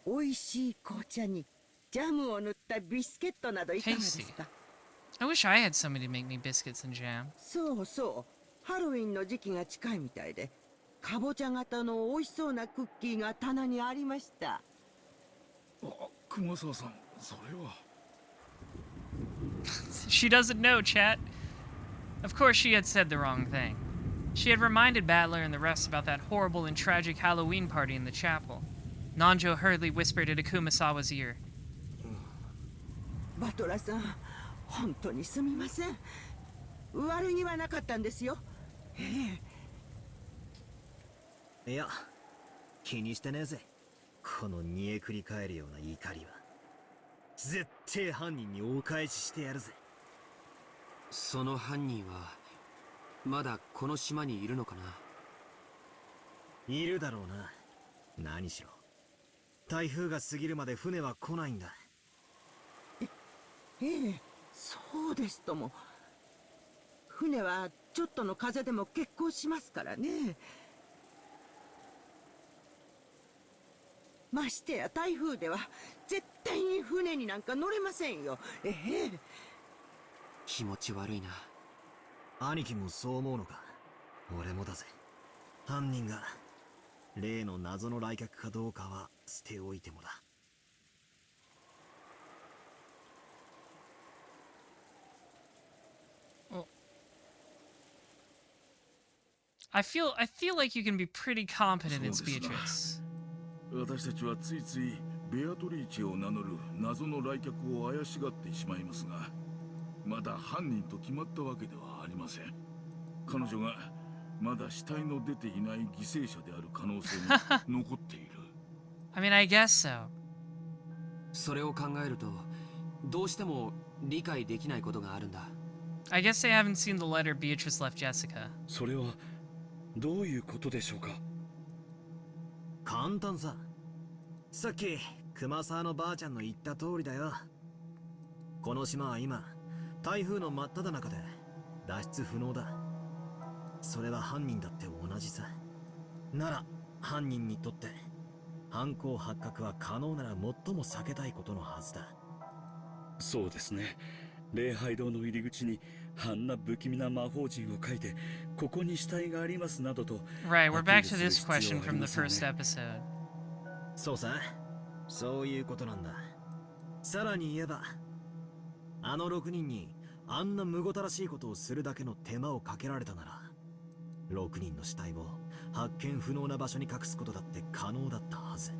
美味しい紅茶にジャムを塗ったビスケットなどいかがですか。 I wish I had somebody to make me biscuits and jam. そうそう。ハロウィンの時期が近いみたいで、かぼちゃ型の美味しそうなクッキーが棚にありました。熊沢さん、それは。She doesn't know, chat. Of course, she had said the wrong thing. She had reminded Battler and the rest about that horrible and tragic Halloween party in the chapel. Nanjo hurriedly whispered into Kumasawa's ear. バトラさん、本当にすみません。悪気はなかったんですよ。いや、気にしてねえぜ。この煮えくり返るような怒りは。絶対犯人にお返ししてやるぜ。その犯人はまだこの島にいるのかな。いるだろうな。何しろ台風が過ぎるまで船は来ないんだ。ええ、そうですとも。船はちょっとの風でも欠航しますからね。ましてや台風では絶対に船になんか乗れませんよ。ええ。気持ち悪いな。兄貴もそう思うのか。俺もだぜ。犯人が例の謎の来客かどうかは捨ておいてもだ。I feel like you can be pretty competent in Beatrice. 私たちはついついベアトリーチェを名乗る謎の来客を怪しがってしまいますが、まだ犯人と決まったわけではありません。彼女がまだ死体の出ていない犠牲者である可能性が残っている。I mean, I guess so. それを考えると、どうしても理解できないことがあるんだ。I guess they haven't seen the letter Beatrice left Jessica. それはどういうことでしょうか。簡単さ。さっき熊沢のばあちゃんの言った通りだよ。この島は今台風の真っ只中で脱出不能だ。それは犯人だって同じさ。なら犯人にとって犯行発覚は可能なら最も避けたいことのはずだ。そうですね。礼拝堂の入り口にあんな不気味な魔法陣を書いて、ここに死体がありますなどと。Right, we're back to this question from the first episode. そうさ、そういうことなんだ。さらに言えば、あの6人にあんなむごたらしいことをするだけの手間をかけられたなら、6人の死体を発見不能な場所に隠すことだって可能だったはず。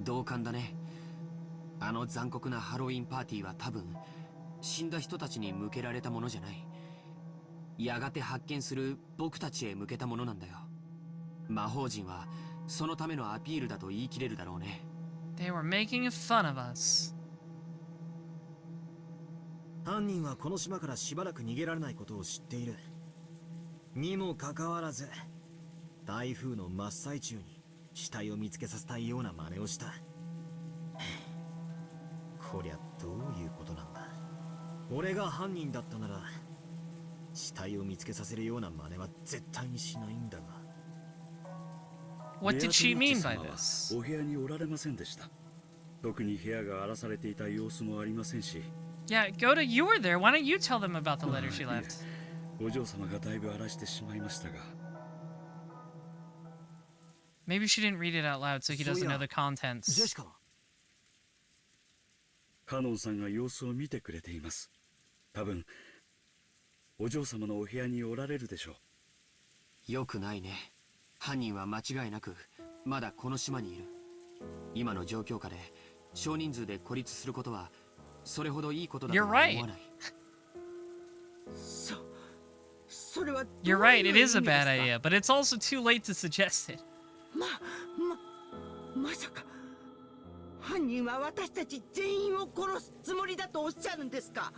同感だね。あの残酷なハロウィンパーティーは多分死んだ人たちに向けられたものじゃない。やがて発見する僕たちへ向けたものなんだよ。魔法陣はそのためのアピールだと言い切れるだろうね。They were making fun of us. 犯人はこの島からしばらく逃げられないことを知っている。にもかかわらず、台風の真っ最中に死体を見つけさせたいような真似をした。こりゃどういうことなんだ。俺が犯人だったなら死体を見つけさせるような真似は絶対にしないんだが。What did she mean by this? お部屋におられませんでした。特に部屋が荒らされていた様子もありませんし。Yeah, Goda, you were there. Why don't you tell them about the letter she left? お嬢様がだいぶ荒らしてしまいましたが。Maybe she didn't read it out loud, so he doesn't know the contents. ジェシカはカノンさんが様子を見てくれています。多分お嬢様のお部屋におられるでしょう。よくないね。犯人は間違いなくまだこの島にいる。今の状況下で少人数で孤立することはそれほどいいことだとは思わない。それは You're right, it is a bad idea, but it's also too late to suggest it. まさか犯人は私たち全員を殺すつもりだとおっしゃるんですか。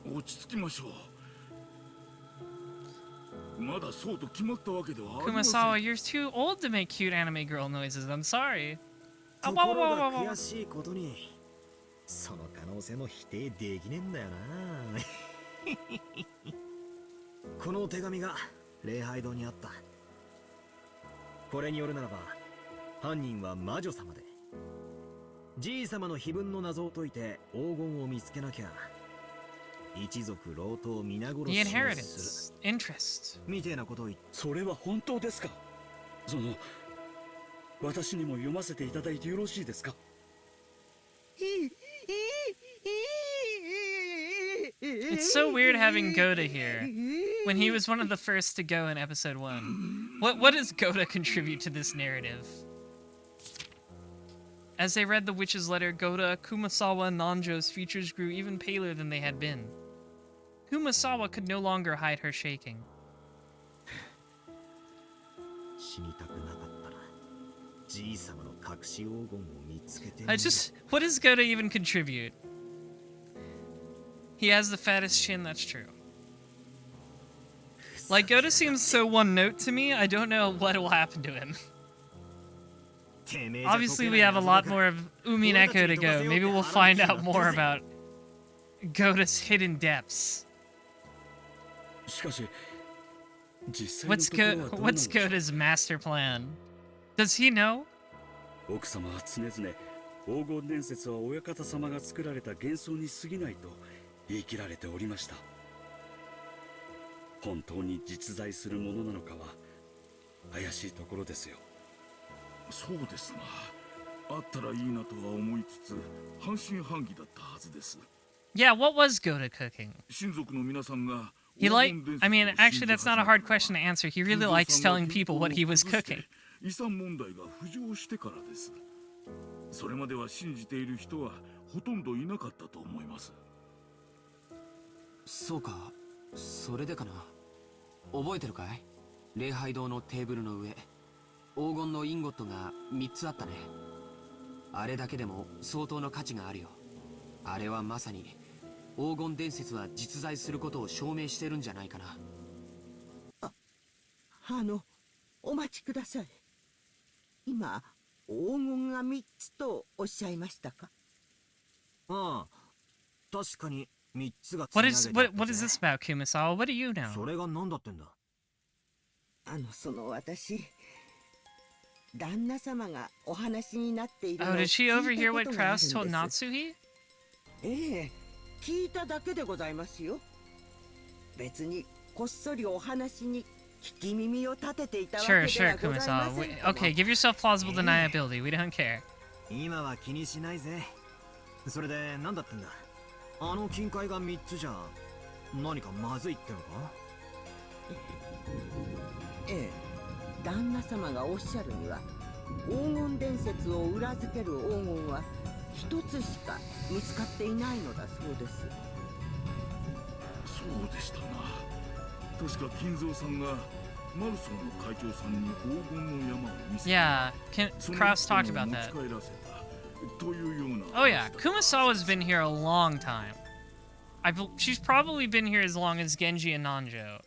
落ち着きましょう。まだそうと決まったわけではありません。 Kumasawa, you're too old to make cute anime girl noises. I'm sorry. ところが悔しいことにその可能性も否定できねえんだよな。この手紙が礼拝堂にあった。これによるならば犯人は魔女様で、じい様の碑文の謎を解いて黄金を見つけなきゃ一族老頭皆殺しに The す inheritance. Interest. るみてえなことを言って。それは本当ですか。私にも読ませていただいてよろしいですか。It's so weird having Goda here when he was one of the first to go in episode 1. What does Goda contribute to this narrative? As they read the witch's letter, Goda, Kumasawa, and Nanjo's features grew even paler than they had been. Kumasawa could no longer hide her shaking. What does Goda even contribute? He has the fattest chin, that's true. Like, Goda seems so one note to me, I don't know what will happen to him. Obviously, we have a lot more of Umineko to go. Maybe we'll find out more about Goda's hidden depths. What's Goda's master plan? Does he know? 奥様は常々黄金伝説は親方様が作られた幻想に過ぎないと言い切られておりました。本当に実在するものなのかは怪しいところですよ。そうですな。あったらいいなとは思いつつ半信半疑だったはずです。 Yeah, what was Goda cooking? 親族の皆さんが I mean, actually, that's not a hard question to answer. He really likes telling people what he was cooking. 遺産問題が浮上してからです。それまでは信じている人はほとんどいなかったと思います。そうか、それでかな。覚えてるかい？礼拝堂のテーブルの上、黄金のインゴットが3つあったね。あれだけでも相当の価値があるよ。あれはまさに黄金伝説は実在することを証明してるんじゃないかな。お待ちください。今、黄金が3つとおっしゃいましたか？ああ、確かに3つが。What is this about, Kumasawa? What do you know? それが何だってんだ。私、旦那様がお話になっているのを Oh, did she 聞いた overhear こ what とがあるん Kraus told です。Natsuhi? ええ、聞いただけでございますよ。別にこっそりお話に聞き耳を立てていたわけでは Sure, ございません Kumasawa. Okay, give yourself plausible deniability. We don't care. 今は気にしないぜ。それで何だってんだ。あの金塊が3つじゃ何かまずいってのか？ええ、旦那様がおっしゃるには黄金伝説を裏付ける黄金は一つしか見つかっていないのだそうです。そうでしたな。確か金蔵さんがマルソンの会長さんに黄金の山を見せて、 Yeah, Kraus talked about that. Oh yeah, Kumasawa's been here a long time. She's probably been here as long as Genji and Nanjo.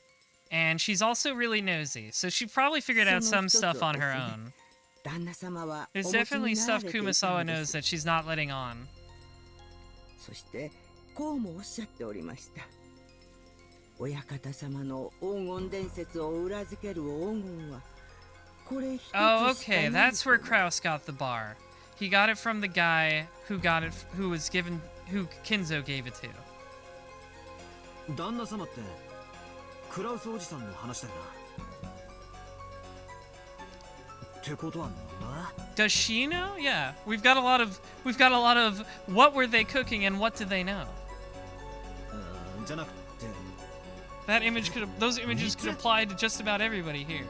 And she's also really nosy, so she probably figured out some stuff on her own. There's definitely stuff Kumasawa knows that she's not letting on. そしてこうもおっしゃっておりました。親方様の黄金伝説を裏付ける黄金はこれ一つしかない。 Oh, okay, that's where Kraus got the bar. He got it from the guy who Kinzo gave it to. 旦那様ってクラウスおじさんの話だよな。ってことはなんだ？ Does she know? Yeah, we've got a lot of what were they cooking and what did they know? じゃなくて those images could apply to just about everybody here.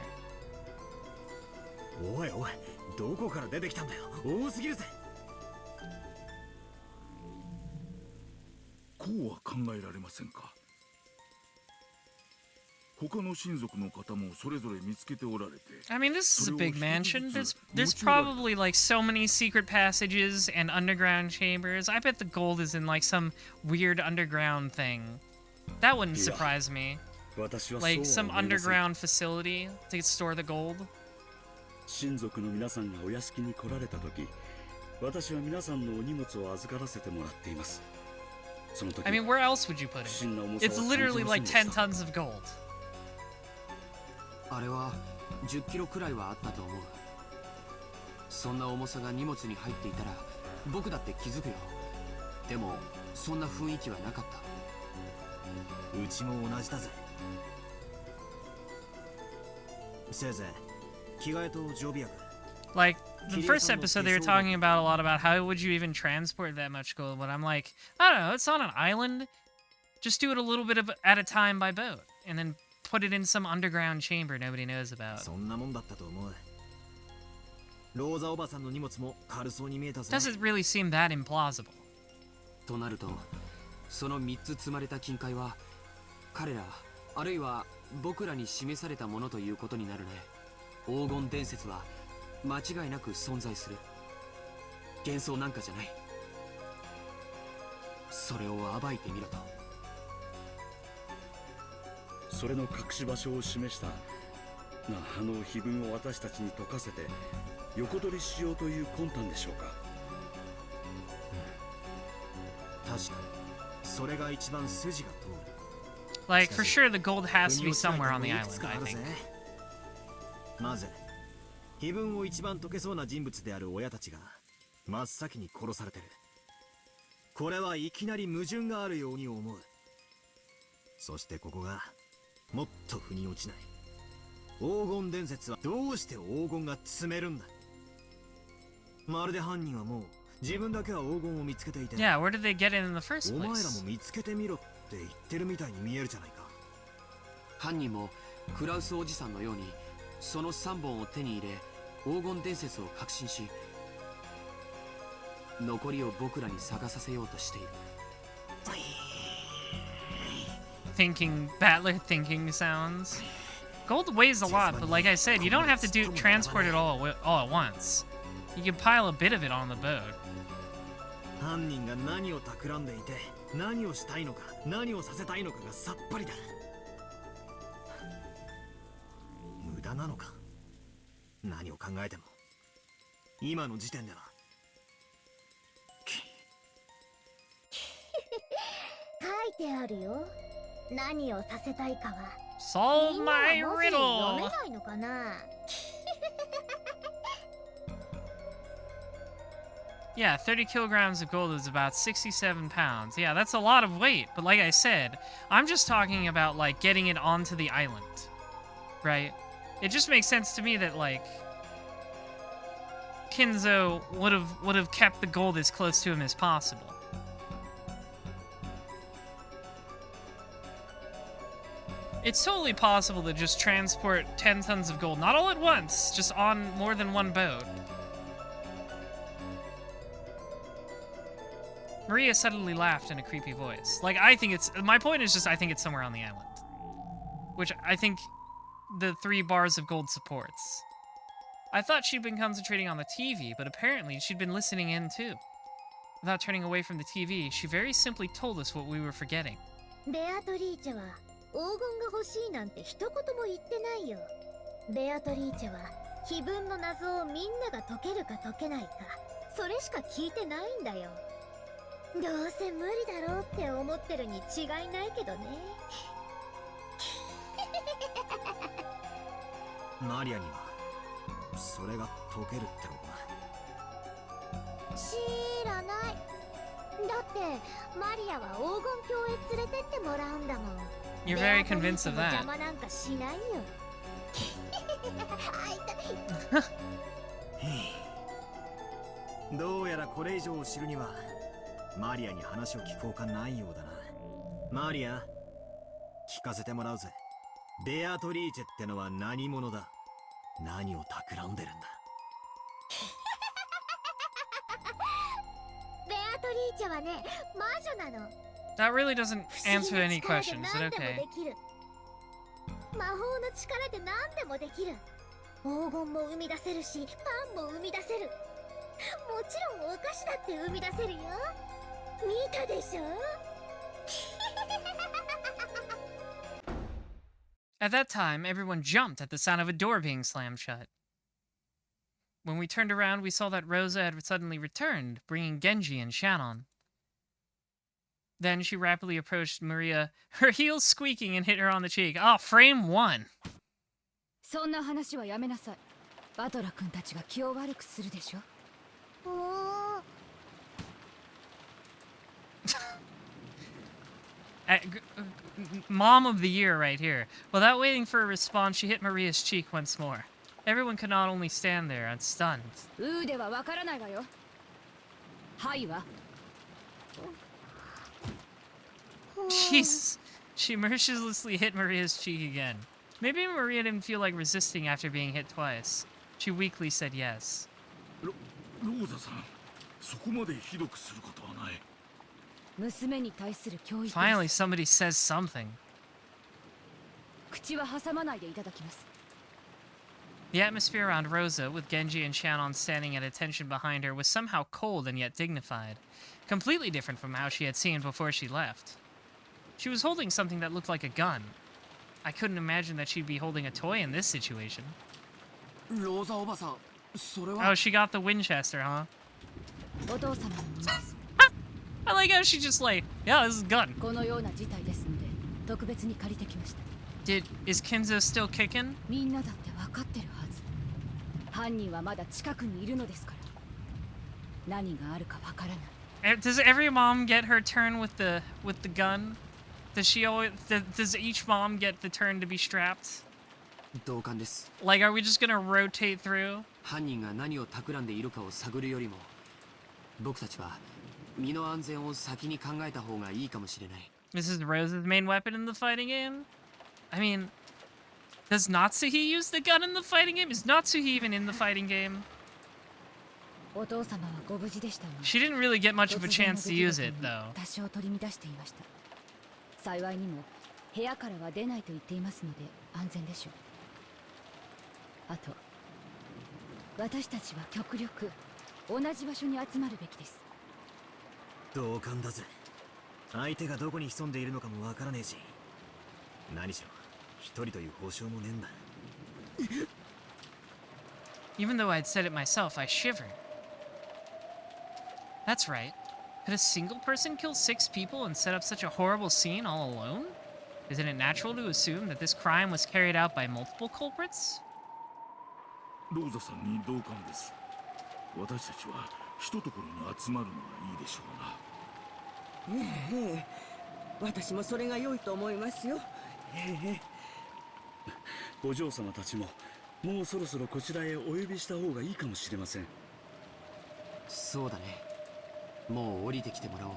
おいおい、どこから出てきたんだよ。多すぎるぜ。こうは考えられませんか。他の親族の方もそれぞれ見つけておられて。 I mean, this is a big mansion. There's probably like so many secret passages and underground chambers. I bet the gold is in like some weird underground thing. That wouldn't surprise me. Like some underground facility to store the gold. 親族の皆さんがお屋敷に来られた時、私は皆さんのお荷物を預からせてもらっています。その時、 I mean, where else would you put it? It's literally like 10 tons of gold. あれは10キロくらいはあったと思う。そんな重さが荷物に入っていたら僕だって気づくよ。でもそんな雰囲気はなかった。うちも同じだぜ。せいぜい着替えと常備薬。 Like the first episode, they were talking about a lot about how would you even transport that much gold, but I'm like, I don't know, it's on an island. Just do it a little bit at a time by boat, and then put it in some underground chamber nobody knows about. そんなもんだったと思う。ローザおばさんの荷物も軽そうに見えたぜ。 Doesn't really seem that implausible. となると、その3つ積まれた金塊は彼らあるいは僕らに示されたものということになるね。黄金伝説は間違いなく存在する。幻想なんかじゃない。それを暴いてみろと。それの隠し場所を示した碑文を私たちに解かせて横取りしようという魂胆でしょうか。確かにそれが一番筋が通る。 Like, for sure the gold has to be somewhere on the island, I think. まず碑文を一番解けそうな人物である親たちが真っ先に殺されてる。これはいきなり矛盾があるように思う。そしてここがもっと腑に落ちない。黄金伝説はどうして黄金が積めるんだ。まるで犯人はもう自分だけは黄金を見つけていて、 Yeah, where did they get it in the first お前ら place? も見つけてみろって言ってるみたいに見えるじゃないか。犯人もクラウスおじさんのようにその3本を手に入れ黄金伝説を確信し残りを僕らに探させようとしている。Battler thinking sounds. Gold weighs a lot, but like I said, you don't have to transport it all at once. You can pile a bit of it on the boat. 犯人が何を企んでいて何をしたいのか何をさせたいのかがさっぱりだ。無駄なのか。何を考えても今の時点では。書いてあるよ。何をさせたいかは。 Solve みんな my は文字読 riddle! めないのかな。Yeah, 30 kilograms of gold is about 67 pounds. Yeah, that's a lot of weight. But like I said, I'm just talking about, like, getting it onto the island. Right? It just makes sense to me that, like, Kinzo would have kept the gold as close to him as possible. It's totally possible to just transport 10 tons of gold, not all at once, just on more than one boat. Maria suddenly laughed in a creepy voice. Like, my point is just I think it's somewhere on the island. Which I think the 3 bars of gold supports. I thought she'd been concentrating on the TV, but apparently she'd been listening in too. Without turning away from the TV, she very simply told us what we were forgetting. ベアトリーチェは黄金が欲しいなんて一言も言ってないよ。ベアトリーチェは碑文の謎をみんなが解けるか解けないか、それしか聞いてないんだよ。どうせ無理だろうって思ってるに違いないけどね。マリアにはそれが解けるってのか。知らない。だってマリアは黄金鏡へ連れてってもらうんだもん。 You're very convinced of that. 邪魔なんかしないよ。どうやらこれ以上を知るにはマリアに話を聞くほかないようだな。マリア、聞かせてもらうぜ。ベアトリーチェってのは何者だ。何を企んでるんだ。ベアトリーチェはね、魔女なの。 That really doesn't answer any questions, but okay. 魔法の力で何でもできる。黄金も生み出せるし、パンも生み出せる。もちろんお菓子だって生み出せるよ。見たでしょ？ At that time, everyone jumped at the sound of a door being slammed shut. When we turned around, we saw that Rosa had suddenly returned, bringing Genji and Shannon. Then she rapidly approached Maria, her heels squeaking, and hit her on the cheek. Oh, frame 1! そんな話はやめなさい。バトラ君たちが気を悪くするでしょ。Mom of the year right here. Without waiting for a response, she hit Maria's cheek once more. Everyone could not only stand there, stunned. ではわからないわよ。はいわ。Jesus. She mercilessly hit Maria's cheek again. Maybe Maria didn't feel like resisting after being hit twice. She weakly said yes. ローザさん、そこまでひどくすることはない。娘に対する教育です。 Finally, somebody says something. 口は挟まないでいただきます。 The atmosphere around Rosa, with Genji and Shannon standing at attention behind her, was somehow cold and yet dignified. Completely different from how she had seemed before she left. She was holding something that looked like a gun. I couldn't imagine that she'd be holding a toy in this situation. ローザおばさん、それ Oh, は she got the Winchester, huh? お父様のものです I like how she just like, yeah, this is a gun. このような事態ですので特別に借りてきました Is Kenzo still kicking? みんなだって分かってるはず犯人はまだ近くにいるのですから何があるか分からない Does every mom get her turn with the gun? Does she always? Does each mom get the turn to be strapped? 同感です。 Like, are we just gonna rotate through? 犯人が何を企んでいるかを探るよりも、僕たちは身の安全を先に考えた方がいいかもしれない。 This is Rose's main weapon in the fighting game? I mean, does Natsuhi use the gun in the fighting game? Is Natsuhi even in the fighting game? お父様はご無事でしたが She didn't really get much of a chance to use it, though. 多少取り乱していました幸いにも部屋からは出ないと言っていますので安全でしょうあと私たちは極力同じ場所に集まるべきです同感だぜ相手がどこに潜んでいるのかもわからねえし何しろ一人という保証もねえんだ Even though I'd said it myself, I shivered. That's right. Could a single person kill 6 people and set up such a horrible scene all alone? Isn't it natural to assume that this crime was carried out by multiple culprits? ローザさんに同感です。私たちは一ところに集まるのがいいでしょうな。ええ私もそれが良いと思いますよ。お嬢様たちももうそろそろこちらへお呼びした方がいいかもしれません。そうだね。もう降りてきてもらおう。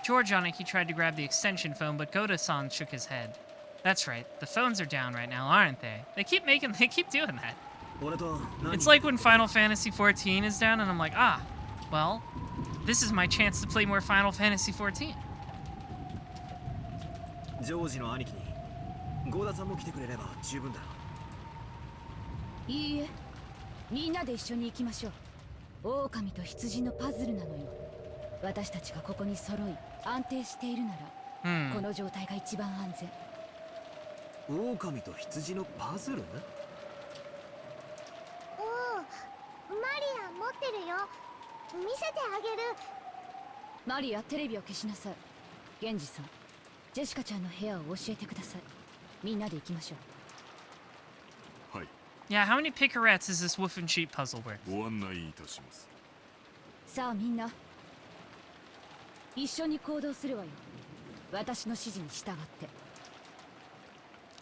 Georgianic, he tried to grab the extension phone, but Goda-san shook his head. That's right, the phones are down right now, aren't they? They keep doing that. It's like when Final Fantasy XIV is down, and I'm like, ah, well, this is my chance to play more Final Fantasy XIV. ジョージの兄貴にゴーダさんも来てくれれば十分だいいえみんなで一緒に行きましょう狼と羊のパズルなのよ私たちがここに揃い安定しているなら、この状態が一番安全狼と羊のパズルおおマリア持ってるよ見せてあげるマリアテレビを消しなさいゲンジさんジェシカちゃんの部屋を教えてくださいみんなで行きましょうはい Yeah, how many picarettes is this wolf and sheep puzzle worth? ご案内いたします。さあみんな一緒に行動するわよ私の指示に従って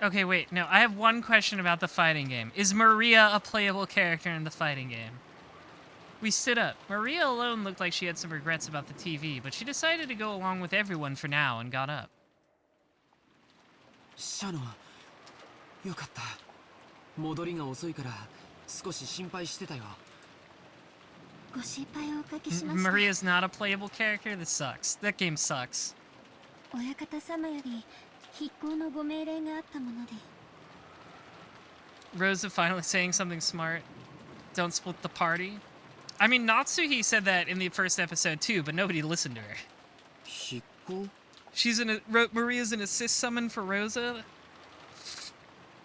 Okay, wait, no, I have one question about the fighting game. Is Maria a playable character in the fighting game? We stood up. Maria alone looked like she had some regrets about the TV, but she decided to go along with everyone for now and got up. シャノン、よかった。戻りが遅いから少し心配してたよ。ご心配をおかけしました。 Maria's not a playable character? This sucks. That game sucks. 親方様より筆行のご命令があったもので。 Rosa finally saying something smart. Don't split the party. I mean, Natsuhi said that in the first episode too, but nobody listened to her. 筆行? Maria's an assist summon for Rosa?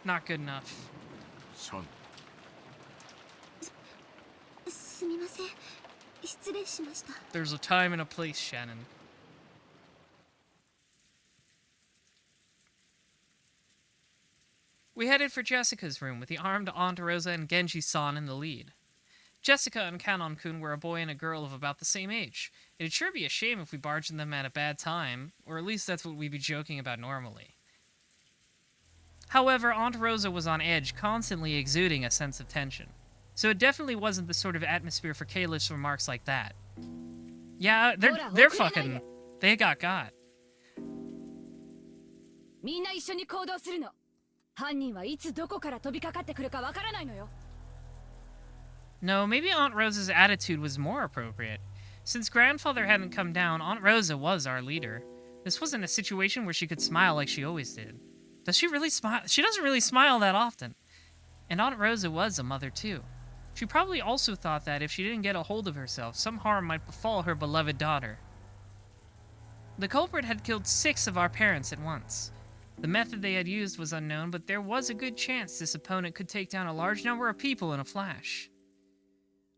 Not good enough. シャン。すみません。失礼しました。 There's a time and a place, Shannon. We headed for Jessica's room with the armed Aunt Rosa and Genji-san in the lead. Jessica and Kanon-kun were a boy and a girl of about the same age. It'd sure be a shame if we barged in them at a bad time, or at least that's what we'd be joking about normally. However, Aunt Rosa was on edge, constantly exuding a sense of tension. So it definitely wasn't the sort of atmosphere for careless remarks like that. Yeah, they're fucking... They got. みんな一緒に行動するの。犯人はいつどこから飛びかかってくるかわからないのよ。 No, maybe Aunt Rosa's attitude was more appropriate. Since Grandfather hadn't come down, Aunt Rosa was our leader. This wasn't a situation where she could smile like she always did. Does she really smile? She doesn't really smile that often. And Aunt Rosa was a mother too. She probably also thought that if she didn't get a hold of herself, some harm might befall her beloved daughter. The culprit had killed 6 of our parents at once. The method they had used was unknown, but there was a good chance this opponent could take down a large number of people in a flash.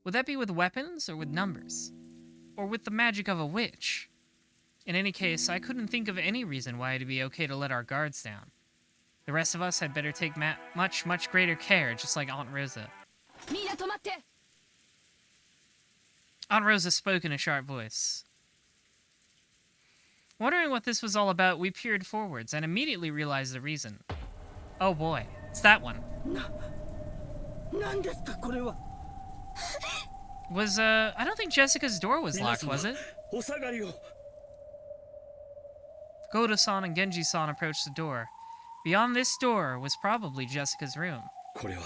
Would that be with weapons or with numbers? Or with the magic of a witch? In any case, I couldn't think of any reason why it'd be okay to let our guards down. The rest of us had better take much greater care, just like Aunt Rosa. Aunt Rosa spoke in a sharp voice. Wondering what this was all about, we peered forwards and immediately realized the reason. Oh boy, it's that one. Was, I don't think Jessica's door was locked, was it? Godo-san and Genji-san approached the door. Beyond this door was probably Jessica's room. これは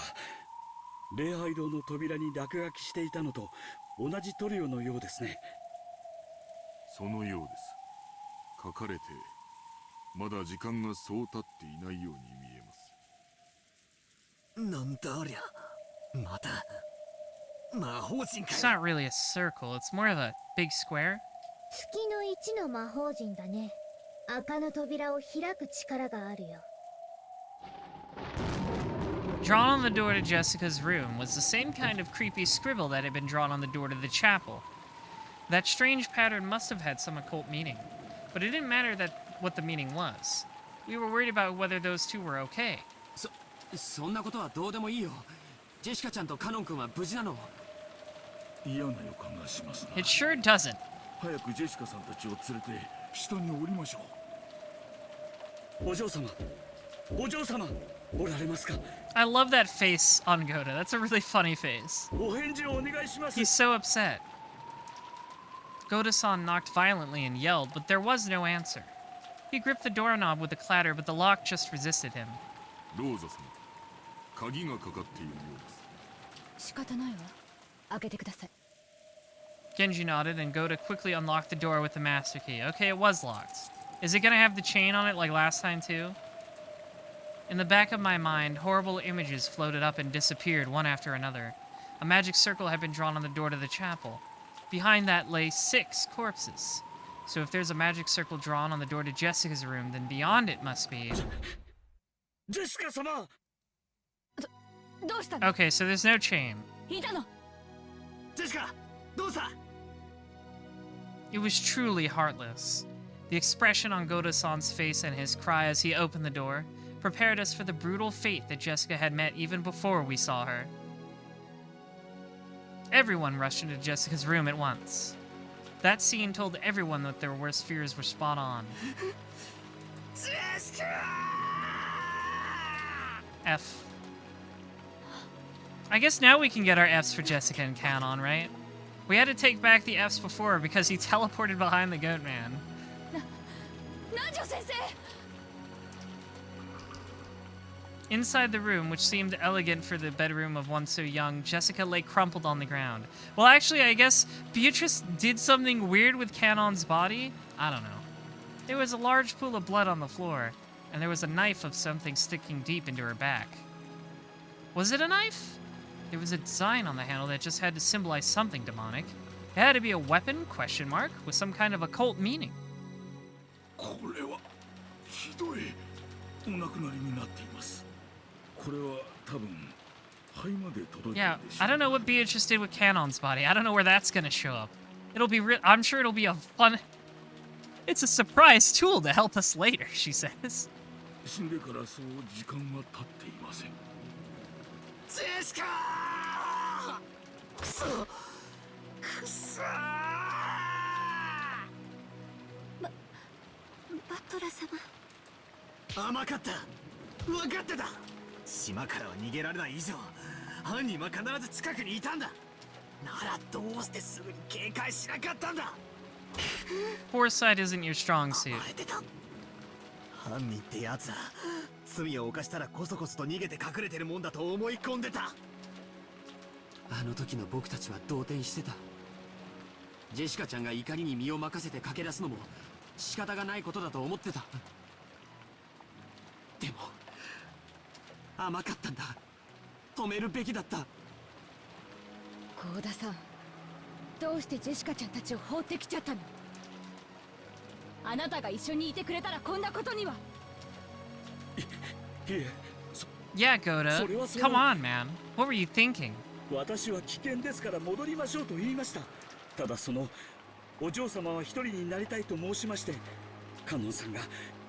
礼拝堂の扉に落書きしていたのと同じ塗料のようですね。そのようです。書かれてまだ時間がそう経っていないように見えます。なんだありゃ。また魔法陣か。It's not really a circle, it's more of a big square. 月の一の魔法陣だね。赤の扉を開く力があるよ。Drawn on the door to Jessica's room was the same kind of creepy scribble that had been drawn on the door to the chapel. That strange pattern must have had some occult meaning, but it didn't matter what the meaning was. We were worried about whether those two were okay. そんなことはどうでもいいよ。ジェシカちゃんとカノン君は無事なの？嫌な予感がしますな。 It sure doesn't. 早くジェシカさんたちを連れて下に降りましょう。お嬢様、お嬢様、おられますか? I love that face on Goda. That's a really funny face. お返事をお願いします。 He's so upset. Goda-san knocked violently and yelled, but there was no answer. He gripped the doorknob with a clatter, but the lock just resisted him. ローザ様、鍵がかかっているようです。仕方ないわ。開けてください。 Genji nodded, and Goda quickly unlocked the door with the master key. Okay, it was locked. Is it gonna have the chain on it like last time too? In the back of my mind, horrible images floated up and disappeared one after another. A magic circle had been drawn on the door to the chapel. Behind that lay 6 corpses. So if there's a magic circle drawn on the door to Jessica's room, then beyond it must be... Jessica-sama! Okay, so there's no chain. Jessica! どうした? It was truly heartless. The expression on Goda-san's face and his cry as he opened the door prepared us for the brutal fate that Jessica had met even before we saw her. Everyone rushed into Jessica's room at once. That scene told everyone that their worst fears were spot on. Jessica! F. I guess now we can get our Fs for Jessica and Canon, right? We had to take back the Fs before because he teleported behind the goat man. Inside the room, which seemed elegant for the bedroom of one so young, Jessica lay crumpled on the ground. Well, actually, I guess Beatrice did something weird with Canon's body? I don't know. There was a large pool of blood on the floor, and there was a knife of something sticking deep into her back. Was it a knife? There was a design on the handle that just had to symbolize something demonic. It had to be a weapon, question mark, with some kind of occult meaning. これはひどい。お亡くなりになっています。これは多分肺まで届いたんでしょう。 Yeah, I don't know what Beatrice did with Canon's body. I don't know where that's gonna show up. It'll be I'm sure it'll be a fun... It's a surprise tool to help us later, she says. 死んでからそう時間は経っていません。ジェシカー！くそ！くそー！バトラ様。甘かった。分かってた。島からは逃げられない以上、犯人は必ず近くにいたんだ。ならどうしてすぐに警戒しなかったんだ。Foresight isn't your strong suit. 甘えてた。犯人ってやつは罪を犯したらこそこそと逃げて隠れてるもんだと思い込んでた。あの時の僕たちは動転してた。ジェシカちゃんが怒りに身を任せて駆け出すのも仕方がないことだと思ってた。でも甘かったんだ。止めるべきだった。幸田さん、どうしてジェシカちゃんたちを放ってきちゃったの？あなたが一緒にいてくれたらこんなことには。Yeah, Goda. Come on, man. What were you thinking? 私は危険ですから戻りましょうと言いました。ただお嬢様は一人になりたいと申しまして、カノンさんが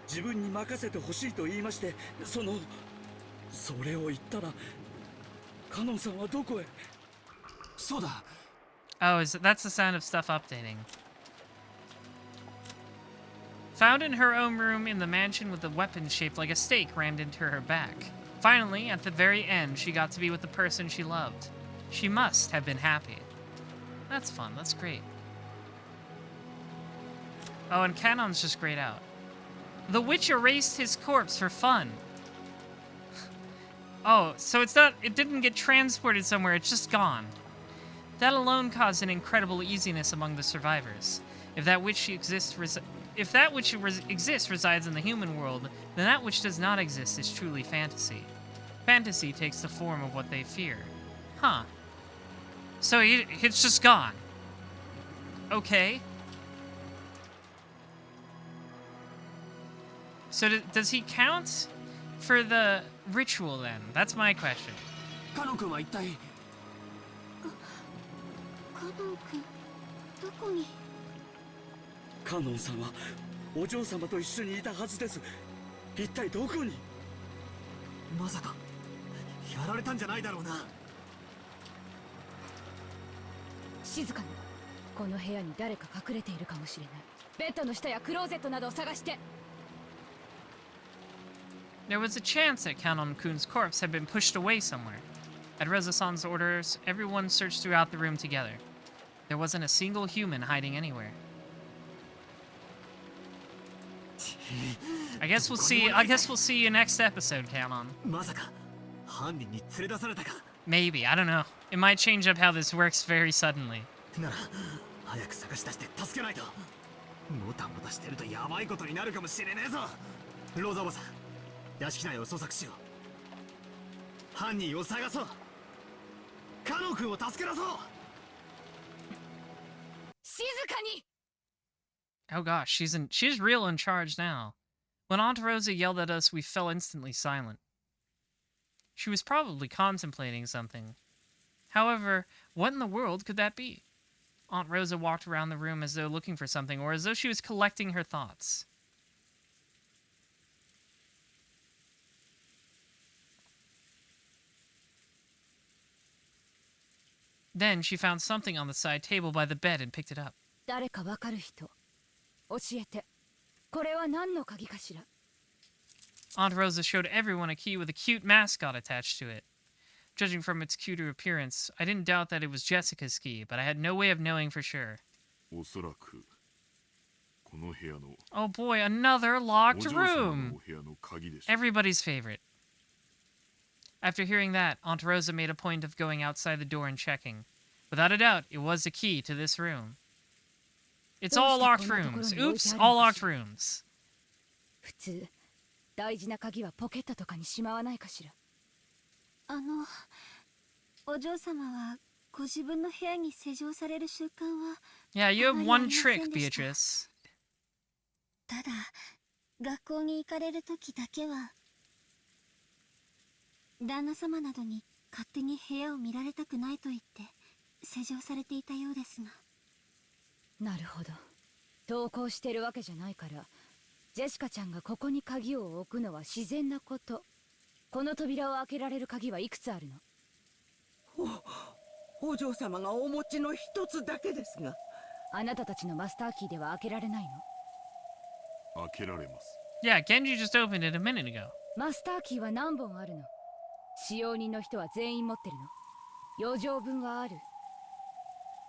自分に任せてほしいと言いまして、それを言ったら、カノンさんはどこへ？そうだ。Oh, that's the sound of stuff updating. Found in her own room in the mansion with a weapon shaped like a stake rammed into her back. Finally, at the very end, she got to be with the person she loved. She must have been happy. That's fun. That's great. Oh, and Canon's just grayed out. The witch erased his corpse for fun. Oh, so it didn't get transported somewhere, it's just gone. That alone caused an incredible easiness among the survivors. If that which exists resides in the human world, then that which does not exist is truly fantasy. Fantasy takes the form of what they fear. Huh. So it's just gone. Okay. So does he count for the ritual then? That's my question. カノン君は一体。カノン君、どこに？カノンさんはお嬢様と一緒にいたはずです。一体どこに？まさかやられたんじゃないだろうな。静かに。この部屋に誰か隠れているかもしれない。ベッドの下やクローゼットなどを探して。There was a chance that Kanon-kun's corpse had been pushed away somewhere. At Reza-san's orders, everyone searched throughout the room together. There wasn't a single human hiding anywhere. I guess we'll see you next episode, Kanon. まさか犯人に連れ出されたか。Maybe, I don't know. It might change up how this works very suddenly. なら早く探し出して助けないと。もたもたしてるとやばいことになるかもしれねえぞ。ローザおばさん、屋敷内を捜索しよう。犯人を探そう。カノン君を助け出そう。静かに。 Oh gosh, she's real in charge now. When Aunt Rosa yelled at us, we fell instantly silent. She was probably contemplating something. However, what in the world could that be? Aunt Rosa walked around the room as though looking for something, or as though she was collecting her thoughts. Then she found something on the side table by the bed and picked it up. 誰かわかる人、教えて。これは何の鍵かしら。 Aunt Rosa showed everyone a key with a cute mascot attached to it. Judging from its cuter appearance, I didn't doubt that it was Jessica's key, but I had no way of knowing for sure. おそらくこの部屋の Oh boy, another locked お嬢様の room! お部屋の鍵でしょう。 Everybody's favorite. After hearing that, Aunt Rosa made a point of going outside the door and checking. Without a doubt, it was the key to this room. It's all locked rooms. Oops, all locked rooms. 普通、大事な鍵はポケットとかにしまわないかしら。お嬢様はご自分の部屋に施錠される習慣は Yeah, you have one trick, Beatrice. ただ学校に行かれる時だけは旦那様などに勝手に部屋を見られたくないと言って施錠されていたようですが。なるほど。投稿してるわけじゃないから、ジェシカちゃんがここに鍵を置くのは自然なこと。この扉を開けられる鍵はいくつあるの？お嬢様がお持ちの一つだけですが。あなたたちのマスターキーでは開けられないの？開けられます。Yeah, Genji just opened it a minute ago. マスターキーは何本あるの？使用人の人は全員持ってるの？余剰分はある？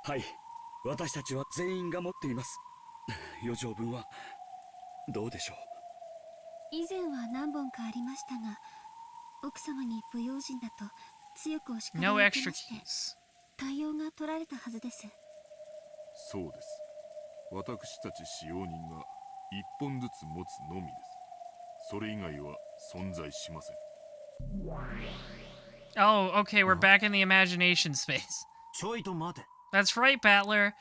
はい、私たちは全員が持っています。余剰分はどうでしょう。以前は何本かありましたが、奥様に不用心だと強くお叱りを No 受け extra まして、 keys. 対応が取られたはずです。そうです。私たち使用人が一本ずつ持つのみです。それ以外は存在しません。Oh, okay, we're back in the imagination space. ちょいと待て。 That's right, Battler.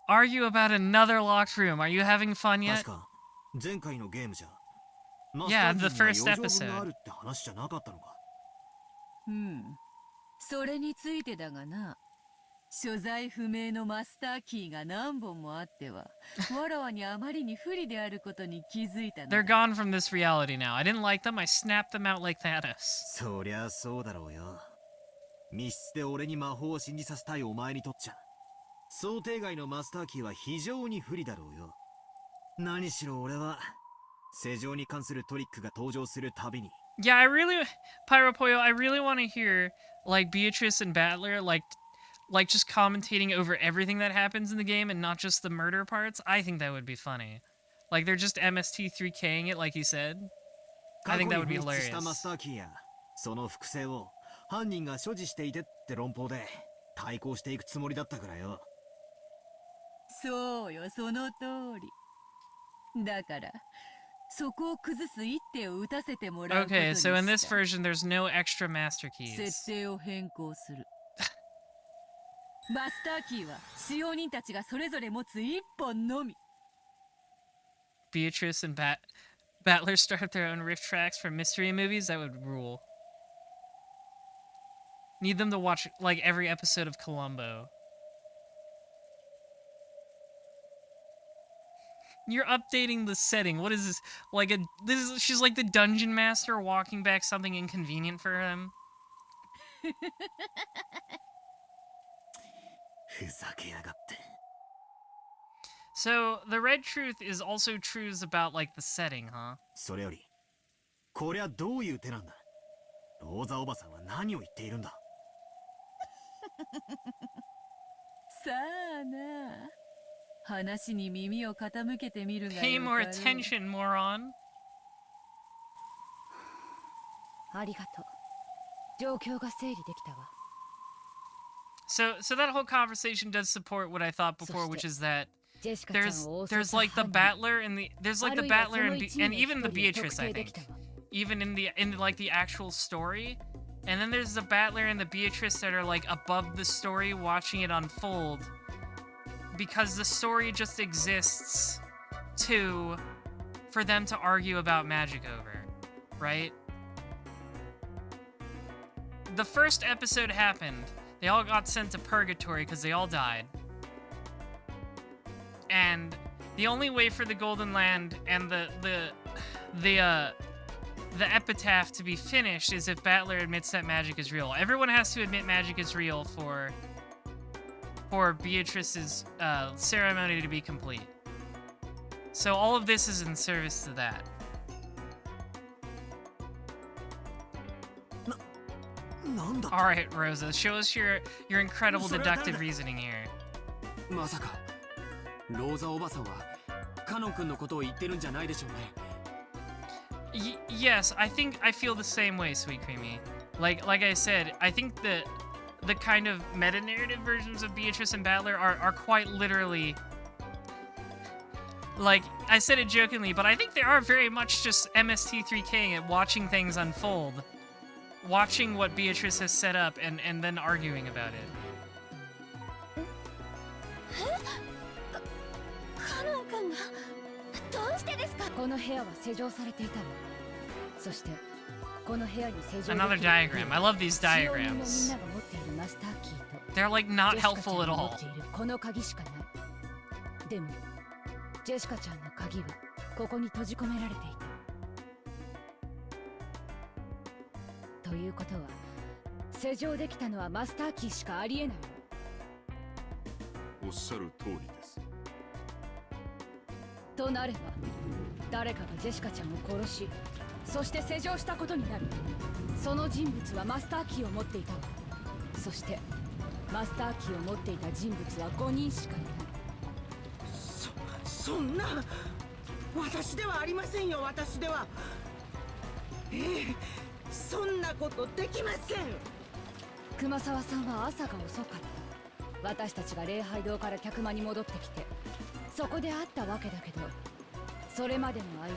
Argue about another locked room. Are you having fun yet? 確か前回のゲームじゃ Yeah, the first マスターキーには余剰分があ episode. るって話じゃなかったのか。それについてだがな、所在不明のマスターキーが何本もあっては、わらわにあまりに不利であることに気づいたのだ。 They're gone from this reality now. I didn't like them. I snapped them out like Thanos. そりゃそうだろうよ。密室で俺に魔法を信じさせたいお前にとっちゃ、想定外のマスターキーは非常に不利だろうよ。何しろ俺は世情に関するトリックが登場するたびに。 Yeah, I really, Pyropoyo, I really want to hear like Beatrice and Battler like just commentating over everything that happens in the game and not just the murder parts. I think that would be funny. Like they're just MST3K'ing it like you said. I think that would be 過去に紛失したマ hilarious. スターキーやその複製を犯人が所持していてって論法で対抗していくつもりだったからよ。そうよ、その通り。だから、そこを崩す一手を打たせてもらうことに Okay, した。 so in this version, there's no extra master keys. 設定を変更する。マスターキーは使用人たちがそれぞれ持つ一本のみ。 Beatrice and Battler start their own riff tracks for mystery movies. That would rule. Need them to watch like every episode of Columbo. You're updating the setting. What is this? Like she's like the dungeon master walking back something inconvenient for him. ふざけやがって。 So the red truth is also truths about like the setting, huh? それより、こりゃどういう手なんだ。ローザおばさんは何を言っているんだ。さあな。話に耳を傾けてみるがよかろう。 Pay more attention, moron. ありがとう。状況が整理できたわ。 So that whole conversation does support what I thought before, which is that ジェシカちゃんを襲った there's like the 犯人 battler and there's like the あるいは battler その and 一味 and の even the 一人を Beatrice, I 特定で think, きたわ。 even in like the actual story, and then there's the battler and the Beatrice that are like above the story, watching it unfold, because the story just exists for them to argue about magic over, right? The first episode happened. They all got sent to purgatory because they all died. And the only way for the Golden Land and the epitaph to be finished is if Battler admits that magic is real. Everyone has to admit magic is real for Beatrice's ceremony to be complete. So all of this is in service to that. なんだ。 All right, Rosa, show us your incredible それは誰だ？ deductive reasoning here. まさかローザおばさんはカノン君のことを言ってるんじゃないでしょうね。Yes, I feel the same way, Sweet Creamy. Like I said, I think the kind of meta-narrative versions of Beatrice and Battler are quite literally, like, I said it jokingly, but I think they are very much just MST3K'ing it, watching things unfold. Watching what Beatrice has set up and then arguing about it. カノン君がどうしてですか。この部屋は施錠されていたわ。そしてこの部屋に施錠できる Another diagram. I love these 使用人のみん diagrams. なが持っているマスターキーと They're like not ジェシカちゃん helpful が at 持 all. っているこの鍵しかない。でもジェシカちゃんの鍵はここに閉じ込められていた。ということは施錠できたのはマスターキーしかありえない。おっしゃる通りです。となれば誰かがジェシカちゃんを殺し、そして施錠したことになる。その人物はマスターキーを持っていたわ。そしてマスターキーを持っていた人物は5人しかいない。そんな私ではありませんよ。私ではそんなことできません。熊沢さんは朝が遅かった。私たちが礼拝堂から客間に戻ってきてそこで会ったわけだけど、それまでの間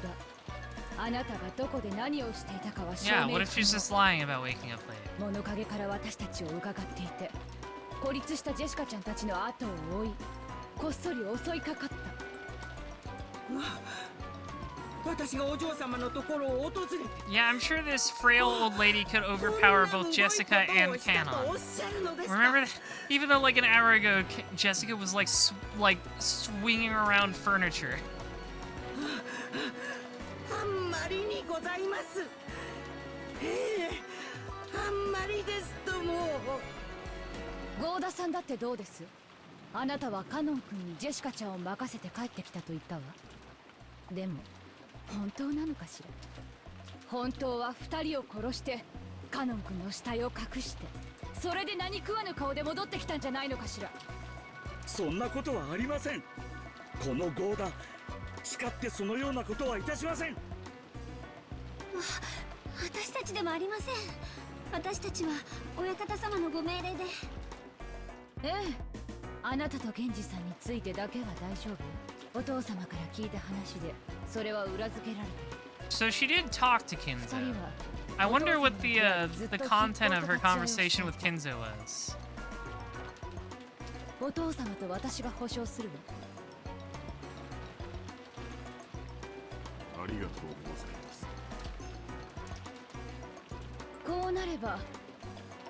あなたがどこで何をしていたかは証 Yeah, 明 what if she's just lying about waking up late? 物陰から私たちを伺っていて、孤立したジェシカちゃんたちの後を追い、こっそり襲いかかった。私がお嬢様のところを訪れて Yeah, I'm sure this frail old lady could overpower both Jessica and Canon. Remember that? Even though like an hour ago, Jessica was like swinging around furniture. あんまりにございます。あんまりですとも。ゴーダさんだってどうです？あなたはカノン君にジェシカちゃんを任せて帰ってきたと言ったわ。でも本当なのかしら。本当は2人を殺してカノン君の死体を隠して、それで何食わぬ顔で戻ってきたんじゃないのかしら。そんなことはありません。このゴーダ、誓ってそのようなことはいたしません。私たちでもありません。私たちは親方様のご命令で。ええ、あなたと源氏さんについてだけは大丈夫。お父様から聞いた話でそれは裏付けられてる。 So she did talk to Kinzo. I wonder what the content of her conversation with Kinzo was. お父様と私が保証するわ。ありがとうございます。こうなれば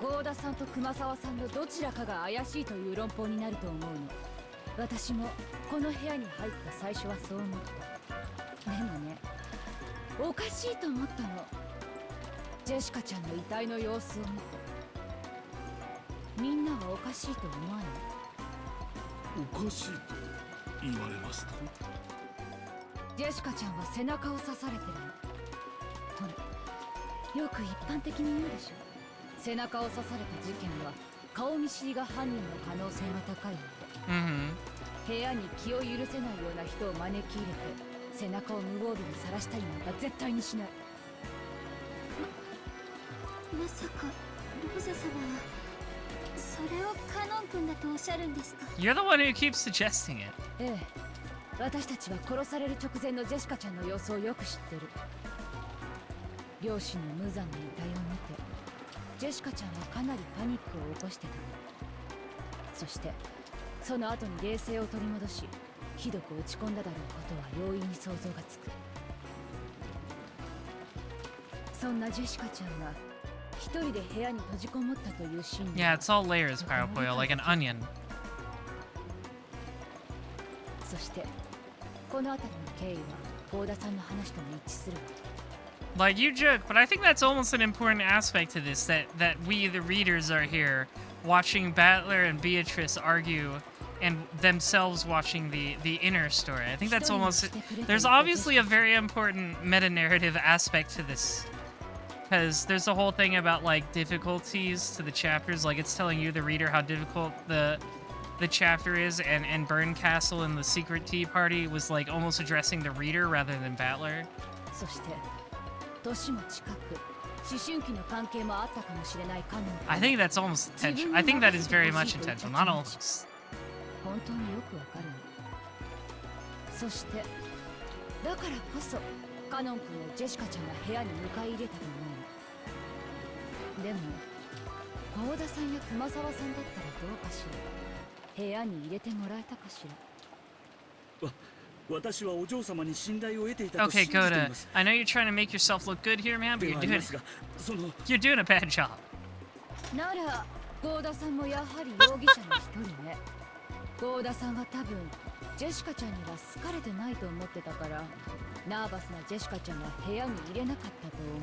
郷田さんと熊沢さんのどちらかが怪しいという論法になると思うの。私もこの部屋に入った最初はそう思った。でもね、おかしいと思ったの。ジェシカちゃんの遺体の様子を見て。みんなはおかしいと思わない？おかしいと言われますと？ジェシカちゃんは背中を刺されてるの。ほら、よく一般的に言うでしょ。背中を刺された事件は顔見知りが犯人の可能性が高いって。部屋に気を許せないような人を招き入れて背中を無防備にさらしたりなんか絶対にしない。まさかローザ様はそれをカノン君だとおっしゃるんですか？ You're the one who keeps suggesting it. ええ、私たちは殺される直前のジェシカちゃんの様子をよく知ってる。両親の無残な遺体を見てジェシカちゃんはかなりパニックを起こしてた。そしてその後に冷静を取り戻しひどく落ち込んだだろうことは容易に想像がつく。そんなジェシカちゃんが一人で部屋に閉じこもったというシーン。 Yeah, it's all layers, Parapoil, like an onion. そしてこの辺りの経緯は郷田さんの話とも一致するわ。 Like you joke, but I think that's almost an important aspect to this, that we, the readers, are here watching Battler and Beatrice argue and themselves watching the inner story. I think that's almost... There's obviously a very important meta-narrative aspect to this. Because there's a whole thing about, like, difficulties to the chapters. Like, it's telling you, the reader, how difficult the chapter is, and Burn Castle and the Secret Tea Party was, like, almost addressing the reader rather than Battler. そして年も近く思春期の関係もあったかもしれないカノン。 I think that's almost intentional. I think that is very much intentional, not almost. 本当によくわかるの。そしてだからこそカノン君をジェシカちゃんが部屋に迎え入れたと思うの。でも郷田さんや熊沢さんだったらどうかしら。部屋に入れてもらえたかしら。私はお嬢様に信頼を得ていたと Okay, 信じてい Goda. ます。 I know you're trying to make yourself look good here, man, but ではありますが、その you're doing a bad job. なら郷田さんもやはり容疑者の一人ね。郷田さんは多分ジェシカちゃんには好かれてないと思ってたからナーバスなジェシカちゃんは部屋に入れなかったと思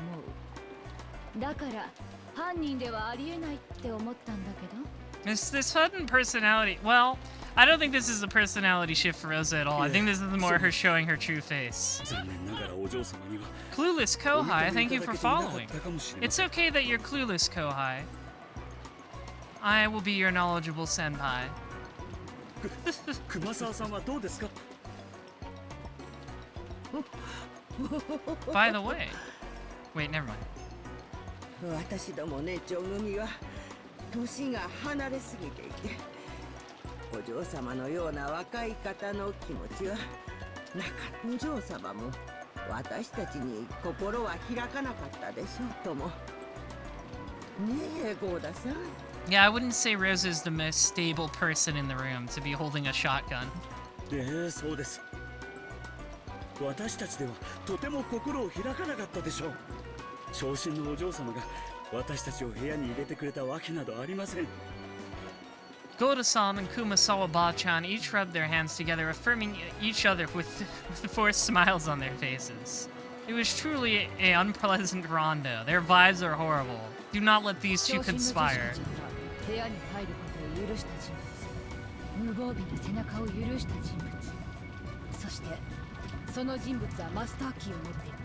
う。だから犯人ではありえないって思ったんだけど。 This sudden personality... Well, I don't think this is a personality shift for Rosa at all. I think this is more her showing her true face. 残念ながらお嬢様には Clueless Kohai, thank you for following. It's okay that you're clueless, Kohai. I will be your knowledgeable senpai. 熊沢さんはどうですか？ By the way... Wait, never mind. 私どもねちょ組は年が離れすぎていて、お嬢様のような若い方の気持ちはなかった。お嬢様も私たちに心は開かなかったでしょうとも。ねえ、ゴーダさん。 Yeah, I wouldn't say Rosa is the most stable person in the room to be holding a shotgun. そうです。私たちではとても心を開かなかったでしょう。長身のお嬢様が私たちを部屋に入れてくれたわけなどありません。 Goda-san and Kumasawa-ba-chan each rubbed their hands together, affirming each other with forced smiles on their faces. It was truly an unpleasant rondo. Their vibes are horrible. Do not let these two conspire. 部屋に入ることを許した人物、無防備な背中を許した人物、そしてその人物はマスターキーを持っている。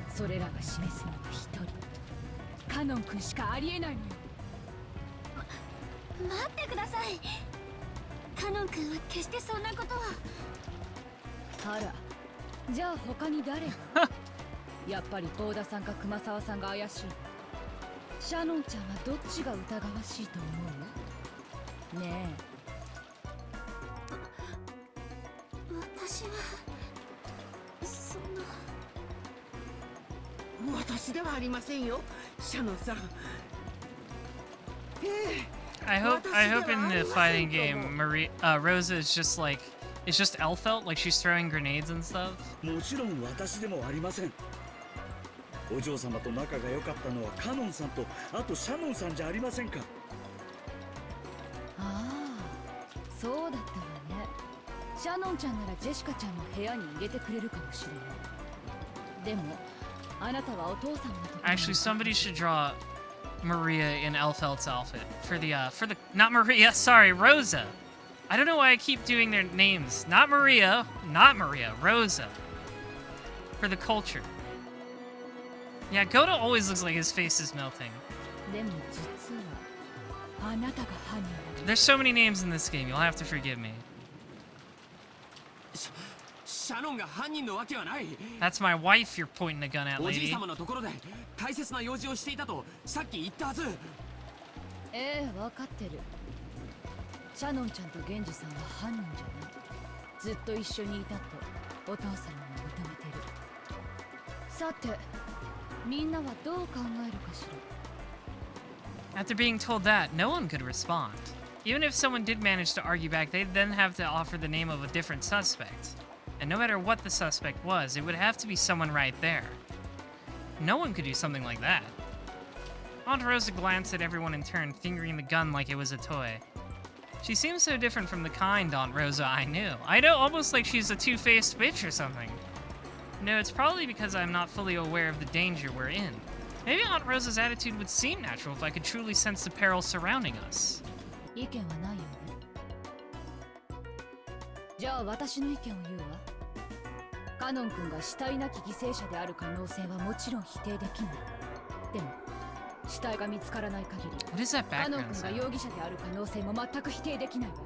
それらが示すのは一人、カノン君しかありえないのよ。待ってください。カノン君は決してそんなことは。あら、じゃあ他に誰がやっぱりボーダさんか熊沢さんが怪しい。シャノンちゃんはどっちが疑わしいと思う？ね私はそんな。私ではありませんよ、シャノンさん。I hope in the fighting game, Rosa is just like, it's just Elfelt, like she's throwing grenades and stuff. もちろん私でもありません。お嬢様と仲が良かったのはカノンさんと、あとシャノンさんじゃありませんか。ああ、そうだったわね。シャノンちゃんならジェシカちゃんも部屋に入れてくれるかもしれない。でも、あなたはお父さんのところに。Actually, somebody should draw Maria in Elfelt's outfit for the not Maria, sorry, Rosa. I don't know why I keep doing their names. Not Maria, Rosa. For the culture. Yeah, Goda always looks like his face is melting. でも実はあなたが犯人だ。 There's so many names in this game, you'll have to forgive me. シャノンが犯人のわけはない。 That's my wife you're pointing a gun at, おじい lady. 様のところで大切な用事をしていたとさっき言ったはず。ええ、わかってる。シャノンちゃんとゲンジさんは犯人じゃない。ずっと一緒にいたとお父様も認めてる。さて、みんなはどう考えるかしら。 After being told that, no one could respond. Even if someone did manage to argue back, they'd then have to offer the name of a different suspect. And no matter what the suspect was, it would have to be someone right there. No one could do something like that. Aunt Rosa glanced at everyone in turn, fingering the gun like it was a toy. She seems so different from the kind Aunt Rosa I knew. I know, almost like she's a two-faced bitch or something. No, it's probably because I'm not fully aware of the danger we're in. Maybe Aunt Rosa's attitude would seem natural if I could truly sense the peril surrounding us. 意見はないよね。じゃあ私の意見を言うわ。カノン君が死体なき犠牲者である可能性はもちろん否定できない。でも死体が見つからない限り、 What is that カノン background 君が sound? 容疑者である可能性も全く否定できないわ。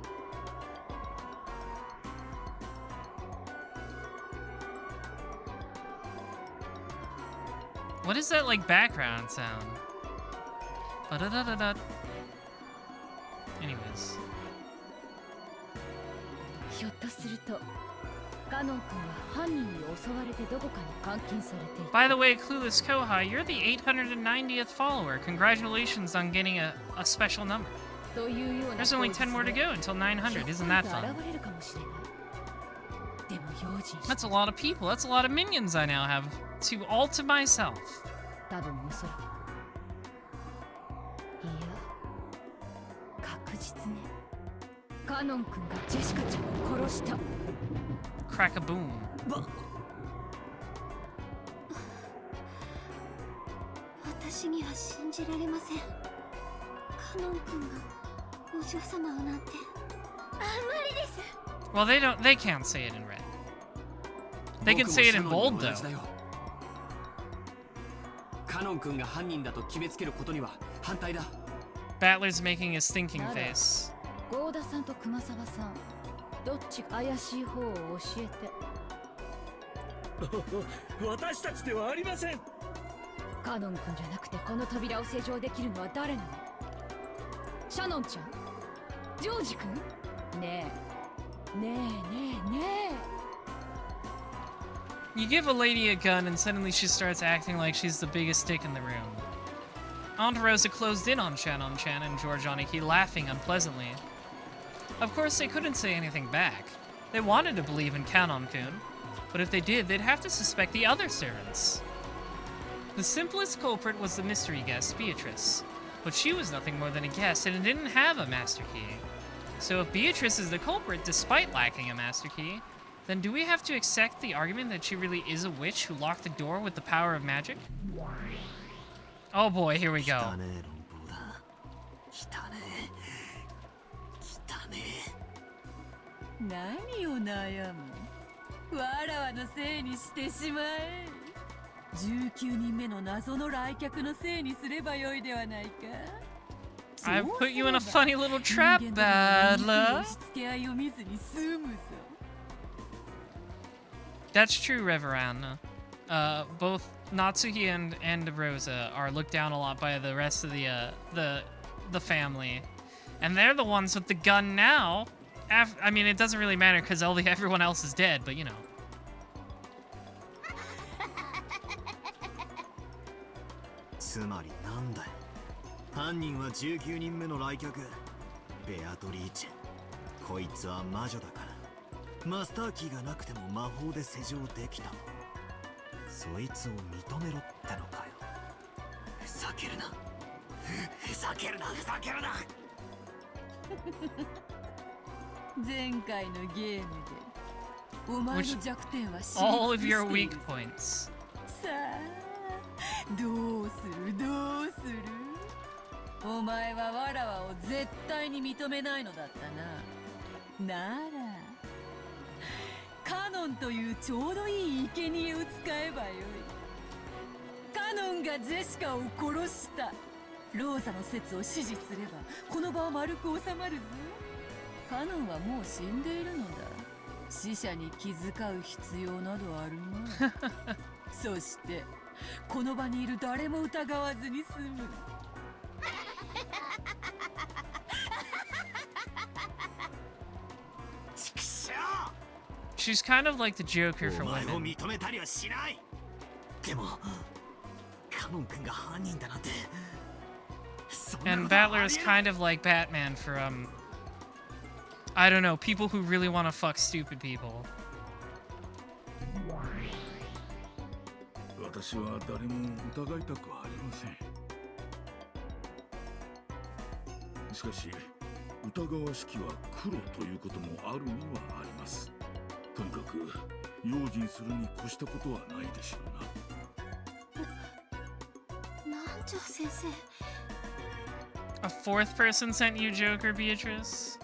What is that like background sound? Ba-da-da-da-da. Anyways. ひょっとするとカノン君は犯人に襲われてどこかに監禁されていた。 By the way, Clueless Kohai, you're the 890th follower. Congratulations on getting a special number. というような There's only 10 more to go until 900. Isn't that 現 fun? れるかもしれない。でも用心して。 That's a lot of people. That's a lot of minions I now have all to myself. 多分おそらく。いや、確実ね。カノン君がジェシカちゃんを殺した。 Crack a boom. 私には信じられません。カノン君がお嬢様をなんて。あ、無理です。 Well, they can't say it in red. They can say it in bold though. カノン君が犯人だと決めつけることには反対だ。 Battler's making his thinking face. ゴーダさんと熊沢さん、どっちが怪しい方を教えて。私たちではありません。カノン君じゃなくてこの扉を施錠できるのは誰なの？シャノンちゃん？ジョージ君？ねえ、ねえねえねえ。 You give a lady a gun and suddenly she starts acting like she's the biggest dick in the room. Aunt Rosa closed in on Chan and George Aniki, laughing unpleasantly. Of course, they couldn't say anything back. They wanted to believe in Kanon-kun. But if they did, they'd have to suspect the other servants. The simplest culprit was the mystery guest, Beatrice. But she was nothing more than a guest, and didn't have a master key. So if Beatrice is the culprit, despite lacking a master key, then do we have to accept the argument that she really is a witch who locked the door with the power of magic? Oh boy, here we go. 何を悩む。わらわのせいにしてしまえ。19人目の謎の来客のせいにすればよいではないか。I've put you in a funny little trap, Badler. That's true, Reverend. Both Natsuki and Rosa are looked down a lot by the rest of the family, and they're the ones with the gun now. I mean, it doesn't really matter because everyone else is dead, but you know. つまりなんだよ。犯人は19人目の来客ベアトリーチェ。こいつは魔女だからマスターキーがなくても魔法で施錠できた。そいつを認めろってのかよ。ふざけるなふざけるなふざけるな。前回のゲームでお前の弱点は知り All 尽 of く your してい weak る。 points. さあどうするどうする。お前はわらわを絶対に認めないのだったな。ならカノンというちょうどいい生贄を使えばよい。カノンがジェシカを殺した。ローザの説を支持すればこの場は丸く収まるぞ。カノンはもう死んでいるのだ。死者に気遣う必要などあるまい。そしてこの場にいる誰も疑わずに済む。She's kind of like the Joker for お前を women. 認めたりはしない。でもカノン君が犯人だなんて。And Battler is kind of like Batman for I don't know, people who really want to fuck stupid people. 私は誰も疑いたくはありません。しかし疑わしきは黒ということもあるにはあります。とにかく用心するに越したことはないでしょうな。南條先生。A fourth person sent you Joker, Beatrice?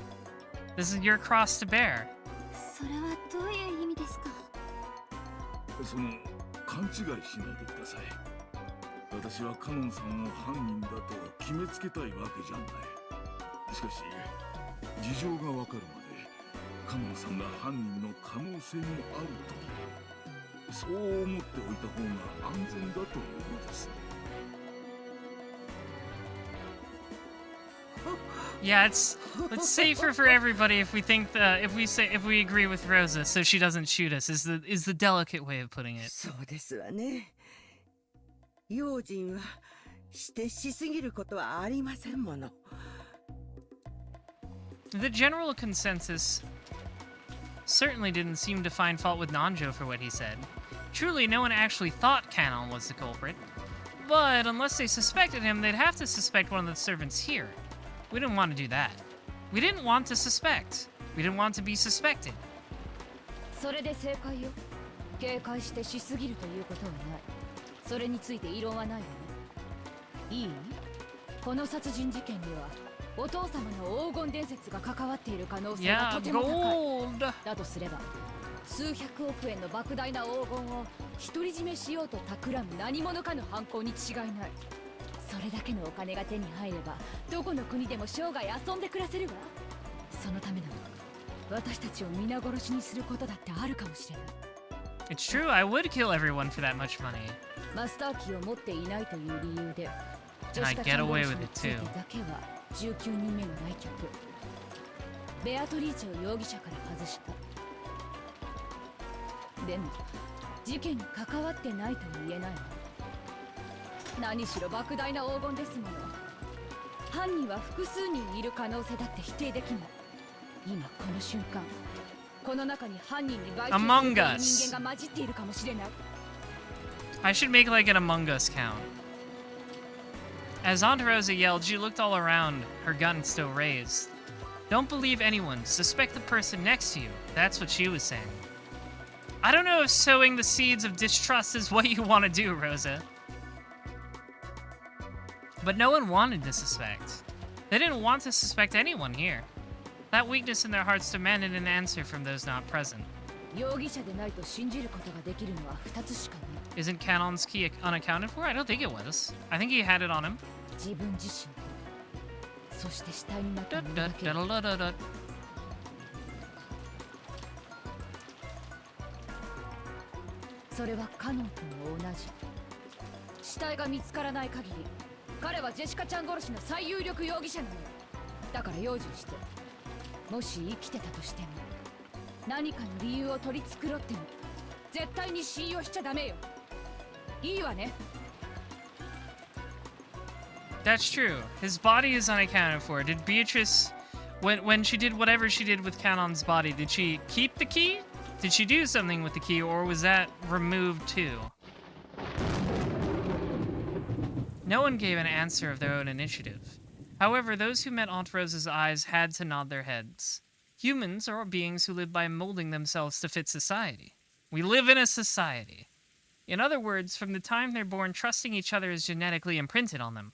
This is your cross to bear. それはどういう意味ですか。その勘違いしないでください。私はカノンさんを犯人だと決めつけたいわけじゃない。しかし事情がわかるまでカノンさんが犯人の可能性もあると、そう思っておいた方が安全だというのです。Yeah, it's safer for everybody if we think if we agree with Rosa, so she doesn't shoot us. Is the delicate way of putting it. そうですわね。用心はしてしすぎることはありませんもの。The general consensus certainly didn't seem to find fault with Nanjo for what he said. Truly, no one actually thought Canon was the culprit. But unless they suspected him, they'd have to suspect one of the servants here. We didn't want to do that. We didn't want to suspect. We didn't want to be suspected. それで正解よ。警戒してしすぎるということはない。それについて異論はないわね。いい？この殺人事件にはお父様の黄金伝説が関わっている可能性がとても高い。Gold! だとすれば、数百億円の莫大な黄金を独り占めしようと企む何者かの犯行に違いない。それだけのお金が手に入れば、どこの国でも生涯遊んで暮らせるわ。そのためなら、私たちを皆殺しにすることだってあるかもしれない。It's true, I would kill everyone for that much money. マスターキーを持っていないという理由で、 And I get away with it つい too. てだけは19人目の来客、ベアトリーチェを容疑者から外した。でも、事件に関わってないとも言えないわ。何しろ莫大な黄金ですもの。犯人は複数人いる可能性だって否定できない。今この瞬間、Among Us. I should make like an Among Us count. As Aunt Rosa yelled, she looked all around, her gun still raised. Don't believe anyone. Suspect the person next to you. That's what she was saying. I don't know if sowing the seeds of distrust is what you want to do, Rosa. But no one wanted to suspect. They didn't want to suspect anyone here. That weakness in their hearts demanded an answer from those not present. Isn't Canon's key unaccounted for? I don't think it was. I think he had it on him. Da-da-da-da-da-da. それはカノン君も同じ。死体が見つからない限り、彼はジェシカちゃん殺しの最有力容疑者なのよ。だから用心して。もし生きてたとしても、何かの理由を取り繕っても、絶対に信用しちゃダメよ。いいわね。That's true. His body is unaccounted for. Did Beatrice, when she did whatever she did with Canon's body, did she keep the key? Did she do something with the key, or was that removed too? No one gave an answer of their own initiative. However, those who met Aunt Rose's eyes had to nod their heads. Humans are beings who live by molding themselves to fit society. We live in a society. In other words, from the time they're born, trusting each other is genetically imprinted on them.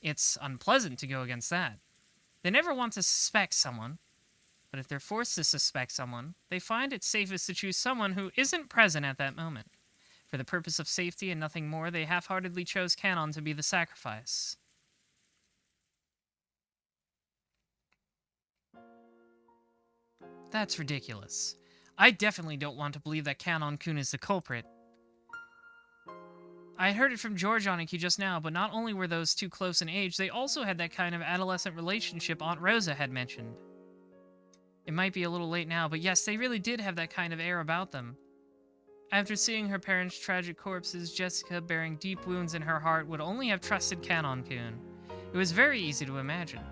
It's unpleasant to go against that. They never want to suspect someone, but if they're forced to suspect someone, they find it safest to choose someone who isn't present at that moment. For the purpose of safety and nothing more, they half-heartedly chose Canon to be the sacrifice. That's ridiculous. I definitely don't want to believe that Canon-kun is the culprit. I heard it from George Aniki just now, but not only were those two close in age, they also had that kind of adolescent relationship Aunt Rosa had mentioned. It might be a little late now, but yes, they really did have that kind of air about them. After seeing her parents' tragic corpses, Jessica, bearing deep wounds in her heart, would only have trusted Canon-kun. It was very easy to imagine.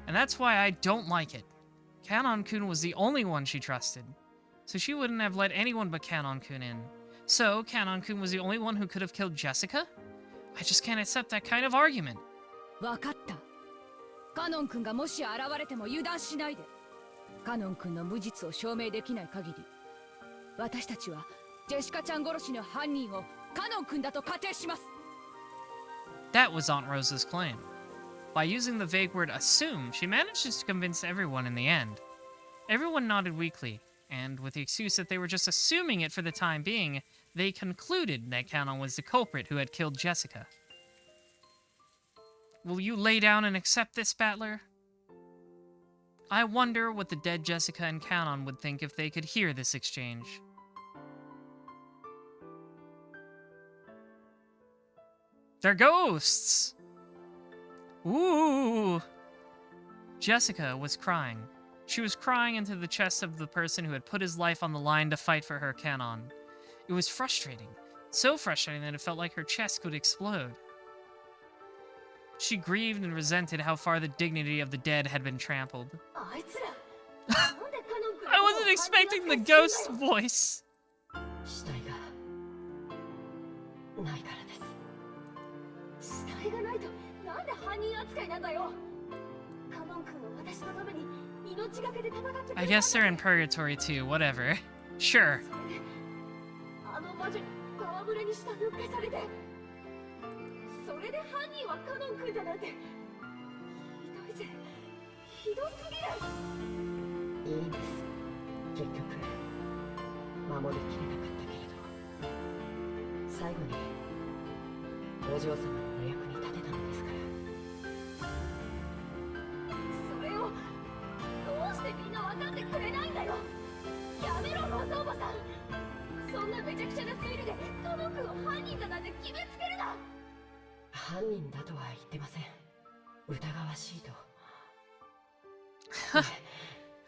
And that's why I don't like it. Canon-kun was the only one she trusted. So she wouldn't have let anyone but Canon-kun in. So, Canon-kun was the only one who could have killed Jessica? I just can't accept that kind of argument. わかった。カノン君がもし現れても油断しないで。カノン君の無実を証明できない限り、私たちはジェシカちゃん殺しの犯人をカノン君だと仮定します。That was Aunt Rosa's claim. By using the vague word assume, she manages to convince everyone in the end. Everyone nodded weakly, and with the excuse that they were just assuming it for the time being, they concluded that Canon was the culprit who had killed Jessica. Will you lay down and accept this, Battler? I wonder what the dead Jessica and Canon would think if they could hear this exchange. They're ghosts! Ooh! Jessica was crying. She was crying into the chest of the person who had put his life on the line to fight for her Canon. It was frustrating. So frustrating that it felt like her chest could explode. She grieved and resented how far the dignity of the dead had been trampled. I wasn't expecting the ghost voice. I guess they're in purgatory too, whatever. Sure.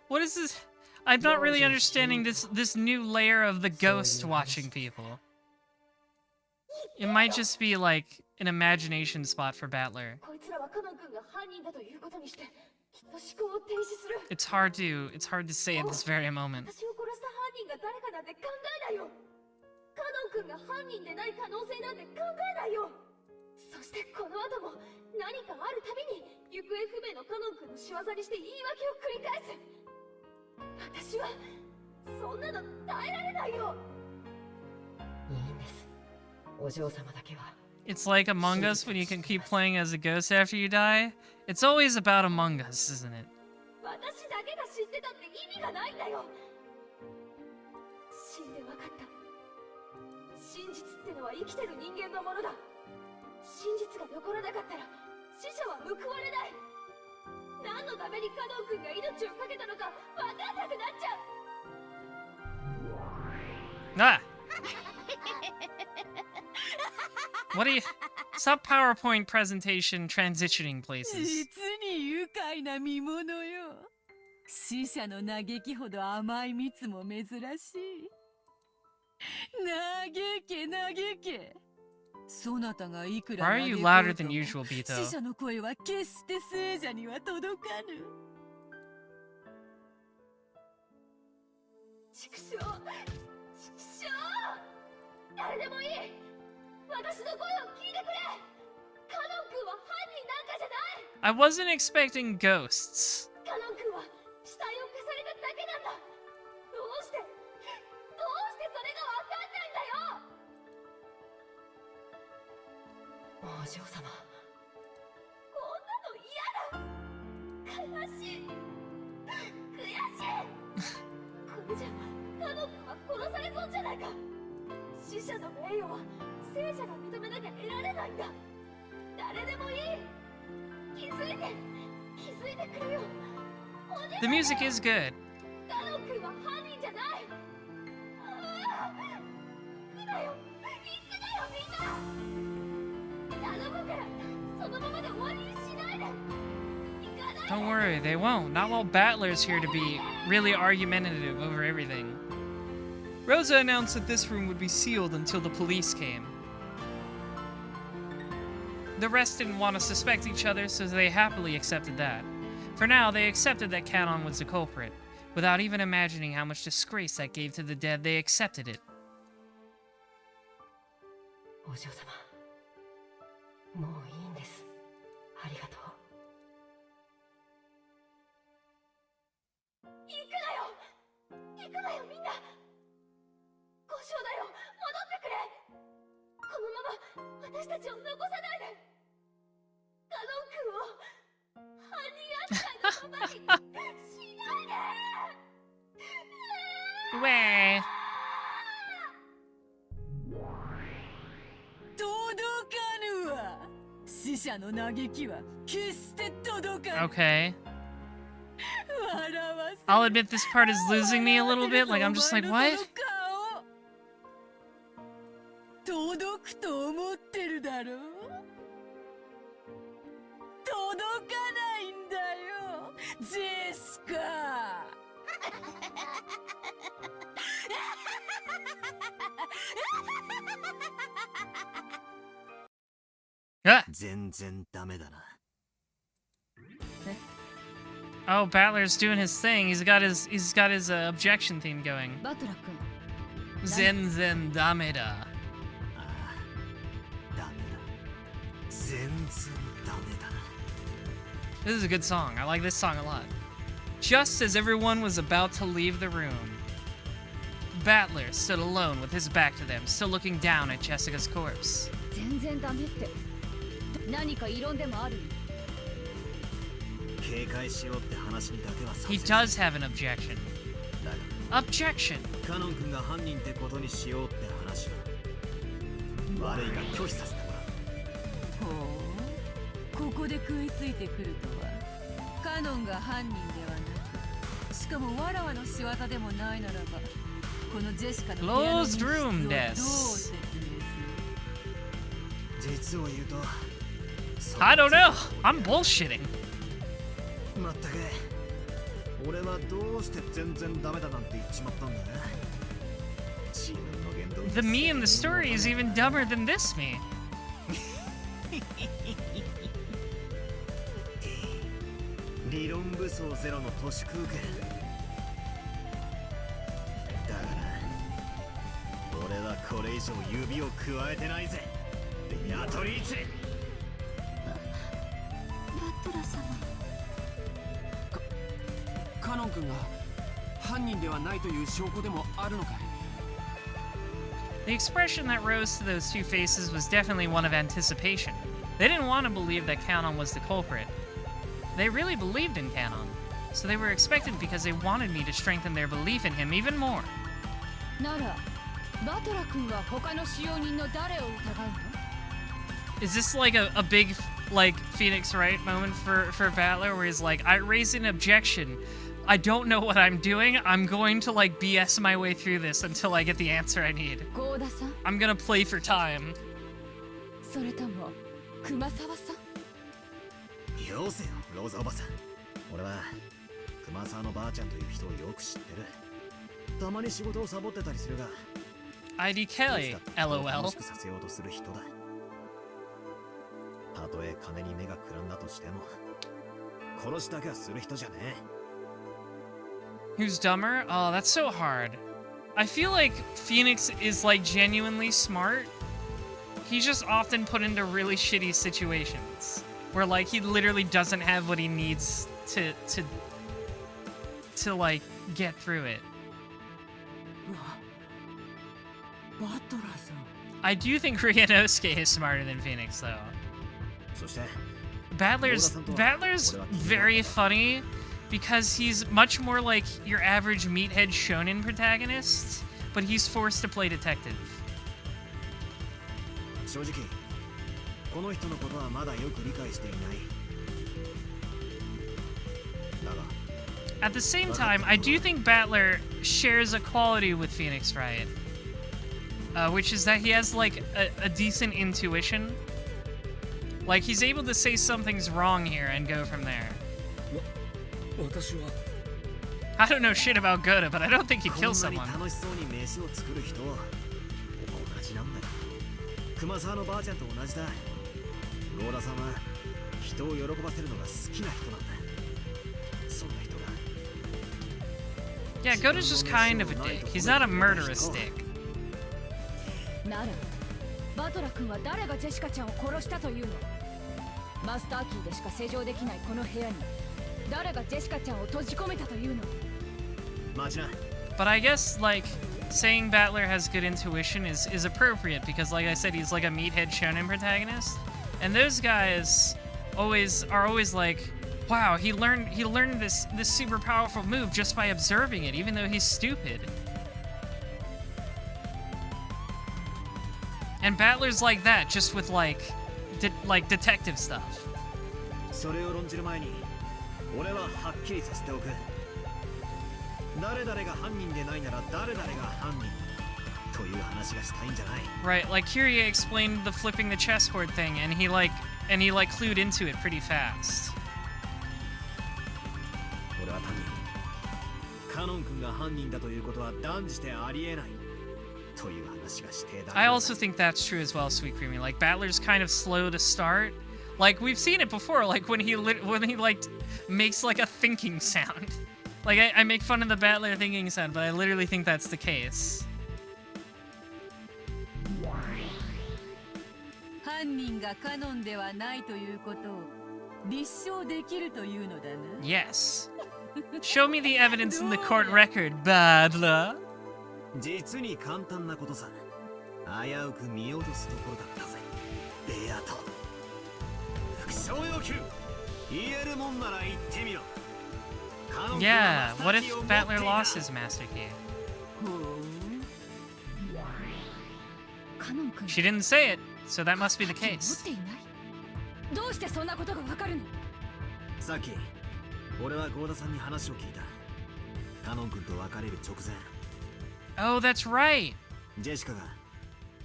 What is this? I'm not really understanding this new layer of the ghost watching people. It might just be like an imagination spot for Battler. It's hard to say at this very moment. 君が犯人でない可能性なんて考えないよ。そしてこの後も何かあるたびに行方不明のカノン君の仕業にして言い訳を繰り返す。私はそんなの耐えられないよ。いいんです。お嬢様だけは。It's like Among Us when you can keep playing as a ghost after you die. It's always about Among Us, isn't it? 私だけが知ってたって意味がないんだよ。死んで分かった。真実ってのは生きてる人間のものだ。真実が残らなかったら死者は報われない。何のためにカノン君が命を懸けたのか分かんなくなっちゃう。Ah! What do you... Stop PowerPoint presentation transitioning places. 実に愉快な見物よ。死者の嘆きほど甘い蜜も珍しい。嘆け嘆け。そなたがいくら Why are 嘆 you こう louder と than も usual, Bito? 死者の声は決して聖者には届かぬ。畜生、畜生。誰でもいい。私の声を聞いてくれ。カノン君は犯人なんかじゃない。 I wasn't expecting ghosts. カノン君は死体を消されただけなんだ。どうしてそれがわかんないんだよ。お嬢様。こんなの嫌だ。悲しい。悔しい。これじゃカノン君は殺されそうじゃないか。死者の名誉は聖者が認めなきゃ得られないんだ。誰でもいい。気づいてくれよ。 The music is good. カノン君は犯人じゃない。行くなよみんな。頼むからそのままで終わりにしないで。 Don't worry, they won't. Not while Battler's here to be really argumentative over everything. Rosa announced that this room would be sealed until the police came. The rest didn't want to suspect each other, so they happily accepted that. For now, they accepted that Canon was the culprit. Without even imagining how much disgrace that gave to the dead, they accepted it. お嬢様。もういいんです。ありがとう。行くなよみんな。交渉だよ。戻ってくれ。このまま私たちを残さないで。カノン君を犯人扱いのままにしないで。Way. 届かぬわ。死者の嘆きは決して届かぬ。 Okay. I'll admit this part is losing me a little bit. Like, I'm just like, what? 届くと思ってるだろう。届かないんだよ、ジェスカ。Ah! 全然ダメだな。 Oh, Battler's doing his thing. He's got his objection theme going. バトラ君。Zen Zen Dameda. ああ、ダメだ。全然ダメだな。 This is a good song. I like this song a lot. Just as everyone was about to leave the room, Battler stood alone with his back to them, still looking down at Jessica's corpse. 全然ダメって。何か異論でもある？ 警戒しようって話にだけはさせ He does have an objection. だが Objection! カノン君が犯人ってことにしようって話は悪いが拒否させてもらう。ほう、ここで食いついてくるとは。カノンが犯人ではなく、しかもわらわの仕業でもないならば、このジェシカの部屋の密室をどう説明する？実を言うと I don't know! I'm bullshitting. まったく俺はどうして全然ダメだなんて言っちまったんだ。自分の言動に The me in the story is even dumber than this me. 理論武装ゼロの都市空間だから俺はこれ以上指を加えてないぜ。ベアトリーチェ。バトラ様。カノン君が犯人ではないという証拠でもあるのかい？ The expression that rose to those two faces was definitely one of anticipation. They didn't want to believe that Canon was the culprit. They really believed in Canon, so they were expectant because they wanted me to strengthen their belief in him even more. ならバトラ君は他の使用人の誰を疑うの？ Is this like a big like Phoenix Wright moment for Battler where he's like, I raise an objection. I don't know what I'm doing. I'm going to like BS my way through this until I get the answer I need. ゴーダさん？ I'm gonna play for time. それとも熊沢さん？よせよ、ローザおばさん。俺は熊沢のばあちゃんという人をよく知ってる。たまに仕事をサボってたりするが、IDK, 楽 LOL. しくさせようとする人だ。たとえ金に目がくらんだとしても、殺しだけはする人じゃねえ。 Who's dumber? Oh, that's so hard. I feel like Phoenix is like genuinely smart. He's just often put into really shitty situations where like he literally doesn't have what he needs to like get through it. バトラさん。 I do think Ryanosuke is smarter than Phoenix though. そして、 Battler's very funny because he's much more like your average meathead shonen protagonist, but he's forced to play detective. 正直、この人のことはまだよく理解していない。だが、 At the same time, I do think Battler shares a quality with Phoenix Wright, which is that he has like a decent intuition. Like he's able to say something's wrong here and go from there. 私は I don't know shit about Goda, but I don't think he こん kills なに someone. 楽しそうに飯を作る人、同じなんだよ。熊沢のばあちゃんと同じだ。ゴーダさんは人を喜ばせるのが好きな人なんだ。そんな人が。 Yeah, Goda's just kind of a dick. He's not a murderous dick. ならバトラ君は誰がジェシカちゃんを殺したというの？マスターキーでしか施錠できないこの部屋に誰がジェシカちゃんを閉じ込めたというの？ 待ちな。 But I guess like saying Battler has good intuition is appropriate because like I said, he's like a meathead shonen protagonist. And those guys are always like, wow, he learned this super powerful move just by observing it, even though he's stupid. And Battler's like that, just with like detective stuff. それを論じる前に、俺ははっきりさせておく。誰々が犯人でないなら誰々が犯人という話がしたいんじゃない。 Right, like Kyrie explained the flipping the chessboard thing, and he clued into it pretty fast. 俺は単にカノン君が犯人だということは断じてありえないという話がしてだ。 I also think that's true as well, Sweet Creamy. Like Battler's kind of slow to start. Like we've seen it before. Like when he like makes like a thinking sound. Like I make fun of the Battler thinking sound, but I literally think that's the case. 犯人がカノンではないということを立証できるというのだな。 Yes. Show me the evidence in the court record, Battler. 実に簡単なことさ。危うく見落とすところだったぜ。ベアト。副賞要求。言えるもんなら言ってみろ。 Yeah, what if Battler lost his master key? She didn't say it, so that must be the case. どうしてそんなことがわかるの？さっき俺はゴーダさんに話を聞いた。カノン君と別れる直前。 Oh, that's right. ジェシカが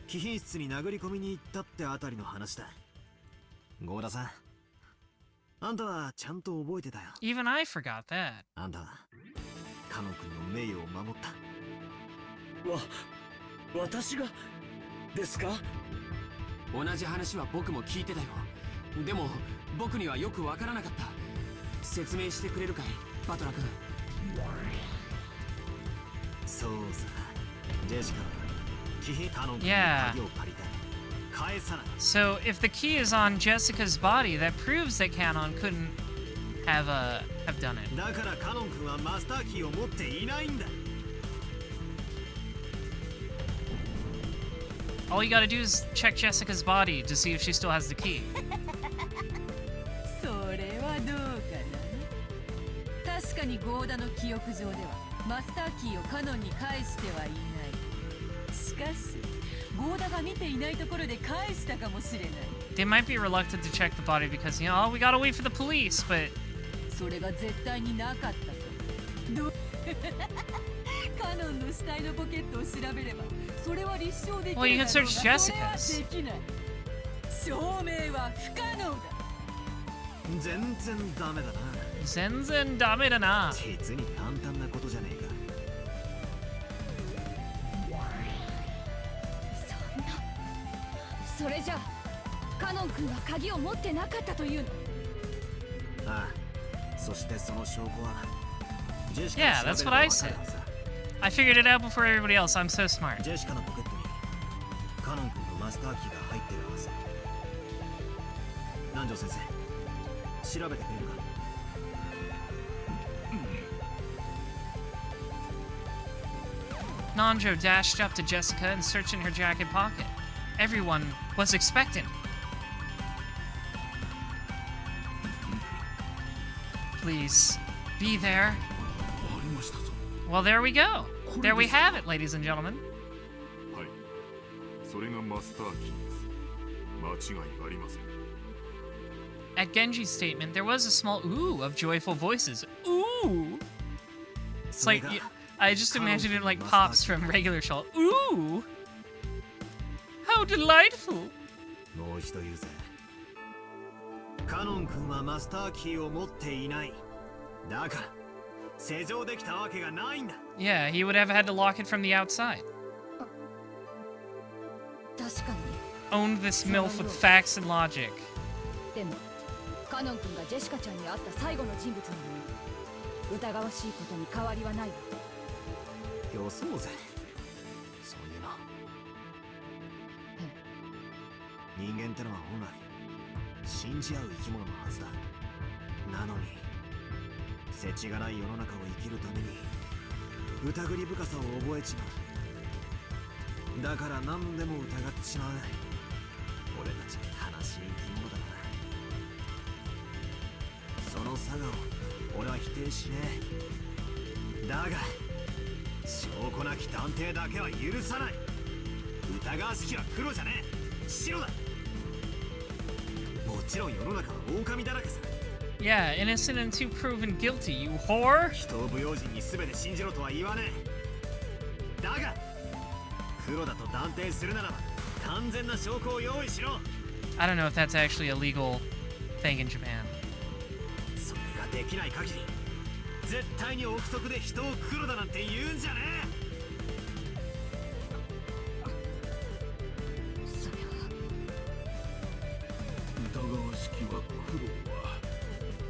貴賓室に殴り込みに行ったってあたりの話だ。ゴーダさん、あんたはちゃんと覚えてたよ。 Even I forgot that. あんたはカノン君の名誉を守った。私がですか？同じ話は僕も聞いてたよ。でも僕にはよくわからなかった。説明してくれるかい、バトラ君。そうさ、ジェシカは Yeah. So if the key is on Jessica's body, that proves that Canon couldn't have done it. All you gotta do is check Jessica's body to see if she still has the key. それはどうかな。確かにゴーダの記憶上ではマスターキーをカノンに返してはいない。しかしゴーダが見ていないところで返したかもしれない。They might be reluctant to check the body because, you know, oh, we gotta wait for the police, but それが絶対になかったと。どカノンの死体のポケットを調べればそれは立証できるだろうが、 Well, you can search それは Jessica's. できない。証明は不可能だ。全然ダメだな。全然ダメだな。実に簡単なことじゃねえか。そんな。それじゃあカノン君は鍵を持ってなかったというの？ああ、そしてその証拠はジェシカ Yeah, that's what I said. I figured it out before everybody else. I'm so smart. ジェシカのポケットにカノン君のマスターキーが入ってるはず。南條先生、調べてくれるか。Nanjo dashed up to Jessica and searched in her jacket pocket. Everyone was expectant. Please, be there. Well, there we go. There we have it, ladies and gentlemen. はい、それがマスターキーです。間違いありません。 At Genji's statement, there was a small ooh of joyful voices. Ooh! It's like, I just imagined it like pops from regular Shawl. Ooh! How delightful! もう一度言うぜ。カノン君はマスターキーを持っていない。だから施錠できたわけがないんだ。 Yeah, he would have had to lock it from the outside. 確かに。 Owned this MILF with facts and logic. でもカノン君がジェシカちゃんに会った最後の人物なのに疑わしいことに変わりはないわ。予想ぜ。そういうの。人間ってのは本来信じ合う生き物のはずだ。なのに世知がない世の中を生きるために疑り深さを覚えちまう。だから何でも疑ってしまう。俺たち悲しい生き物だな。その差がを俺は否定しねえ。だが証拠なき断定だけは許さない。疑わしきは黒じゃねえ、白だ。もちろん世の中は狼だらけさ。 Yeah, innocent until proven guilty, you whore! 人を不用心に全て信じろとは言わねえ。だが黒だと断定するならば完全な証拠を用意しろ。 I don't know if that's actually a legal thing in Japan. それができない限り絶対に憶測で人を黒だなんて言うんじゃねえ。疑わしきは黒は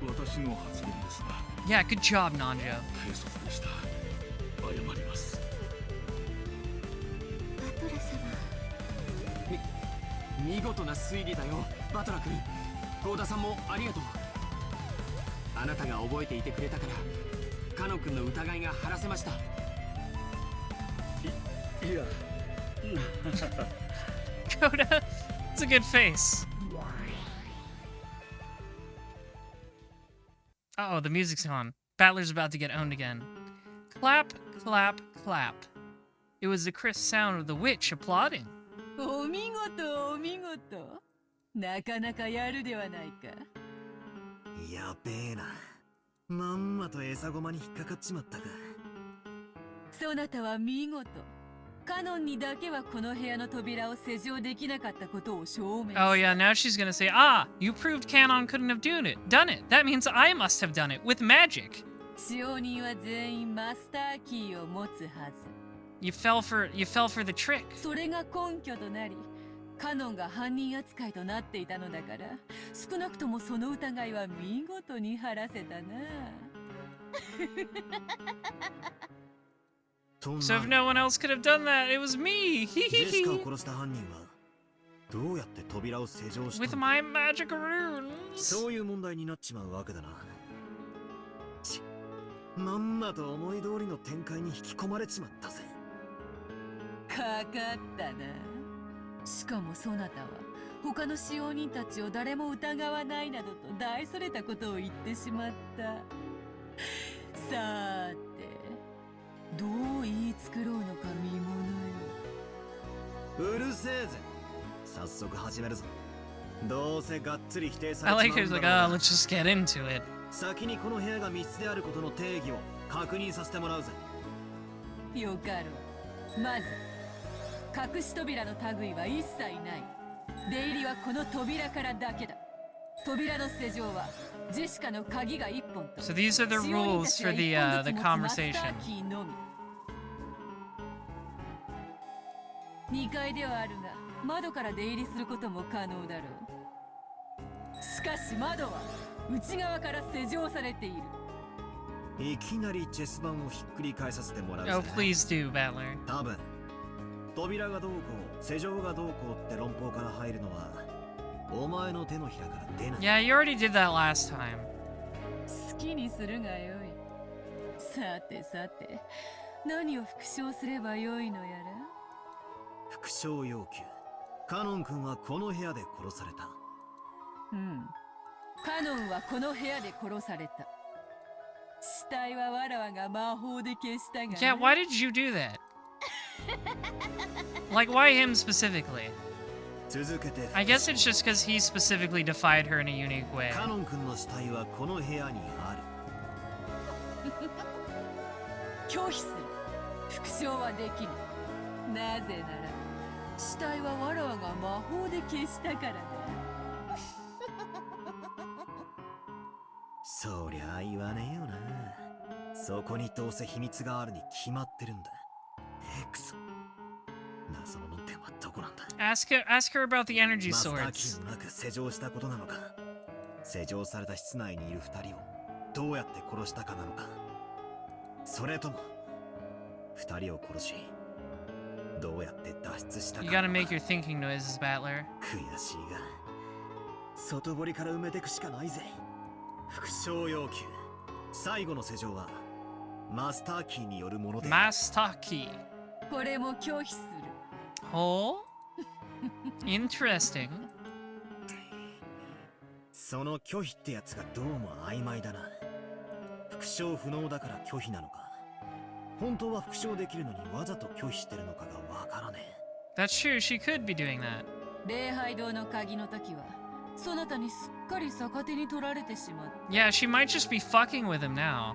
私の発言ですが。 Yeah, good job, Nanjo. 軽率でした。謝ります。バトラ様。見事な推理だよ、バトラ君。ゴーダさんもありがとう。あなたが覚えていてくれたからカノン君の疑いが晴らせました。いや Coda, it's a good face. Uh-oh, the music's on. Battler's about to get owned again. Clap, clap, clap. It was the crisp sound of the witch applauding. お見事お見事。なかなかやるではないか。やべえな。まんまと餌駒に引っかかっちまったか。そなたは見事。カノンにだけはこの部屋の扉を施錠できなかったことを証明した。 Oh yeah, now she's gonna say, ah, you proved Canon couldn't have done it. That means I must have done it with magic. 使用人は全員マスターキーを持つはず。You fell for the trick. それが根拠となり、カノンが犯人扱いとなっていたのだから、少なくともその疑いは見事に晴らせたな。So if no one else could have done that, it was me! ジェシカを殺した犯人はどうやって扉を施錠した With の my magic runes! そういう問題になっちまうわけだな。まんまと思い通りの展開に引き込まれちまったぜ。かかったな。しかもそなたは他の使用人たちを誰も疑わないなどと大それたことを言ってしまった。さーて、どう言い作ろうのか見ものよ。うるせえぜ。早速始めるぞ。どうせがっつり否定さ I れち like まう it. ん It's だ like, ろう let's just get into it. 先にこの部屋が密室であることの定義を確認させてもらうぜ。よかろう。まず隠し扉の類は一切ない。出入りはこの扉からだけだ。扉の施錠はジェシカの鍵が1本と So these are the 使用人 rules たち for が the 1本ずつ the 持つマスタ conversation. ーキーのみ。2階ではあるが窓から出入りすることも可能だろう。しかし窓は内側から施錠されている。いきなりチェス盤をひっくり返させてもらうぜ。 Oh, please do, Battler. 多分扉がどうこう施錠がどうこうって論法から入るのはお前の手のひらから出ない。 Yeah, you already did that last time. 好きにするがよい。さてさて、何を復唱すればよいのやら。復唱要求。カノン君はこの部屋で殺された。うん。カノンはこの部屋で殺された。死体はわらわが魔法で消したが。Yeah, why did you do that? Like, why him specifically? 続けて I guess it's just because he specifically defied her in a unique way. カノン君の死体はこの部屋にある。拒否する。復唱はできぬ。なぜなら死体はわらわが魔法で消したからだ。そりゃあ言わねえよな。そこにどうせ秘密があるに決まってるんだ。くそ。謎の論点はどこなんだ。 Ask her about the energy マスターキ swords. ーもなく施錠したことなのか。施錠された室内にいる二人をどうやって殺したかなのか。それとも二人を殺しどうやって脱出したか You な gotta のか。 make your thinking noises, Battler. 悔しいが外堀から埋めてくしかないぜ。復唱要求。最後の施錠はマスターキーによるもので。 Master key. これも拒否する。 Oh? Interesting. その拒否ってやつがどうも曖昧だな。復唱不能だから拒否なのか、本当は復唱できるのにわざと拒否してるのかがわからねえ。 That's true, she could be doing that. 礼拝堂の鍵の時はそなたにすっかり逆手に取られてしまった。 Yeah, she might just be fucking with him now.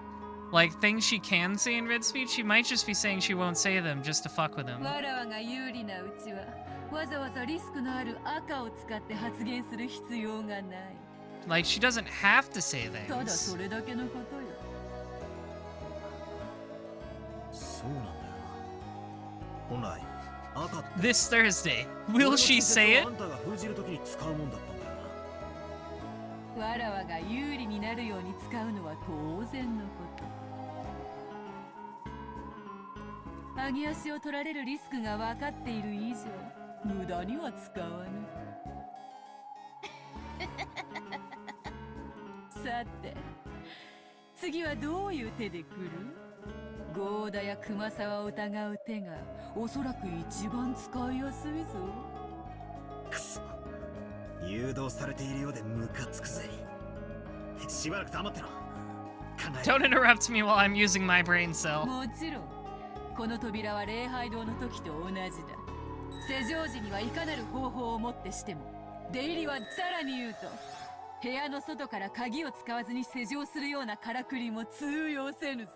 Like, things she can say in red speech, she might just be saying she won't say them just to fuck with him. わらわが有利なうちはわざわざリスクのある赤を使って発言する必要がない。 Like, she doesn't have to say ただ things. それだけのことよ。そうなんだよ。本来赤って This Thursday, will she say あ it? んたが封じるときに使うもんだったんだよな。わらわが有利になるように使うのは当然のこと。上げ足を取られるリスクが分かっている以上、無駄には使わぬ。さて、次はどういう手で来る？ゴーダや熊沢を疑う手がおそらく一番使いやすいぞ。くそ、誘導されているようでムカつくぜ。しばらく黙ってろ。考え Don't interrupt me while I'm using my brain cell. もちろん、この扉は礼拝堂の時と同じだ。施錠時にはいかなる方法をもってしても、出入りはさらに言うと、部屋の外から鍵を使わずに施錠するようなからくりも通用せぬぞ。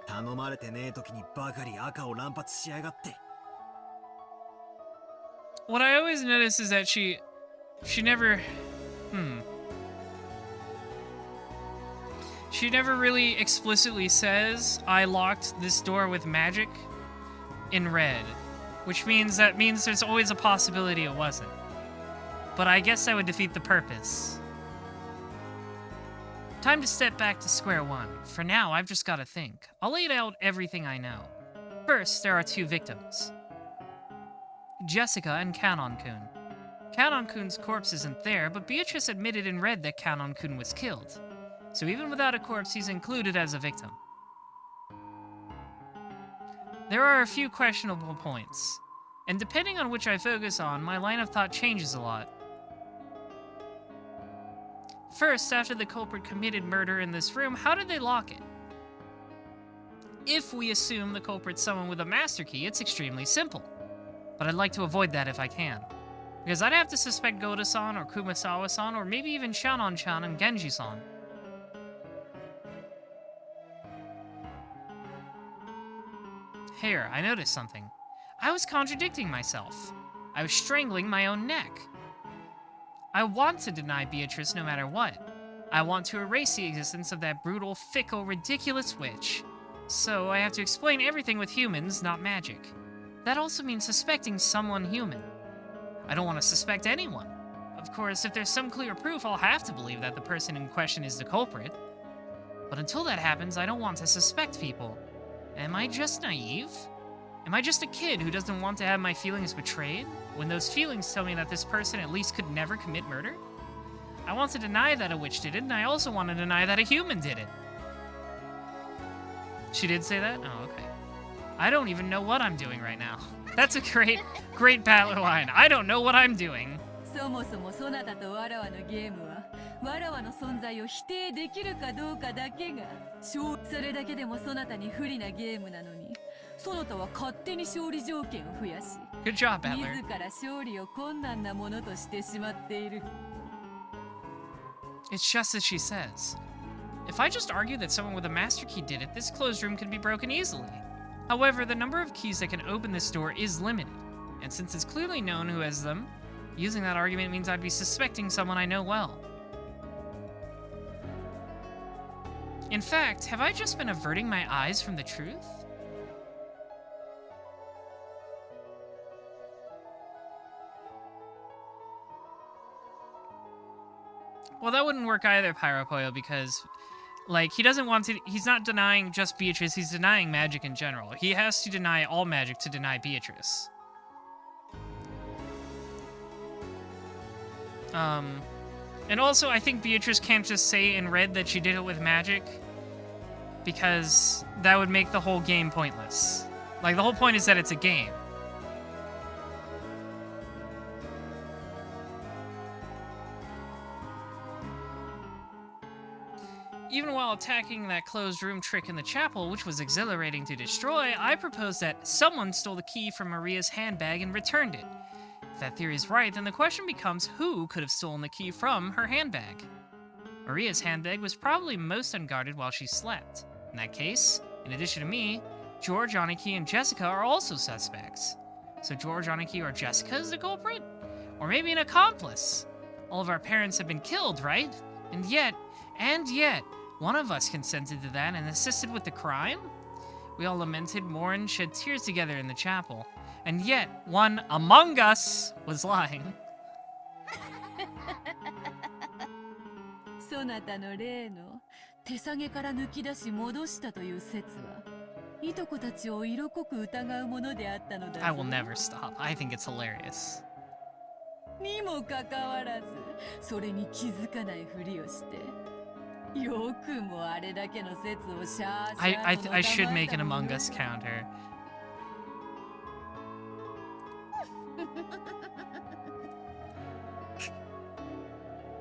頼まれてねえ時にばかり赤を乱発しやがって。 What I always notice is that she never, she never really explicitly says, I locked this door with magic in red, which means there's always a possibility it wasn't. But I guess that would defeat the purpose. Time to step back to square one. For now, I've just gotta think. I'll lay out everything I know. First, there are two victims. Jessica and Kanon-kun. Kanon-kun's corpse isn't there, but Beatrice admitted in red that Kanon-kun was killed. So even without a corpse, he's included as a victim. There are a few questionable points, and depending on which I focus on, my line of thought changes a lot. First, after the culprit committed murder in this room, how did they lock it? If we assume the culprit's someone with a master key, it's extremely simple. But I'd like to avoid that if I can. Because I'd have to suspect Goda-san or Kumasawa-san or maybe even Shanon-chan and Genji-san. Here, I noticed something. I was contradicting myself. I was strangling my own neck. I want to deny Beatrice no matter what. I want to erase the existence of that brutal, fickle, ridiculous witch. So I have to explain everything with humans, not magic. That also means suspecting someone human. I don't want to suspect anyone. Of course, if there's some clear proof, I'll have to believe that the person in question is the culprit. But until that happens, I don't want to suspect people. Am I just naive? Am I just a kid who doesn't want to have my feelings betrayed, when those feelings tell me that this person at least could never commit murder? I want to deny that a witch did it, and I also want to deny that a human did it. She did say that? Oh, okay. I don't even know what I'm doing right now. That's a great battle line. I don't know what I'm doing. そもそもそなたとわらわのゲームはわらわの存在を否定できるかどうかだけがそれだけでもそなたに不利なゲームなのにそなたは勝手に勝利条件を増やし Good job, Battler. 自ら勝利を困難なものとしてしまっている It's just as she says. If I just argue that someone with a master key did it, this closed room could be broken easily. However, the number of keys that can open this door is limited, and since it's clearly known who has them, using that argument means I'd be suspecting someone I know well. In fact, have I just been averting my eyes from the truth? Well, that wouldn't work either, Pyropoil, because, like, he doesn't want to... He's not denying just Beatrice, he's denying magic in general. He has to deny all magic to deny Beatrice. And also, I think Beatrice can't just say in red that she did it with magic, because that would make the whole game pointless. Like, the whole point is that it's a game. Even while attacking that closed room trick in the chapel, which was exhilarating to destroy, I proposed that someone stole the key from Maria's handbag and returned it. If that theory is right, then the question becomes who could have stolen the key from her handbag? Maria's handbag was probably most unguarded while she slept. In that case, in addition to me, George, Aniki, and Jessica are also suspects. So George, Aniki, or Jessica is the culprit? Or maybe an accomplice? All of our parents have been killed, right? And yet, one of us consented to that and assisted with the crime? We all lamented, mourned, shed tears together in the chapel. And yet, one among us was lying. そなたの例の手下げから抜き出し戻したという説はいとこたちを色濃く疑うものであったのだぞ I will never stop. I think it's hilarious. にもかかわらずそれに気づかないふりをしてよくもあれだけの説をシャーシャーと I should make an Among Us counter.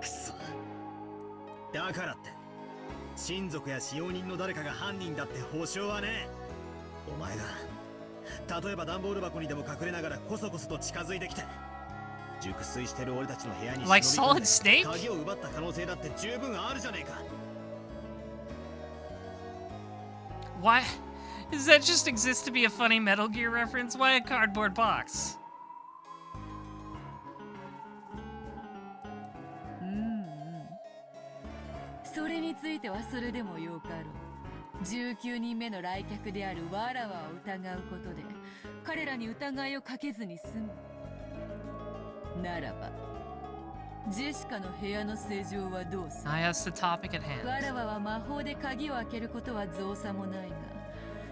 くそだからって親族や使用人の誰かが犯人だって保証はねえお前が例えば段ボール箱にでも隠れながらコソコソと近づいてきて熟睡してる俺たちの部屋に忍び込んで鍵を奪った可能性だって十分あるじゃねえか Why? Does that just exist to be a funny Metal Gear reference? Why a cardboard box? それについてはそれでもよかろう19人目の来客であるわらわを疑うことで彼らに疑いをかけずに済むならばジェシカの部屋の施錠はどうする？ That's the topic at hand. わらわは魔法で鍵を開けることは造作もないが、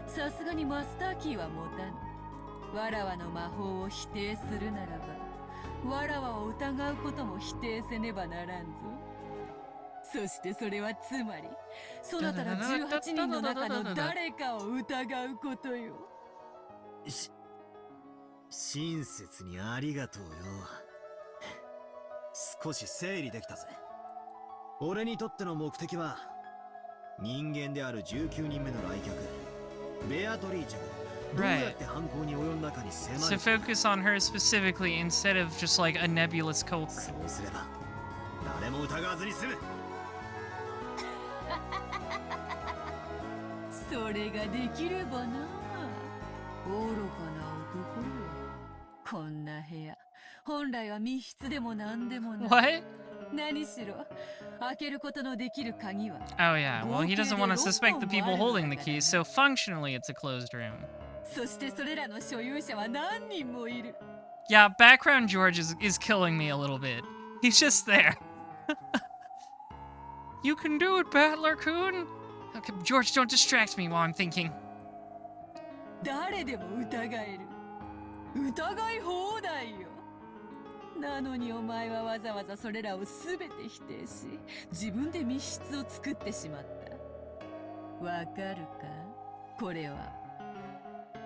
さすがにマスターキーは持たぬ。わらわの魔法を否定するならば、わらわを疑うことも否定せねばならんぞ。そしてそれはつまり、そなたら18人の中の誰かを疑うことよ。親切にありがとうよ。少し整理できたぜ。俺にとっての目的は、人間である19人目の来客、ベアトリーチェがどうやって犯行に及んだかに迫る。To focus on her specifically instead of just like a nebulous culprit. そうすれば、誰も疑わずに済む。それができればな。愚かな男よ。こんな部屋、本来は密室でも何でもない。What? 何しろ、開けることのできる鍵は。Oh yeah, well he doesn't want to suspect the people holding the keys, so functionally it's a closed room. そしてそれらの所有者は何人もいる。Yeah, background George is killing me a little bit. He's just there. You can do it, Battler-kun! Okay, George, don't distract me while I'm thinking. 誰でも疑える。疑い放題よ。なのにお前はわざわざそれらを全て否定し、自分で密室を作ってしまった。わかるか？これは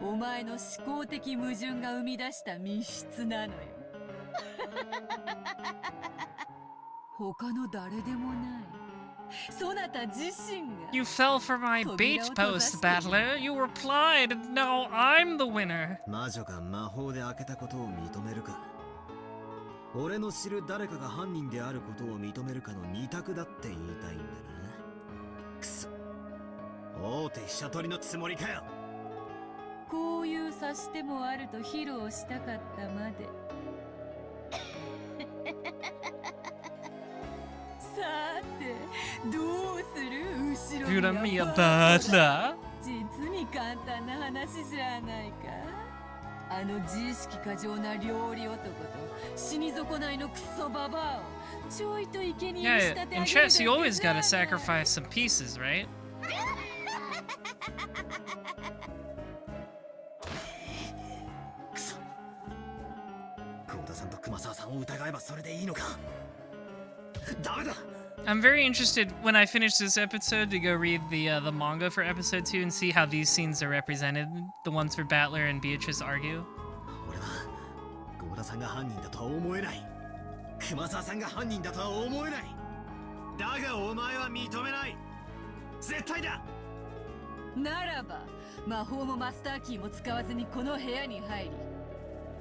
お前の思考的矛盾が生み出した密室なのよ。他の誰でもない。そなた自身が。You fell for my bait post, Battler. You replied, and now I'm the winner. 魔女が魔法で開けたことを認めるか、俺の知る誰かが犯人であることを認めるかの二択だって言いたいんだな。くそ、大手飛車取りのつもりかよ。こういう指し手もあると披露したかったまで。さて、どうする？後ろに You're me a Battler? 実に簡単な話じゃないか。あの自意識過剰な料理男と死に損ないのクソババアをちょいと生贄に仕 Yeah, 立て上げ in る chess you だけ always じゃ gotta ない sacrifice some pieces, right? くそ、幸田さんと熊沢さんを疑えばそれでいいのか。ダメだ。I'm very interested when I finish this episode to go read the manga for episode 2 and see how these scenes are represented. The ones where Battler and Beatrice argue. 俺は幸田さんが犯人だとは思えない。熊沢さんが犯人だとは思えない。だがお前は認めない。絶対だ。ならば魔法もマスターキーも使わずにこの部屋に入り、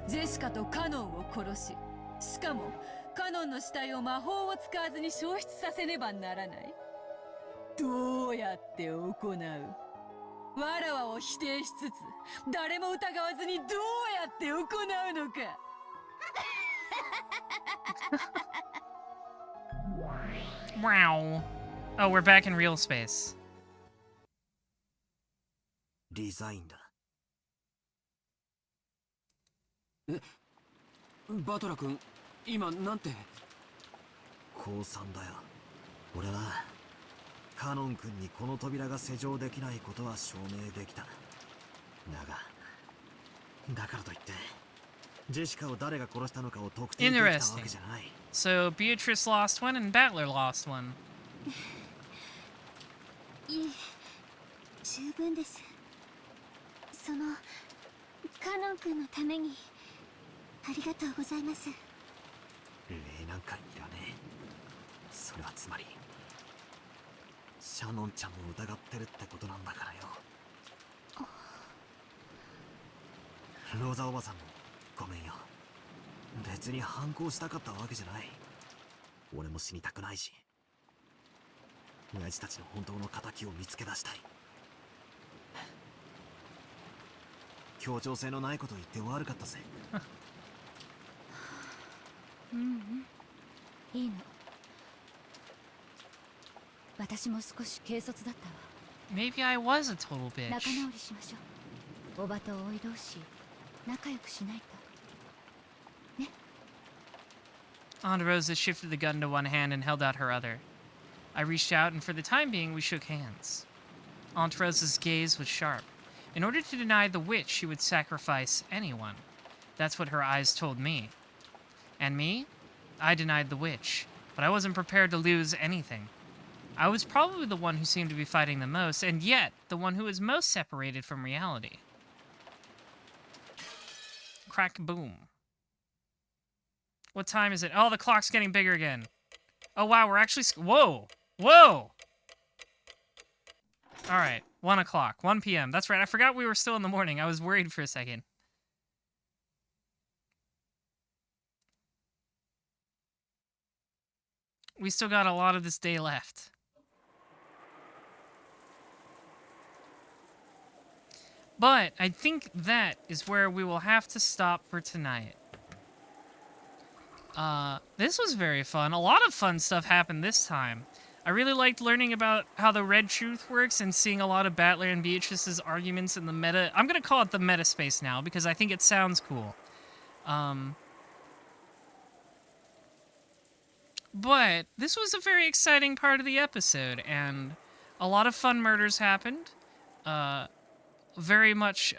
ジェシカとカノンを殺し、しかもカノンの死体を魔法を使わずに消失させねばならない。どうやって行う？わらわを否定しつつ、誰も疑わずにどうやって行うのか。Wow. Oh, we're back in real space. リザインだ。バトラ君、今なんて？降参だよ。俺はカノン君にこの扉が施錠できないことは証明できた。だからといってジェシカを誰が殺したのかを特定できたわけじゃない。So Beatrice lost one and Battler lost one. いえ、十分です。そのカノン君のためにありがとうございます。礼なんかいらねえ。それはつまりシャノンちゃんも疑ってるってことなんだからよ。ローザおばさんもごめんよ。別に反抗したかったわけじゃない。俺も死にたくないし、親父たちの本当の仇を見つけ出したい。協調性のないこと言って悪かったぜ。いいの。私も少し軽率だったわ。 Maybe I was a total 仲 bitch. 直りしましょう。おばとおい同士仲良くしないとね。Aunt Rosa shifted the gun to one hand and held out her other. I reached out, and for the time being, we shook hands. Aunt Rosa's gaze was sharp. In order to deny the witch, she would sacrifice anyone. That's what her eyes told me. And me? I denied the witch, but I wasn't prepared to lose anything. I was probably the one who seemed to be fighting the most, and yet the one who was most separated from reality. Crack boom. What time is it? Oh, the clock's getting bigger again. Oh, wow, we're actually... Whoa! Whoa! Alright, 1 o'clock. 1 p.m. That's right, I forgot we were still in the morning. I was worried for a second. We still got a lot of this day left. But I think that is where we will have to stop for tonight. This was very fun. A lot of fun stuff happened this time. I really liked learning about how the Red Truth works and seeing a lot of Battler and Beatrice's arguments in the meta. I'm gonna call it the meta space now because I think it sounds cool. But this was a very exciting part of the episode, and a lot of fun murders happened. Very much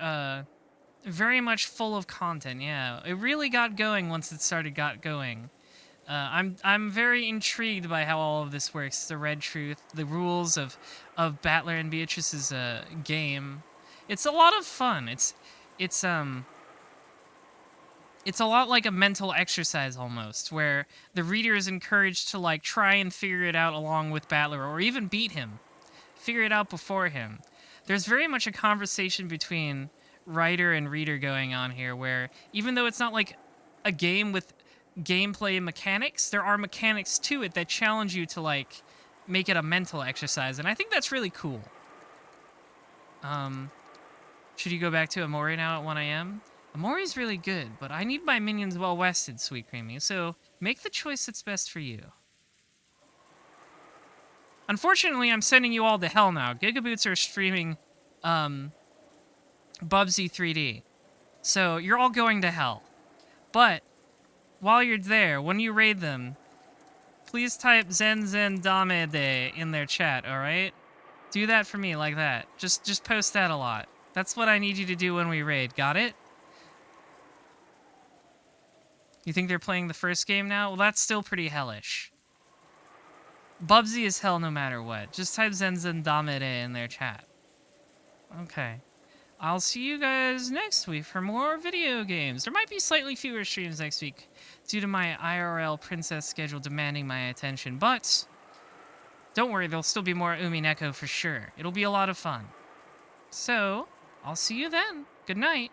full of content. Yeah, it really got going once it got going. I'm very intrigued by how all of this works. The Red Truth, the rules of Battler and Beatrice's game. It's a lot of fun. It's a lot like a mental exercise almost, where the reader is encouraged to like try and figure it out along with Battler, or even beat him, figure it out before him. There's very much a conversation between writer and reader going on here, where even though it's not like a game with gameplay mechanics, there are mechanics to it that challenge you to like make it a mental exercise, and I think that's really cool. Should you go back to Amori now at 1 a.m.? Amori's really good, but I need my minions well rested, Sweet Creamy, so make the choice that's best for you. Unfortunately, I'm sending you all to hell now. Gigaboots are streaming Bubsy 3D, so you're all going to hell. But while you're there, when you raid them, please type Zen Zen Damede in their chat, alright? Do that for me, like that. Just post that a lot. That's what I need you to do when we raid, got it? You think they're playing the first game now? Well, that's still pretty hellish. Bubsy is hell no matter what. Just type Zen Zen Damede in their chat. Okay. I'll see you guys next week for more video games. There might be slightly fewer streams next week due to my IRL princess schedule demanding my attention, but don't worry, there'll still be more Umineko for sure. It'll be a lot of fun. So, I'll see you then. Good night.